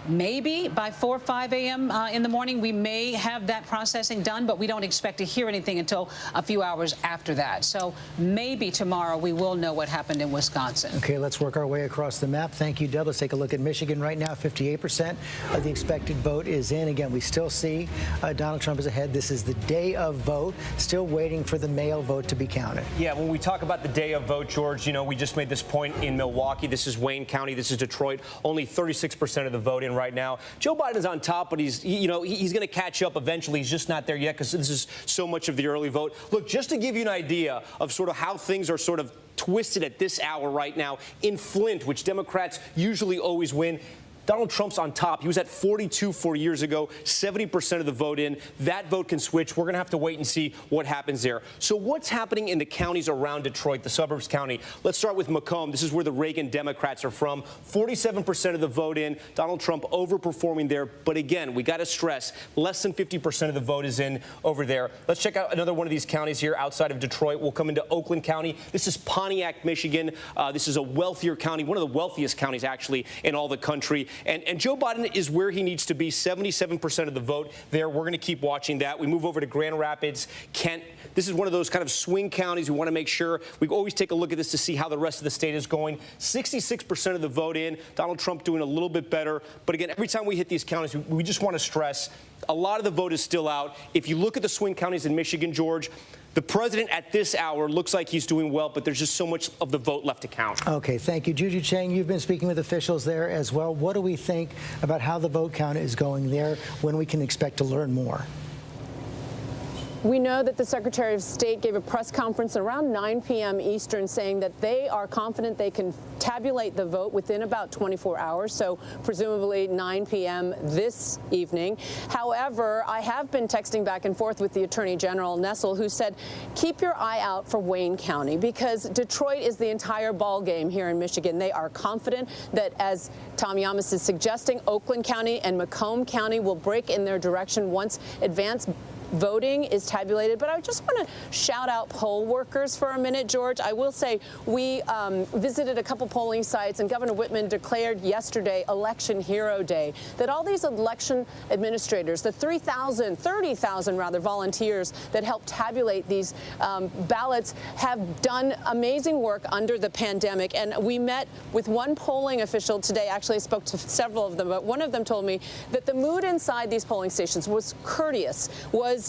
maybe by 4 or 5 a.m. In the morning, we may have that processing done, but we don't expect to hear anything until a few hours after that. So maybe tomorrow we will know what happened in Wisconsin. Okay, let's work our way across the map. Thank you, Deb. Let's take a look at Michigan right now. 58% of the expected vote is in. Again, we still see Donald Trump is ahead. This is the day of vote. Still waiting for the mail vote to be counted. Yeah, when we talk about the day of vote, George, you know, we just made this point in Milwaukee. This is Wayne County. This is Detroit. Only 36% of the vote in right now. Joe Biden's on top, but he's going to catch up eventually. He's just not there yet because this is so much of the early vote. Look, just to give you an idea of sort of how things are sort of twisted at this hour right now in Flint, which Democrats usually always win, Donald Trump's on top. He was at 42 4 years ago, 70% of the vote in. That vote can switch. We're going to have to wait and see what happens there. So what's happening in the counties around Detroit, the suburbs county? Let's start with Macomb. This is where the Reagan Democrats are from. 47% of the vote in. Donald Trump overperforming there. But again, we got to stress, less than 50% of the vote is in over there. Let's check out another one of these counties here outside of Detroit. We'll come into Oakland County. This is Pontiac, Michigan. This is a wealthier county, one of the wealthiest counties actually in all the country. And Joe Biden is where he needs to be, 77% of the vote there. We're going to keep watching that. We move over to Grand Rapids, Kent. This is one of those kind of swing counties. We want to make sure we always take a look at this to see how the rest of the state is going. 66% of the vote in. Donald Trump doing a little bit better. But again, every time we hit these counties, we just want to stress a lot of the vote is still out. If you look at the swing counties in Michigan, George, the president at this hour looks like he's doing well, but there's just so much of the vote left to count. Okay, thank you. Juju Chang, you've been speaking with officials there as well. What do we think about how the vote count is going there, when we can expect to learn more? We know that the Secretary of State gave a press conference around 9 p.m. Eastern saying that they are confident they can tabulate the vote within about 24 hours, so presumably 9 p.m. this evening. However, I have been texting back and forth with the Attorney General, Nessel, who said, keep your eye out for Wayne County, because Detroit is the entire ball game here in Michigan. They are confident that, as Tom Yamas is suggesting, Oakland County and Macomb County will break in their direction once advanced voting is tabulated. But I just want to shout out poll workers for a minute, George. I will say we visited a couple polling sites, and Governor Whitman declared yesterday Election Hero Day, that all these election administrators, the 30,000 rather volunteers that help tabulate these ballots, have done amazing work under the pandemic. And we met with one polling official today. Actually, I spoke to several of them, but one of them told me that the mood inside these polling stations was courteous, was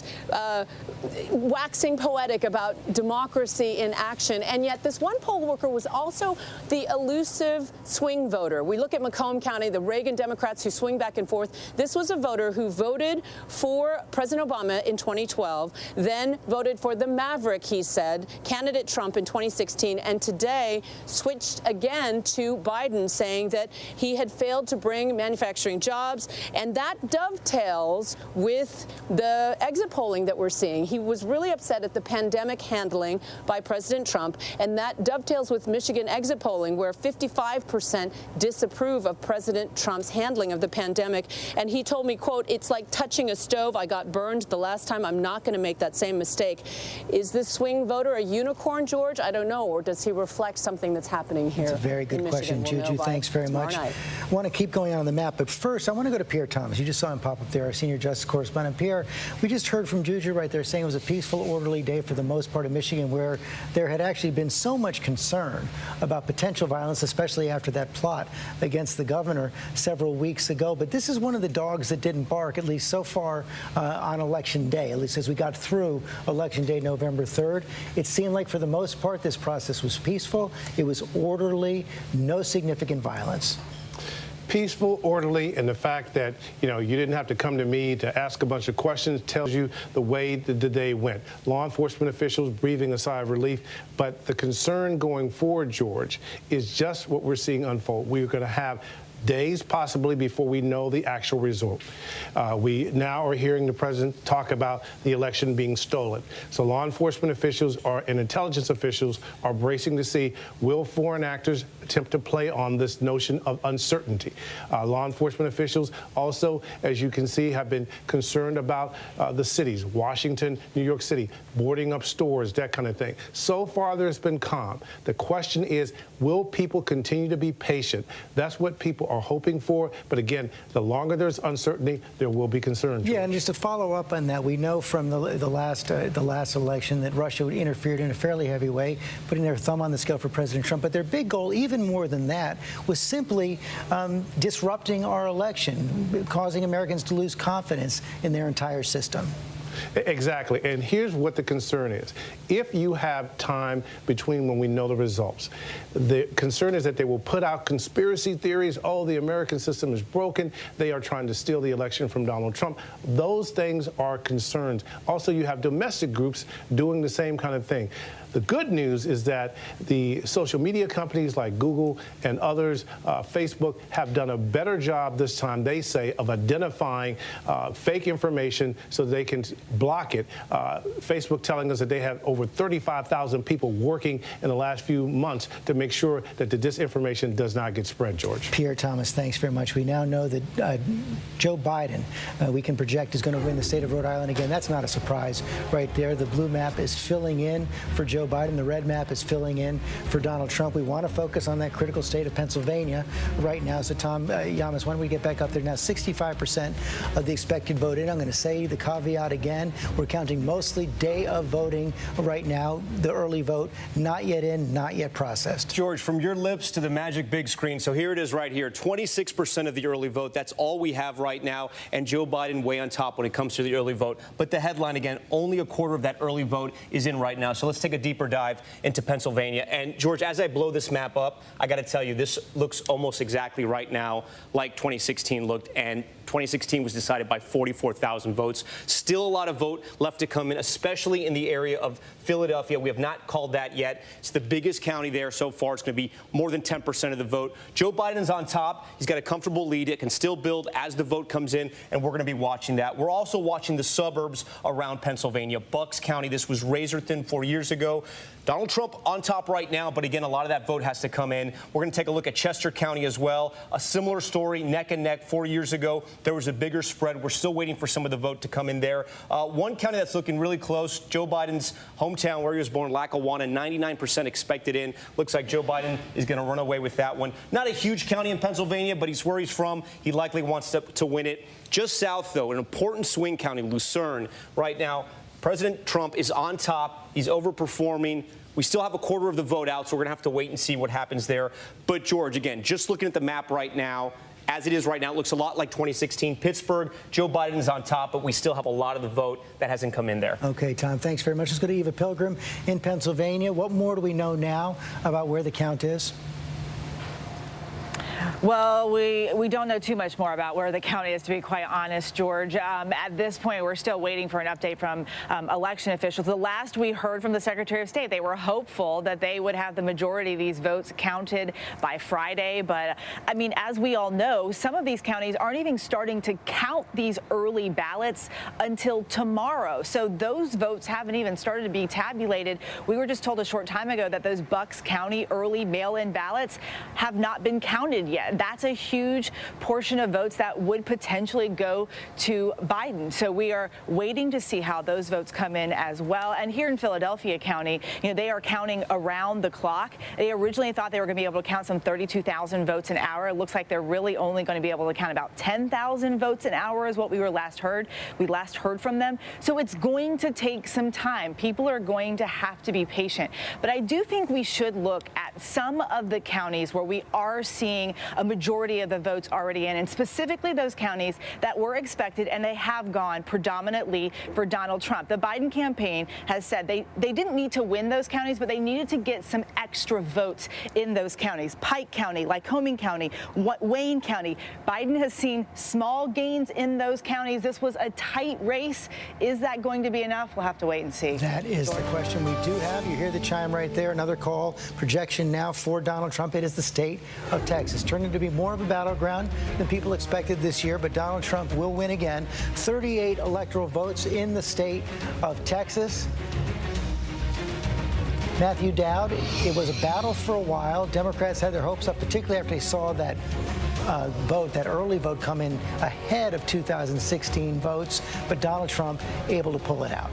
waxing poetic about democracy in action. And yet this one poll worker was also the elusive swing voter. We look at Macomb County, the Reagan Democrats who swing back and forth. This was a voter who voted for President Obama in 2012, then voted for the maverick, he said, candidate Trump in 2016, and today switched again to Biden, saying that he had failed to bring manufacturing jobs. And that dovetails with the exit polling that we're seeing. He was really upset at the pandemic handling by President Trump, and that dovetails with Michigan exit polling, where 55% disapprove of President Trump's handling of the pandemic. And he told me, quote, it's like touching a stove. I got burned the last time. I'm not going to make that same mistake. Is this swing voter a unicorn, George? I don't know. Or does he reflect something that's happening here? That's a very good question, Juju. Thanks very much. I want to keep going on the map, but first I want to go to Pierre Thomas. You just saw him pop up there, our senior justice correspondent. Pierre, we just heard from Juju right there saying it was a peaceful, orderly day for the most part of Michigan, where there had actually been so much concern about potential violence, especially after that plot against the governor several weeks ago. But this is one of the dogs that didn't bark, at least so far on Election Day, at least as we got through Election Day, November 3rd. It seemed like for the most part this process was peaceful. It was orderly, no significant violence. Peaceful, orderly, and the fact that, you didn't have to come to me to ask a bunch of questions tells you the way the day went. Law enforcement officials breathing a sigh of relief. But the concern going forward, George, is just what we're seeing unfold. We're going to have days possibly before we know the actual result. We now are hearing the president talk about the election being stolen. So law enforcement officials and intelligence officials are bracing to see, will foreign actors attempt to play on this notion of uncertainty? Law enforcement officials also, as you can see, have been concerned about the cities, Washington, New York City, boarding up stores, that kind of thing. So far, there's been calm. The question is, will people continue to be patient? That's what people are hoping for. But again, the longer there's uncertainty, there will be concern, George. Yeah, and just to follow up on that, we know from the last election that Russia interfered in a fairly heavy way, putting their thumb on the scale for President Trump. But their big goal, even more than that, was simply disrupting our election, causing Americans to lose confidence in their entire system. Exactly. And here's what the concern is. If you have time between when we know the results, the concern is that they will put out conspiracy theories. Oh, the American system is broken. They are trying to steal the election from Donald Trump. Those things are concerns. Also, you have domestic groups doing the same kind of thing. The good news is that the social media companies like Google and others, Facebook, have done a better job this time, they say, of identifying fake information so they can block it. Facebook telling us that they have over 35,000 people working in the last few months to make sure that the disinformation does not get spread, George. Pierre Thomas, thanks very much. We now know that Joe Biden, we can project, is going to win the state of Rhode Island again. That's not a surprise right there. The blue map is filling in for Joe Biden. The red map is filling in for Donald Trump. We want to focus on that critical state of Pennsylvania right now. So, Tom Yamas, why don't we get back up there now? 65% of the expected vote in. I'm going to say the caveat again. We're counting mostly day of voting right now. The early vote, not yet in, not yet processed. George, from your lips to the magic big screen. So here it is right here. 26% of the early vote. That's all we have right now. And Joe Biden way on top when it comes to the early vote. But the headline, again, only a quarter of that early vote is in right now. So let's take a deeper dive into Pennsylvania. And George, as I blow this map up, I got to tell you, this looks almost exactly right now like 2016 looked. And 2016 was decided by 44,000 votes. Still a lot of vote left to come in, especially in the area of Philadelphia. We have not called that yet. It's the biggest county there so far. It's going to be more than 10% of the vote. Joe Biden's on top. He's got a comfortable lead. It can still build as the vote comes in, and we're going to be watching that. We're also watching the suburbs around Pennsylvania. Bucks County, this was razor thin 4 years ago. Donald Trump on top right now, but again, a lot of that vote has to come in. We're going to take a look at Chester County as well. A similar story, neck and neck 4 years ago. There was a bigger spread. We're still waiting for some of the vote to come in there. One county that's looking really close, Joe Biden's hometown where he was born, Lackawanna, 99% expected in. Looks like Joe Biden is going to run away with that one. Not a huge county in Pennsylvania, but he's where he's from. He likely wants to win it. Just south, though, an important swing county, Lucerne, right now. President Trump is on top. He's overperforming. We still have a quarter of the vote out, so we're going to have to wait and see what happens there. But, George, again, just looking at the map right now, as it is right now, it looks a lot like 2016. Pittsburgh, Joe Biden is on top, but we still have a lot of the vote that hasn't come in there. Okay, Tom, thanks very much. Let's go to Eva Pilgrim in Pennsylvania. What more do we know now about where the count is? Well, we don't know too much more about where the count is, to be quite honest, George. At this point, we're still waiting for an update from election officials. The last we heard from the Secretary of State, they were hopeful that they would have the majority of these votes counted by Friday. But, I mean, as we all know, some of these counties aren't even starting to count these early ballots until tomorrow. So those votes haven't even started to be tabulated. We were just told a short time ago that those Bucks County early mail-in ballots have not been counted yet. That's a huge portion of votes that would potentially go to Biden. So we are waiting to see how those votes come in as well. And here in Philadelphia County, they are counting around the clock. They originally thought they were going to be able to count some 32,000 votes an hour. It looks like they're really only going to be able to count about 10,000 votes an hour is what we last heard from them. So it's going to take some time. People are going to have to be patient. But I do think we should look at some of the counties where we are seeing a majority of the votes already in, and specifically those counties that were expected, and they have gone predominantly for Donald Trump. The Biden campaign has said they didn't need to win those counties, but they needed to get some extra votes in those counties. Pike County, Lycoming County, Wayne County. Biden has seen small gains in those counties. This was a tight race. Is that going to be enough? We'll have to wait and see. That is the question we do have. You hear the chime right there. Another call. Projection now for Donald Trump. It is the state of Texas. Turning to be more of a battleground than people expected this year, but Donald Trump will win again. 38 electoral votes in the state of Texas. Matthew Dowd, it was a battle for a while. Democrats had their hopes up, particularly after they saw that that early vote come in ahead of 2016 votes, but Donald Trump able to pull it out.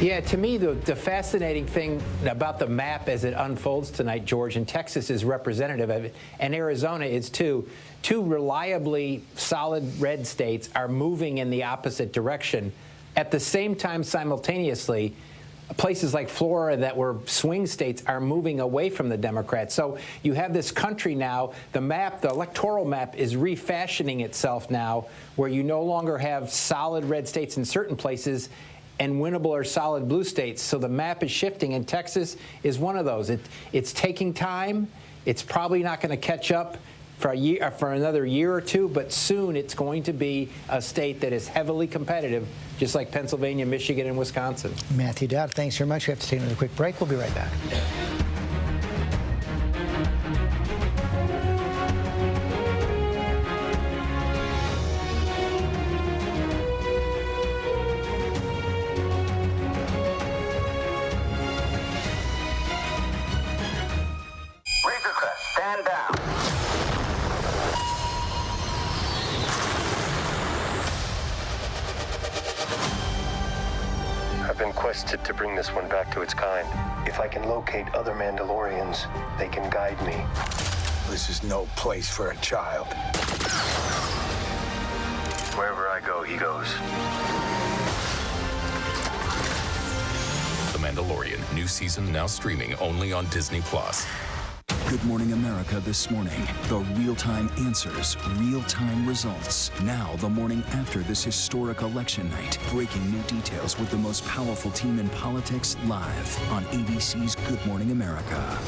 Yeah, to me, the fascinating thing about the map as it unfolds tonight, George, and Texas is representative of it, and Arizona is too. Two reliably solid red states are moving in the opposite direction. At the same time, simultaneously, places like Florida that were swing states are moving away from the Democrats. So you have this country now, the electoral map is refashioning itself now, where you no longer have solid red states in certain places and winnable or solid blue states. So the map is shifting, and Texas is one of those. It's taking time. It's probably not going to catch up for another year or two, but soon it's going to be a state that is heavily competitive, just like Pennsylvania, Michigan, and Wisconsin. Matthew Dowd, thanks very much. We have to take another quick break. We'll be right back. Stand down. I've been quested to bring this one back to its kind. If I can locate other Mandalorians, they can guide me. This is no place for a child. Wherever I go, he goes. The Mandalorian, new season now streaming only on Disney+. Good Morning America this morning. The real-time answers, real-time results. Now, the morning after this historic election night. Breaking new details with the most powerful team in politics live on ABC's Good Morning America.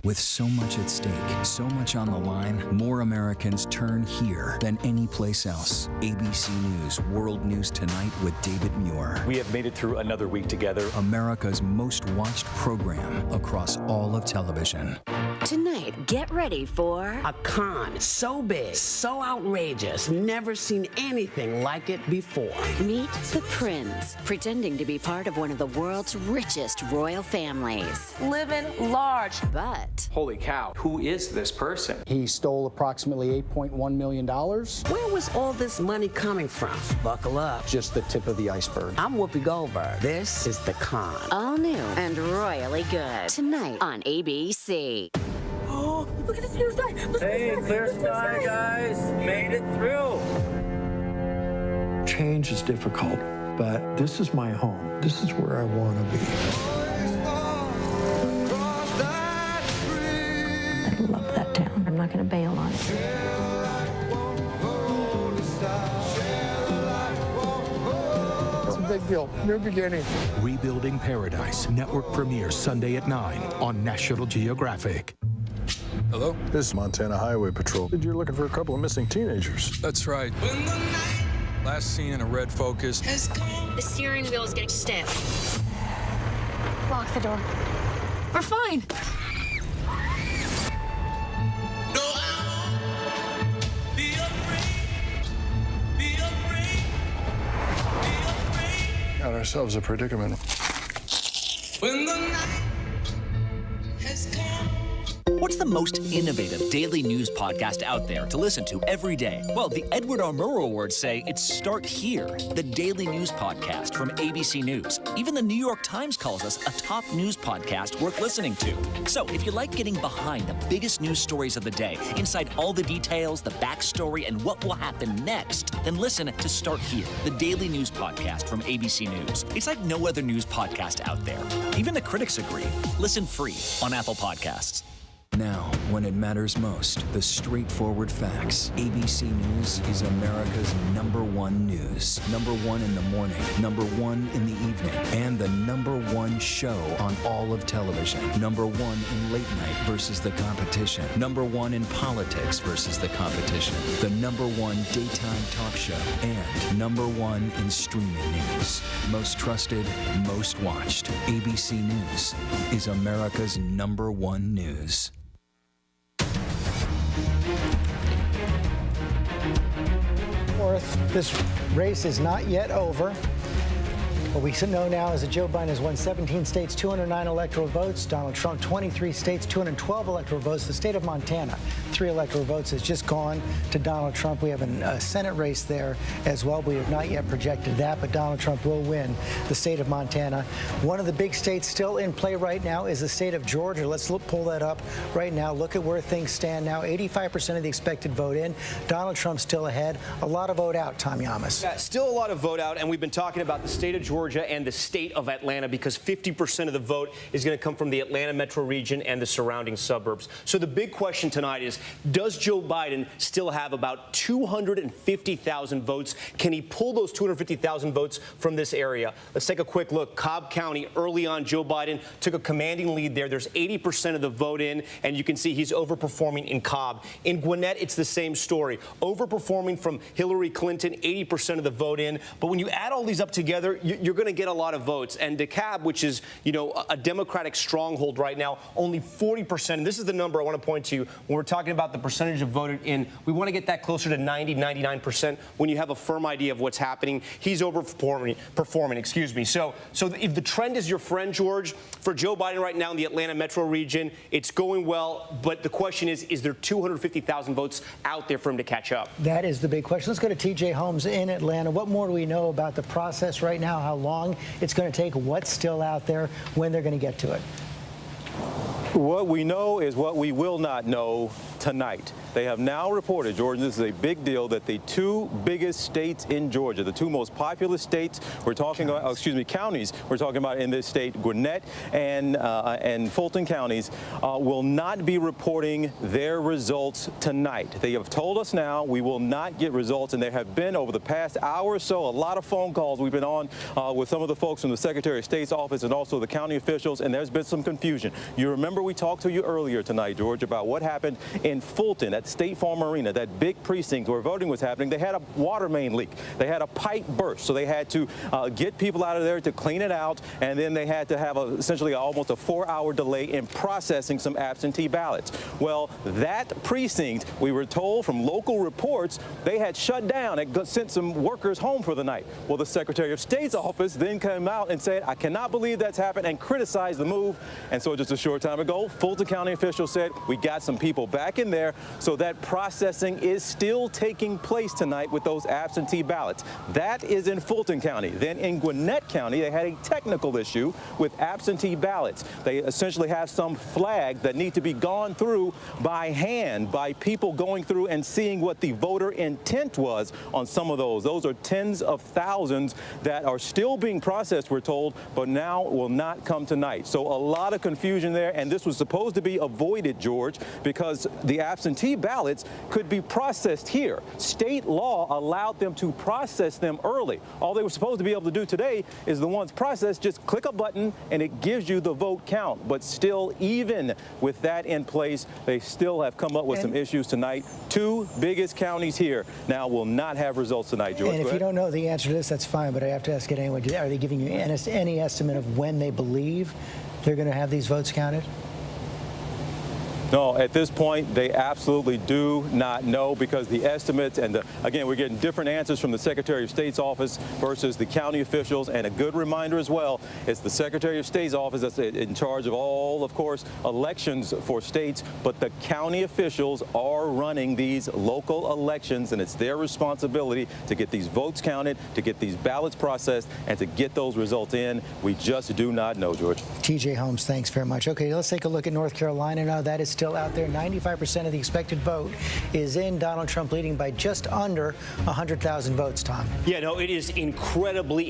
With so much at stake, so much on the line, more Americans turn here than any place else. ABC News World News Tonight with David Muir. We have made it through another week together. America's most watched program across all of television. Tonight, get ready for a con so big, so outrageous, never seen anything like it before. Meet the Prince, pretending to be part of one of the world's richest royal families. Living large. But holy cow, who is this person? He stole approximately $8.1 million. Where was all this money coming from? Buckle up. Just the tip of the iceberg. I'm Whoopi Goldberg. This is The Con. all new and royally good. Tonight on ABC. Oh, look at this new sky. Hey, clear sky, guys. Made it through. Change is difficult, but this is my home. This is where I want to be. I love that town. I'm not going to bail on it. It's a big deal. New beginning. Rebuilding Paradise, network premiere Sunday at 9 on National Geographic. Hello? This is Montana Highway Patrol. You're looking for a couple of missing teenagers. That's right. Last seen in a red Focus. The steering wheel is getting stiff. Lock the door. We're fine. Got ourselves a predicament. When the night has come. What's the most innovative daily news podcast out there to listen to every day? Well, the Edward R. Murrow Awards say it's Start Here, the daily news podcast from ABC News. Even the New York Times calls us a top news podcast worth listening to. So if you like getting behind the biggest news stories of the day, inside all the details, the backstory, and what will happen next, then listen to Start Here, the daily news podcast from ABC News. It's like no other news podcast out there. Even the critics agree. Listen free on Apple Podcasts. Now, when it matters most, the straightforward facts. ABC News is America's #1 news. #1 in the morning, #1 in the evening, and the #1 show on all of television. #1 in late night versus the competition. #1 in politics versus the competition. The #1 daytime talk show. And #1 in streaming news. Most trusted, most watched. ABC News is America's #1 news. This race is not yet over. What we know now is that Joe Biden has won 17 states, 209 electoral votes. Donald Trump, 23 states, 212 electoral votes. The state of Montana, 3 electoral votes, has just gone to Donald Trump. We have a Senate race there as well. We have not yet projected that, but Donald Trump will win the state of Montana. One of the big states still in play right now is the state of Georgia. Let's pull that up right now. Look at where things stand now. 85% of the expected vote in. Donald Trump still ahead. A lot of vote out, Tom Yamas. Yeah, still a lot of vote out, and we've been talking about the state of Georgia and the state of Atlanta because 50% of the vote is going to come from the Atlanta metro region and the surrounding suburbs. So the big question tonight is, does Joe Biden still have about 250,000 votes? Can he pull those 250,000 votes from this area? Let's take a quick look. Cobb County, early on, Joe Biden took a commanding lead there. There's 80% of the vote in, and you can see he's overperforming in Cobb. In Gwinnett, it's the same story. Overperforming from Hillary Clinton, 80% of the vote in. But when you add all these up together, you're going to get a lot of votes. And DeKalb, which is, a Democratic stronghold right now, only 40%. And this is the number I want to point to when we're talking about the percentage of voted in. We want to get that closer to 90, 99% when you have a firm idea of what's happening. He's performing, excuse me. So if the trend is your friend, George, for Joe Biden right now in the Atlanta metro region, it's going well. But the question is there 250,000 votes out there for him to catch up? That is the big question. Let's go to TJ Holmes in Atlanta. What more do we know about the process right now? How long it's going to take, what's still out there, when they're going to get to it? What we know is what we will not know tonight. They have now reported, George, this is a big deal, that the 2 biggest states in Georgia, the 2 most populous states, we're talking about, counties, we're talking about in this state, Gwinnett and Fulton counties, will not be reporting their results tonight. They have told us now we will not get results, and there have been, over the past hour or so, a lot of phone calls we've been on with some of the folks from the Secretary of State's office and also the county officials, and there's been some confusion. You remember we talked to you earlier tonight, George, about what happened in Fulton at State Farm Arena, that big precinct where voting was happening. They had a water main leak. They had a pipe burst, so they had to get people out of there to clean it out, and then they had to have essentially almost a 4-hour delay in processing some absentee ballots. Well, that precinct, we were told from local reports, they had shut down and sent some workers home for the night. Well, the Secretary of State's office then came out and said, I cannot believe that's happened, and criticized the move. And so just a short time ago, Fulton County officials said, we got some people back in there, so that processing is still taking place tonight with those absentee ballots. That is in Fulton County. Then in Gwinnett County, they had a technical issue with absentee ballots. They essentially have some flags that need to be gone through by hand, by people going through and seeing what the voter intent was on some of those. Those are tens of thousands that are still being processed, we're told, but now will not come tonight. So a lot of confusion there, and this was supposed to be avoided, George, because the absentee ballots could be processed here. State law allowed them to process them early. All they were supposed to be able to do today is the ones processed, just click a button and it gives you the vote count. But still, even with that in place, they still have come up with some issues tonight. Two biggest counties here now will not have results tonight, George. And if you don't know the answer to this, that's fine, but I have to ask it anyway. Are they giving you any estimate of when they believe they're going to have these votes counted? No, at this point, they absolutely do not know, because the estimates and again, we're getting different answers from the Secretary of State's office versus the county officials. And a good reminder as well, it's the Secretary of State's office that's in charge of all, of course, elections for states, but the county officials are running these local elections, and it's their responsibility to get these votes counted, to get these ballots processed, and to get those results in. We just do not know, George. TJ Holmes, thanks very much. Okay, let's take a look at North Carolina now. That is still out there. 95% of the expected vote is in. Donald Trump leading by just under 100,000 votes, Tom. Yeah, no, it is incredibly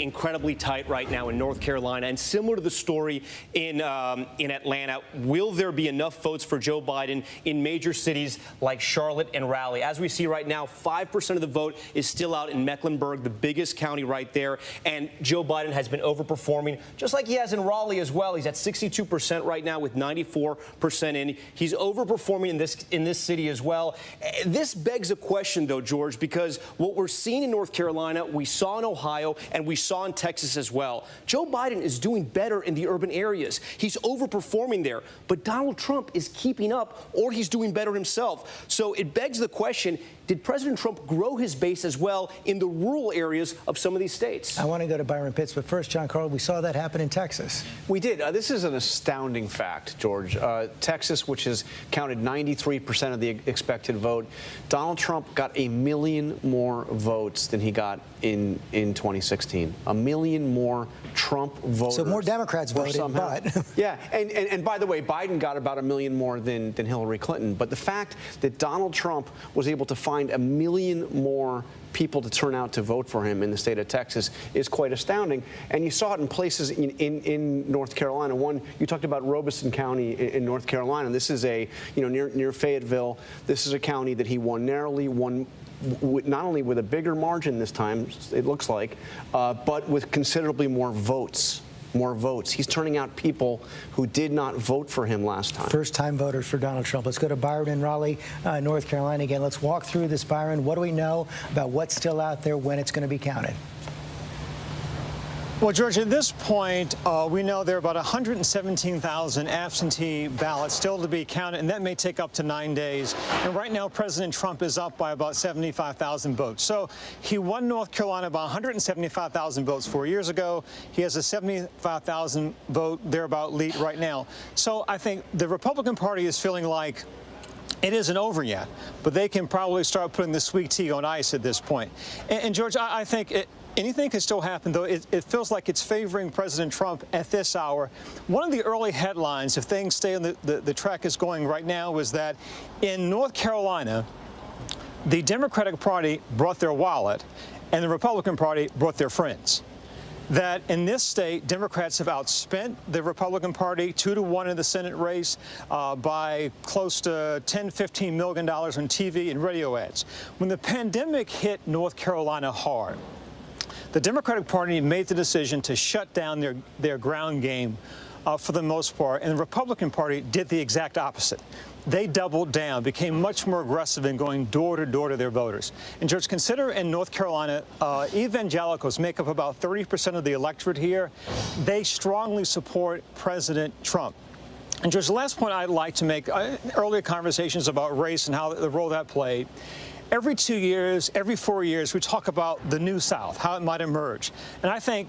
tight right now in North Carolina. And similar to the story in Atlanta, will there be enough votes for Joe Biden in major cities like Charlotte and Raleigh? As we see right now, 5% of the vote is still out in Mecklenburg, the biggest county right there. And Joe Biden has been overperforming, just like he has in Raleigh as well. He's at 62% right now with 94% in. He's overperforming in this city as well. This begs a question, though, George, because what we're seeing in North Carolina, we saw in Ohio, and we saw in Texas as well. Joe Biden is doing better in the urban areas. He's overperforming there, but Donald Trump is keeping up, or he's doing better himself. So it begs the question, did President Trump grow his base as well in the rural areas of some of these states? I want to go to Byron Pitts, but first, John Carl, we saw that happen in Texas. We did. This is an astounding fact, George. Texas, which has counted 93% of the expected vote, Donald Trump got 1 million more votes than he got in 2016. 1 million more Trump voters. So more Democrats voted, but... Yeah, and by the way, Biden got about 1 million more than Hillary Clinton. But the fact that Donald Trump was able to find 1 million more people to turn out to vote for him in the state of Texas is quite astounding. And you saw it in places in North Carolina. One, you talked about Robeson County in North Carolina. This is near Fayetteville. This is a county that he won narrowly, not only with a bigger margin this time, it looks like, but with considerably more votes. He's turning out people who did not vote for him last time. First-time voters for Donald Trump. Let's go to Byron in Raleigh, North Carolina again. Let's walk through this, Byron. What do we know about what's still out there, when it's going to be counted? Well, George, at this point, we know there are about 117,000 absentee ballots still to be counted, and that may take up to 9 days. And right now, President Trump is up by about 75,000 votes. So he won North Carolina by 175,000 votes 4 years ago. He has a 75,000 vote thereabout lead right now. So I think the Republican Party is feeling like it isn't over yet, but they can probably start putting the sweet tea on ice at this point. And George, I think anything can still happen, though. It feels like it's favoring President Trump at this hour. One of the early headlines, if things stay on the track is going right now, was that in North Carolina, the Democratic Party brought their wallet, and the Republican Party brought their friends. That in this state, Democrats have outspent the Republican Party 2-1 in the Senate race by close to $10–15 million on TV and radio ads. When the pandemic hit North Carolina hard, the Democratic Party made the decision to shut down their ground game for the most part, and the Republican Party did the exact opposite. They doubled down, became much more aggressive in going door to door to their voters. And George, consider in North Carolina, evangelicals make up about 30% of the electorate here. They strongly support President Trump. And George, the last point I'd like to make, earlier conversations about race and how the role that played. Every 2 years, every 4 years, we talk about the New South, how it might emerge. And I think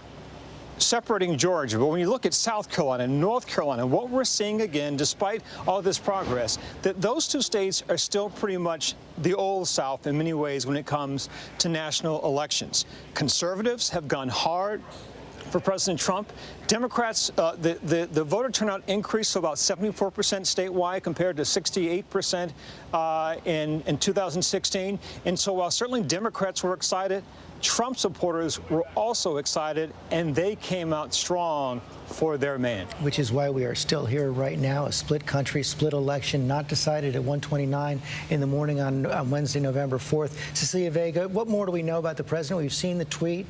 separating Georgia, but when you look at South Carolina and North Carolina, what we're seeing again, despite all this progress, that those two states are still pretty much the old South in many ways when it comes to national elections. Conservatives have gone hard for President Trump. Democrats, the voter turnout increased to about 74% statewide compared to 68% in 2016. And so while certainly Democrats were excited, Trump supporters were also excited, and they came out strong for their man. Which is why we are still here right now, a split country, split election, not decided at 1:29 in the morning on Wednesday, November 4th. Cecilia Vega, what more do we know about the president? We've seen the tweet.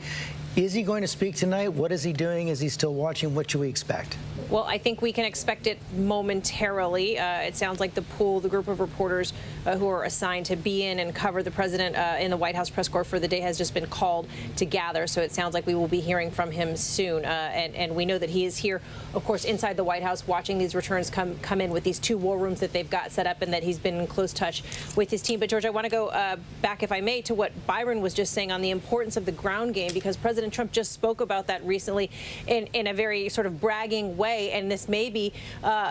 Is he going to speak tonight? What is he doing? Is he still watching? What should we expect? Well, I think we can expect it momentarily. It sounds like the group of reporters who are assigned to be in and cover the president in the White House press corps for the day has just been called to gather. So it sounds like we will be hearing from him soon. And we know that he is here, of course, inside the White House, watching these returns come in with these two war rooms that they've got set up, and that he's been in close touch with his team. But, George, I want to go back, if I may, to what Byron was just saying on the importance of the ground game, because President Trump just spoke about that recently in a very sort of bragging way. And this may be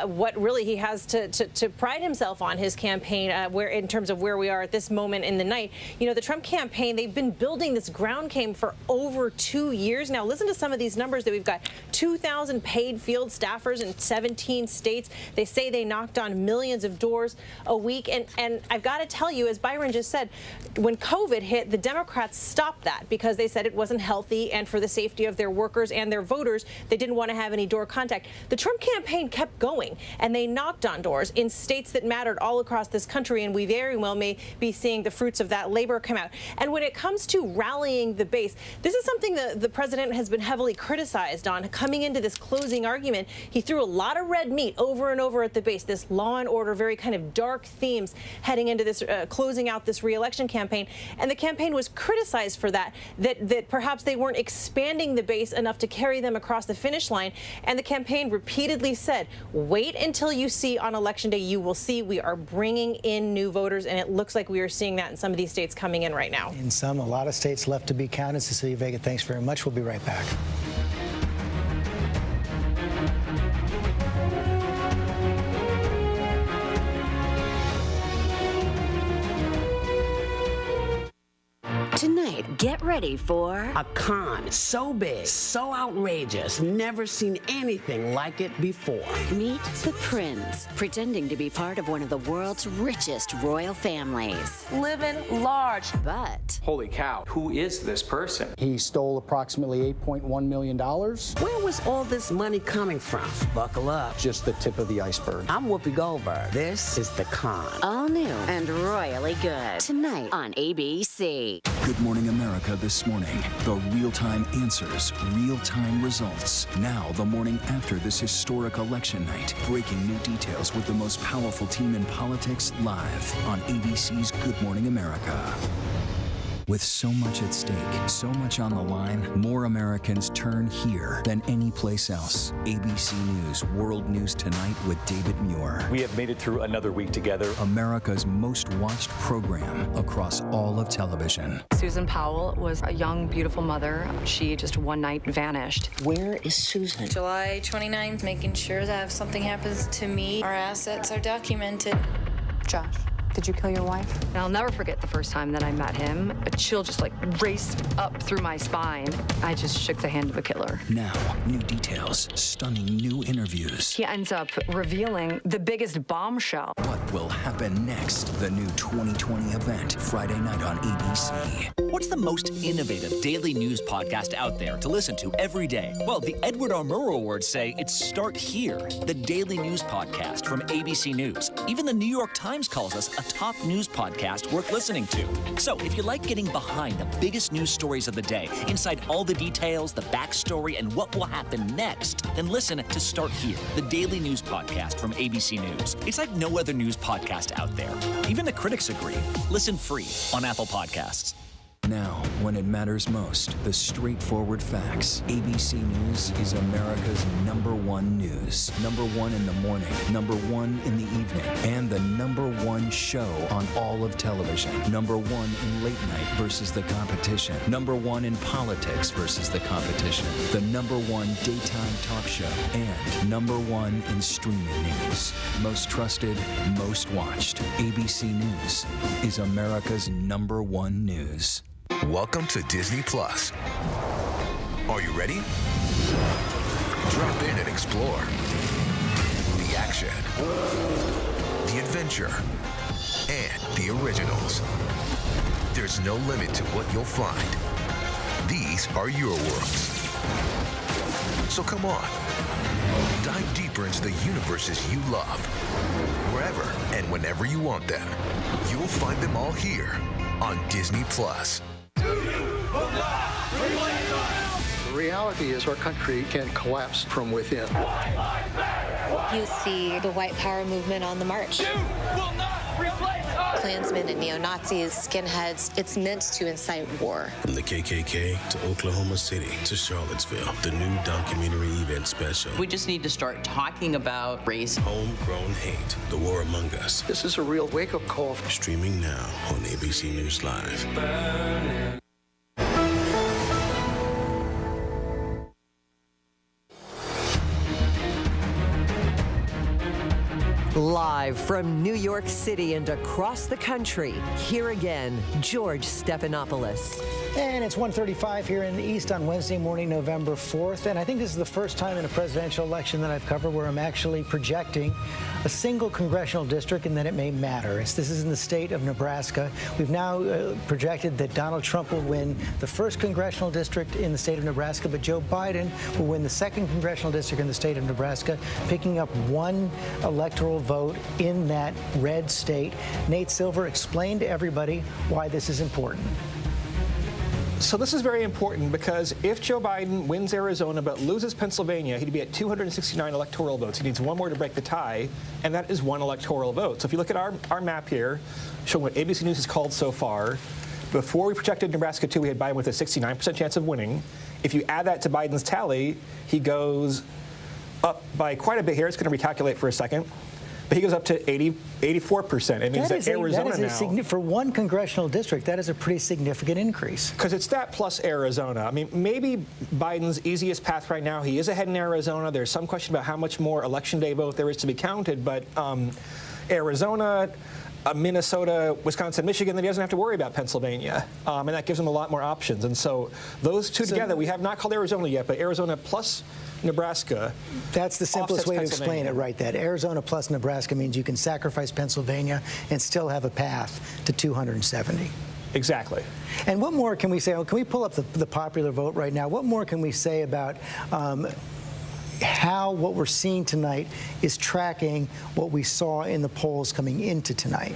what really he has to pride himself on, his campaign, where in terms of where we are at this moment in the night. You know, the Trump campaign, they've been building this ground game for over 2 years now. Listen to some of these numbers that we've got. 2,000 paid field staffers in 17 states. They say they knocked on millions of doors a week. And I've got to tell you, as Byron just said, when COVID hit, the Democrats stopped that because they said it wasn't healthy, and for the safety of their workers and their voters, they didn't want to have any door contact. The Trump campaign kept going, and they knocked on doors in states that mattered all across this country, and we very well may be seeing the fruits of that labor come out. And when it comes to rallying the base, this is something that the president has been heavily criticized on. Coming into this closing argument, he threw a lot of red meat over and over at the base, this law and order, very kind of dark themes heading into this, closing out this re-election campaign. And the campaign was criticized for that perhaps they weren't expanding the base enough to carry them across the finish line. And the campaign repeatedly said, wait until you see on Election Day, you will see we are bringing in new voters. And it looks like we are seeing that in some of these states coming in right now. In some, a lot of states left to be counted. Cecilia Vega, thanks very much. We'll be right back. Tonight, get ready for a con so big, so outrageous, never seen anything like it before. Meet the prince, pretending to be part of one of the world's richest royal families. Living large. But Holy cow, who is this person? He stole approximately $8.1 million. Where was all this money coming from? Buckle up. Just the tip of the iceberg. I'm Whoopi Goldberg. This is The Con. all new and royally good. Tonight on ABC. Good Morning America this morning. The real-time answers, real-time results. Now, the morning after this historic election night. Breaking new details with the most powerful team in politics live on ABC's Good Morning America. With so much at stake, so much on the line, more Americans turn here than any place else. ABC News World News Tonight with David Muir. We have made it through another week together. America's most watched program across all of television. Susan Powell was a young, beautiful mother. She just one night vanished. Where is Susan? July 29th, making sure that if something happens to me, our assets are documented. Josh, did you kill your wife? And I'll never forget the first time that I met him. A chill just raced up through my spine. I just shook the hand of a killer. Now, new details, stunning new interviews. He ends up revealing the biggest bombshell. What will happen next? The new 2020 event, Friday night on ABC. what's the most innovative daily news podcast out there to listen to every day? Well, the Edward R. Murrow Awards say it's Start Here, the daily news podcast from ABC News. Even the New York Times calls us a top news podcast worth listening to. So if you like getting behind the biggest news stories of the day, inside all the details, the backstory, and what will happen next, then listen to Start Here, the daily news podcast from ABC News. It's like no other news podcast out there. Even the critics agree. Listen free on Apple Podcasts. Now, when it matters most, the straightforward facts. ABC News is America's #1 news. #1 in the morning, #1 in the evening, and the #1 show on all of television. #1 in late night versus the competition. #1 in politics versus the competition. The #1 daytime talk show. And #1 in streaming news. Most trusted, most watched. ABC News is America's #1 news. Welcome to Disney Plus. Are you ready? Drop in and explore. The action, the adventure, and the originals. There's no limit to what you'll find. These are your worlds. So come on, dive deeper into the universes you love. Wherever and whenever you want them, you'll find them all here on Disney Plus. The reality is our country can collapse from within. You see the white power movement on the march. Klansmen and neo-Nazis, skinheads, it's meant to incite war. From the KKK to Oklahoma City to Charlottesville, the new documentary event special. We just need to start talking about race. Homegrown hate, the war among us. This is a real wake-up call. Streaming now on ABC News Live. Live from New York City and across the country, here again, George Stephanopoulos. And it's 1:35 here in the East on Wednesday morning, November 4th. And I think this is the first time in a presidential election that I've covered where I'm actually projecting a single congressional district and that it may matter. This is in the state of Nebraska. We've now projected that Donald Trump will win the first congressional district in the state of Nebraska, but Joe Biden will win the second congressional district in the state of Nebraska, picking up one electoral vote in that red state. Nate Silver, explain to everybody why this is important. So this is very important because if Joe Biden wins Arizona but loses Pennsylvania, he'd be at 269 electoral votes. He needs one more to break the tie, and that is one electoral vote. So if you look at our map here, showing what ABC News has called so far, before we projected Nebraska 2, we had Biden with a 69% chance of winning. If you add that to Biden's tally, he goes up by quite a bit here. It's going to recalculate for a second. But he goes up to 84%. It means that Arizona now, for one congressional district, that is a pretty significant increase. Because it's that plus Arizona. I mean, maybe Biden's easiest path right now, he is ahead in Arizona. There's some question about how much more Election Day vote there is to be counted. But Arizona, Minnesota, Wisconsin, Michigan, then he doesn't have to worry about Pennsylvania. And that gives him a lot more options. And so those two together, we have not called Arizona yet, but Arizona plus Nebraska. That's the simplest way to explain it, right? That Arizona plus Nebraska means you can sacrifice Pennsylvania and still have a path to 270. Exactly. And what more can we say? Can we pull up the popular vote right now? What more can we say about how what we're seeing tonight is tracking what we saw in the polls coming into tonight?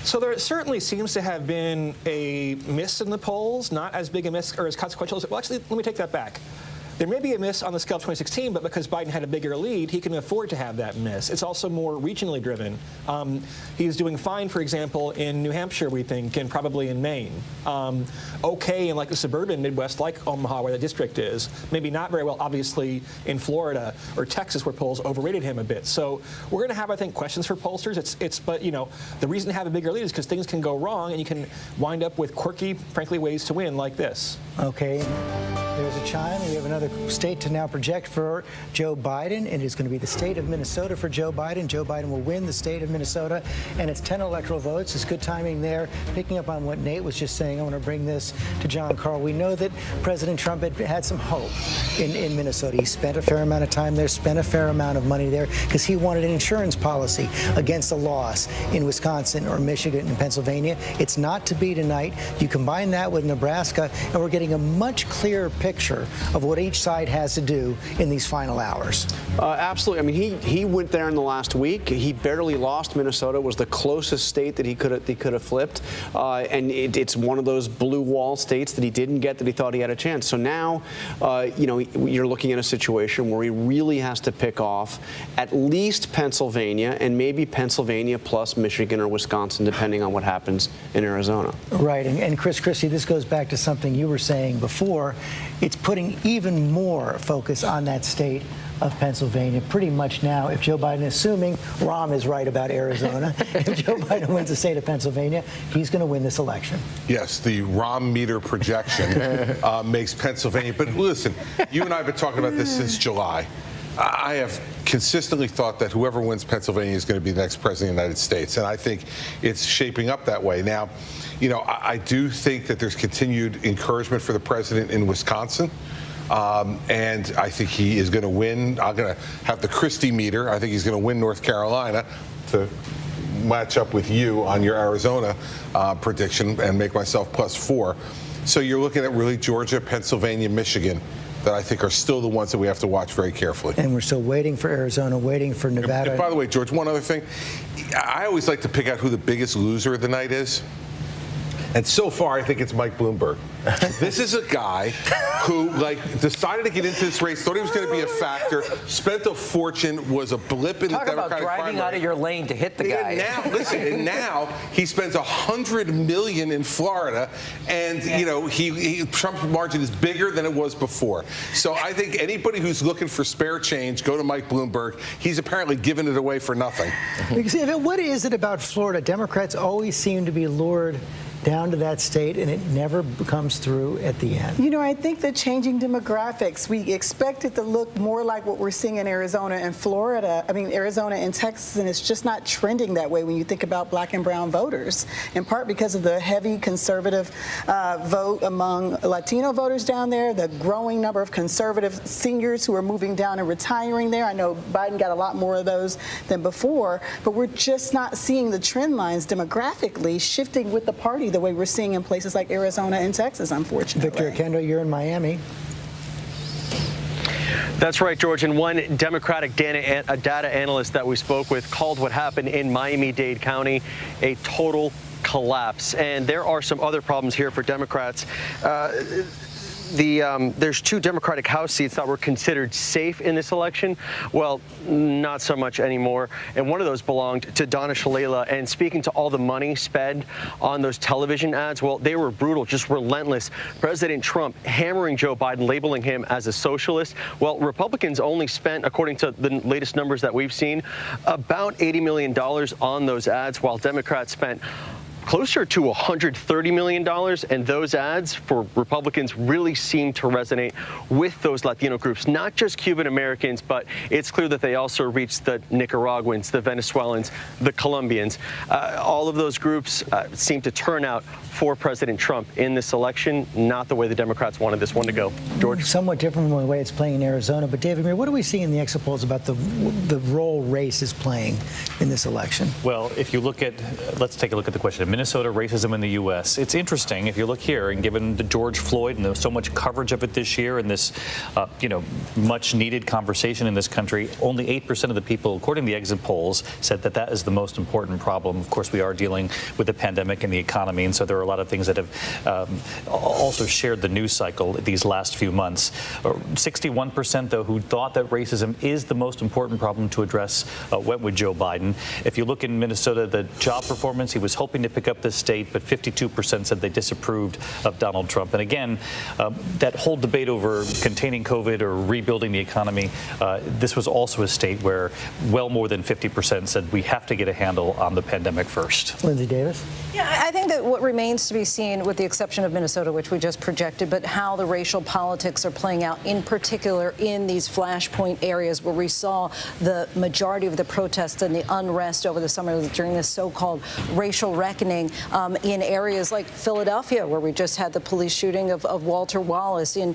So there certainly seems to have been a miss in the polls, not as big a miss or as consequential as, well, actually, let me take that back. There may be a miss on the scale of 2016, but because Biden had a bigger lead, he can afford to have that miss. It's also more regionally driven. He's doing fine, for example, in New Hampshire, we think, and probably in Maine. Okay in like the suburban Midwest, like Omaha, where the district is. Maybe not very well, obviously, in Florida or Texas, where polls overrated him a bit. So we're going to have, I think, questions for pollsters. But, you know, the reason to have a bigger lead is because things can go wrong, and you can wind up with quirky, frankly, ways to win like this. Okay. There's a chime. We have another state to now project for Joe Biden, and it's going to be the state of Minnesota for Joe Biden. Joe Biden will win the state of Minnesota, and it's 10 electoral votes. It's good timing there. Picking up on what Nate was just saying, I want to bring this to John Carl. We know that President Trump had some hope in Minnesota. He spent a fair amount of time there, spent a fair amount of money there, because he wanted an insurance policy against a loss in Wisconsin or Michigan and Pennsylvania. It's not to be tonight. You combine that with Nebraska, and we're getting a much clearer picture of what each side has to do in these final hours. Absolutely. I mean, he went there in the last week. He barely lost. Minnesota was the closest state that he could have flipped, and it's one of those blue wall states that he didn't get that he thought he had a chance. So now, you're looking at a situation where he really has to pick off at least Pennsylvania and maybe Pennsylvania plus Michigan or Wisconsin, depending on what happens in Arizona. Right, and Chris Christie, this goes back to something you were saying before. It's putting even more focus on that state of Pennsylvania pretty much now. If Joe Biden, assuming Rahm is right about Arizona, if Joe Biden wins the state of Pennsylvania, he's going to win this election. Yes, the Rahm meter projection makes Pennsylvania. But listen, you and I have been talking about this since July. I have consistently thought that whoever wins Pennsylvania is going to be the next president of the United States, and I think it's shaping up that way. Now, I do think that there's continued encouragement for the president in Wisconsin. And I think he is going to win. I'm going to have the Christie meter. I think he's going to win North Carolina to match up with you on your Arizona prediction and make myself +4. So you're looking at really Georgia, Pennsylvania, Michigan that I think are still the ones that we have to watch very carefully. And we're still waiting for Arizona, waiting for Nevada. And by the way, George, one other thing. I always like to pick out who the biggest loser of the night is. And so far, I think it's Mike Bloomberg. This is a guy who, decided to get into this race, thought he was going to be a factor, spent a fortune, was a blip in the Democratic primary. Talk about driving out of your lane to hit the guy. And now he spends $100 million in Florida, and Trump's margin is bigger than it was before. So I think anybody who's looking for spare change, go to Mike Bloomberg. He's apparently giving it away for nothing. Because what is it about Florida? Democrats always seem to be lured down to that state, and it never comes through at the end. I think the changing demographics, we expect it to look more like what we're seeing in Arizona and Arizona and Texas, and it's just not trending that way when you think about black and brown voters, in part because of the heavy conservative vote among Latino voters down there, the growing number of conservative seniors who are moving down and retiring there. I know Biden got a lot more of those than before, but we're just not seeing the trend lines demographically shifting with the party the way we're seeing in places like Arizona and Texas, unfortunately. Victor Oquendo, you're in Miami. That's right, George. And one Democratic data analyst that we spoke with called what happened in Miami-Dade County a total collapse. And there are some other problems here for Democrats. There's 2 Democratic House seats that were considered safe in this election. Well, not so much anymore. And one of those belonged to Donna Shalala. And speaking to all the money spent on those television ads, well, they were brutal, just relentless. President Trump hammering Joe Biden, labeling him as a socialist. Well, Republicans only spent, according to the latest numbers that we've seen, about $80 million on those ads, while Democrats spent closer to $130 million, and those ads for Republicans really seem to resonate with those Latino groups, not just Cuban Americans, but it's clear that they also reach the Nicaraguans, the Venezuelans, the Colombians. All of those groups seem to turn out for President Trump in this election, not the way the Democrats wanted this one to go. George? Somewhat different from the way it's playing in Arizona, but David Muir, what do we see in the exit polls about the role race is playing in this election? Well, if you look at, let's take a look at the question of Minnesota racism in the U.S. It's interesting if you look here, and given the George Floyd and there's so much coverage of it this year and this, much needed conversation in this country, only 8% of the people, according to the exit polls, said that that is the most important problem. Of course, we are dealing with the pandemic and the economy, and so there are a lot of things that have also shared the news cycle these last few months. 61%, though, who thought that racism is the most important problem to address went with Joe Biden. If you look in Minnesota, the job performance, he was hoping to pick took up this state, but 52% said they disapproved of Donald Trump. And again, that whole debate over containing COVID or rebuilding the economy, this was also a state where well more than 50% said we have to get a handle on the pandemic first. Lindsay Davis? Yeah, I think that what remains to be seen, with the exception of Minnesota, which we just projected, but how the racial politics are playing out, in particular in these flashpoint areas where we saw the majority of the protests and the unrest over the summer during this so-called racial reckoning in areas like Philadelphia, where we just had the police shooting of Walter Wallace, in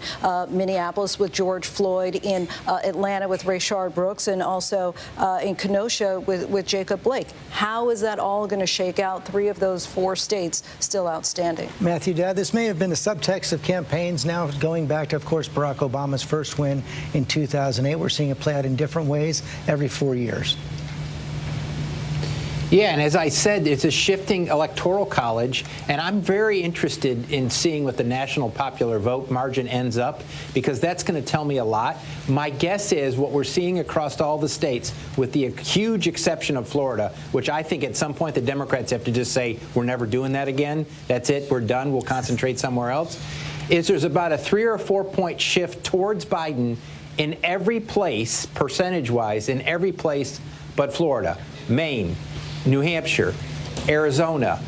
Minneapolis with George Floyd, in Atlanta with Rayshard Brooks, and also in Kenosha with Jacob Blake. How is that all going to shake out? 3 of those 4 states still outstanding. Matthew Dowd, this may have been the subtext of campaigns now going back to, of course, Barack Obama's first win in 2008. We're seeing it play out in different ways every 4 years. Yeah, and as I said, it's a shifting electoral college, and I'm very interested in seeing what the national popular vote margin ends up, because that's going to tell me a lot. My guess is what we're seeing across all the states, with the huge exception of Florida, which I think at some point the Democrats have to just say, we're never doing that again. That's it. We're done. We'll concentrate somewhere else. Is there's about a 3 or 4 point shift towards Biden in every place, percentage-wise, in every place but Florida, Maine, New Hampshire, Arizona,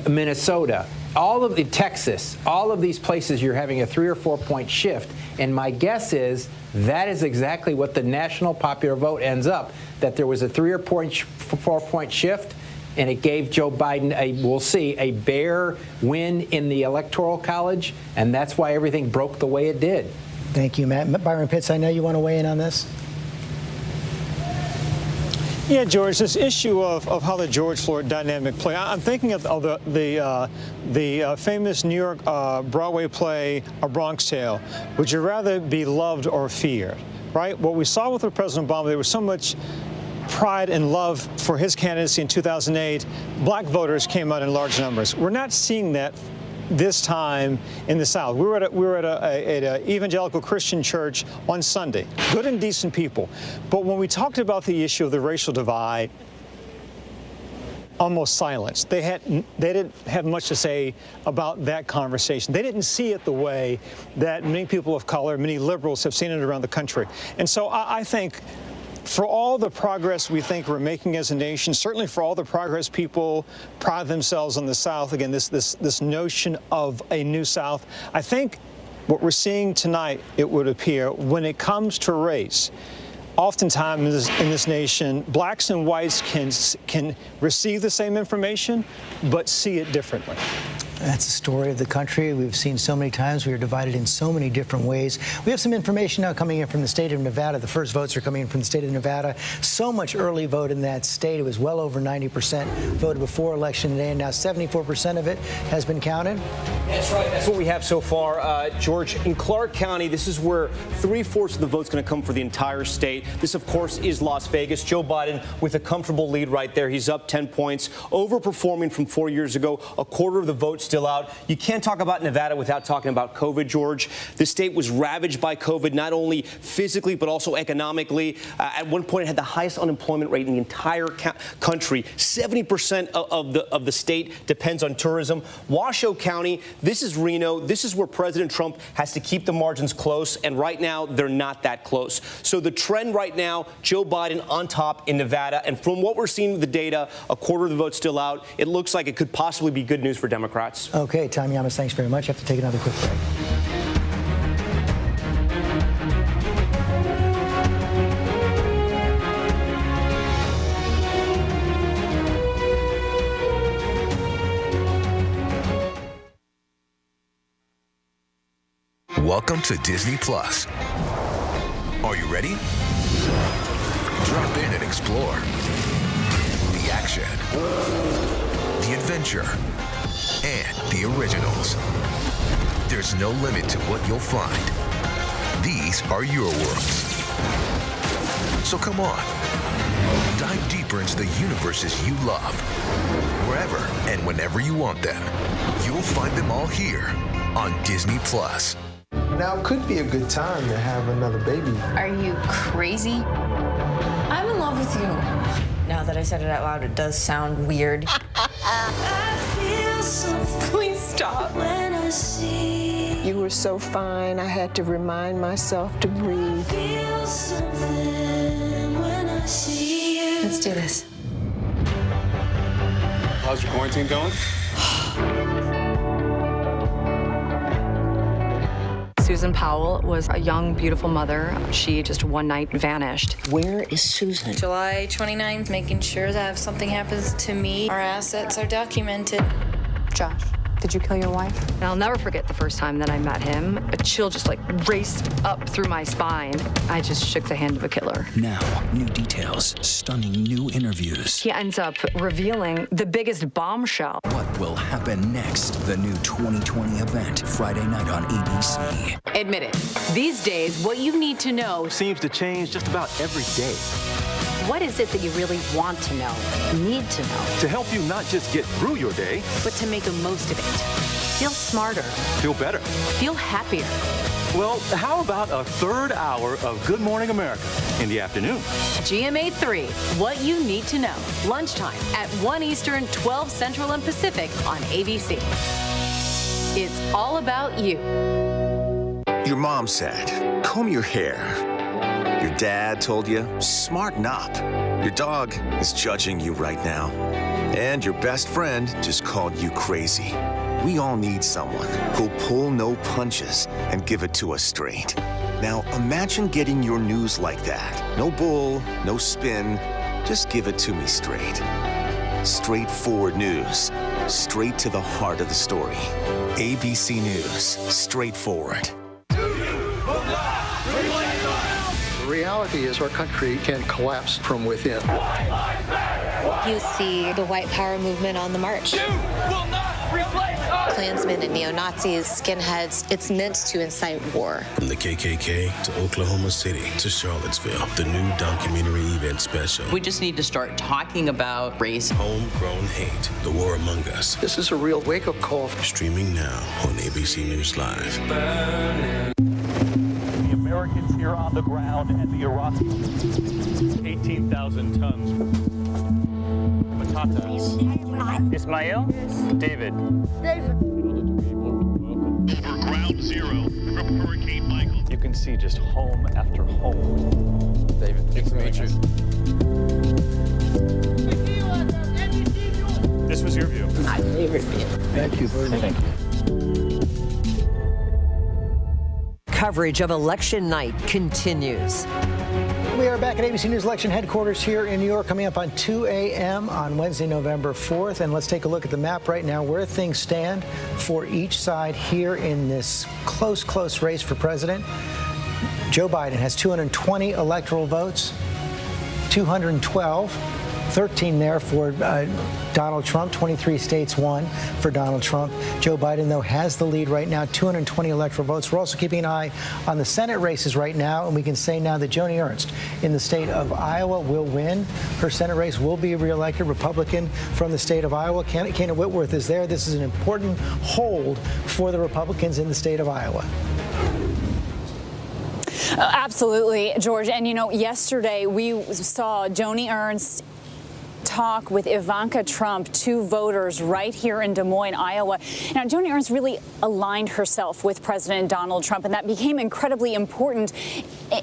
Minnesota, all of the Texas, all of these places you're having a 3 or 4 point shift. And my guess is that is exactly what the national popular vote ends up, that there was a 3 or 4 point shift, and it gave Joe Biden we'll see, a bare win in the Electoral College, and that's why everything broke the way it did. Thank you, Matt. Byron Pitts, I know you want to weigh in on this. Yeah, George, this issue of how the George Floyd dynamic play, I'm thinking of the famous New York Broadway play, A Bronx Tale. Would you rather be loved or feared, right? What we saw with President Obama, there was so much pride and love for his candidacy in 2008. Black voters came out in large numbers. We're not seeing that this time in the South. We were at an evangelical Christian church on Sunday. Good and decent people. But when we talked about the issue of the racial divide, almost silence. They didn't have much to say about that conversation. They didn't see it the way that many people of color, many liberals have seen it around the country. And so I think, for all the progress we think we're making as a nation, certainly for all the progress people pride themselves on the South, again, this notion of a new South, I think what we're seeing tonight, it would appear, when it comes to race, oftentimes in this nation, blacks and whites can receive the same information, but see it differently. That's the story of the country. We've seen so many times. We are divided in so many different ways. We have some information now coming in from the state of Nevada. The first votes are coming in from the state of Nevada. So much early vote in that state. It was well over 90% voted before Election Day, and now 74% of it has been counted. That's right. That's what we have so far. George, in Clark County, this is where 3/4 of the vote's going to come for the entire state. This, of course, is Las Vegas. Joe Biden with a comfortable lead right there. He's up 10 points, overperforming from 4 years ago. A quarter of the vote still out. You can't talk about Nevada without talking about COVID, George. The state was ravaged by COVID, not only physically, but also economically. At one point, it had the highest unemployment rate in the entire country. 70% of the state depends on tourism. Washoe County, this is Reno. This is where President Trump has to keep the margins close, and right now, they're not that close. So the trend right now, Joe Biden on top in Nevada, and from what we're seeing with the data, a quarter of the vote still out. It looks like it could possibly be good news for Democrats. Okay, Tom Llamas, thanks very much. I have to take another quick break. Welcome to Disney Plus. Are you ready? Drop in and explore. The action, the adventure, and the originals. There's no limit to what you'll find. These are your worlds. So come on, dive deeper into the universes you love. Wherever and whenever you want them, you'll find them all here on Disney Plus. Now could be a good time to have another baby. Are you crazy? I'm in love with you. Now that I said it out loud, it does sound weird. Stop. When I see You were so fine, I had to remind myself to breathe. feel something when I see you. Let's do this. How's your quarantine going? Susan Powell was a young, beautiful mother. She just one night vanished. Where is Susan? July 29th, making sure that if something happens to me, our assets are documented. Josh, did you kill your wife? And I'll never forget the first time that I met him. A chill just like raced up through my spine. I just shook the hand of a killer. Now, new details, stunning new interviews. He ends up revealing the biggest bombshell. What will happen next? The new 2020 event, Friday night on ABC. Admit it. These days, what you need to know seems to change just about every day. What is it that you really want to know, need to know? To help you not just get through your day, but to make the most of it. Feel smarter. Feel better. Feel happier. Well, how about a third hour of Good Morning America in the afternoon? GMA 3, what you need to know. Lunchtime at 1 Eastern, 12 Central and Pacific on ABC. It's all about you. Your mom said, comb your hair. Your dad told you, smarten up. Your dog is judging you right now. And your best friend just called you crazy. We all need someone who'll pull no punches and give it to us straight. Now imagine getting your news like that. No bull, no spin, just give it to me straight. Straightforward news, straight to the heart of the story. ABC News, straightforward. The reality is our country can collapse from within. You see the white power movement on the march. Klansmen and neo-Nazis, skinheads, it's meant to incite war. From the KKK to Oklahoma City to Charlottesville, the new documentary event special. We just need to start talking about race. Homegrown Hate, The War Among Us. This is a real wake-up call. Streaming now on ABC News Live. The Americans here on the ground and the Iraqis, 18,000 tons. Batatas. Ismail? David. Over ground zero from Hurricane Michael. You can see just home after home. David, nice to meet you. This was your view. My favorite view. Thank you very much. Thank you. Coverage of election night continues. We are back at ABC News Election Headquarters here in New York, coming up on 2 a.m. on Wednesday, November 4th. And let's take a look at the map right now, where things stand for each side here in this close race for president. Joe Biden has 220 electoral votes, 212. 13 there for Donald Trump. 23 states won for Donald Trump. Joe Biden, though, has the lead right now, 220 electoral votes. We're also keeping an eye on the Senate races right now, and we can say now that Joni Ernst in the state of Iowa will win. Her Senate race will be reelected, Republican from the state of Iowa. Kana Whitworth is there. This is an important hold for the Republicans in the state of Iowa. Absolutely, George. And, you know, yesterday we saw Joni Ernst talk with Ivanka Trump, two voters right here in Des Moines, Iowa. Now, Joni Ernst really aligned herself with President Donald Trump, and that became incredibly important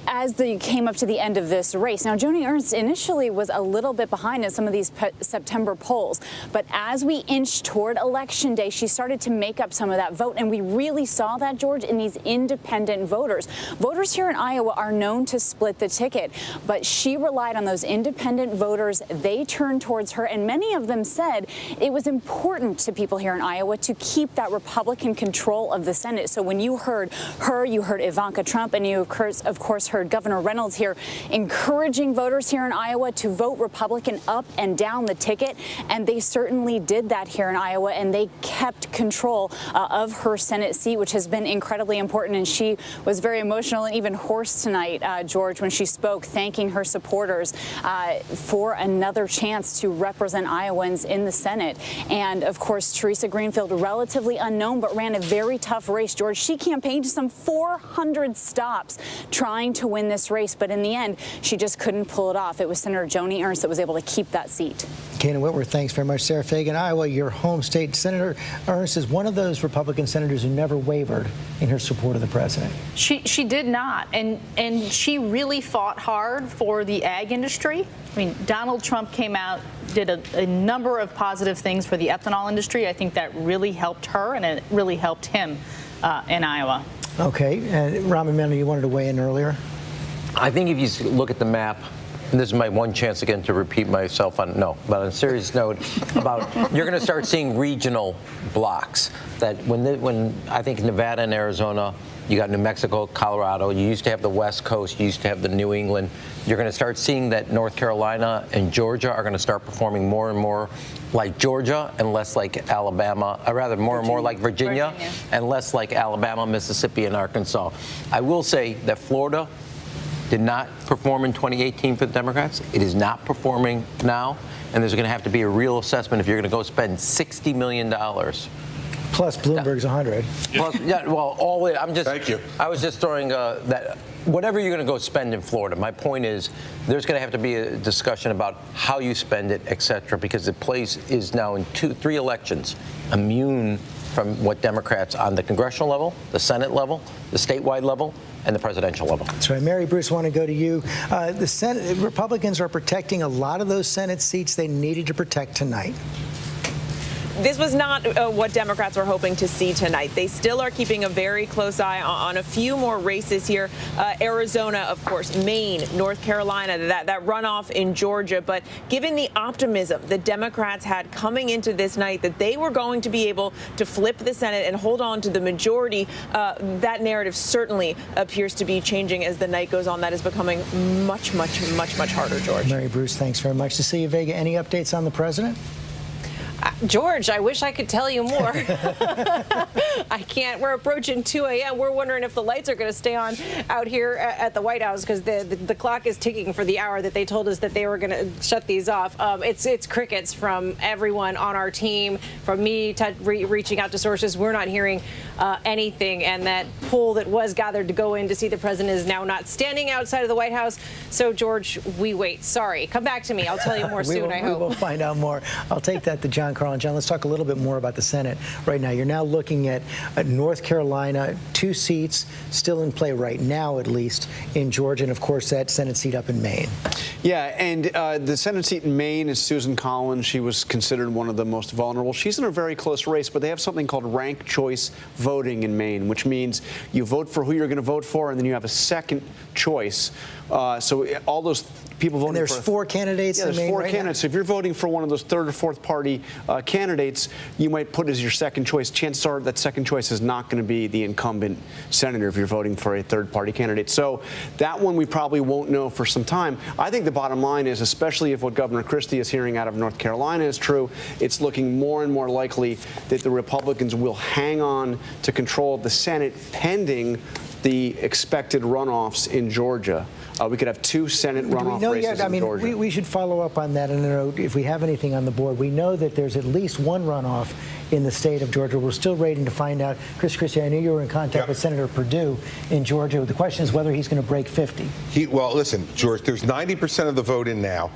as they came up to the end of this race. Now, Joni Ernst initially was a little bit behind in some of these September polls, but as we inched toward Election Day, she started to make up some of that vote, and we really saw that, George, in these independent voters. Voters here in Iowa are known to split the ticket, but she relied on those independent voters. They turned towards her, and many of them said it was important to people here in Iowa to keep that Republican control of the Senate. So when you heard her, you heard Ivanka Trump, and you, of course, heard Governor Reynolds here encouraging voters here in Iowa to vote Republican up and down the ticket, and they certainly did that here in Iowa, and they kept control of her Senate seat, which has been incredibly important. And she was very emotional and even hoarse tonight, George, when she spoke, thanking her supporters for another chance to represent Iowans in the Senate. And, of course, Teresa Greenfield, relatively unknown, but ran a very tough race, George. She campaigned some 400 stops trying to win this race, but in the end, she just couldn't pull it off. It was Senator Joni Ernst that was able to keep that seat. Dana Whitworth, thanks very much. Sarah Fagan, Iowa, your home state. Senator Ernst is one of those Republican senators who never wavered in her support of the president. She did not, and she really fought hard for the ag industry. I mean, Donald Trump came out, did a number of positive things for the ethanol industry. I think that really helped her, and it really helped him in Iowa. Okay, Rahm Emanuel, you wanted to weigh in earlier. I think if you look at the map, and this is my one chance again to repeat myself but on a serious note, you're going to start seeing regional blocks. That when I think Nevada and Arizona, you got New Mexico, Colorado, you used to have the West Coast, you used to have the New England. You're going to start seeing that North Carolina and Georgia are going to start performing more and more like Georgia and less like Alabama, or rather more and more like Virginia and less like Alabama, Mississippi, and Arkansas. I will say that Florida did not perform in 2018 for the Democrats. It is not performing now, and there's going to have to be a real assessment if you're going to go spend $60 million. Plus Bloomberg's 100. Plus, yeah, well, all in. Thank you. I was just throwing that. Whatever you're going to go spend in Florida, my point is there's going to have to be a discussion about how you spend it, et cetera, because the place is now in 3 elections immune from what Democrats on the congressional level, the Senate level, the statewide level, and the presidential level. That's right. Mary Bruce, I want to go to you. The Senate Republicans are protecting a lot of those Senate seats they needed to protect tonight. This was not what Democrats were hoping to see tonight. They still are keeping a very close eye on a few more races here. Arizona, of course, Maine, North Carolina, that runoff in Georgia. But given the optimism the Democrats had coming into this night that they were going to be able to flip the Senate and hold on to the majority, that narrative certainly appears to be changing as the night goes on. That is becoming much, much, much, much harder, George. Mary Bruce, thanks very much. Cecilia Vega, any updates on the president? George, I wish I could tell you more. I can't. We're approaching 2 a.m. We're wondering if the lights are going to stay on out here at the White House because the clock is ticking for the hour that they told us that they were going to shut these off. It's crickets from everyone on our team, from me reaching out to sources. We're not hearing anything, and that pool that was gathered to go in to see the president is now not standing outside of the White House. So, George, we wait. Sorry. Come back to me. I'll tell you more soon, I hope. We will find out more. I'll take that to John Carl. And John, let's talk a little bit more about the Senate right now. You're now looking at North Carolina, 2 seats still in play right now, at least, in Georgia, and, of course, that Senate seat up in Maine. Yeah, and the Senate seat in Maine is Susan Collins. She was considered one of the most vulnerable. She's in a very close race, but they have something called ranked choice voting in Maine, which means you vote for who you're going to vote for, and then you have a second choice. So all those people voting and there's 4 candidates in Maine. There's 4 right candidates. now? So if you're voting for one of those 3rd or 4th party candidates, you might put as your second choice. Chances are that second choice is not going to be the incumbent senator if you're voting for a 3rd party candidate. So that one we probably won't know for some time. I think the bottom line is, especially if what Governor Christie is hearing out of North Carolina is true, it's looking more and more likely that the Republicans will hang on to control of the Senate pending the expected runoffs in Georgia. We could have 2 Senate runoff races in Georgia. We should follow up on that. And if we have anything on the board, we know that there's at least 1 runoff in the state of Georgia. We're still waiting to find out. Chris Christie, I know you were in contact with Senator Perdue in Georgia. The question is whether he's going to break 50. Well, listen, George, there's 90% of the vote in now.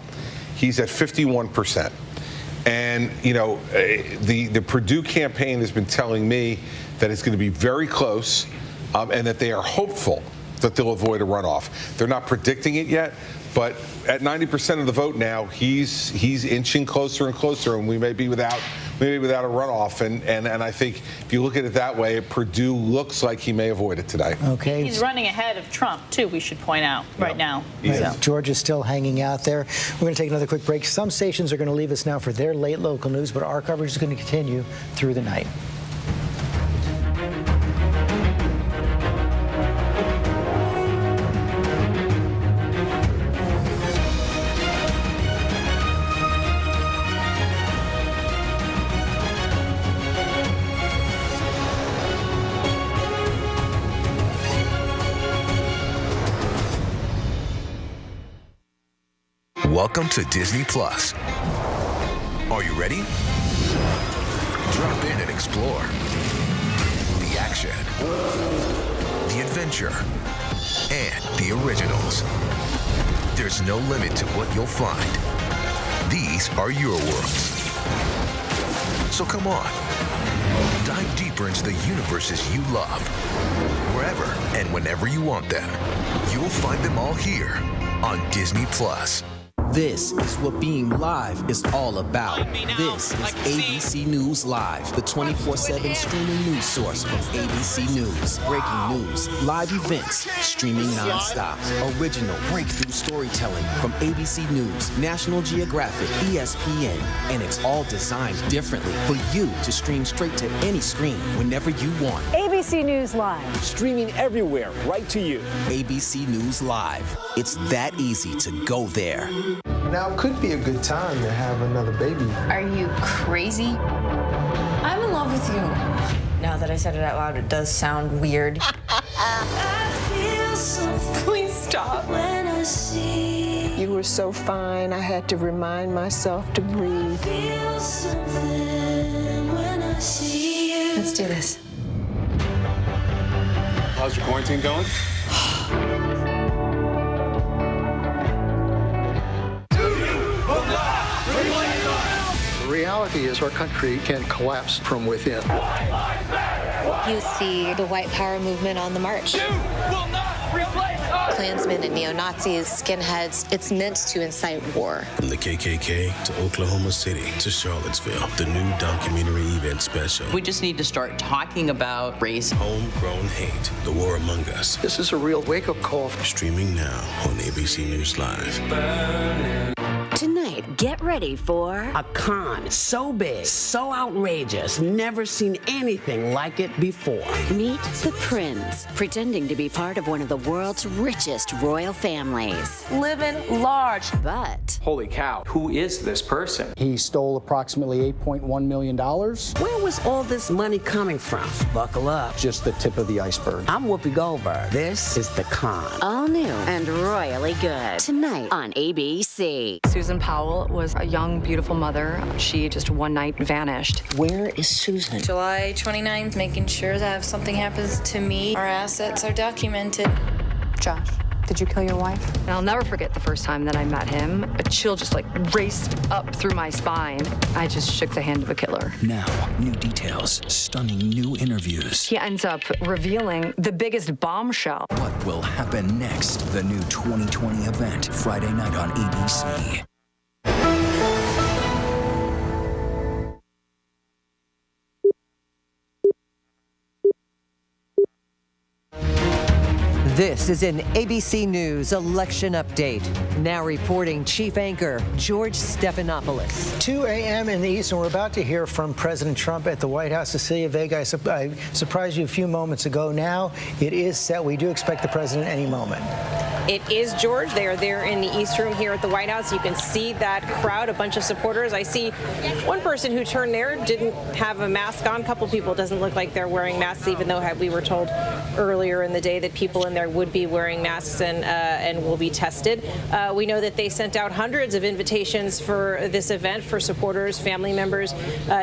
He's at 51%. And, you know, the Perdue campaign has been telling me that it's going to be very close and that they are hopeful that they'll avoid a runoff. They're not predicting it yet, but at 90% of the vote now, he's inching closer and closer, and we may be without a runoff. And I think if you look at it that way, Perdue looks like he may avoid it today. Okay. He's running ahead of Trump, too, we should point out, right now. Right. Georgia's still hanging out there. We're going to take another quick break. Some stations are going to leave us now for their late local news, but our coverage is going to continue through the night. Welcome to Disney Plus. Are you ready? Drop in and explore. The action, the adventure, and the originals. There's no limit to what you'll find. These are your worlds. So come on, dive deeper into the universes you love. Wherever and whenever you want them, you'll find them all here on Disney Plus. This is what being live is all about. This is ABC News Live, the 24/7 streaming news source from ABC News. Breaking news, live events, streaming nonstop. Original breakthrough storytelling from ABC News, National Geographic, ESPN, and it's all designed differently for you to stream straight to any screen whenever you want. ABC News Live. Streaming everywhere, right to you. ABC News Live. It's that easy to go there. Now could be a good time to have another baby. Are you crazy? I'm in love with you. Now that I said it out loud, it does sound weird. Please stop. When I see You were so fine, I had to remind myself to breathe. feel something when I see you. Let's do this. How's your quarantine going? The reality is our country can collapse from within. You see the white power movement on the march. Klansmen and neo-Nazis, skinheads, it's meant to incite war. From the KKK to Oklahoma City to Charlottesville, the new documentary event special. We just need to start talking about race. Homegrown Hate, The War Among Us. This is a real wake-up call. Streaming now on ABC News Live. Tonight, get ready for a con so big, so outrageous, never seen anything like it before. Meet the prince, pretending to be part of one of the world's richest royal families. Living large. But Holy cow, who is this person? He stole approximately $8.1 million. Where was all this money coming from? Buckle up. Just the tip of the iceberg. I'm Whoopi Goldberg. This is The Con. all new and royally good. Tonight on ABC. Susan Powell was a young, beautiful mother. She just one night vanished. Where is Susan? July 29th, making sure that if something happens to me, our assets are documented. Josh, did you kill your wife? And I'll never forget the first time that I met him. A chill just raced up through my spine. I just shook the hand of a killer. Now, new details, stunning new interviews. He ends up revealing the biggest bombshell. What will happen next? The new 2020 event, Friday night on ABC. This is an ABC News election update. Now reporting Chief Anchor George Stephanopoulos. 2 a.m. in the East, and we're about to hear from President Trump at the White House. Cecilia Vega, I surprised you a few moments ago. Now it is set. We do expect the president any moment. It is, George. They are there in the East Room here at the White House. You can see that crowd, a bunch of supporters. I see one person who turned there didn't have a mask on. A couple people, doesn't look like they're wearing masks, even though we were told earlier in the day that people in there would be wearing masks and will be tested. We know that they sent out hundreds of invitations for this event for supporters, family members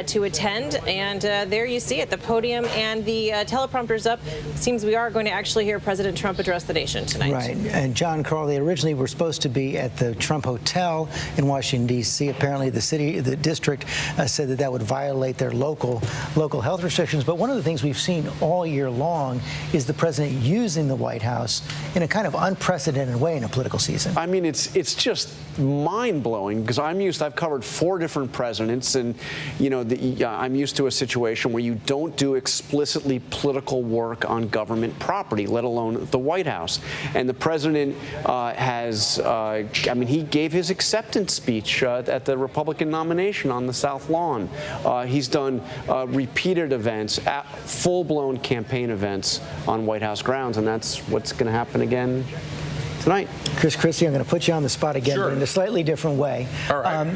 to attend. And there you see it, the podium and the teleprompter's up. Seems we are going to actually hear President Trump address the nation tonight. Right. And John Carl, they originally were supposed to be at the Trump Hotel in Washington, D.C. Apparently, the district said that would violate their local health restrictions. But one of the things we've seen all year long is the president using the White House in a kind of unprecedented way in a political season. I mean, it's just mind-blowing because I've covered 4 different presidents, and I'm used to a situation where you don't do explicitly political work on government property, let alone the White House. And the president he gave his acceptance speech at the Republican nomination on the South Lawn. He's done repeated events, full-blown campaign events on White House grounds, and that's what's going to happen again tonight. Chris Christie, I'm going to put you on the spot again, but in a slightly different way. All right.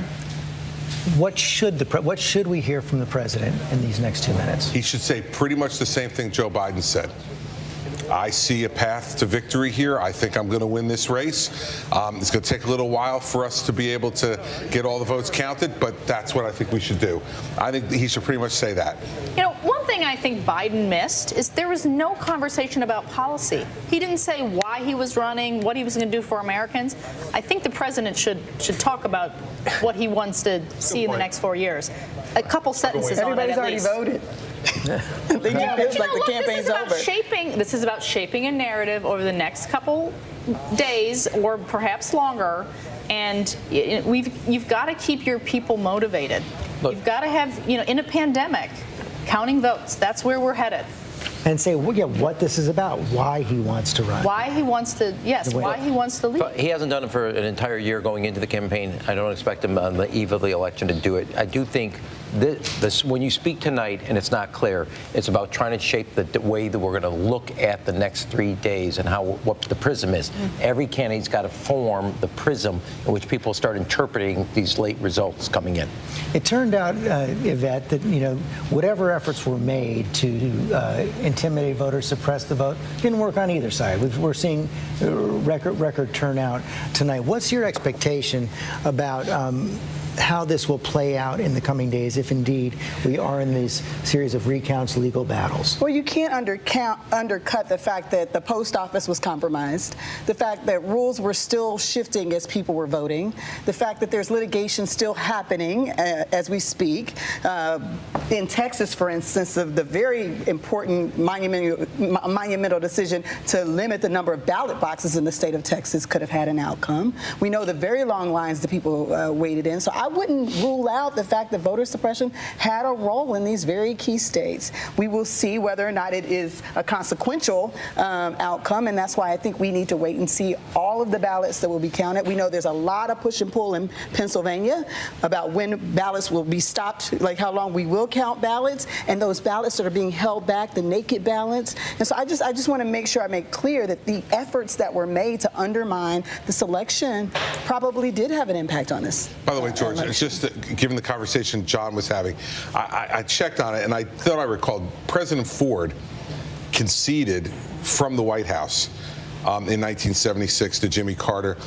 What should we hear from the president in these next 2 minutes? He should say pretty much the same thing Joe Biden said. I see a path to victory here. I think I'm going to win this race. It's going to take a little while for us to be able to get all the votes counted, but that's what I think we should do. I think he should pretty much say that. One thing thing I think Biden missed is there was no conversation about policy. He didn't say why he was running, what he was going to do for Americans. I think the president should talk about what he wants to see in the next 4 years. A couple sentences on it Everybody's at already least. voted. Feels like the campaign's over. This is about shaping a narrative over the next couple days or perhaps longer. And you've got to keep your people motivated. You've got to have, in a pandemic, counting votes. That's where we're headed. And say, well, yeah, what this is about, why he wants to run. Why he wants to, why he wants to lead. But he hasn't done it for an entire year going into the campaign. I don't expect him on the eve of the election to do it. I do think this when you speak tonight and it's not clear, it's about trying to shape the way that we're going to look at the next 3 days and what the prism is. Every candidate's got to form the prism in which people start interpreting these late results coming in. It turned out, Yvette, that whatever efforts were made to intimidate voters, suppress the vote, didn't work on either side. We're seeing record turnout tonight. What's your expectation about how this will play out in the coming days if indeed we are in this series of recounts, legal battles? Well, you can't undercut the fact that the post office was compromised, the fact that rules were still shifting as people were voting, the fact that there's litigation still happening as we speak. In Texas, for instance, of the very important monumental decision to limit the number of ballot boxes in the state of Texas could have had an outcome. We know the very long lines that people waited in. So I wouldn't rule out the fact that voter suppression had a role in these very key states. We will see whether or not it is a consequential outcome, and that's why I think we need to wait and see all of the ballots that will be counted. We know there's a lot of push and pull in Pennsylvania about when ballots will be stopped, like how long we will count ballots, and those ballots that are being held back, the naked ballots. And so I just want to make sure I make clear that the efforts that were made to undermine this election probably did have an impact on this. By the way, George, it's just given the conversation John was having, I checked on it and I thought I recalled President Ford conceded from the White House in 1976 to Jimmy Carter.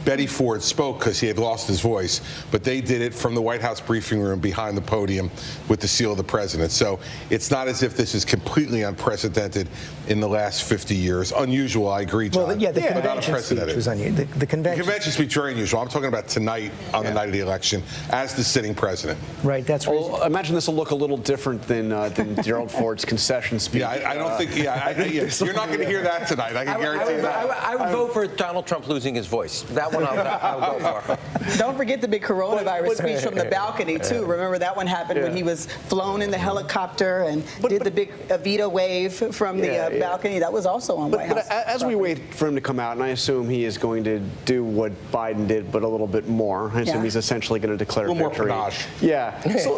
Betty Ford spoke because he had lost his voice, but they did it from the White House briefing room behind the podium with the seal of the president. So it's not as if this is completely unprecedented in the last 50 years. Unusual, I agree, John. Well, yeah, the convention speech was unusual. The convention speech very unusual. I'm talking about tonight on the night of the election as the sitting president. Right, that's right. Well, imagine this will look a little different than Gerald Ford's concession speech. Yeah, I don't think, you're not going to hear that tonight. I can guarantee that. I would vote for Donald Trump losing his voice. That one I would go for. Don't forget the big coronavirus speech from the balcony, too. Remember that one happened when he was flown in the helicopter and did the big Evita wave from the balcony. That was also on White House. But as we wait for him to come out, and I assume he is going to do what Biden did, but a little bit more. I assume he's essentially going to declare victory. More panache. Yeah. So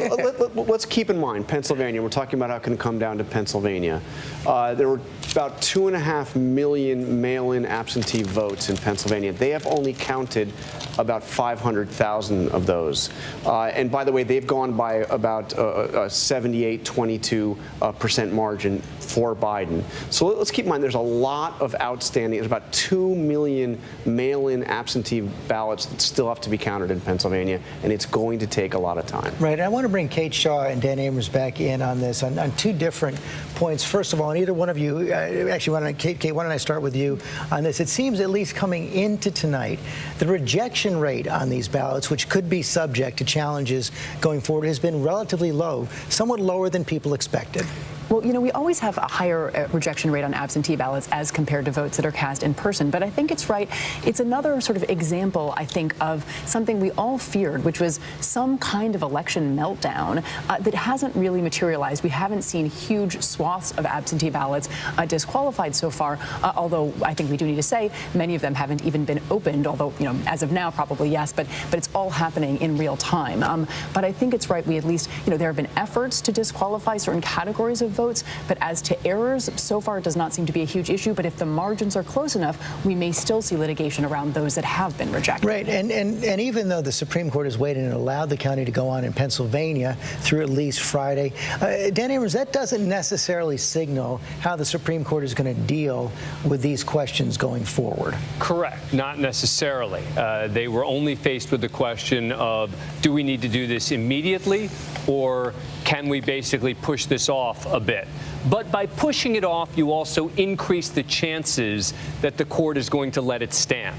let's keep in mind, Pennsylvania, we're talking about how it can come down to Pennsylvania. There were about 2.5 million mail-in absentee votes in Pennsylvania. They have only counted about 500,000 of those. And by the way, they've gone by about a 78-22% margin for Biden. So let's keep in mind there's a lot of outstanding. There's about 2 million mail-in absentee ballots that still have to be counted in Pennsylvania, and it's going to take a lot of time. Right. And I want to bring Kate Shaw and Dan Abrams back in on this on two different points. First of all, and either one of you, actually, Kate, why don't I start with you on this? It seems at least coming into tonight, the rejection rate on these ballots, which could be subject to challenges going forward, has been relatively low, somewhat lower than people expected. Well, we always have a higher rejection rate on absentee ballots as compared to votes that are cast in person. But I think it's right. It's another sort of example, I think, of something we all feared, which was some kind of election meltdown that hasn't really materialized. We haven't seen huge swaths of absentee ballots disqualified so far, although I think we do need to say many of them haven't even been opened, although, as of now, probably yes, but it's all happening in real time. But I think it's right. We at least, there have been efforts to disqualify certain categories of votes, but as to errors, so far it does not seem to be a huge issue. But if the margins are close enough, we may still see litigation around those that have been rejected. Right, and even though the Supreme Court has waited and allowed the county to go on in Pennsylvania through at least Friday, Dan Abrams, that doesn't necessarily signal how the Supreme Court is going to deal with these questions going forward. Correct, not necessarily. They were only faced with the question of, do we need to do this immediately, or can we basically push this off a bit? But by pushing it off, you also increase the chances that the court is going to let it stand.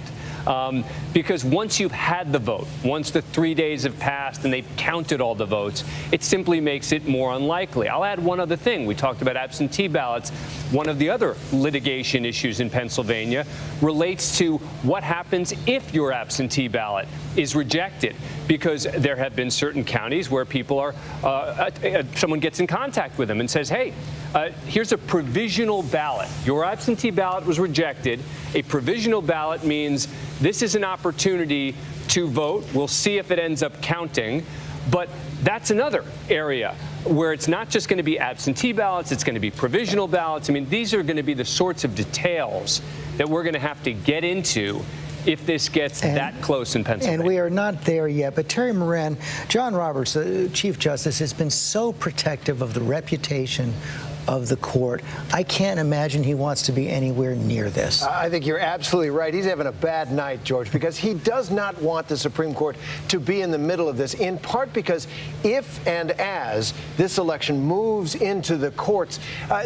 Because once you've had the vote, once the 3 days have passed and they've counted all the votes, it simply makes it more unlikely. I'll add one other thing. We talked about absentee ballots. One of the other litigation issues in Pennsylvania relates to what happens if your absentee ballot is rejected, because there have been certain counties where people are, someone gets in contact with them and says, hey, here's a provisional ballot. Your absentee ballot was rejected. A provisional ballot means this is an opportunity to vote. We'll see if it ends up counting. But that's another area where it's not just going to be absentee ballots, it's going to be provisional ballots. I mean, these are going to be the sorts of details that we're going to have to get into if this gets that close in Pennsylvania. And we are not there yet. But Terry Moran, John Roberts, the Chief Justice, has been so protective of the reputation of the court. I can't imagine he wants to be anywhere near this. I think you're absolutely right. He's having a bad night, George, because he does not want the Supreme Court to be in the middle of this, in part because if and as this election moves into the courts,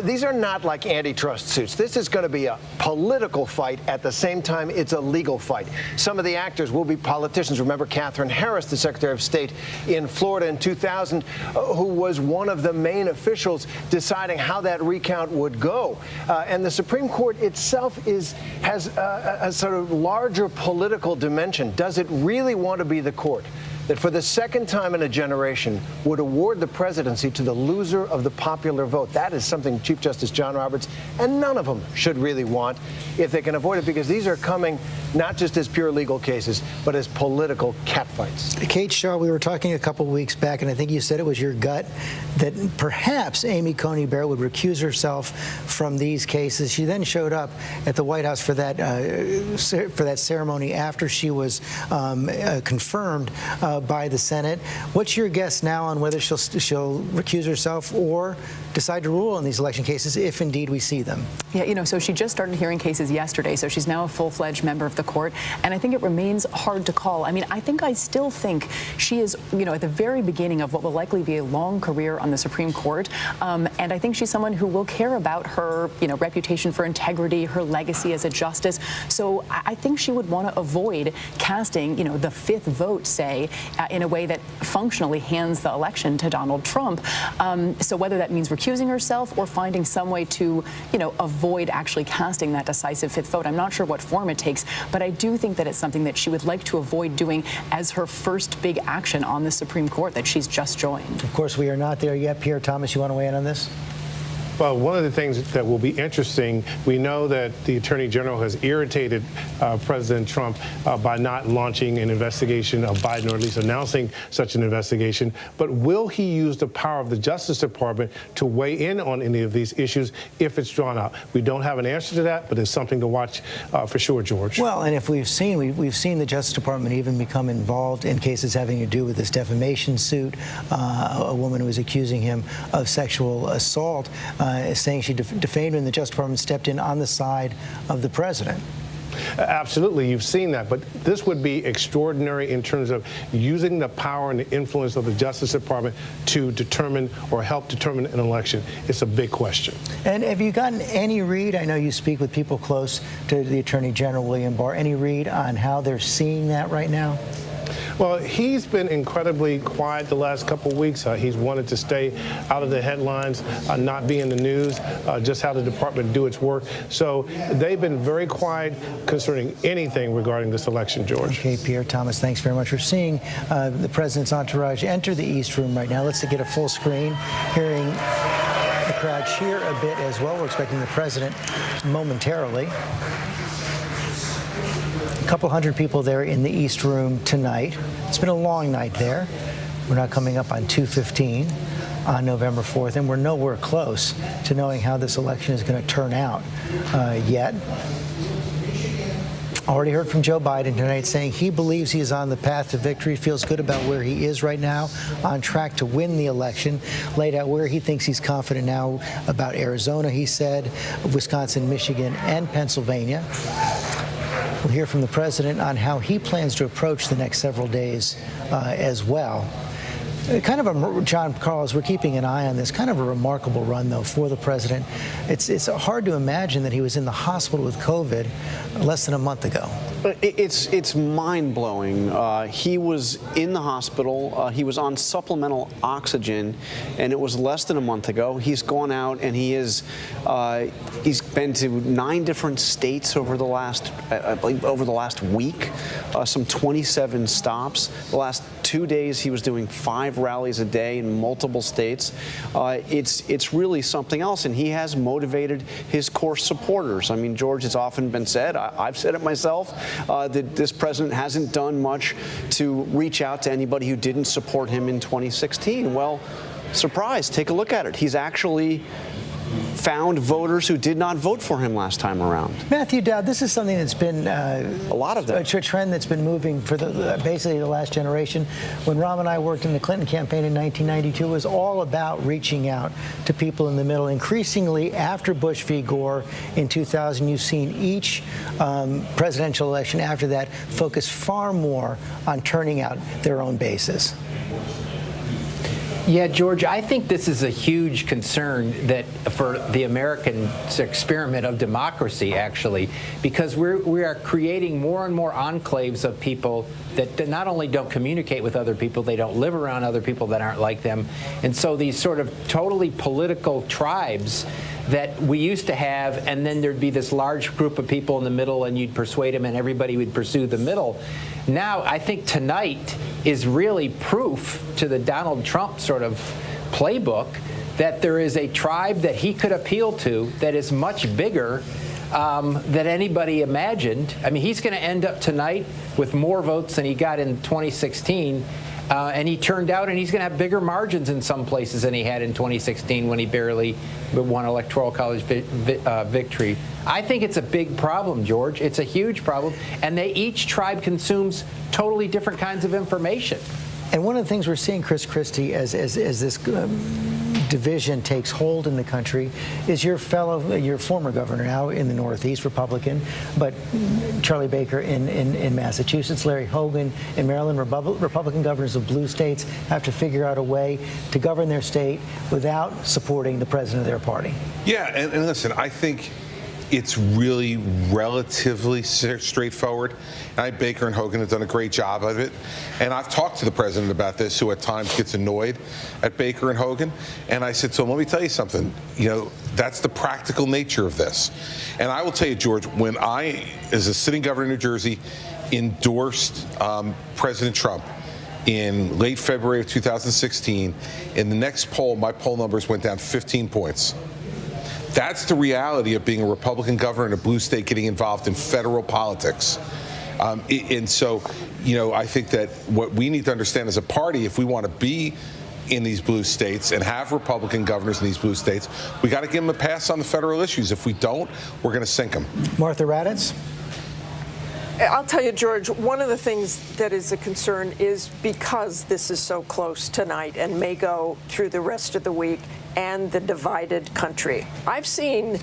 these are not like antitrust suits. This is going to be a political fight. At the same time, it's a legal fight. Some of the actors will be politicians. Remember Katherine Harris, the Secretary of State in Florida in 2000, who was one of the main officials deciding how that recount would go. And the Supreme Court itself has a sort of larger political dimension. Does it really want to be the court that for the second time in a generation would award the presidency to the loser of the popular vote? That is something Chief Justice John Roberts and none of them should really want if they can avoid it, because these are coming not just as pure legal cases, but as political catfights. Kate Shaw, we were talking a couple weeks back, and I think you said it was your gut that perhaps Amy Coney Barrett would recuse herself from these cases. She then showed up at the White House for that ceremony after she was confirmed by the Senate. What's your guess now on whether she'll recuse herself or decide to rule on these election cases if indeed we see them? Yeah, so she just started hearing cases yesterday, so she's now a full-fledged member of the court, and I think it remains hard to call. I mean, I still think she is, at the very beginning of what will likely be a long career on the Supreme Court, and I think she's someone who will care about her, reputation for integrity, her legacy as a justice. So I think she would want to avoid casting, the fifth vote, say, in a way that functionally hands the election to Donald Trump. So whether that means recusing herself or finding some way to, avoid actually casting that decisive fifth vote, I'm not sure what form it takes, but I do think that it's something that she would like to avoid doing as her first big action on the Supreme Court that she's just joined. Of course, we are not there yet. Pierre Thomas, you want to weigh in on this? Well, one of the things that will be interesting, we know that the Attorney General has irritated President Trump by not launching an investigation of Biden, or at least announcing such an investigation. But will he use the power of the Justice Department to weigh in on any of these issues if it's drawn out? We don't have an answer to that, but it's something to watch for sure, George. Well, and if we've seen the Justice Department even become involved in cases having to do with this defamation suit, a woman who was accusing him of sexual assault, saying she defamed him, and the Justice Department stepped in on the side of the president. Absolutely, you've seen that, but this would be extraordinary in terms of using the power and the influence of the Justice Department to determine or help determine an election. It's a big question. And have you gotten any read? I know you speak with people close to the Attorney General, William Barr. Any read on how they're seeing that right now? Well, he's been incredibly quiet the last couple of weeks. He's wanted to stay out of the headlines, not be in the news, just have the department do its work. So they've been very quiet concerning anything regarding this election, George. Okay, Pierre Thomas, thanks very much. We're seeing the president's entourage enter the East Room right now. Let's get a full screen, hearing the crowd cheer a bit as well. We're expecting the president momentarily. A couple hundred people there in the East Room tonight. It's been a long night there. We're now coming up on 2:15 on November 4th, and we're nowhere close to knowing how this election is going to turn out yet. Already heard from Joe Biden tonight saying he believes he is on the path to victory, feels good about where he is right now, on track to win the election, laid out where he thinks he's confident now about Arizona, he said, Wisconsin, Michigan, and Pennsylvania. We'll hear from the president on how he plans to approach the next several days as well. Kind of a, John Carlos, we're keeping an eye on this. Kind of a remarkable run, though, for the president. It's hard to imagine that he was in the hospital with COVID less than a month ago. It's mind-blowing. He was in the hospital. He was on supplemental oxygen, and it was less than a month ago. He's gone out and he's been to 9 different states over the last, I believe, over the last week. Some 27 stops. The last 2 days, he was doing 5 rallies a day in multiple states. It's really something else, and he has motivated his core supporters. I mean, George, it's often been said, I've said it myself, that this president hasn't done much to reach out to anybody who didn't support him in 2016. Well, surprise, take a look at it. He's actually found voters who did not vote for him last time around. Matthew Dowd, this is something that's been a lot of them. A trend that's been moving for basically the last generation. When Rob and I worked in the Clinton campaign in 1992, it was all about reaching out to people in the middle. Increasingly, after Bush v. Gore in 2000, you've seen each presidential election after that focus far more on turning out their own bases. Yeah, George, I think this is a huge concern that for the American experiment of democracy, actually, because we are creating more and more enclaves of people that not only don't communicate with other people, they don't live around other people that aren't like them. And so these sort of totally political tribes that we used to have, and then there'd be this large group of people in the middle, and you'd persuade them, and everybody would pursue the middle. Now, I think tonight is really proof to the Donald Trump sort of playbook that there is a tribe that he could appeal to that is much bigger than anybody imagined. I mean, he's going to end up tonight with more votes than he got in 2016. And he turned out, and he's going to have bigger margins in some places than he had in 2016 when he barely won electoral college victory. I think it's a big problem, George. It's a huge problem. And each tribe consumes totally different kinds of information. And one of the things we're seeing, Chris Christie, as this division takes hold in the country, is your former governor now in the Northeast, Republican, but Charlie Baker in Massachusetts, Larry Hogan in Maryland, Republican governors of blue states have to figure out a way to govern their state without supporting the president of their party. Yeah, and listen, I think it's really relatively straightforward. Baker and Hogan have done a great job of it. And I've talked to the president about this, who at times gets annoyed at Baker and Hogan. And I said to him, let me tell you something. You know, that's the practical nature of this. And I will tell you, George, when I, as a sitting governor of New Jersey, endorsed President Trump in late February of 2016, in the next poll, my poll numbers went down 15 points. That's the reality of being a Republican governor in a blue state getting involved in federal politics. And so, you know, I think that what we need to understand as a party, if we want to be in these blue states and have Republican governors in these blue states, we got to give them a pass on the federal issues. If we don't, we're going to sink them. Martha Raddatz? I'll tell you, George, one of the things that is a concern is because this is so close tonight and may go through the rest of the week and the divided country. I've seen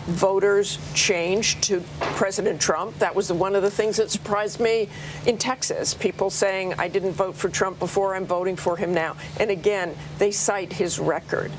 voters change to President Trump. That was one of the things that surprised me in Texas. People saying, I didn't vote for Trump before, I'm voting for him now. And again, they cite his record.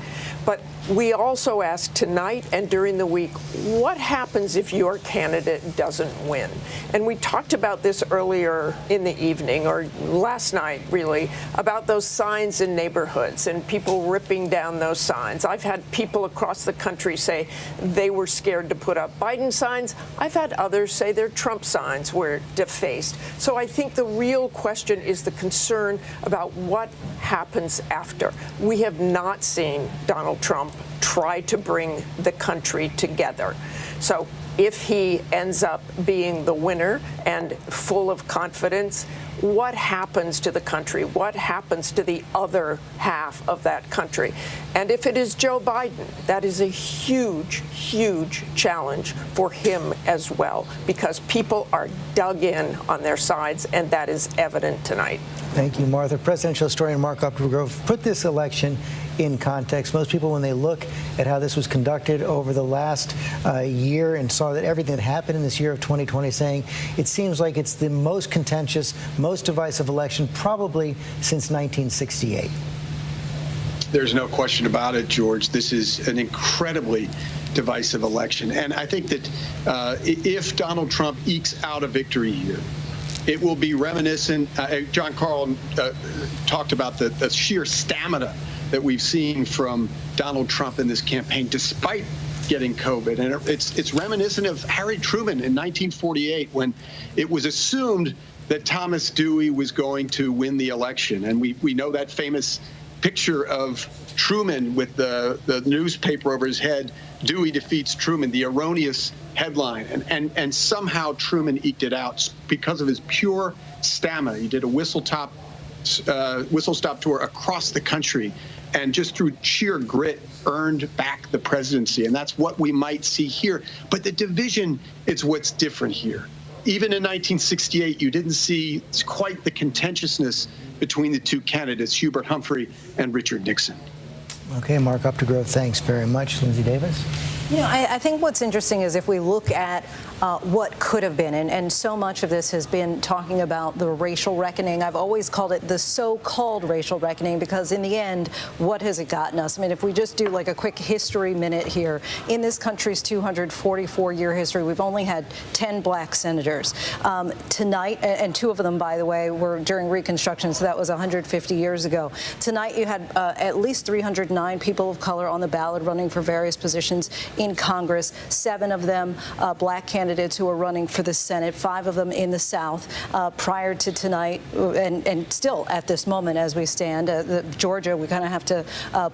But we also ask tonight and during the week, what happens if your candidate doesn't win? And we talked about this earlier in the evening, or last night, really, about those signs in neighborhoods and people ripping down those signs. I've had people across the country say they were scared to put up Biden signs. I've had others say their Trump signs were defaced. So I think the real question is the concern about what happens after. We have not seen Donald Trump try to bring the country together. So if he ends up being the winner and full of confidence, what happens to the country? What happens to the other half of that country? And if it is Joe Biden, that is a huge, huge challenge for him as well, because people are dug in on their sides, and that is evident tonight. Thank you, Martha. Presidential historian Mark Updegrove put this election in context. Most people, when they look at how this was conducted over the last year and saw that everything that happened in this year of 2020, saying it seems like it's the most contentious, most divisive election probably since 1968. There's no question about it, George. This is an incredibly divisive election. And I think that if Donald Trump ekes out a victory here, it will be reminiscent. John Carl talked about the sheer stamina that we've seen from Donald Trump in this campaign, despite getting COVID. And it's reminiscent of Harry Truman in 1948, when it was assumed that Thomas Dewey was going to win the election. And we know that famous picture of Truman with the newspaper over his head, Dewey defeats Truman, the erroneous headline. And somehow Truman eked it out because of his pure stamina. He did a whistle-stop tour across the country, and just through sheer grit earned back the presidency. And that's what we might see here. But the division is what's different here. Even in 1968, you didn't see quite the contentiousness between the two candidates, Hubert Humphrey and Richard Nixon. Okay, Mark Updegrove, thanks very much. Lindsay Davis? You know, I think what's interesting is if we look at what could have been, and so much of this has been talking about the racial reckoning. I've always called it the so-called racial reckoning, because in the end, what has it gotten us? I mean, if we just do like a quick history minute here, in this country's 244-year history, we've only had 10 black senators. Tonight, and 2 of them, by the way, were during Reconstruction, so that was 150 years ago. Tonight, you had at least 309 people of color on the ballot running for various positions in Congress, 7 of them black candidates who are running for the Senate, 5 of them in the South. Prior to tonight, and still at this moment as we stand, Georgia, we kind of have to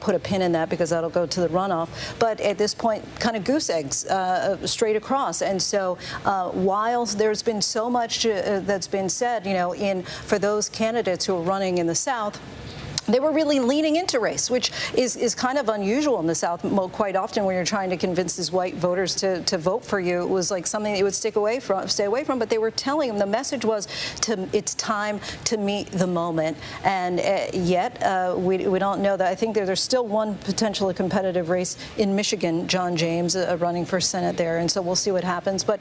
put a pin in that because that'll go to the runoff. But at this point, kind of goose eggs straight across. And so while there's been so much that's been said, you know, for those candidates who are running in the South, they were really leaning into race, which is kind of unusual in the South. Quite often when you're trying to convince these white voters to vote for you, it was like something that you would stay away from. But they were telling them, the message was, it's time to meet the moment. And yet we don't know that. I think there's still one potentially competitive race in Michigan, John James running for Senate there. And so we'll see what happens. But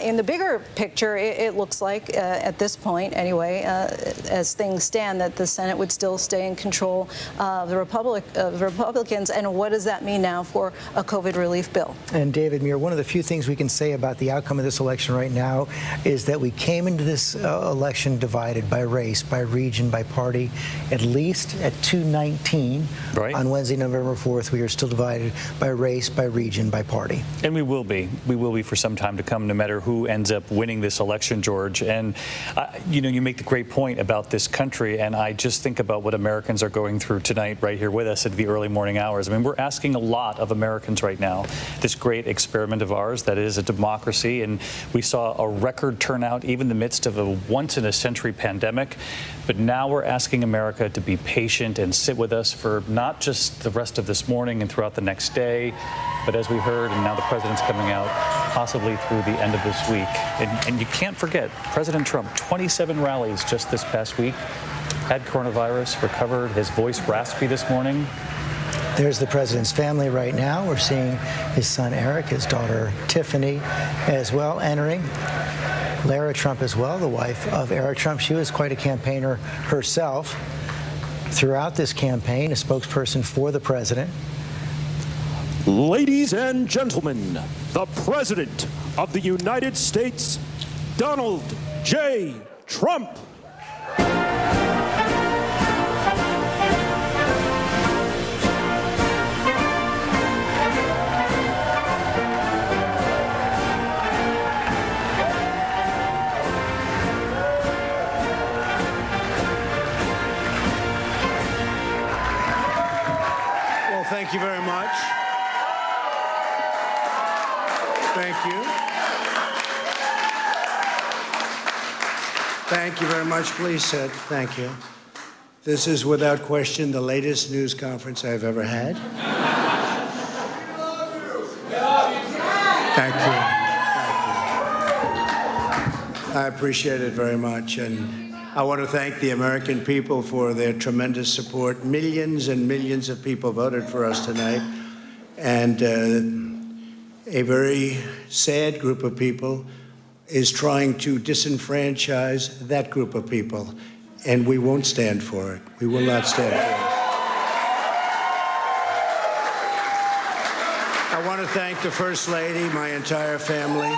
in the bigger picture, it looks like at this point anyway, as things stand, that the Senate would still stay in control of the Republicans. And what does that mean now for a COVID relief bill? And David Muir, one of the few things we can say about the outcome of this election right now is that we came into this election divided by race, by region, by party. At least at 2:19 on Wednesday, November 4th, we are still divided by race, by region, by party. And we will be. We will be for some time to come, no matter who ends up winning this election, George. And, you know, you make the great point about this country, and I just think about what Americans are going through tonight right here with us at the early morning hours. I mean, we're asking a lot of Americans right now, this great experiment of ours that is a democracy, and we saw a record turnout even in the midst of a once-in-a-century pandemic. But now we're asking America to be patient and sit with us for not just the rest of this morning and throughout the next day, but as we heard, and now the president's coming out, possibly through the end of this week. And you can't forget, President Trump, 27 rallies just this past week, had coronavirus, recovered, his voice raspy this morning. There's the president's family right now. We're seeing his son Eric, his daughter Tiffany as well entering. Lara Trump as well, the wife of Eric Trump. She was quite a campaigner herself. Throughout this campaign, a spokesperson for the president. Ladies and gentlemen, the President of the United States, Donald J. Trump. Thank you very much. Thank you. Thank you very much. Please sit. Thank you. This is without question the latest news conference I've ever had. Thank you. I appreciate it very much. And I want to thank the American people for their tremendous support. Millions and millions of people voted for us tonight. And a very sad group of people is trying to disenfranchise that group of people. And we won't stand for it. We will not stand for it. I want to thank the First Lady, my entire family,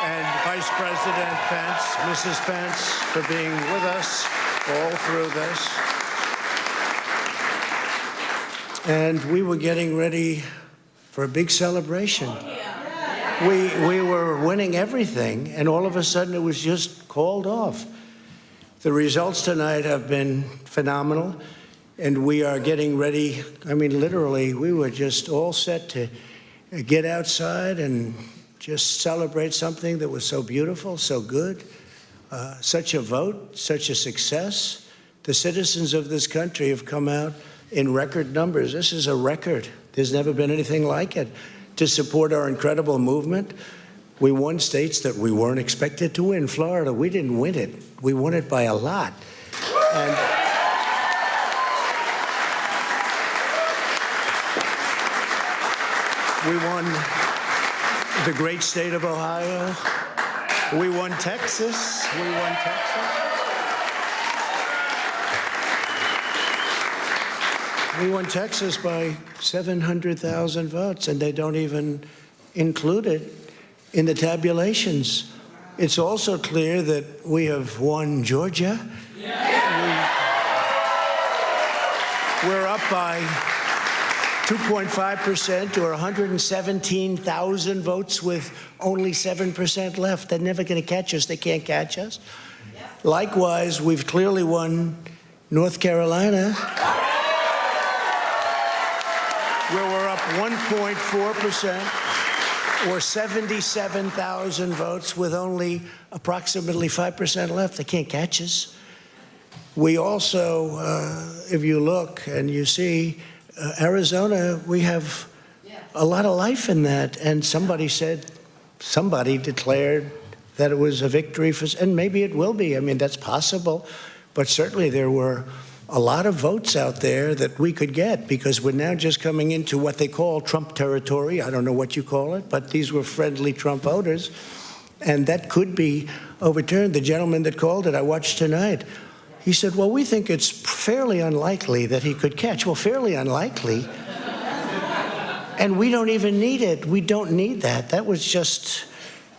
and Vice President Pence, Mrs. Pence, for being with us all through this. And we were getting ready for a big celebration. We were winning everything, and all of a sudden it was just called off. The results tonight have been phenomenal, and we are getting ready. I mean, literally, we were just all set to get outside and just celebrate something that was so beautiful, so good, such a vote, such a success. The citizens of this country have come out in record numbers. This is a record. There's never been anything like it. To support our incredible movement, we won states that we weren't expected to win. Florida, we didn't win it. We won it by a lot. And we won the great state of Ohio. We won Texas. We won Texas. We won Texas by 700,000 votes, and they don't even include it in the tabulations. It's also clear that we have won Georgia. We're up by 2.5% or 117,000 votes with only 7% left. They're never going to catch us. They can't catch us. Likewise, we've clearly won North Carolina, where we're up 1.4% or 77,000 votes with only approximately 5% left. They can't catch us. We also, if you look and you see, Arizona, we have a lot of life in that. And somebody declared that it was a victory for, and maybe it will be. I mean, that's possible. But certainly there were a lot of votes out there that we could get, because we're now just coming into what they call Trump territory. I don't know what you call it, but these were friendly Trump voters. And that could be overturned. The gentleman that called it, I watched tonight, he said, well, we think it's fairly unlikely that he could catch. Well, fairly unlikely. And we don't even need it. We don't need that. That was just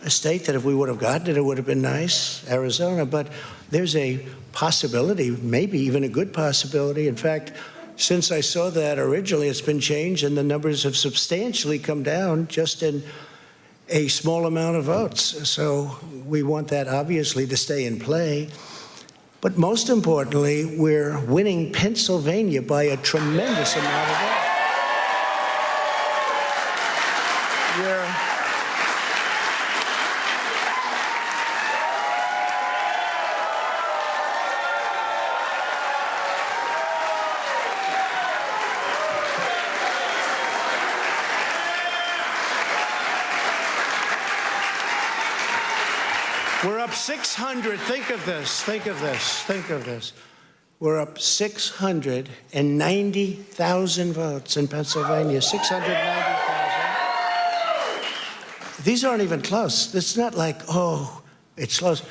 a state that if we would have gotten it, it would have been nice, Arizona. But there's a possibility, maybe even a good possibility. In fact, since I saw that originally, it's been changed, and the numbers have substantially come down just in a small amount of votes. So we want that, obviously, to stay in play. But most importantly, we're winning Pennsylvania by a tremendous amount of votes. We're up 600. Think of this. Think of this. Think of this. We're up 690,000 votes in Pennsylvania. 690,000. These aren't even close. It's not like, oh, it's close.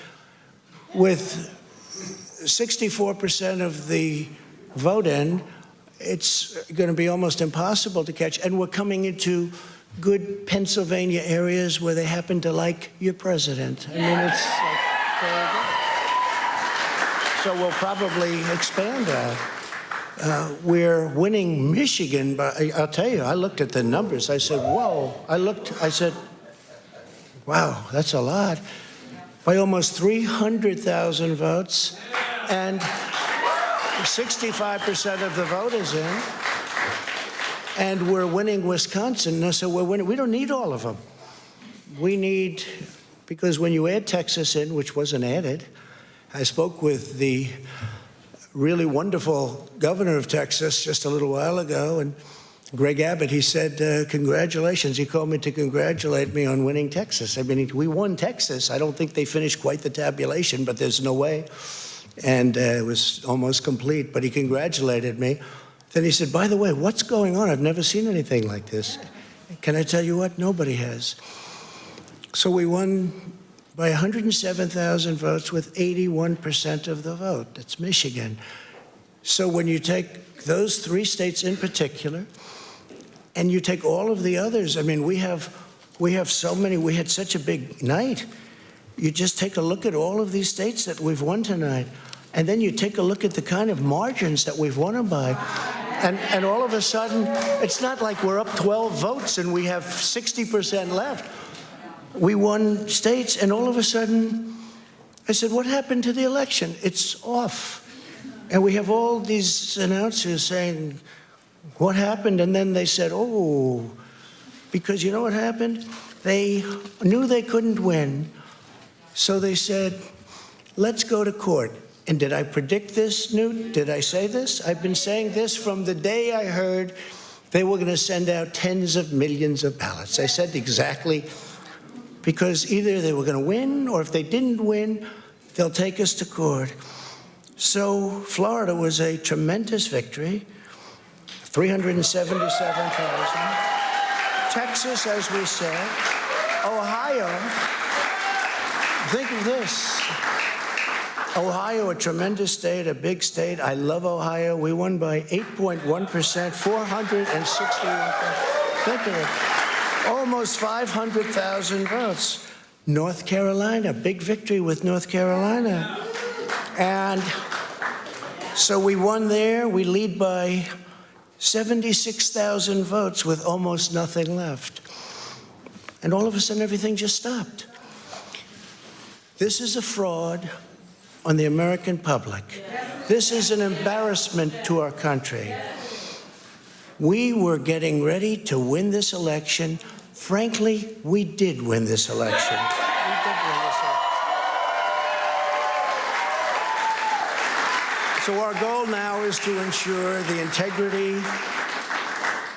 With 64% of the vote in, it's going to be almost impossible to catch. And we're coming into good Pennsylvania areas where they happen to like your president. I mean, it's like very good. So we'll probably expand that. We're winning Michigan, but I'll tell you, I looked at the numbers. I said, whoa. I said, wow, that's a lot. By almost 300,000 votes, and 65% of the vote is in. And we're winning Wisconsin. So we're winning. We don't need all of them. We need, because when you add Texas in, which wasn't added, I spoke with the really wonderful governor of Texas just a little while ago, and Greg Abbott, he said, congratulations. He called me to congratulate me on winning Texas. I mean, we won Texas. I don't think they finished quite the tabulation, but there's no way and it was almost complete, but he congratulated me. Then he said, by the way, what's going on? I've never seen anything like this. Can I tell you what? Nobody has. So we won by 107,000 votes with 81% of the vote. That's Michigan. So when you take those 3 states in particular, and you take all of the others, I mean, we have so many, we had such a big night. You just take a look at all of these states that we've won tonight, and then you take a look at the kind of margins that we've won them by, and all of a sudden, it's not like we're up 12 votes and we have 60% left. We won states, and all of a sudden, I said, what happened to the election? It's off. And we have all these announcers saying, what happened? And then they said, oh, because you know what happened? They knew they couldn't win, so they said, let's go to court. And did I predict this, Newt? Did I say this? I've been saying this from the day I heard they were going to send out tens of millions of ballots. I said exactly, because either they were going to win, or if they didn't win, they'll take us to court. So Florida was a tremendous victory, 377,000. Texas, as we said. Ohio, think of this. Ohio, a tremendous state, a big state. I love Ohio. We won by 8.1%, 461,000. Think of it. Almost 500,000 votes. North Carolina, big victory with North Carolina. And so we won there. We lead by 76,000 votes with almost nothing left. And all of a sudden, everything just stopped. This is a fraud on the American public. This is an embarrassment to our country. We were getting ready to win this election. Frankly, we did win this election. So our goal now is to ensure the integrity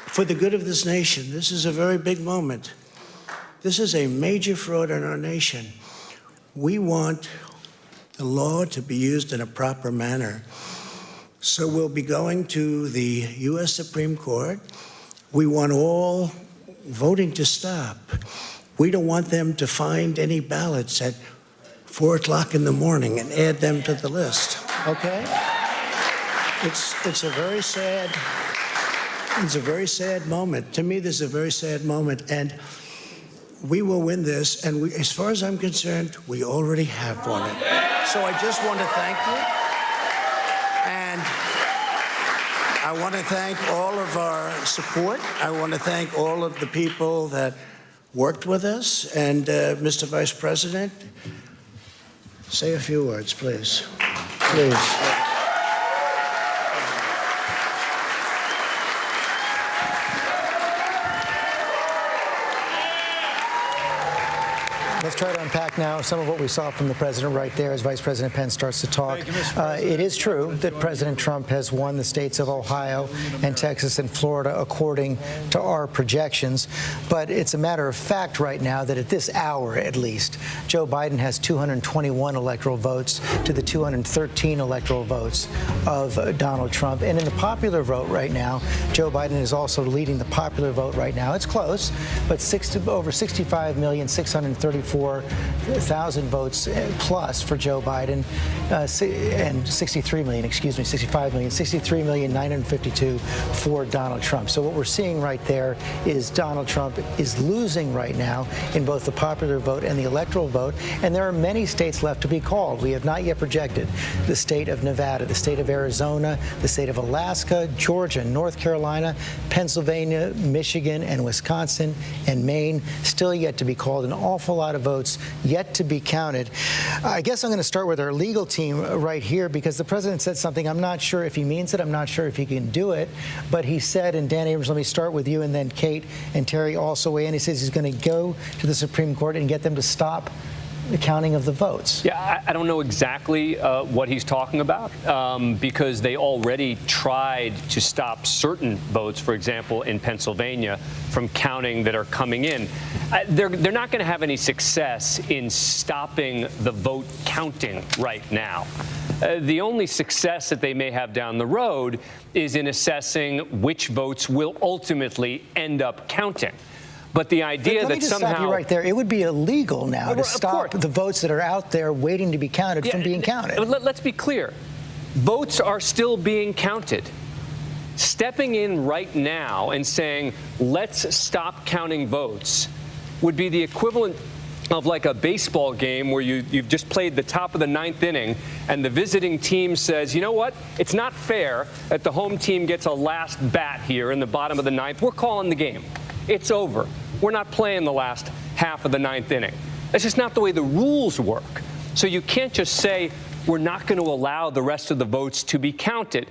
for the good of this nation. This is a very big moment. This is a major fraud in our nation. We want the law to be used in a proper manner. So we'll be going to the U.S. Supreme Court. We want all voting to stop. We don't want them to find any ballots at 4 o'clock in the morning and add them to the list, okay? It's a very sad moment. To me, this is a very sad moment, and we will win this, and as far as I'm concerned, we already have won it. So I just want to thank you, and I want to thank all of our support. I want to thank all of the people that worked with us, and Mr. Vice President, say a few words, please. Please. Let's try to unpack now some of what we saw from the president right there as Vice President Pence starts to talk. It is true that President Trump has won the states of Ohio and Texas and Florida according to our projections. But it's a matter of fact right now that at this hour, at least, Joe Biden has 221 electoral votes to the 213 electoral votes of Donald Trump. And in the popular vote right now, Joe Biden is also leading the popular vote right now. It's close, but over 65,634,000 votes plus for Joe Biden, and 63,952,000 for Donald Trump. So what we're seeing right there is Donald Trump is losing right now in both the popular vote and the electoral vote, and there are many states left to be called. We have not yet projected the state of Nevada, the state of Arizona, the state of Alaska, Georgia, North Carolina, Pennsylvania, Michigan, and Wisconsin, and Maine, still yet to be called. An awful lot of votes yet to be counted. I guess I'm going to start with our legal team right here, because the president said something. I'm not sure if he means it. I'm not sure if he can do it. But he said, and Dan Abrams, let me start with you, and then Kate and Terry also weigh in. He says he's going to go to the Supreme Court and get them to stop the counting of the votes. Yeah, I don't know exactly what he's talking about because they already tried to stop certain votes, for example, in Pennsylvania, from counting that are coming in. They're not going to have any success in stopping the vote counting right now. The only success that they may have down the road is in assessing which votes will ultimately end up counting. But the idea Let me that just somehow stop you right there. It would be illegal now to stop the votes that are out there waiting to be counted from being counted. Let's be clear. Votes are still being counted. Stepping in right now and saying, let's stop counting votes would be the equivalent of like a baseball game where you've just played the top of the ninth inning and the visiting team says, you know what, it's not fair that the home team gets a last bat here in the bottom of the ninth. We're calling the game. It's over. We're not playing the last half of the ninth inning. That's just not the way the rules work. So you can't just say we're not going to allow the rest of the votes to be counted.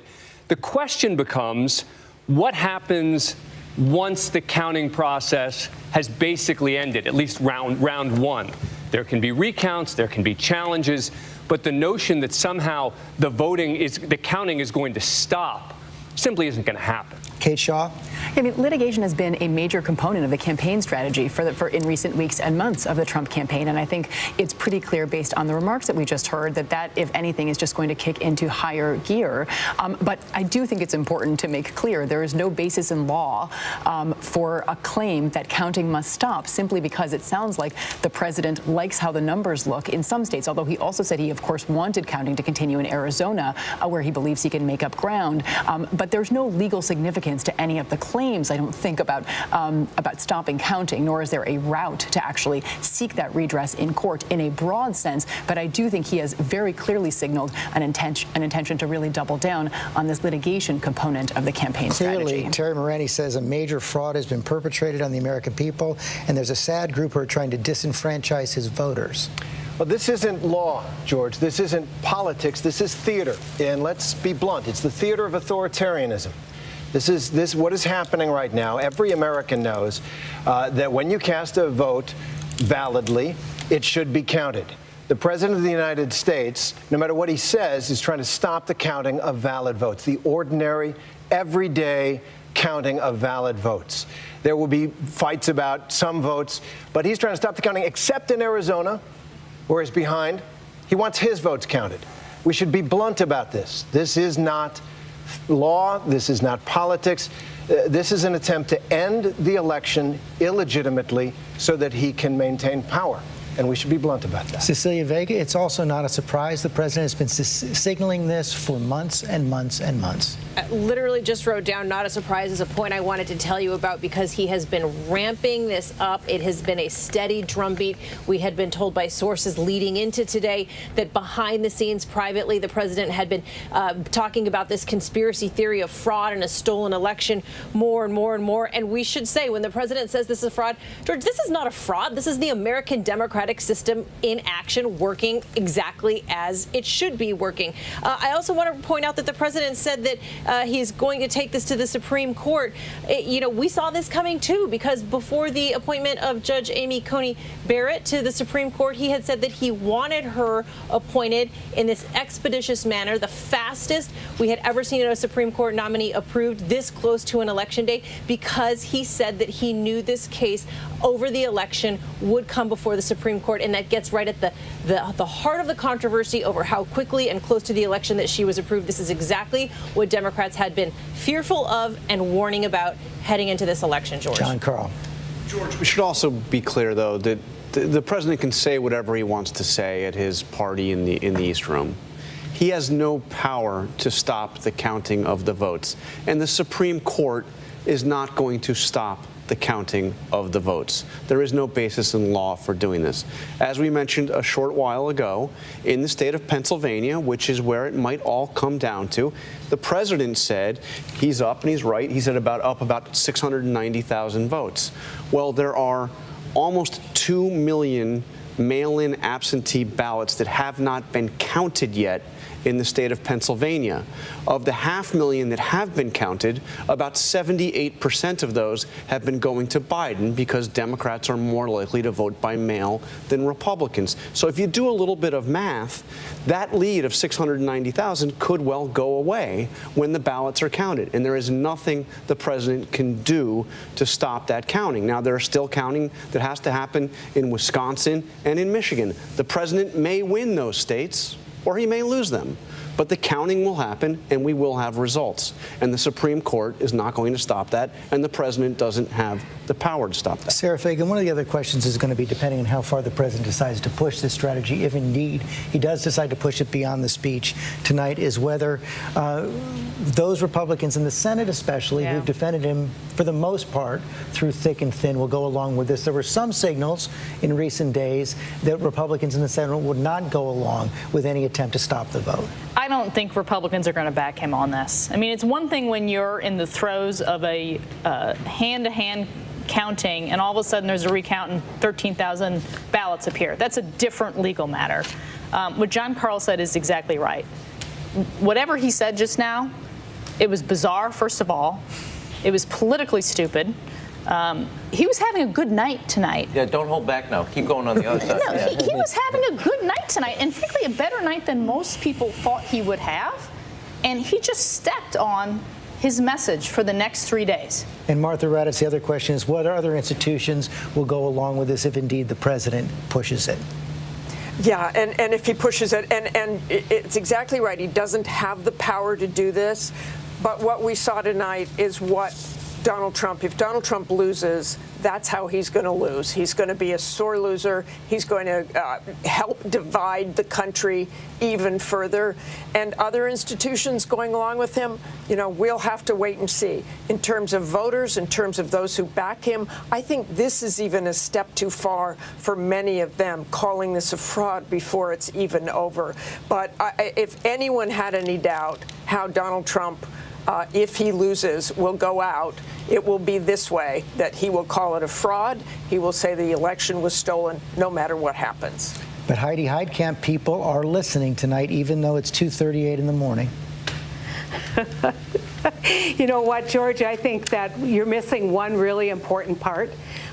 The question becomes, what happens once the counting process has basically ended, at least round one? There can be recounts, there can be challenges, but the notion that somehow the counting is going to stop simply isn't going to happen. Kate Shaw? I mean, litigation has been a major component of the campaign strategy for in recent weeks and months of the Trump campaign, and I think it's pretty clear based on the remarks that we just heard that, if anything, is just going to kick into higher gear. But I do think it's important to make clear there is no basis in law for a claim that counting must stop simply because it sounds like the president likes how the numbers look in some states, although he also said he, of course, wanted counting to continue in Arizona, where he believes he can make up ground. But there's no legal significance to any of the claims, I don't think, about stopping counting, nor is there a route to actually seek that redress in court in a broad sense. But I do think he has very clearly signaled an intention to really double down on this litigation component of the campaign strategy. Clearly, Terry Moretti says a major fraud has been perpetrated on the American people, and there's a sad group who are trying to disenfranchise his voters. Well, this isn't law, George. This isn't politics. This is theater. And let's be blunt. It's the theater of authoritarianism. What is happening right now. Every American knows that when you cast a vote validly, it should be counted. The President of the United States, no matter what he says, is trying to stop the counting of valid votes, the ordinary, everyday counting of valid votes. There will be fights about some votes, but he's trying to stop the counting, except in Arizona, where he's behind. He wants his votes counted. We should be blunt about this. This is not law. This is not politics. This is an attempt to end the election illegitimately so that he can maintain power. And we should be blunt about that. Cecilia Vega, it's also not a surprise the president has been signaling this for months and months and months. I literally just wrote down not a surprise as a point I wanted to tell you about because he has been ramping this up. It has been a steady drumbeat. We had been told by sources leading into today that behind the scenes, privately, the president had been talking about this conspiracy theory of fraud and a stolen election more and more and more. And we should say, when the president says this is a fraud, George, this is not a fraud. This is the American Democratic system in action, working exactly as it should be working. I also want to point out that the president said that he's going to take this to the Supreme Court. We saw this coming too, because before the appointment of Judge Amy Coney Barrett to the Supreme Court, he had said that he wanted her appointed in this expeditious manner, the fastest we had ever seen a Supreme Court nominee approved this close to an election day, because he said that he knew this case over the election would come before the Supreme Court, and that gets right at the heart of the controversy over how quickly and close to the election that she was approved. This is exactly what Democrats had been fearful of and warning about heading into this election, George. John Carl. George, we should also be clear, though, that the president can say whatever he wants to say at his party in the East Room. He has no power to stop the counting of the votes, and the Supreme Court is not going to stop the counting of the votes. There is no basis in law for doing this. As we mentioned a short while ago, in the state of Pennsylvania, which is where it might all come down to, the president said he's up, and he's right. He said up about 690,000 votes. Well, there are almost 2 million mail-in absentee ballots that have not been counted yet in the state of Pennsylvania. Of the 500,000 that have been counted, about 78% of those have been going to Biden because Democrats are more likely to vote by mail than Republicans. So if you do a little bit of math, that lead of 690,000 could well go away when the ballots are counted. And there is nothing the president can do to stop that counting. Now, there are still counting that has to happen in Wisconsin and in Michigan. The president may win those states, or he may lose them. But the counting will happen, and we will have results. And the Supreme Court is not going to stop that, and the president doesn't have the power to stop that. Sarah Fagan, one of the other questions is going to be depending on how far the president decides to push this strategy, if indeed he does decide to push it beyond the speech tonight, is whether those Republicans in the Senate especially who've defended him for the most part through thick and thin will go along with this. There were some signals in recent days that Republicans in the Senate would not go along with any attempt to stop the vote. I don't think Republicans are going to back him on this. I mean, it's one thing when you're in the throes of a hand-to-hand counting and all of a sudden there's a recount and 13,000 ballots appear. That's a different legal matter. What Jon Karl said is exactly right. Whatever he said just now, it was bizarre, first of all. It was politically stupid. He was having a good night tonight. Yeah, don't hold back now. Keep going on the other side. No, he was having a good night tonight, and frankly, a better night than most people thought he would have. And he just stepped on his message for the next 3 days. And Martha Raddatz, the other question is, what other institutions will go along with this if indeed the president pushes it? Yeah, and if he pushes it, and it's exactly right, he doesn't have the power to do this. But what we saw tonight is what Donald Trump, if Donald Trump loses, that's how he's going to lose. He's going to be a sore loser. He's going to help divide the country even further. And other institutions going along with him, you know, we'll have to wait and see. In terms of voters, in terms of those who back him, I think this is even a step too far for many of them, calling this a fraud before it's even over. But if anyone had any doubt how Donald Trump, if he loses, will go out, it will be this way, that he will call it a fraud. He will say the election was stolen no matter what happens. But Heidi Heitkamp people are listening tonight, even though it's 2:38 in the morning. You know what, George? I think that you're missing one really important part,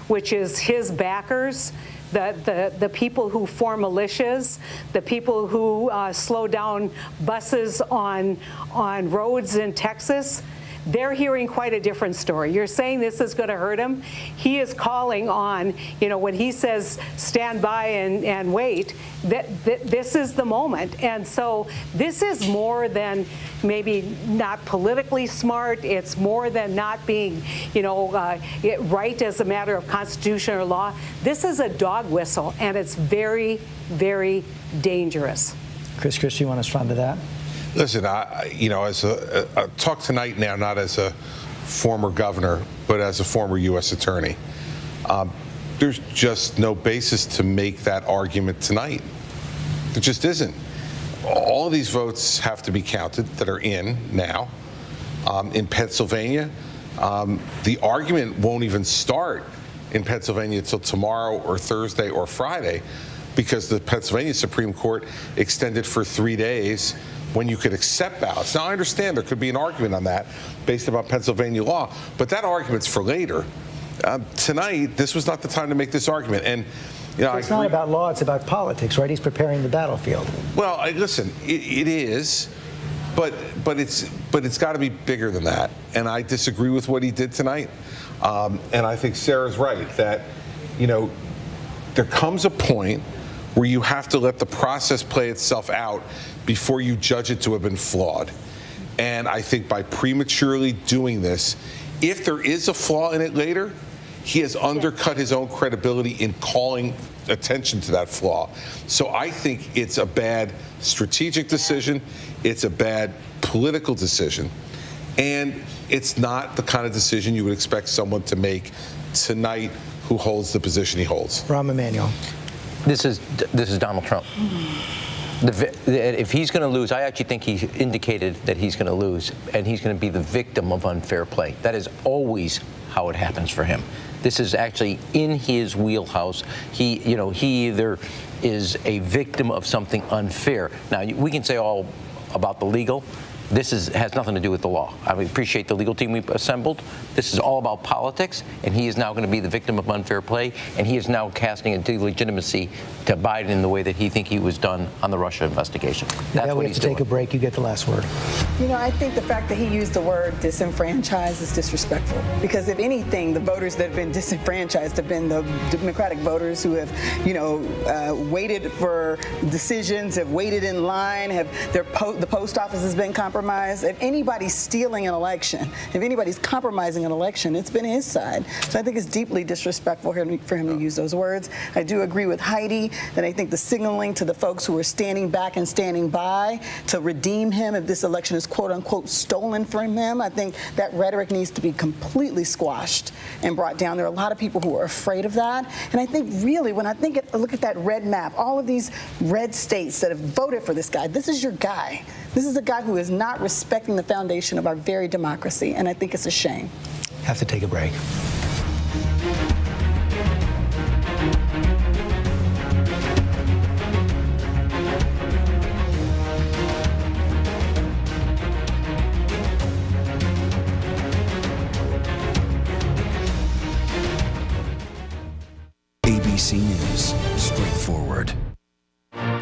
which is his backers. The people who form militias, the people who slow down buses on roads in Texas, they're hearing quite a different story. You're saying this is going to hurt him. He is calling on, you know, when he says stand by and wait, that this is the moment. And so this is more than maybe not politically smart. It's more than not being, you know, right as a matter of constitution or law. This is a dog whistle, and it's very, very dangerous. Chris, you want to respond to that? Listen, you know, as a talk tonight now, not as a former governor, but as a former U.S. attorney. There's just no basis to make that argument tonight. There just isn't. All of these votes have to be counted that are in now. In Pennsylvania, the argument won't even start in Pennsylvania until tomorrow or Thursday or Friday, because the Pennsylvania Supreme Court extended for 3 days when you could accept ballots. Now, I understand there could be an argument on that based upon Pennsylvania law, but that argument's for later. Tonight, this was not the time to make this argument. And you know, it's not about law, it's about politics, right? He's preparing the battlefield. Well, listen, it is, but it's got to be bigger than that. And I disagree with what he did tonight. And I think Sarah's right that, you know, there comes a point where you have to let the process play itself out before you judge it to have been flawed. And I think by prematurely doing this, if there is a flaw in it later, he has undercut his own credibility in calling attention to that flaw. So I think it's a bad strategic decision. It's a bad political decision. And it's not the kind of decision you would expect someone to make tonight who holds the position he holds. Rahm Emanuel. This is Donald Trump. If he's going to lose, I actually think he indicated that he's going to lose, and he's going to be the victim of unfair play. That is always how it happens for him. This is actually in his wheelhouse. He either is a victim of something unfair. Now, we can say all about the legal. This has nothing to do with the law. I appreciate the legal team we've assembled. This is all about politics, and he is now going to be the victim of unfair play, and he is now casting a delegitimacy to Biden in the way that he think he was done on the Russia investigation. That's Now what we have he's to doing. take a break. You get the last word. You know, I think the fact that he used the word disenfranchised is disrespectful. Because if anything, the voters that have been disenfranchised have been the Democratic voters who have, waited for decisions, have waited in line, the post office has been compromised. If anybody's stealing an election, if anybody's compromising an election, it's been his side. So I think it's deeply disrespectful for him to use those words. I do agree with Heidi that I think the signaling to the folks who are standing back and standing by to redeem him if this election is quote unquote stolen from him, I think that rhetoric needs to be completely squashed and brought down. There are a lot of people who are afraid of that. And I think really when I look at that red map, all of these red states that have voted for this guy, this is your guy. This is a guy who is not respecting the foundation of our very democracy, and I think it's a shame. Have to take a break. ABC News, straightforward.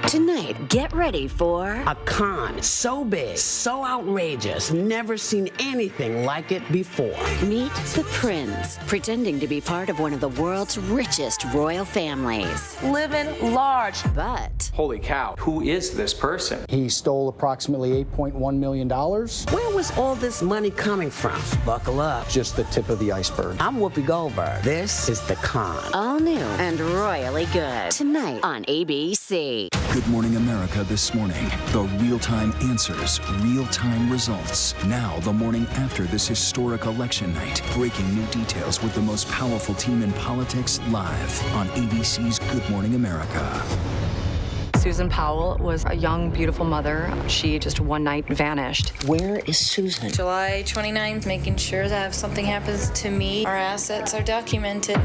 Tonight, get ready for a con so big, so outrageous, never seen anything like it before. Meet the Prince, pretending to be part of one of the world's richest royal families. Living large. But holy cow, who is this person? He stole approximately $8.1 million. Where was all this money coming from? Buckle up. Just the tip of the iceberg. I'm Whoopi Goldberg. This is The Con. All new and royally good. Tonight on ABC. Good Morning America this morning. The real-time answers, real-time results. Now, the morning after this historic election night. Breaking new details with the most powerful team in politics live on ABC's Good Morning America. Susan Powell was a young, beautiful mother. She just one night vanished. Where is Susan? July 29th, making sure that if something happens to me, our assets are documented.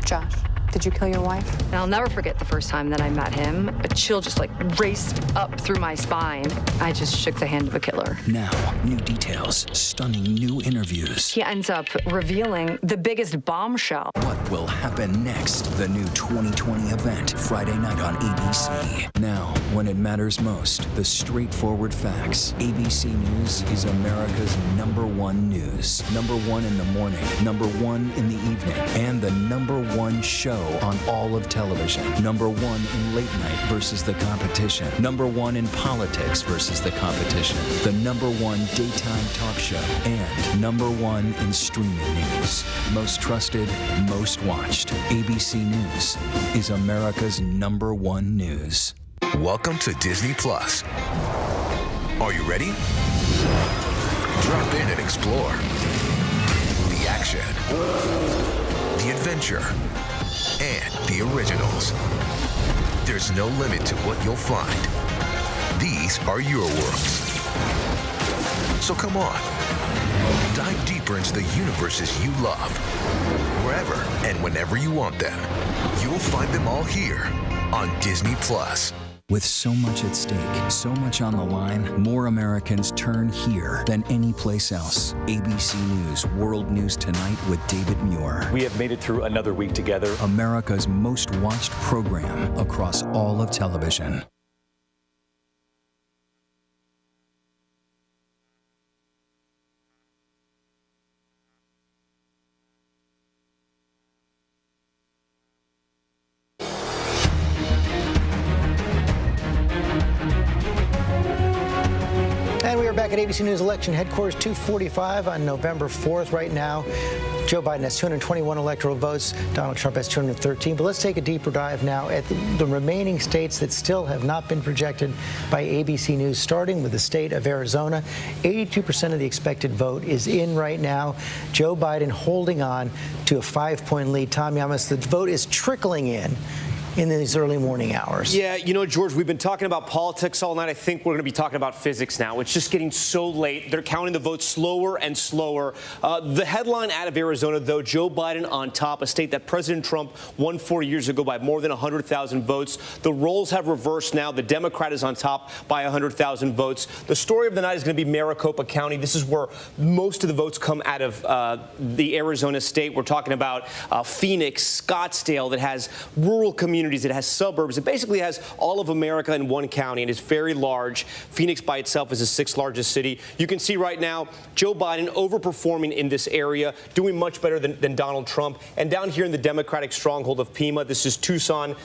Josh, did you kill your wife? And I'll never forget the first time that I met him. A chill just raced up through my spine. I just shook the hand of a killer. Now, new details, stunning new interviews. He ends up revealing the biggest bombshell. What will happen next? The new 2020 event, Friday night on ABC. Now, when it matters most, the straightforward facts. ABC News is America's #1 news. #1 in the morning, #1 in the evening, and the #1 show on all of television. #1 in late night versus the competition. #1 in politics versus the competition. The #1 daytime talk show. And #1 in streaming news. Most trusted, most watched. ABC News is America's #1 news. Welcome to Disney Plus. Are you ready? Drop in and explore. The action, the adventure, and the originals. There's no limit to what you'll find. These are your worlds. So come on, dive deeper into the universes you love. Wherever and whenever you want them, you'll find them all here on Disney Plus. With so much at stake, so much on the line, more Americans turn here than any place else. ABC News World News Tonight with David Muir. We have made it through another week together. America's most watched program across all of television. And we are back at ABC News Election Headquarters, 2:45 on November 4th. Right now, Joe Biden has 221 electoral votes. Donald Trump has 213. But let's take a deeper dive now at the remaining states that still have not been projected by ABC News, starting with the state of Arizona. 82% of the expected vote is in right now. Joe Biden holding on to a 5-point lead. Tom Llamas, the vote is trickling in. in these early morning hours. Yeah, you know, George, we've been talking about politics all night. I think we're going to be talking about physics now. It's just getting so late. They're counting the votes slower and slower. The headline out of Arizona, though, Joe Biden on top, a state that President Trump won 4 years ago by more than 100,000 votes. The roles have reversed now. The Democrat is on top by 100,000 votes. The story of the night is going to be Maricopa County. This is where most of the votes come out of the Arizona state. We're talking about Phoenix, Scottsdale, that has rural communities, it has suburbs. It basically has all of America in one county, and it's very large. Phoenix by itself is the 6th largest city. You can see right now Joe Biden overperforming in this area, doing much better than Donald Trump. And down here in the Democratic stronghold of Pima, this is Tucson,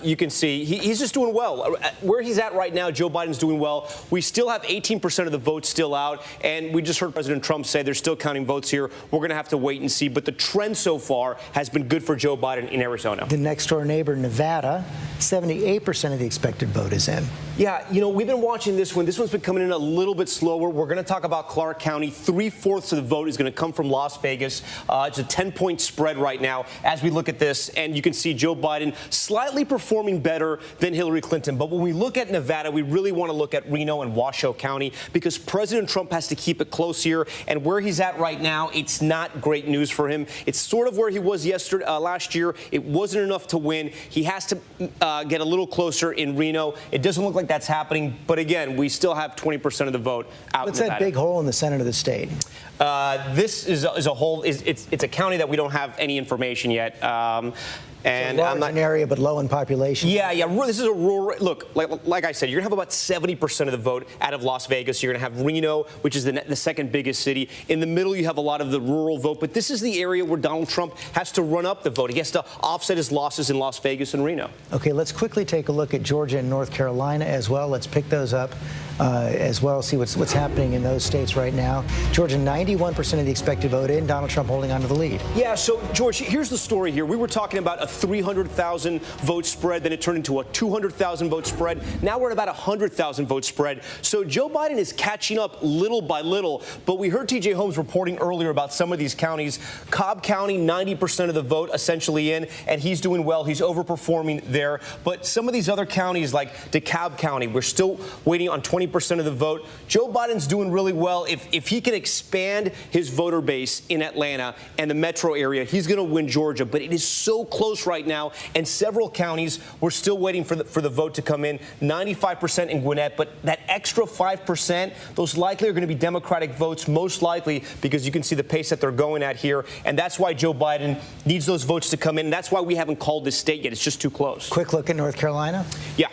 you can see he's just doing well. Where he's at right now, Joe Biden's doing well. We still have 18% of the votes still out, and we just heard President Trump say they're still counting votes here. We're going to have to wait and see. But the trend so far has been good for Joe Biden in Arizona. The next door neighbor, Nevada, 78% of the expected vote is in. Yeah, you know, we've been watching this one. This one's been coming in a little bit slower. We're going to talk about Clark County. 3/4 of the vote is going to come from Las Vegas. It's a 10-point spread right now as we look at this. And you can see Joe Biden slightly performing better than Hillary Clinton. But when we look at Nevada, we really want to look at Reno and Washoe County because President Trump has to keep it close here. And where he's at right now, it's not great news for him. It's sort of where he was last year. It wasn't enough to win. He has to get a little closer in Reno. It doesn't look like that's happening. But again, we still have 20% of the vote out. What's that big hole in the center of the state? This is a whole. It's a county that we don't have any information yet. And so large an area, but low in population. Yeah. This is a rural. Look, like I said, you're gonna have about 70% of the vote out of Las Vegas. You're gonna have Reno, which is the second biggest city. In the middle, you have a lot of the rural vote. But this is the area where Donald Trump has to run up the vote. He has to offset his losses in Las Vegas and Reno. Okay, let's quickly take a look at Georgia and North Carolina as well. Let's pick those up as well. See what's happening in those states right now. Georgia, 91% of the expected vote in. Donald Trump holding on to the lead. Yeah. So George, here's the story here. We were talking about a 300,000 vote spread, then it turned into a 200,000 vote spread. Now we're at about 100,000 vote spread. So Joe Biden is catching up little by little. But we heard T.J. Holmes reporting earlier about some of these counties. Cobb County, 90% of the vote essentially in, and he's doing well. He's overperforming there. But some of these other counties like DeKalb County, we're still waiting on 20% of the vote. Joe Biden's doing really well. If he can expand his voter base in Atlanta and the metro area, he's going to win Georgia. But it is so close right now. And several counties, we're still waiting for the vote to come in. 95% in Gwinnett, but that extra 5%, those likely are going to be Democratic votes, most likely, because you can see the pace that they're going at here. And that's why Joe Biden needs those votes to come in. And that's why we haven't called this state yet. It's just too close. Quick look at North Carolina. Yeah.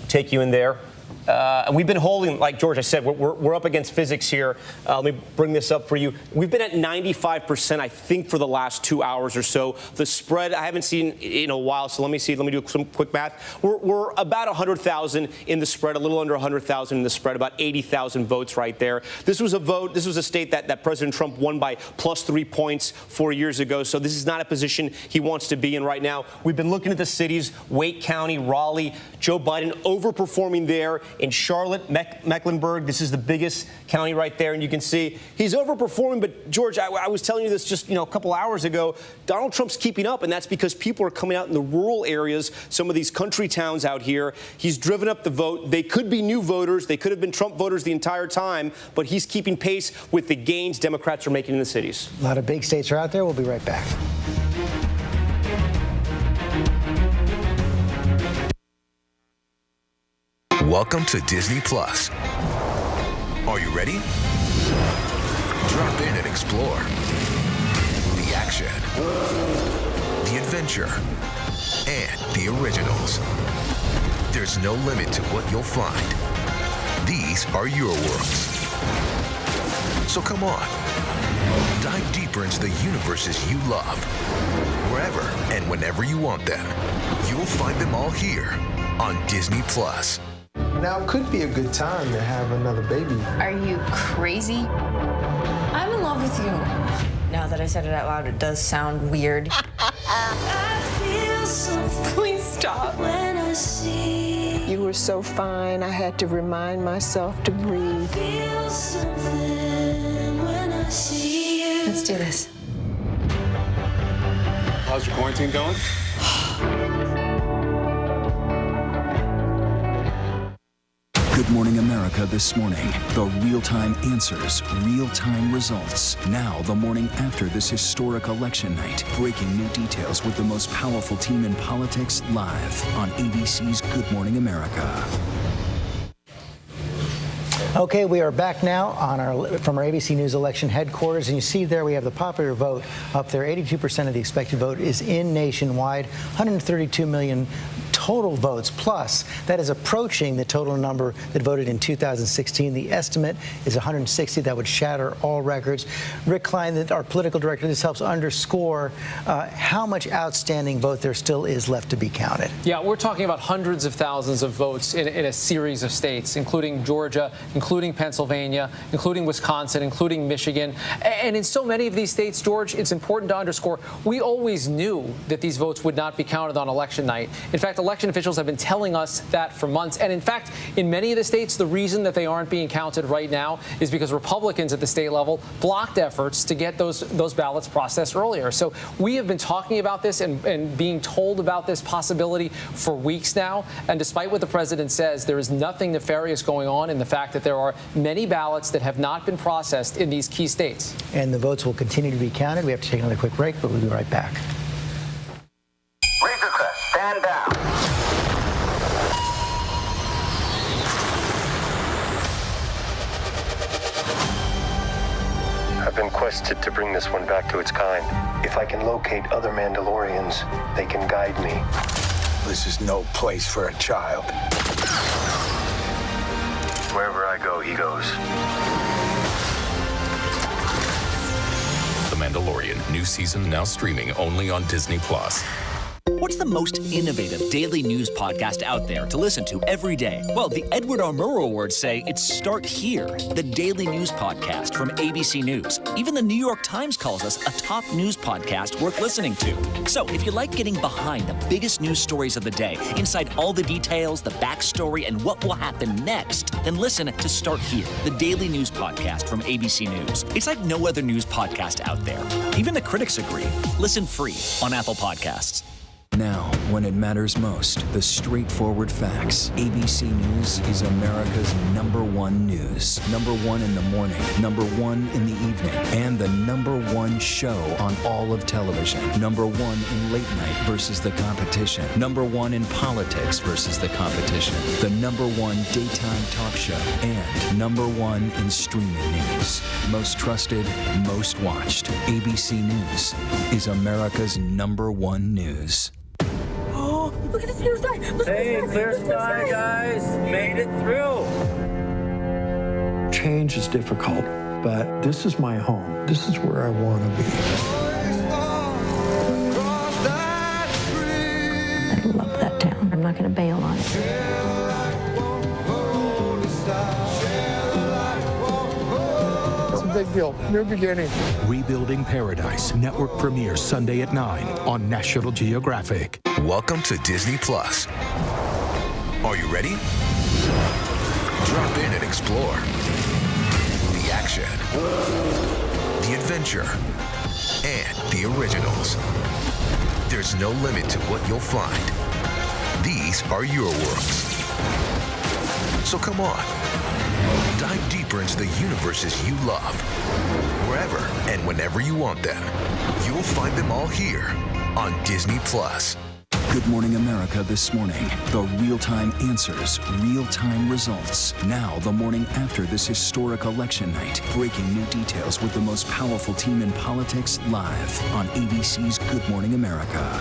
Take you in there. And we've been holding, like George, I said, we're up against physics here. Let me bring this up for you. We've been at 95%, I think, for the last 2 hours or so. The spread, I haven't seen in a while, so let me see. Let me do some quick math. We're about 100,000 in the spread, a little under 100,000 in the spread, about 80,000 votes right there. This was a vote. This was a state that President Trump won by +3 points 4 years ago. So this is not a position he wants to be in right now. We've been looking at the cities, Wake County, Raleigh, Joe Biden overperforming there. In Charlotte, Mecklenburg, this is the biggest county right there, and you can see he's overperforming. But George, I was telling you this just a couple hours ago. Donald Trump's keeping up, and that's because people are coming out in the rural areas, some of these country towns out here. He's driven up the vote. They could be new voters. They could have been Trump voters the entire time, but he's keeping pace with the gains Democrats are making in the cities. A lot of big states are out there. We'll be right back. Welcome to Disney Plus. Are you ready? Drop in and explore. The action, the adventure, and the originals. There's no limit to what you'll find. These are your worlds. So come on. Dive deeper into the universes you love. Wherever and whenever you want them. You'll find them all here on Disney Plus. Now could be a good time to have another baby. Are you crazy? I'm in love with you. Now that I said it out loud, it does sound weird. Please stop. You were so fine, I had to remind myself to breathe. Let's do this. How's your quarantine going? Morning America this morning. The real-time answers, real-time results. Now, the morning after this historic election night. Breaking new details with the most powerful team in politics live on ABC's Good Morning America. Okay, we are back now from our ABC News election headquarters, and you see there we have the popular vote up there. 82% of the expected vote is in nationwide, 132 million total votes, plus that is approaching the total number that voted in 2016. The estimate is 160. That would shatter all records. Rick Klein, our political director, this helps underscore how much outstanding vote there still is left to be counted. Yeah, we're talking about hundreds of thousands of votes in a series of states, including Georgia, including Pennsylvania, including Wisconsin, including Michigan. And in so many of these states, George, it's important to underscore, we always knew that these votes would not be counted on election night. In fact, election officials have been telling us that for months. And in fact, in many of the states, the reason that they aren't being counted right now is because Republicans at the state level blocked efforts to get those ballots processed earlier. So we have been talking about this and being told about this possibility for weeks now. And despite what the president says, there is nothing nefarious going on in the fact that there are many ballots that have not been processed in these key states. And the votes will continue to be counted. We have to take another quick break, but we'll be right back. Stand down. I've been quested to bring this one back to its kind. If I can locate other Mandalorians, they can guide me. This is no place for a child. Wherever I go, he goes. The Mandalorian, new season now streaming only on Disney+. What's the most innovative daily news podcast out there to listen to every day? Well, the Edward R. Murrow Awards say it's Start Here, the daily news podcast from ABC News. Even the New York Times calls us a top news podcast worth listening to. So if you like getting behind the biggest news stories of the day, inside all the details, the backstory, and what will happen next, then listen to Start Here, the daily news podcast from ABC News. It's like no other news podcast out there. Even the critics agree. Listen free on Apple Podcasts. Now, when it matters most, the straightforward facts. ABC News is America's #1 news. #1 in the morning, #1 in the evening, and the #1 show on all of television. #1 in late night versus the competition. #1 in politics versus the competition. The #1 daytime talk show. And #1 in streaming news. Most trusted, most watched. ABC News is America's #1 news. Oh, look at this clear sky. Hey, clear sky, guys. Made it through. Change is difficult, but this is my home. This is where I want to be. I love that town. I'm not going to bail on it. Big deal. New beginning. Rebuilding Paradise, network premiere Sunday at 9 on National Geographic. Welcome to Disney+. Are you ready? Drop in and explore. The action, the adventure, and the originals. There's no limit to what you'll find. These are your worlds. So come on. Dive deeper into the universes you love. Wherever and whenever you want them. You'll find them all here on Disney+. Good Morning America this morning. The real-time answers, real-time results. Now, the morning after this historic election night. Breaking new details with the most powerful team in politics live on ABC's Good Morning America.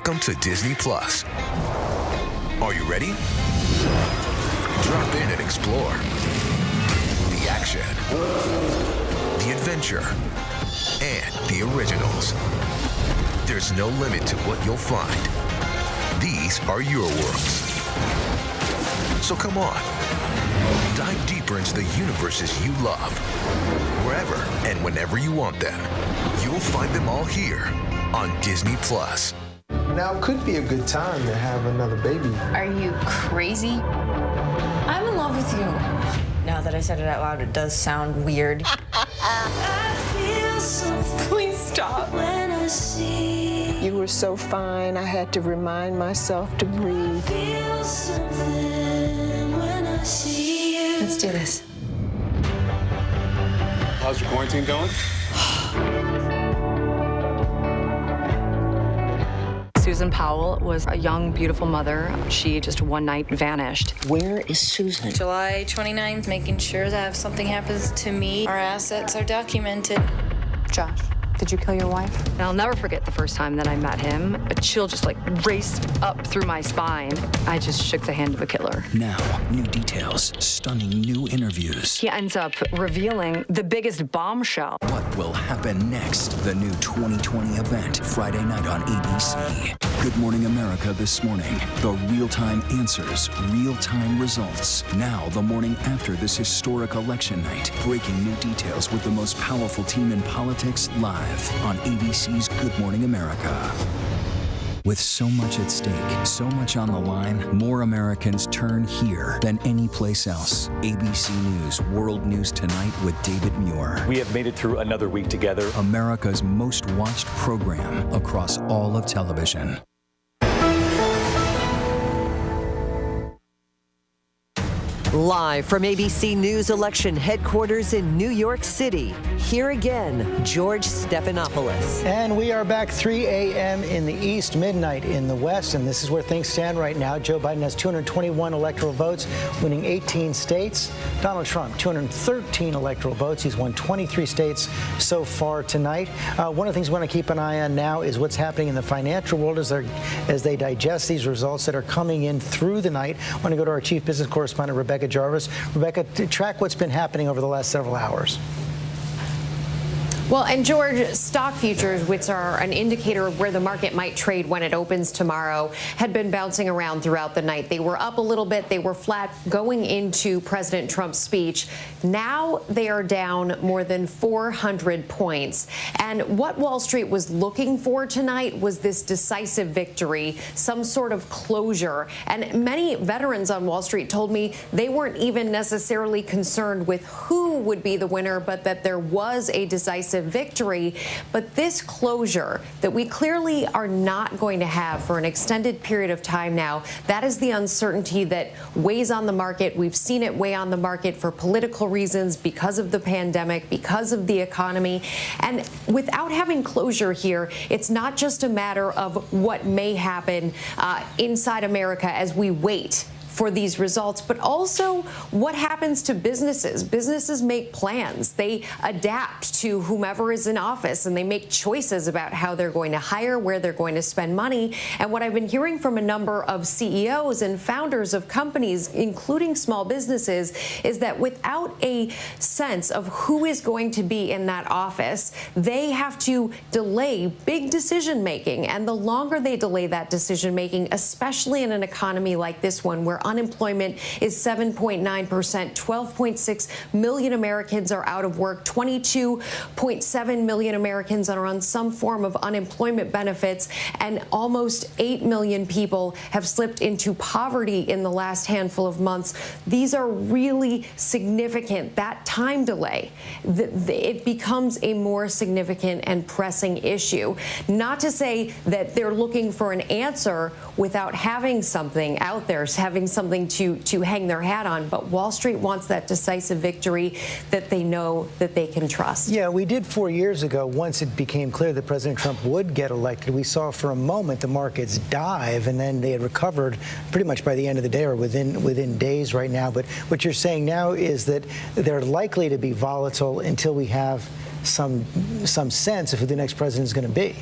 Welcome to Disney Plus. Are you ready? Drop in and explore. The action, the adventure, and the originals. There's no limit to what you'll find. These are your worlds. So come on, dive deeper into the universes you love. Wherever and whenever you want them, you'll find them all here on Disney Plus. Now could be a good time to have another baby. Are you crazy? I'm in love with you. Now that I said it out loud, it does sound weird. Please stop. You were so fine, I had to remind myself to breathe. Let's do this. How's your quarantine going? Susan Powell was a young, beautiful mother. She just one night vanished. Where is Susan? July 29th, making sure that if something happens to me, our assets are documented. Josh, did you kill your wife? And I'll never forget the first time that I met him. A chill just raced up through my spine. I just shook the hand of a killer. Now, new details, stunning new interviews. He ends up revealing the biggest bombshell. What will happen next? The new 2020 event, Friday night on ABC. Good Morning America this morning. The real-time answers, real-time results. Now, the morning after this historic election night. Breaking new details with the most powerful team in politics live on ABC's Good Morning America. With so much at stake, so much on the line, more Americans turn here than any place else. ABC News World News Tonight with David Muir. We have made it through another week together. America's most watched program across all of television. Live from ABC News election headquarters in New York City, here again, George Stephanopoulos. And we are back 3 a.m. in the East, midnight in the West, and this is where things stand right now. Joe Biden has 221 electoral votes, winning 18 states. Donald Trump, 213 electoral votes. He's won 23 states so far tonight. One of the things we want to keep an eye on now is what's happening in the financial world as they digest these results that are coming in through the night. I want to go to our chief business correspondent, Rebecca Jarvis. Rebecca, track what's been happening over the last several hours. Well, and George, stock futures, which are an indicator of where the market might trade when it opens tomorrow, had been bouncing around throughout the night. They were up a little bit. They were flat going into President Trump's speech. Now they are down more than 400 points. And what Wall Street was looking for tonight was this decisive victory, some sort of closure. And many veterans on Wall Street told me they weren't even necessarily concerned with who would be the winner, but that there was a decisive victory. But this closure that we clearly are not going to have for an extended period of time now, that is the uncertainty that weighs on the market. We've seen it weigh on the market for political reasons, because of the pandemic, because of the economy. And without having closure here, it's not just a matter of what may happen inside America as we wait for these results, but also what happens to businesses. Businesses make plans. They adapt to whomever is in office, and they make choices about how they're going to hire, where they're going to spend money. And what I've been hearing from a number of CEOs and founders of companies, including small businesses, is that without a sense of who is going to be in that office, they have to delay big decision making. And the longer they delay that decision making, especially in an economy like this one, where unemployment is 7.9%, 12.6 million Americans are out of work, 22.7 million Americans are on some form of unemployment benefits, and almost 8 million people have slipped into poverty in the last handful of months. These are really significant. That time delay, it becomes a more significant and pressing issue. Not to say that they're looking for an answer without having something out there, having something to hang their hat on, but Wall Street wants that decisive victory that they know that they can trust. Yeah, we did 4 years ago. Once it became clear that President Trump would get elected, we saw for a moment the markets dive, and then they had recovered pretty much by the end of the day, or within days right now. But what you're saying now is that they're likely to be volatile until we have some sense of who the next president is going to be.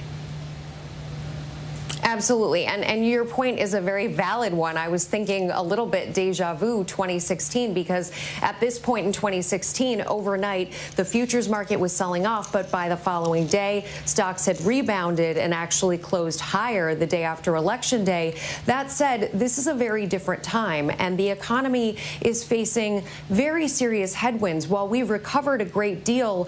Absolutely. And your point is a very valid one. I was thinking a little bit deja vu 2016, because at this point in 2016, overnight, the futures market was selling off, but by the following day, stocks had rebounded and actually closed higher the day after Election Day. That said, this is a very different time, and the economy is facing very serious headwinds. While we've recovered a great deal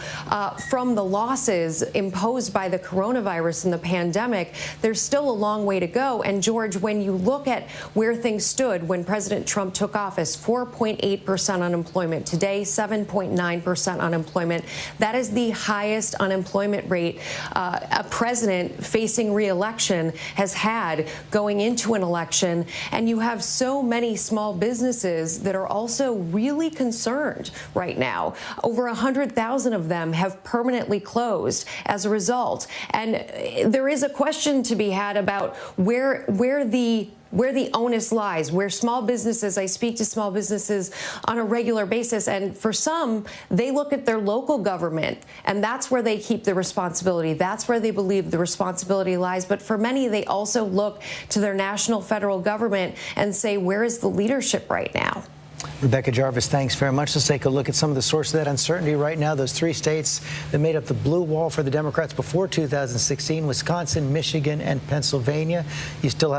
from the losses imposed by the coronavirus and the pandemic, there's still a long way to go. And George, when you look at where things stood when President Trump took office, 4.8% unemployment. Today, 7.9% unemployment. That is the highest unemployment rate a president facing re-election has had going into an election. And you have so many small businesses that are also really concerned right now. Over 100,000 of them have permanently closed as a result. And there is a question to be had about where the onus lies, where small businesses, I speak to small businesses on a regular basis, and for some, they look at their local government, and that's where they keep the responsibility. That's where they believe the responsibility lies. But for many, they also look to their national federal government and say, where is the leadership right now? Rebecca Jarvis, thanks very much. Let's take a look at some of the sources of that uncertainty right now. Those three states that made up the blue wall for the Democrats before 2016, Wisconsin, Michigan, and Pennsylvania. You still have